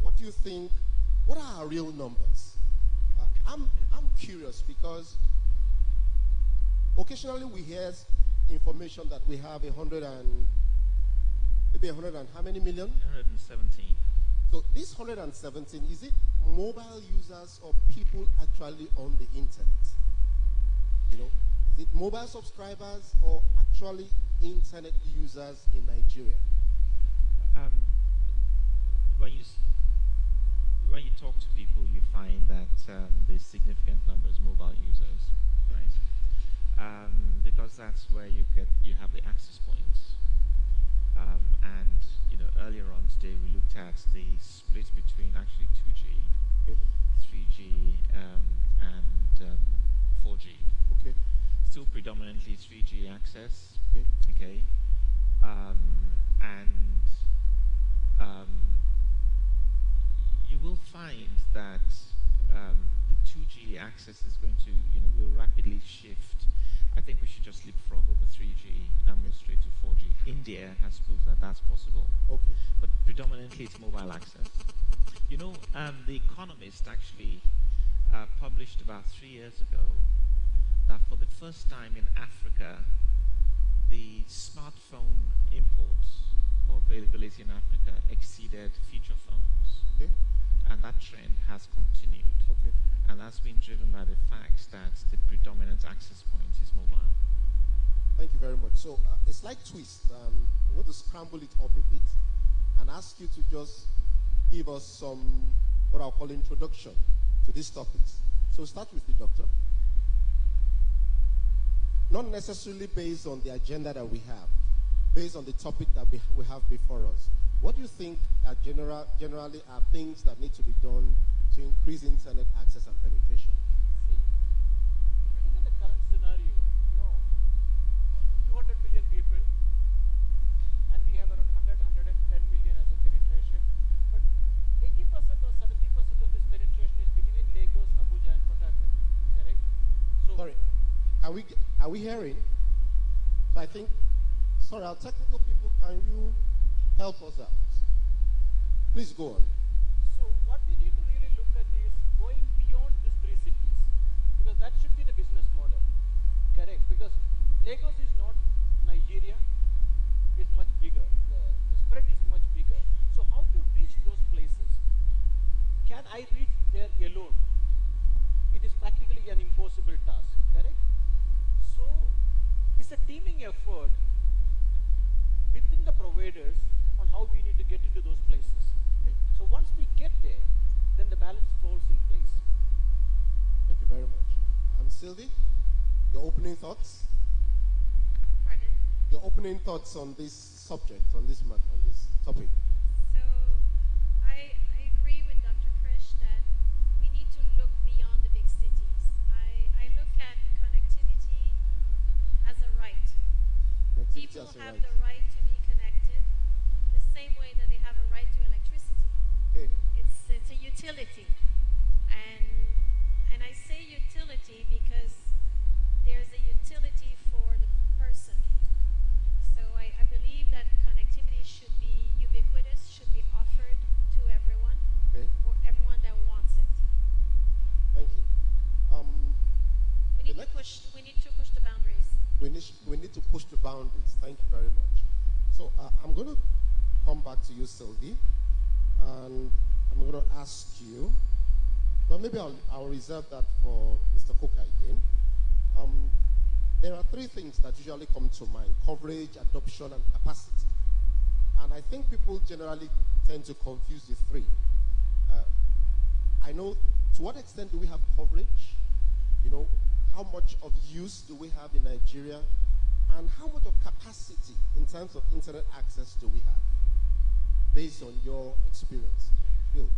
S6: what do you think? What are our real numbers? I'm curious because occasionally we hear information that we have 100 and how many million?
S1: 117.
S6: So this 117, is it mobile users or people actually on the internet? You know, is it mobile subscribers or actually internet users in Nigeria?
S1: When you talk to people, you find that there's significant numbers of mobile users, right? Because that's where you have the access points. And earlier on today we looked at the split between actually 2G, 3G, and 4G.
S6: Okay.
S1: Still predominantly 3G access.
S6: Okay.
S1: Okay. You will find that the 2G access is going to, will rapidly shift. I think we should just leapfrog over 3G and move straight to 4G. India has proved that that's possible.
S6: Okay.
S1: But predominantly it's mobile access. The Economist actually published about 3 years ago that for the first time in Africa, the smartphone imports or availability in Africa exceeded feature phones.
S14: Okay.
S1: And that trend has continued.
S14: Okay.
S1: And that's been driven by the fact that the predominant access point is mobile.
S14: Thank you very much. So a slight twist. I'm going to scramble it up a bit and ask you to just give us some, what I'll call introduction to these topics. So start with the doctor. Not necessarily based on the agenda that we have, based on the topic that we have before us. What do you think are generally are things that need to be done to increase internet access and penetration?
S5: See, if you look at the current scenario, 200 million people, and we have around 110 million as a penetration. But 80% or 70% of this penetration is between Lagos, Abuja, and Port Harcourt. Correct? So,
S14: sorry, are we hearing? So I think, sorry, our technical people, can you help us out? Please go on.
S5: So what we need to really look at is going beyond these three cities, because that should be the business model. Correct? Because Lagos is not Nigeria, is much bigger. The spread is much bigger. So how to reach those places? Can I reach there alone? It is practically an impossible task. Correct? So it's a teaming effort within the providers on how we need to get into those places. Okay? So once we get there, then the balance falls in place.
S14: Thank you very much. Sylvie, your opening thoughts?
S22: Pardon?
S14: Your opening thoughts on this subject, on this topic.
S22: So I agree with Dr. Krish that we need to look beyond the big cities. I look at connectivity as a right. People have the right to be connected the same way that they have a right to electricity.
S14: Okay.
S22: It's a utility. And I say utility because there's a utility for the person. So I believe that connectivity should be ubiquitous, should be offered to everyone,
S14: okay,
S22: or everyone that wants it.
S14: Thank you.
S22: We need to push the boundaries.
S14: We need to push the boundaries. Thank you very much. So I'm going to come back to you, Sylvie, and I'm going to ask you, well, maybe I'll reserve that for Mr. Coker again. There are three things that usually come to mind: coverage, adoption, and capacity. And I think people generally tend to confuse the three. I know, to what extent do we have coverage? How much of use do we have in Nigeria? And how much of capacity in terms of internet access do we have? Based on your experience and field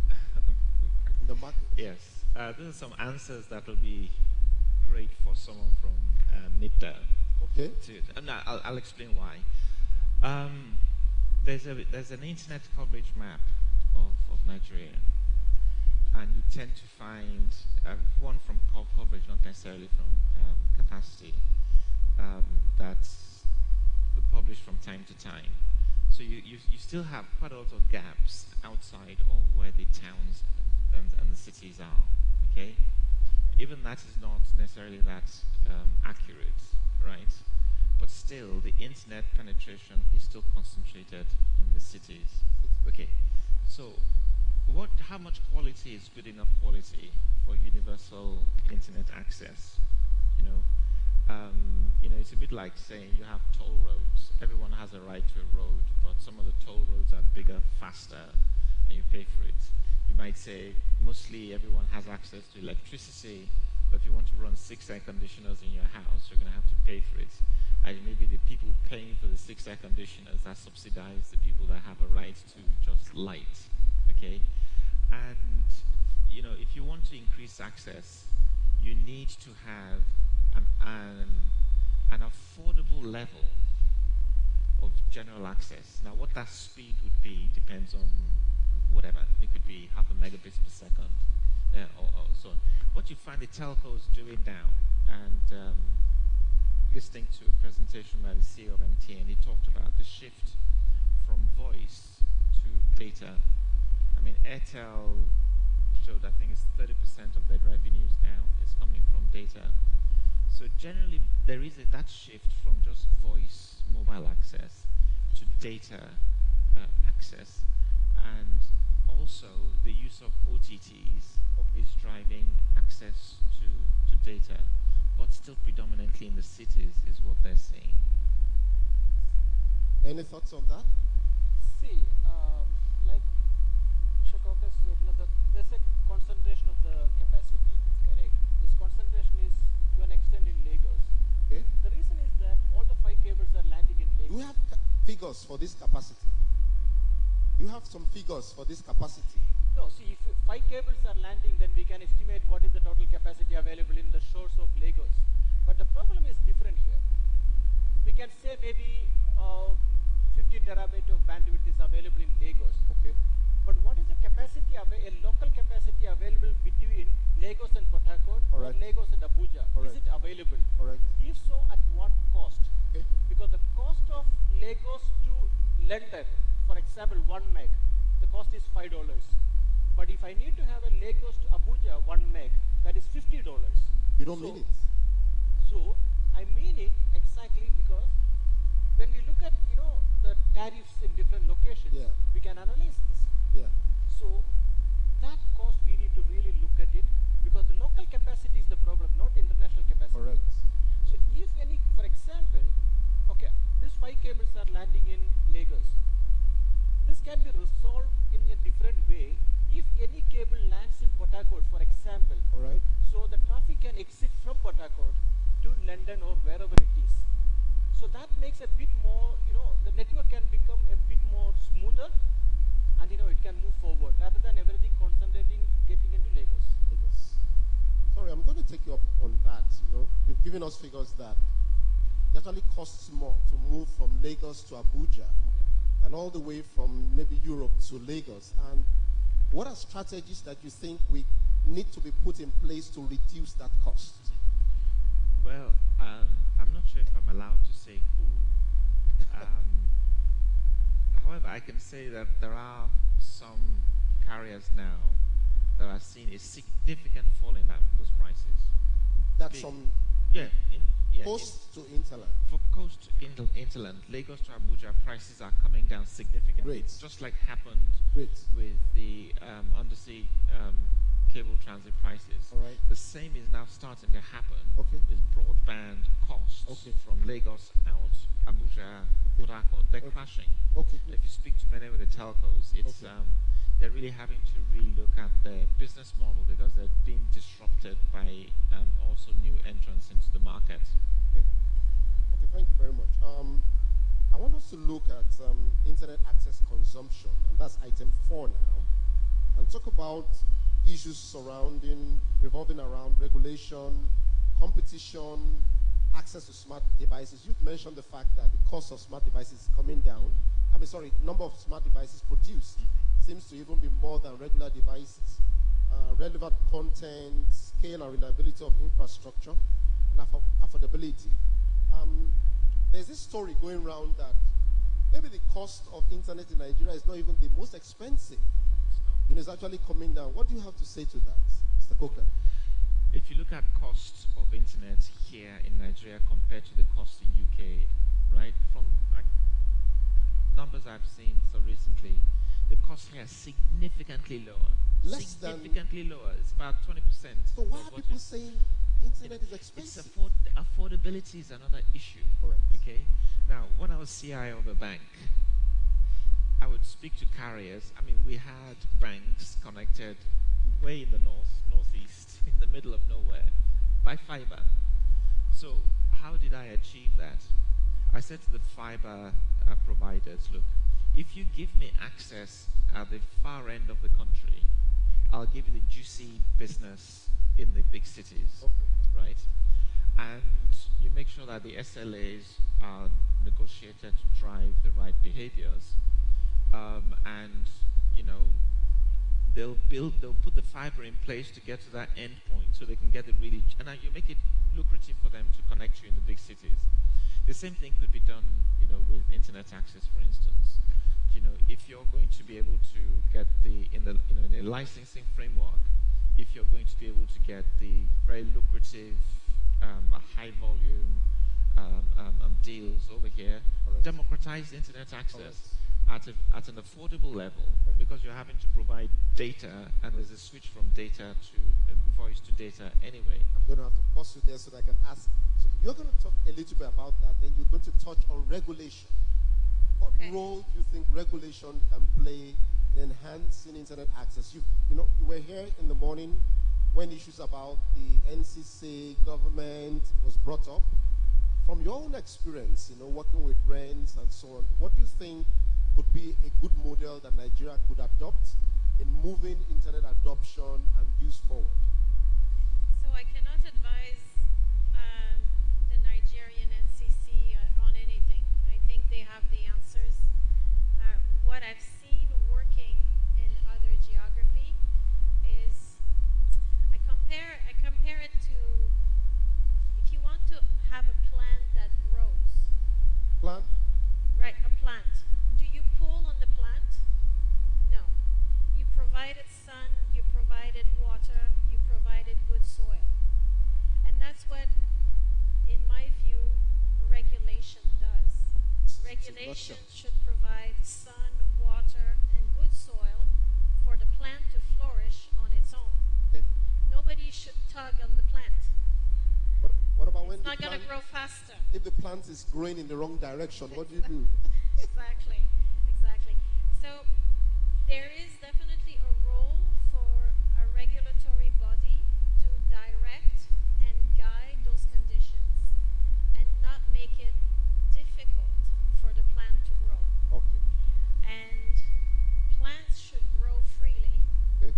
S14: in the market.
S1: Yes. These are some answers that will be great for someone from NIPTA.
S14: Okay.
S1: I'll explain why. There's an internet coverage map of Nigeria. And you tend to find one from coverage, not necessarily from capacity, that's published from time to time. So you still have quite a lot of gaps outside of where the towns and the cities are. Okay, even that is not necessarily that accurate, right? But still, the internet penetration is still concentrated in the cities. Okay, so how much quality is good enough quality for universal internet access? It's a bit like saying you have toll roads. Everyone has a right to a road, but some of the toll roads are bigger, faster, and you pay for it. You might say mostly everyone has access to electricity, but if you want to run 6 air conditioners in your house, you're going to have to pay for it. And maybe the people paying for the 6 air conditioners that subsidize the people that have a right to just light. Okay? And, if you want to increase access, you need to have an affordable level of general access. Now, what that speed would be depends on whatever. It could be 0.5 megabits per second, or so on. What you find the telcos doing now, and listening to a presentation by the CEO of MTN, he talked about the shift from voice to data. I mean, Airtel showed, I think it's 30% of their revenues now is coming from data. So generally, there is that shift from just voice, mobile access to data access, and also the use of OTTs is driving access to data, but still predominantly in the cities is what they're saying.
S14: Any thoughts on that?
S5: See, like Shakoka said, there's a concentration of the capacity, correct? This concentration is to an extent in Lagos.
S14: Okay.
S5: The reason is that all the 5 cables are landing in Lagos.
S14: Do we have figures for this capacity? Do you have some figures for this capacity?
S5: No, see, if 5 cables are landing, then we can estimate what is the total capacity available in the shores of Lagos. But the problem is different here. We can say maybe 50 terabyte of bandwidth is available in Lagos.
S14: Okay.
S5: But what is the capacity, a local capacity available between Lagos and Port Harcourt or Lagos and Abuja? Is it available?
S14: Correct.
S5: If so, at what cost?
S14: Okay.
S5: Because the cost of Lagos to London, for example, 1 meg, the cost is $5. But if I need to have a Lagos to Abuja 1 meg, that is $50.
S14: You don't mean it.
S5: So I mean it exactly because when we look at the tariffs in different locations, we can analyze this.
S14: Yeah.
S5: So that cost we need to really look at it because the local capacity is the problem, not international capacity.
S14: Correct.
S5: So if any, for example, okay, these 5 cables are landing in Lagos. This can be resolved in a different way if any cable lands in Port Harcourt, for example.
S14: All right.
S5: So the traffic can exit from Port Harcourt to London or wherever it is. So that makes a bit more, the network can become a bit more smoother and, it can move forward rather than everything concentrating, getting into Lagos.
S14: Sorry, I'm going to take you up on that. You've given us figures that it actually costs more to move from Lagos to Abuja than all the way from maybe Europe to Lagos. And what are strategies that you think we need to be put in place to reduce that cost?
S1: Well, I'm not sure if I'm allowed to say who. However, I can say that there are some carriers now that are seeing a significant fall in those prices.
S14: That's from coast to hinterland.
S1: For coast to hinterland, Lagos to Abuja prices are coming down significantly.
S14: Great.
S1: Just like happened with the undersea cable transit prices.
S14: All right.
S1: The same is now starting to happen with broadband costs from Lagos out Abuja, Port Harcourt. They're crashing. If you speak to many of the telcos, it's they're really having to relook at their business model because they're being disrupted by also new entrants into the market.
S14: Okay, thank you very much. I want us to look at internet access consumption, and that's item 4 now, and talk about issues revolving around regulation, competition, access to smart devices. You've mentioned the fact that the cost of smart devices is coming down. Number of smart devices produced seems to even be more than regular devices. Relevant content, scale and reliability of infrastructure, and affordability. There's this story going around that maybe the cost of internet in Nigeria is not even the most expensive. It's actually coming down. What do you have to say to that, Mr. Coker?
S1: If you look at costs of internet here in Nigeria compared to the cost in UK, right, from numbers I've seen so recently, the cost here is significantly lower. Significantly lower. It's about 20%.
S14: So why are people saying internet is expensive?
S1: Affordability is another issue.
S14: Correct.
S1: Okay. Now, when I was CIO of a bank, I would speak to carriers. We had banks connected way in the northeast, in the middle of nowhere, by fiber. So how did I achieve that? I said to the fiber providers, look, if you give me access at the far end of the country, I'll give you the juicy business in the big cities, right? And you make sure that the SLAs are negotiated to drive the right behaviors. And they'll put the fiber in place to get to that end point so they can get it really, and you make it lucrative for them to connect you in the big cities. The same thing could be done, with internet access, for instance. If you're going to be able to get in a licensing framework, if you're going to be able to get the very lucrative, high volume deals over here, democratize internet access at an affordable level, because you're having to provide data, and there's a switch from data to voice to data anyway.
S14: I'm going to have to pause you there so that I can ask. So you're going to talk a little bit about that, then you're going to touch on regulation. What role do you think regulation can play in enhancing internet access? You were here in the morning when issues about the NCC government was brought up. From your own experience, working with rents and so on, what do you think would be a good model that Nigeria could adopt in moving internet adoption and use forward?
S22: So I cannot advise the Nigerian NCC on anything. I think they have the answers. What I've seen working in other geography is I compare it to, if you want to have a plant that grows.
S14: Plant?
S22: Right, a plant. Do you pull on the plant? No. You provided sun, you provided water, you provided good soil. And that's what, in my view, regulation does. Regulation should provide sun, water, and good soil for the plant to flourish on its own.
S14: Okay.
S22: Nobody should tug on the plant.
S14: What about when
S22: it's not going to grow faster?
S14: If the plant is growing in the wrong direction, what do you do?
S22: Exactly. So there is definitely a role for a regulatory body to direct and guide those conditions and not make it difficult for the plant to grow.
S14: Okay.
S22: And plants should grow freely.
S14: Okay.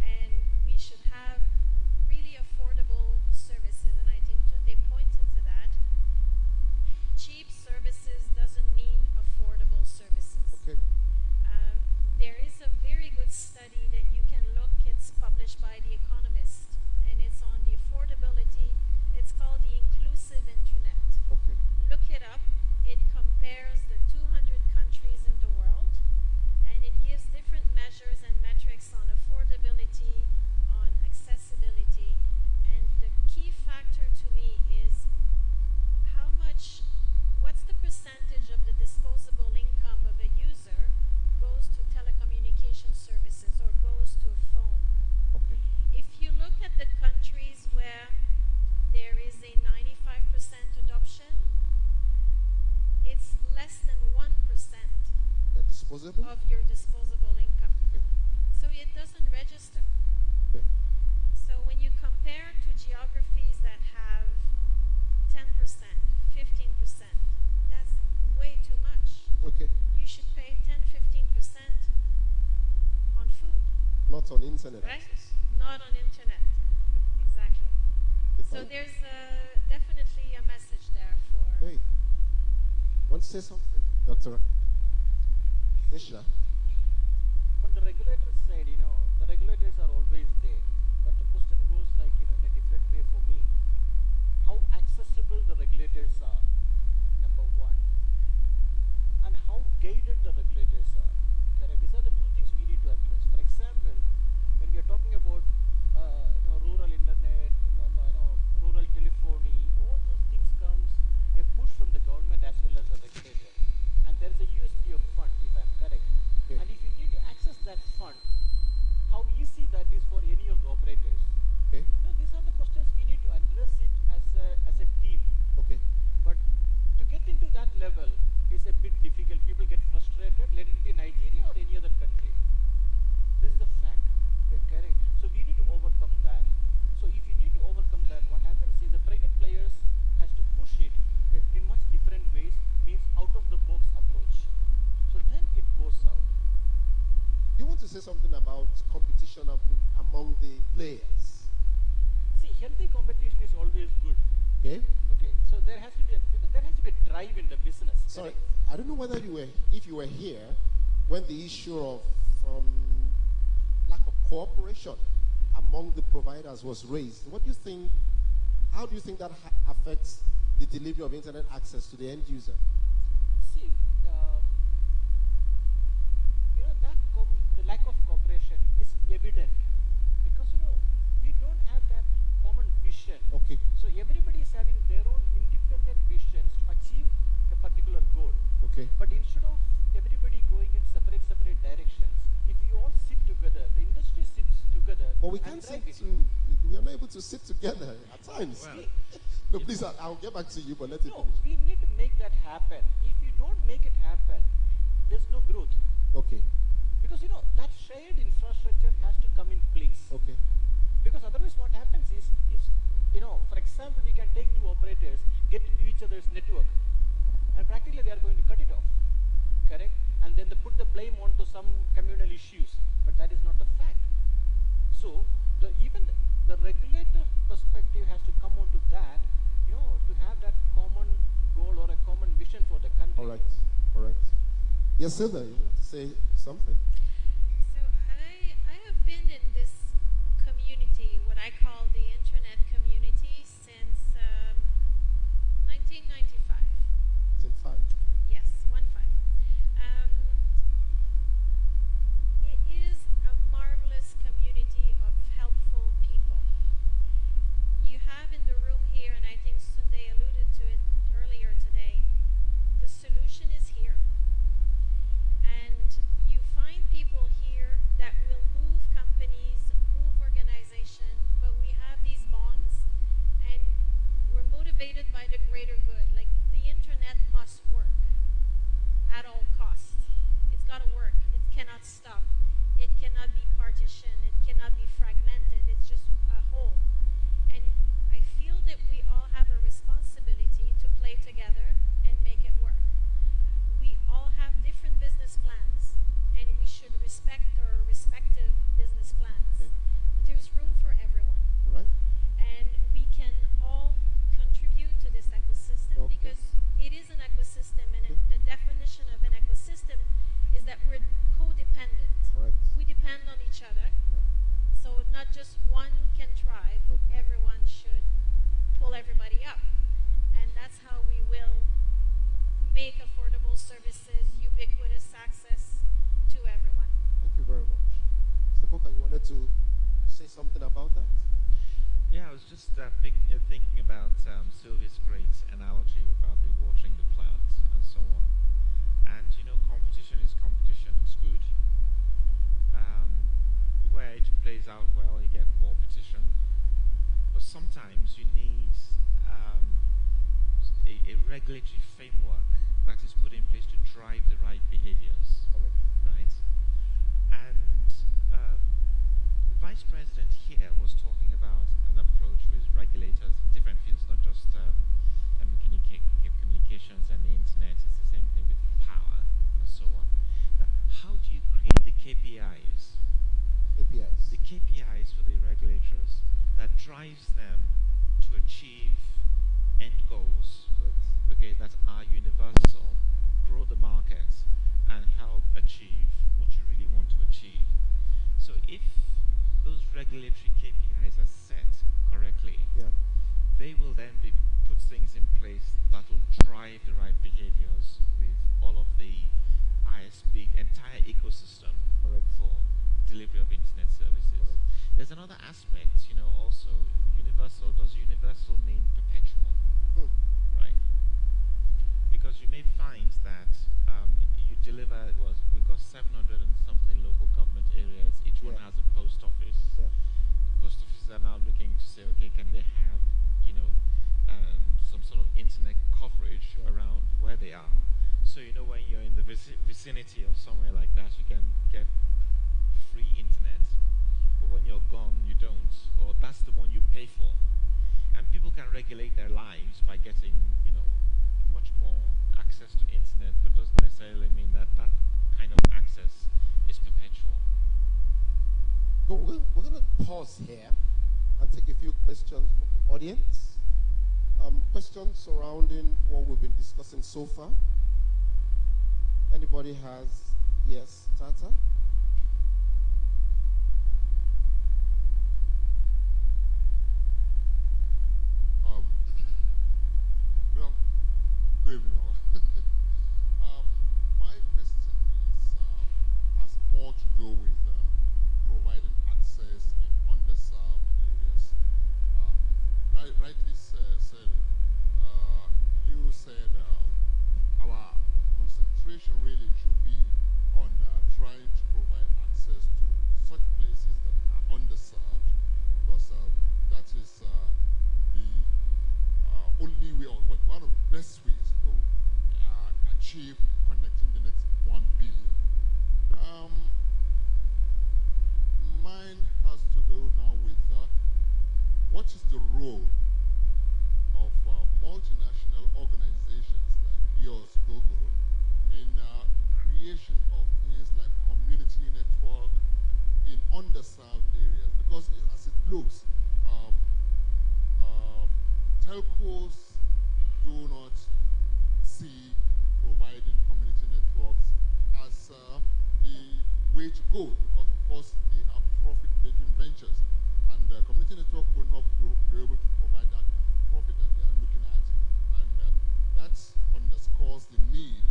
S22: And we should have really affordable services, and I think they pointed to that. Cheap services doesn't mean affordable services.
S14: Okay.
S22: There is a very good study that you can look, it's published by The Economist, and it's on the affordability. It's called the Inclusive Internet.
S14: Okay.
S22: Look it up. It compares the 200 countries in the world, and it gives different measures and metrics on affordability, on accessibility, and the key factor to me is what's the percentage of the disposable income of a user goes to telecommunication services or goes to a phone.
S14: Okay.
S22: If you look at the countries where there is a 95% adoption, it's less than 1%
S14: disposable?
S22: of your disposable income.
S14: Okay.
S22: So it doesn't register.
S14: Okay.
S22: So when you compare to geographies that have 10%, 15%, that's way too much.
S14: Okay.
S22: You should pay 10, 15% on food.
S14: Not on internet
S22: right?
S14: access.
S22: Not on internet. Exactly. So
S14: Fine.
S22: there's definitely a message there for...
S14: Hey, want to say something, Dr. Krishna?
S5: On the regulator side, the regulators are always there. But the question goes like, in a different way for me. How accessible the regulators are, number one. And how guided the regulators are. Correct? These are the two things we need to address. For example, when we are talking about rural internet, rural telephony, all those things comes a push from the government as well as the regulator. And there is a USP of fund, if I am correct.
S14: Okay.
S5: And if you need to access that fund, how easy that is for any of the operators.
S14: Okay.
S5: These are the questions we need to address it as a team.
S14: Okay.
S5: But to get into that level is a bit difficult. People get frustrated, let it be Nigeria or any other country. This is the fact.
S14: Okay.
S5: Correct. So we need to overcome that. So if you need to overcome that, what happens is the private players has to push it in much different ways, means out of the box approach. So then it goes out.
S14: You want to say something about competition among the players?
S5: See, healthy competition is always good.
S14: Okay.
S5: Okay. So there has to be a drive in the business.
S14: Sorry,
S5: correct?
S14: I don't know whether if you were here when the issue of lack of cooperation among the providers was raised. What do you think? How do you think that affects the delivery of internet access to the end user?
S5: See, the lack of cooperation is evident because
S6: Okay.
S5: But instead of everybody going in separate directions, if you all sit together, the industry sits together.
S14: But we
S5: and
S14: can't
S5: drive
S14: sit
S5: it.
S14: we are not able to sit together at times.
S5: Well,
S14: no, please, I'll get back to you, but let it
S5: No,
S14: finish.
S5: we need to make that happen. If you don't make it happen, there's no growth.
S14: Okay.
S5: Because that shared infrastructure has to come in place.
S14: Okay.
S5: Because otherwise what happens is, for example, we can take two operators, get to each other's network, and practically they are going to cut it off. Correct? And then they put the blame onto some communal issues. But that is not the fact. So, even the regulator perspective has to come onto that, to have that common goal or a common vision for the country.
S14: All right. All right. Yes, Silva, you want to say something?
S22: So I have been in this community, what I call the internet community, since 1995.
S14: It's in 5.
S22: Yes, 1-5. It is a marvelous community of helpful people. You have in the room here, and I think Sunday alluded to it earlier today, the solution is here. And you find people here that will move companies, move organization, but we have these bonds, and we're motivated by the greater good. Like, the internet must work at all costs. It's got to work. It cannot stop. It cannot be partitioned. It cannot be fragmented. It's just a whole. And I feel that we all have a responsibility to play together and make it work. We all have different business plans, and we should respect our respective business plans.
S14: Okay.
S22: There's room for everyone.
S14: All right.
S22: And we can all contribute to this ecosystem
S14: Okay.
S22: because it is an ecosystem, and
S14: Okay.
S22: the definition of an ecosystem is that we're codependent.
S14: All right.
S22: We depend on each other. So not just one can thrive,
S14: Okay.
S22: everyone should pull everybody up. And that's how we will make affordable services, ubiquitous access to everyone.
S14: Thank you very much. Sepoka, you wanted to say something about that?
S1: Yeah, I was just thinking about Sylvia's great analogy about the watering the plants and so on. And competition is competition. It's good. Where it plays out well, you get competition. But sometimes you need a regulatory framework that is put in place to drive the right behaviors. Right? And the Vice President here was talking about an approach with regulators in different fields, not just communications and the internet. It's the same thing with power and so on. How do you create the KPIs? The KPIs for the regulators that drives them to achieve end goals, okay, that are universal, grow the market, and help achieve what you really want to achieve. So if those regulatory KPIs are set correctly, they will then put things in place that will drive the right behaviors with all of the ISP, entire ecosystem for delivery of internet services. There's another aspect, also universal. Does universal mean perpetual? Right? Because you may find that you deliver, we've got 700 and something local government areas. Each one has a post office. Post offices are now looking to say, okay, can they have, some sort of internet coverage around where they are? So when you're in the vicinity of somewhere like that, you can get free internet. But when you're gone, you don't. Or that's the one you pay for. And people can regulate their lives by getting, much more access to internet, but doesn't necessarily mean that that kind of access is perpetual.
S14: So we're going to pause here and take a few questions from the audience. Questions surrounding what we've been discussing so far. Anybody has? Yes, Tata?
S16: Well, good evening all. My question has more to do with providing access in underserved areas. Rightly said, you said our attention really should be on trying to provide access to such places that are underserved, because that is the only way, or one of the best ways to achieve connecting the next 1 billion. Mine has to do now with what is the role of multinational organizations like yours, Google, in creation of things like community network in underserved areas? Because as it looks, telcos do not see providing community networks as the way to go, because of course they are profit-making ventures, and community network will not be able to provide that kind of profit that they are looking at, and that underscores the need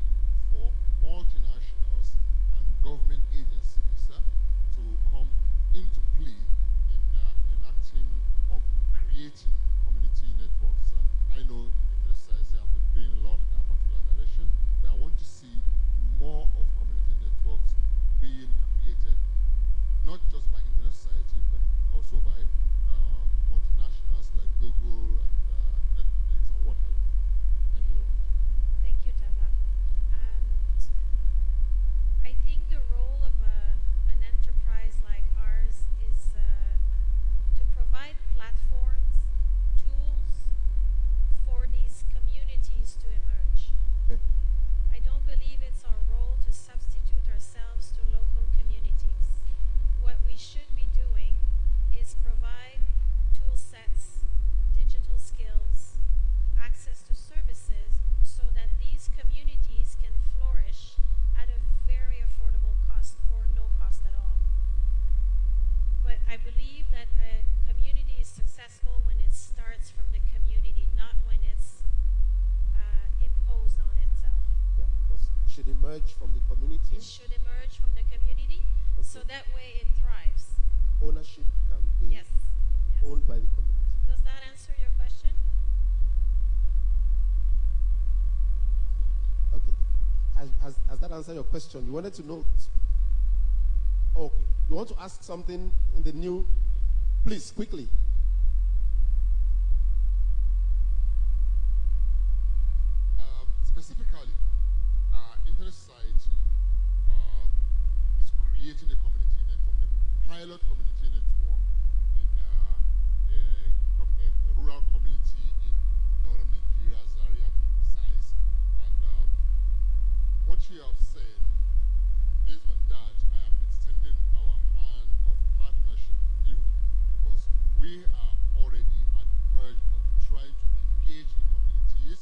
S16: for multinationals and government agencies to come into play in enacting or creating community networks. I know Synthesize have been doing a lot in that particular direction, but I want to see more of community networks being created, not just by internet society, but also by multinationals like Google and Netflix and what have you. Thank you very much.
S22: Thank you, Tava. I think the role of an enterprise like ours is to provide platforms, tools for these communities to emerge.
S16: Okay.
S22: I don't believe it's our role to substitute ourselves to local communities. What we should be doing is provide tool sets, digital skills, access to services so that these communities can flourish at a very affordable cost or no cost at all. But I believe that a community is successful when it starts from the community, not when it's imposed on itself.
S14: Yeah, because it should emerge from the community.
S22: It should emerge from the community, so that way it thrives.
S14: Ownership can be
S22: Yes.
S14: owned by the community.
S22: Does that answer your question?
S14: Okay. Has that answered your question? You wanted to know? Okay. You want to ask something in the new? Please, quickly.
S16: Specifically, Internet Society is creating a community network, a pilot community network in a rural community in northern Nigeria, Zaria to be precise. And what you have said, based on that, I am extending our hand of partnership with you, because we are already at the verge of trying to engage the communities,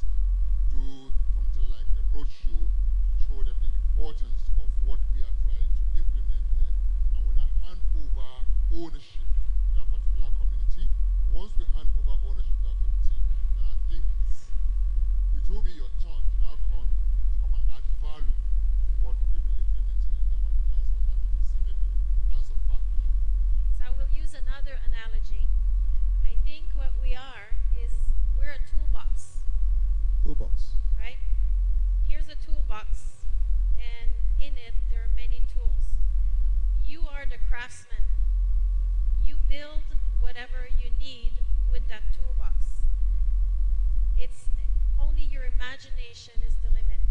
S16: do something like a roadshow to show them the importance of what we are trying to implement there, and when I hand over ownership to that particular community, once we hand over ownership to that community, then I think it will be your turn to now come and add value to what we'll be implementing in that particular aspect, and I'm extending the hands of partnership.
S22: So I will use another analogy. I think what we are is we're a toolbox,
S14: Toolbox.
S22: right? Here's a toolbox, and in it there are many tools. You are the craftsman. You build whatever you need with that toolbox. It's only your imagination is the limit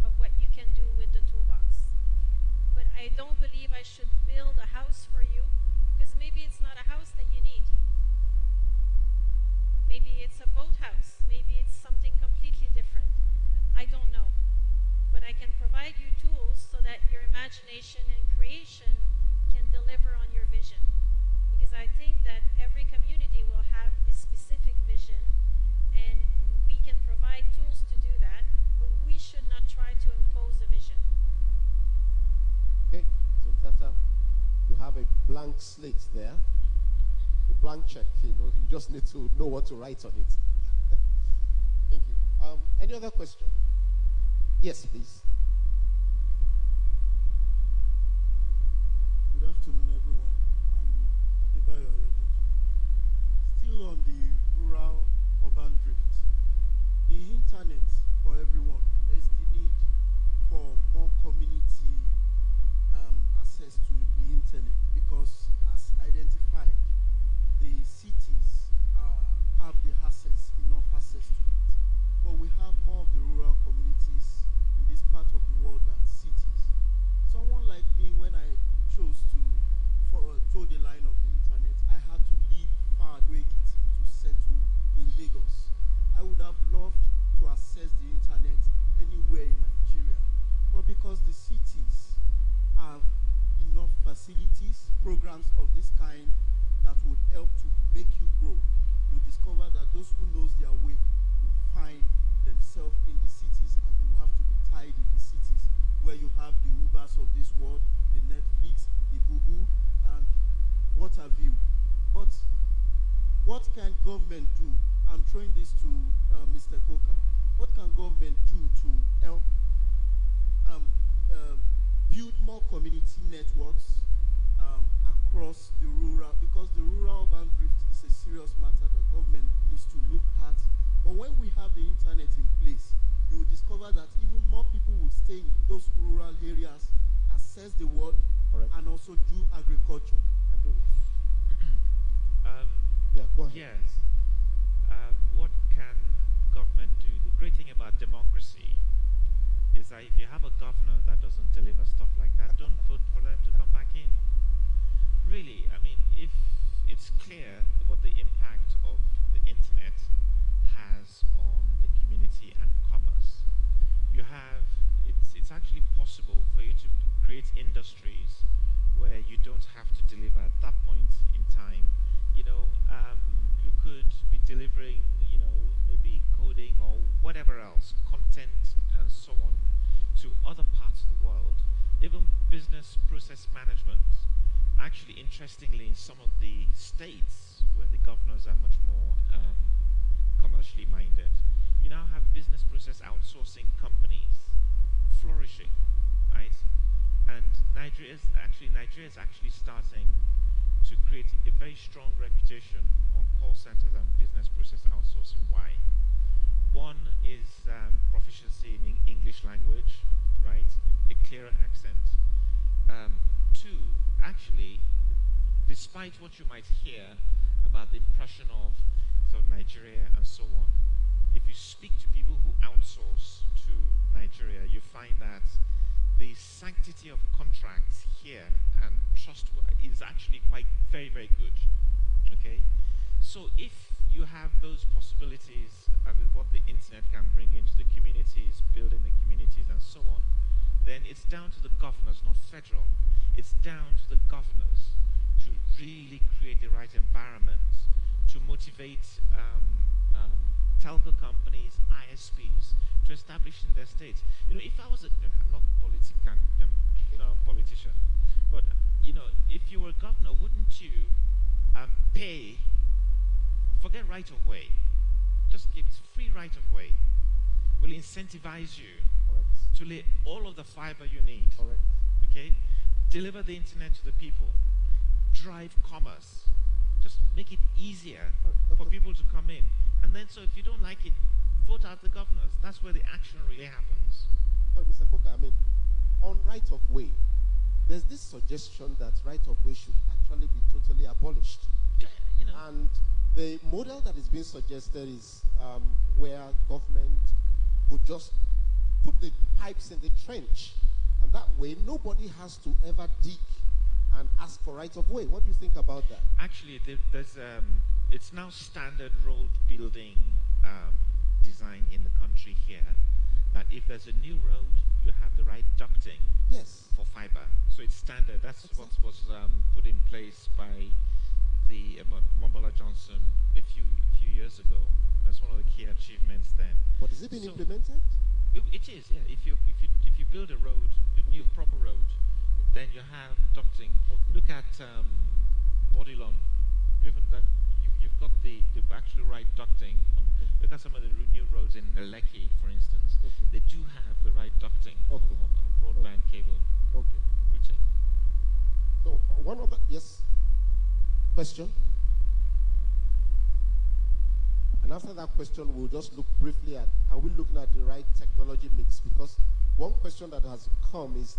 S22: of what you can do with the toolbox. But I don't believe I should build a house for you, because maybe it's not a house that you need. Maybe it's a boathouse. Maybe it's something completely different. I don't know. But I can provide you tools so that your imagination and creation can deliver on your vision. Because I think that every community will have a specific vision, and we can provide tools to do that, but we should not try to impose a vision.
S14: Okay. So Tata, you have a blank slate there, a blank check. You just need to know what to write on it. Thank you. Any other question? Yes, please.
S4: Good afternoon, everyone. I'm Adebayo Oyedeji. Still on the rural-urban drift. The internet for everyone. There's the need for more facilities, programs of this kind that would help to make you grow, you discover that those who knows their way would find themselves in the cities, and they will have to be tied in the cities, where you have the Ubers of this world, the Netflix, the Google, and what have you. But what can government do? I'm throwing this to Mr. Coker. What can government do to help build more community networks across the rural, because the rural-urban drift is a serious matter that government needs to look at. But when we have the internet in place, you will discover that even more people will stay in those rural areas, access the world, and also do agriculture.
S6: Yeah, go ahead.
S1: Yes. What can government do? The great thing about democracy is that if you have a governor that doesn't deliver stuff like that, don't vote for them to come back in. Really, I mean, if it's clear what the impact of the internet has on the community and commerce, you have, it's actually possible for you to create industries where you don't have to deliver at that point in time. You know, you could be delivering, you know, maybe coding or whatever else, content and so on, to other parts of the world. Even business process management. Actually, interestingly, in some of the states where the governors are much more commercially minded, you now have business process outsourcing companies flourishing, right? And Nigeria is actually starting to create a very strong reputation on call centers and business process outsourcing. Why? One is proficiency in English language, right? A clearer accent. Two, actually, despite what you might hear about the impression of sort of Nigeria and so on, if you speak to people who outsource to Nigeria, you find that the sanctity of contracts here and trust is actually quite very, very good. Okay? So if you have those possibilities with what the internet can bring into the communities, building the communities and so on, then it's down to the governors, not federal, it's down to the governors to really create the right environment to motivate telco companies, ISPs, to establish in their states. You know, if I was I'm not a politician, but you know, if you were a governor, wouldn't you pay, forget right of way, just give free right of way, will incentivize you to lay all of the fiber you need. Okay? Deliver the internet to the people, drive commerce, just make it easier for people to come in. And then, so if you don't like it, vote out the governors. That's where the action really happens.
S14: Oh, Mr. Coker, I mean, on right of way, there's this suggestion that right of way should actually be totally abolished.
S1: Yeah, you know.
S14: And the model that is being suggested is where government would just put the pipes in the trench, and that way nobody has to ever dig and ask for right of way. What do you think about that?
S1: Actually, there's it's now standard road building design in the country here, that if there's a new road, you have the right ducting for fiber. So it's standard. That's what was put in place by the Mombola Johnson a few years ago. That's one of the key achievements then.
S14: But has it been implemented?
S1: It is, yeah. If you build a road, a new proper road, then you have ducting. Look at Bodilon. Given that you've got the actual right ducting. Look at some of the new roads in Lekki, for instance. They do have the right ducting for broadband cable routing.
S14: So one of the question. And after that question, we'll just look briefly at, are we looking at the right technology mix? Because one question that has come is,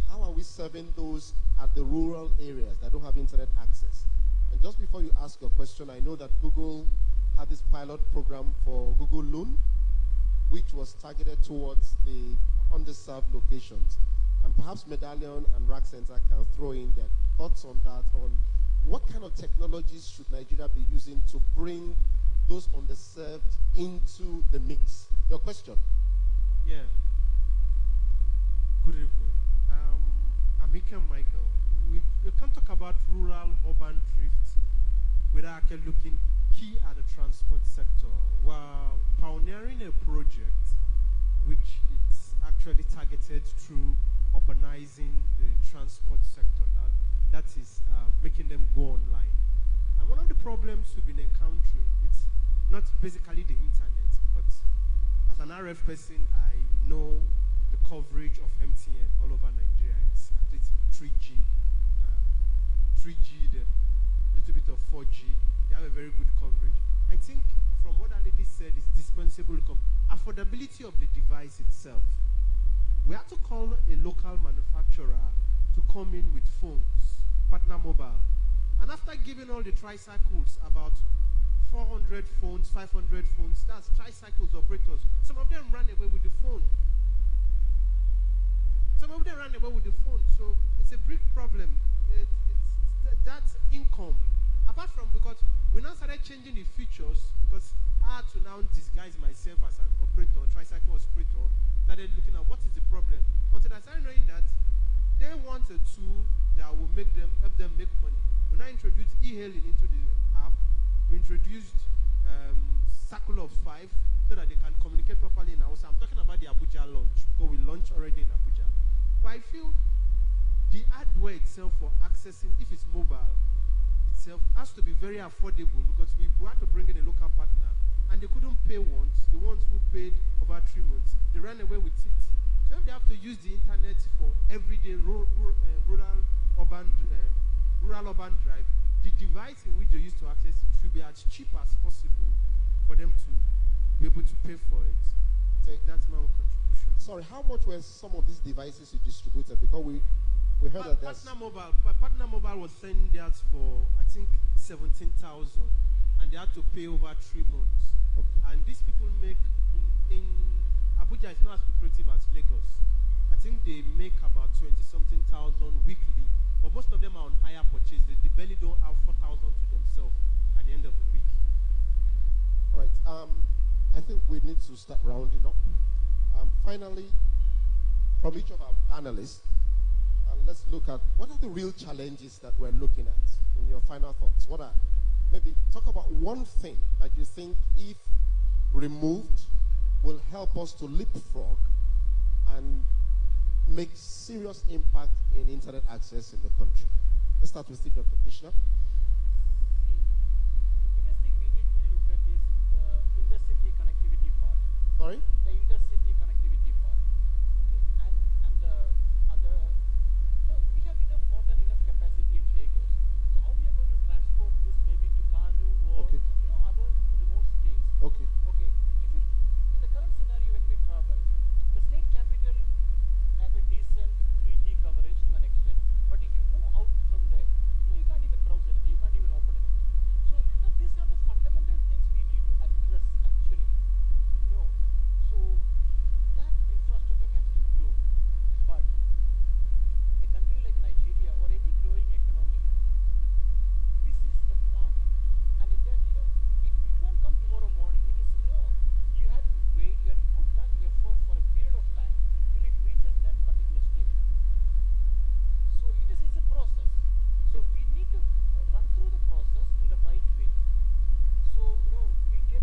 S14: how are we serving those at the rural areas that don't have internet access? And just before you ask your question, I know that Google had this pilot program for Google Loon, which was targeted towards the underserved locations. And perhaps Medallion and Rack Center can throw in their thoughts on that, on what kind of technologies should Nigeria be using to bring those underserved into the mix. Your question?
S9: Yeah. Good evening. I'm Michael. With you can't talk about rural-urban drift without actually looking key at the transport sector. We're pioneering a project which is actually targeted through urbanizing the transport sector. That is making them go online. And one of the problems we've been encountering, it's not basically the internet, but as an RF person, I know the coverage of MTN all over Nigeria. It's 3G, 3G, then a little bit of 4G. They have a very good coverage. I think from what that lady said, it's dispensable income. Affordability of the device itself. We had to call a local manufacturer to come in with phones, partner mobile. And after giving all the tricycles, about 400 phones, 500 phones, that's tricycles operators. Some of them ran away with the phone. Some of them ran away with the phone. So it's a big problem. It's that income. Apart from, because we now started changing the features, because I had to now disguise myself as an operator, tricycle operator, started looking at what is the problem. Until I started knowing that they want a tool that will help them make money. We now introduced e-hailing into the app. We introduced Circle of 5 so that they can communicate properly in Hausa. I'm talking about the Abuja launch, because we launched already in Abuja. But I feel the hardware itself for accessing, if it's mobile, itself has to be very affordable, because we had to bring in a local partner and they couldn't pay once. The ones who paid over 3 months, they ran away with it. So if they have to use the internet for everyday rural urban drive, the device in which they used to access it should be as cheap as possible for them to be able to pay for it. So that's my own contribution.
S14: Sorry, how much were some of these devices you distributed? Because we heard that
S9: Partner Mobile was selling theirs for, I think, 17,000, and they had to pay over 3 months.
S14: Okay.
S9: And these people make in Abuja, it's not as lucrative as Lagos. I think they make about 20-something thousand weekly, but most of them are on higher purchase. They barely don't have 4,000 to themselves at the end of the week.
S14: All right. I think we need to start rounding up. Finally, from each of our panelists, let's look at what are the real challenges that we're looking at in your final thoughts. What are, maybe talk about one thing that you think, if removed, will help us to leapfrog and make serious impact in internet access in the country. Let's start with you, Dr. Krishna.
S5: The biggest thing we need to look at is the intercity connectivity part.
S14: Sorry?
S5: The intercity connectivity part. Okay. And the other, we have more than enough capacity in Lagos. So how we are going to transport this maybe to Kanu or other remote states?
S14: Okay.
S5: Okay. In the current scenario when we travel, the state capital has a decent 3G coverage to an extent, but if you move out from there, you can't even browse anything, you can't even open anything. So these are the fundamental things we need to address actually. So that infrastructure has to grow. But a country like Nigeria or any growing economy, this is a part, and it won't come tomorrow morning. It is you have to wait, you have to put that effort for a period of time till it reaches that particular state. So it's a process. So we need to run through the process in the right way. So we get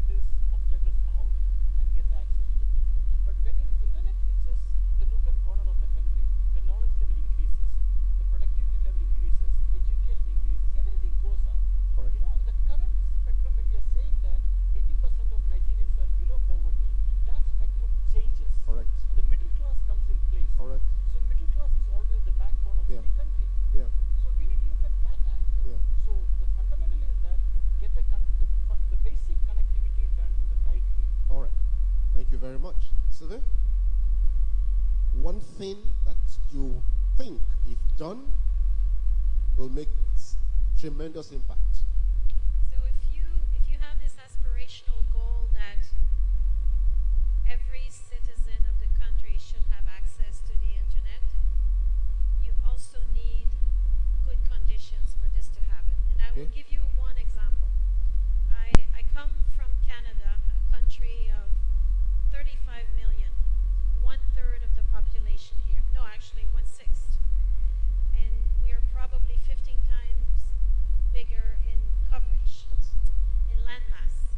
S5: these obstacles out and get the access to the people. But when internet reaches the nook and corner of the country, the knowledge level increases, the productivity level increases, education increases, everything goes up.
S14: Correct.
S5: The current spectrum, when we are saying that 80% of Nigerians are below poverty, that spectrum changes.
S14: Correct.
S5: And the middle class comes in place.
S14: Correct.
S5: So middle class is always the backbone of any country.
S14: Yeah.
S5: So we need to look at that angle.
S14: Yeah.
S5: So the fundamental is that get the basic connectivity done in the right way.
S14: All right. Thank you very much. Sylvia? One thing that you think, if done, will make tremendous impact.
S22: So if you have this aspirational goal that every citizen of the country should have access to the internet, you also need good conditions for this to happen. And I will give you one example. I come from Canada, a country of 35 million, 1/3 of the population here. No, actually 1/6. we are probably 15 times bigger in coverage, in landmass.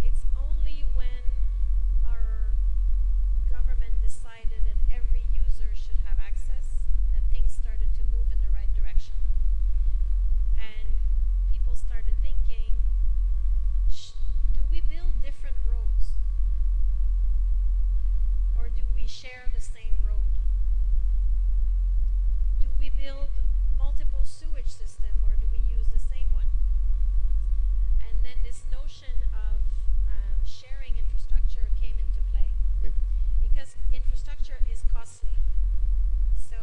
S22: It's only when our government decided that every user should have access that things started to move in the right direction. And people started thinking, do we build different roads? Or do we share the same road? Do we build multiple sewage system or do we use the same one? And then this notion of sharing infrastructure came into play.
S14: Okay.
S22: Because infrastructure is costly. So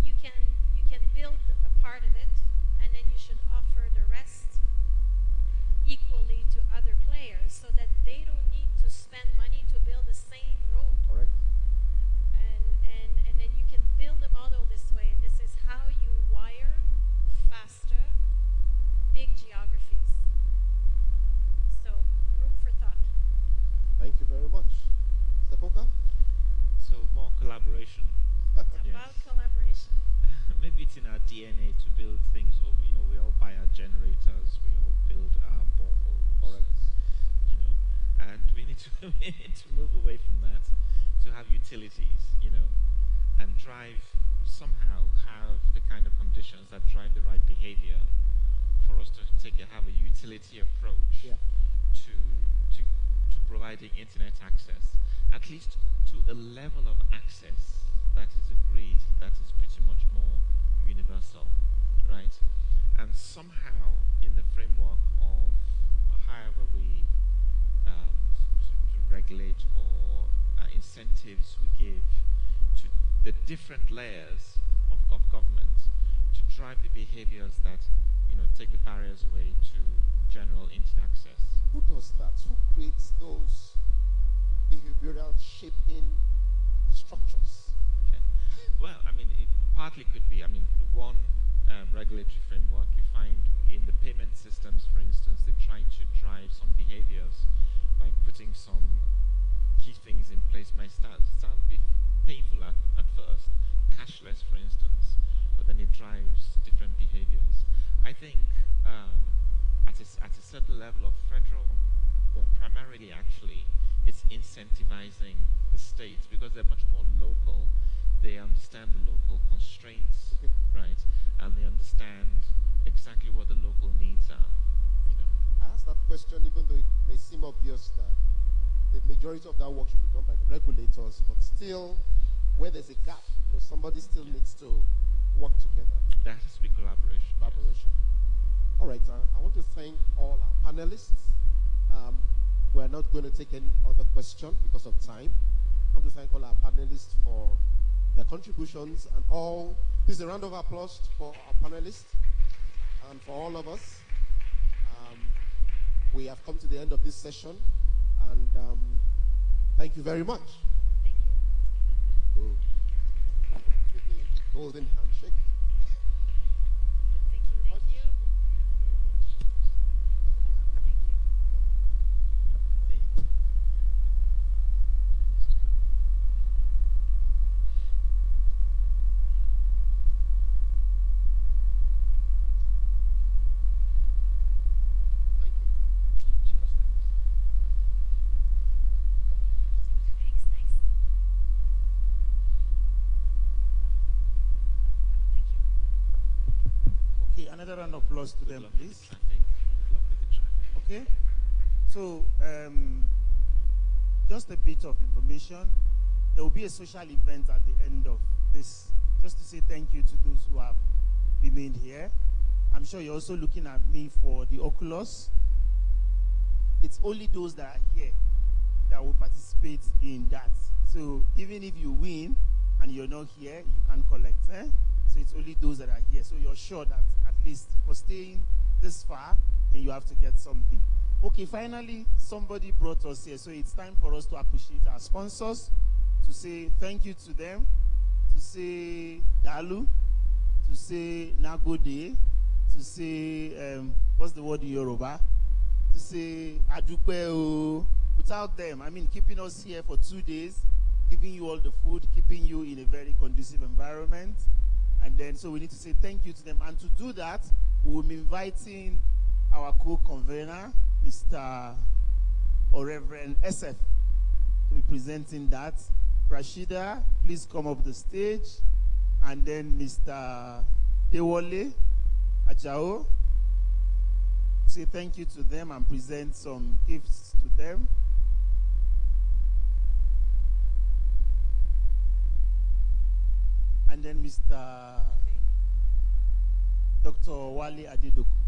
S22: you can build a part of it and then you should offer the rest equally to other players so that they don't need to spend money to build the same road.
S14: Correct.
S22: And then you can build a model this way, and this is how you wire faster big geographies. So room for thought.
S14: Thank you very much. Mr. Coca?
S1: So more collaboration.
S22: About collaboration.
S1: Maybe it's in our DNA to build things over. You know, we all buy our generators, we all build our boreholes, you know, and we need to move away from that to have utilities, you know, and somehow have the kind of conditions that drive the right behavior for us to have a utility approach to providing internet access, at least to a level of access that is agreed, that is pretty much more universal, right? And somehow, in the framework of however we to regulate or incentives we give to the different layers of government to drive the behaviors that, you know, take the barriers away to general internet access.
S14: Who does that? Who creates those behavioral shaping structures?
S1: Okay. Well, I mean, it partly could be, I mean, one regulatory framework you find in the payment systems, for instance, they try to drive some behaviors by putting some key things in place. Might sound painful at first, cashless, for instance, but then it drives different behaviors. I think at a certain level of federal, or primarily actually, it's incentivizing the states because they're much more local. They understand the local constraints, right? And they understand exactly what the local needs are, you know.
S14: I asked that question even though it may seem obvious that the majority of that work should be done by the regulators, but still, where there's a gap, you know, somebody still needs to work together.
S1: That has to be collaboration.
S14: Collaboration. Yes. All right, I want to thank all our panelists. We're not going to take any other question because of time. I want to thank all our panelists for their contributions and all. Please a round of applause for our panelists and for all of us. We have come to the end of this session, and thank you very much.
S22: Thank you.
S14: Golden handshake.
S22: Thank you. Thank you.
S15: Okay, another round of applause to them, please. Okay, so just a bit of information. There will be a social event at the end of this, just to say thank you to those who have remained here. I'm sure you're also looking at me for the Oculus. It's only those that are here that will participate in that. So even if you win and you're not here, you can collect. So it's only those that are here. So you're sure that at least for staying this far, then you have to get something. Okay, finally, somebody brought us here. So it's time for us to appreciate our sponsors, to say thank you to them, to say Dalu, to say Nagode, to say, what's the word in Yoruba? To say Adupe. Without them, I mean, keeping us here for 2 days, giving you all the food, keeping you in a very conducive environment. And then, so we need to say thank you to them. And to do that, we will be inviting our co-convener, Mr. or Reverend SF, to be presenting that. Rashida, please come up the stage. And then Mr. Dewole Ajao, say thank you to them and present some gifts to them. And then Mr. Dr. Wale Adedoku.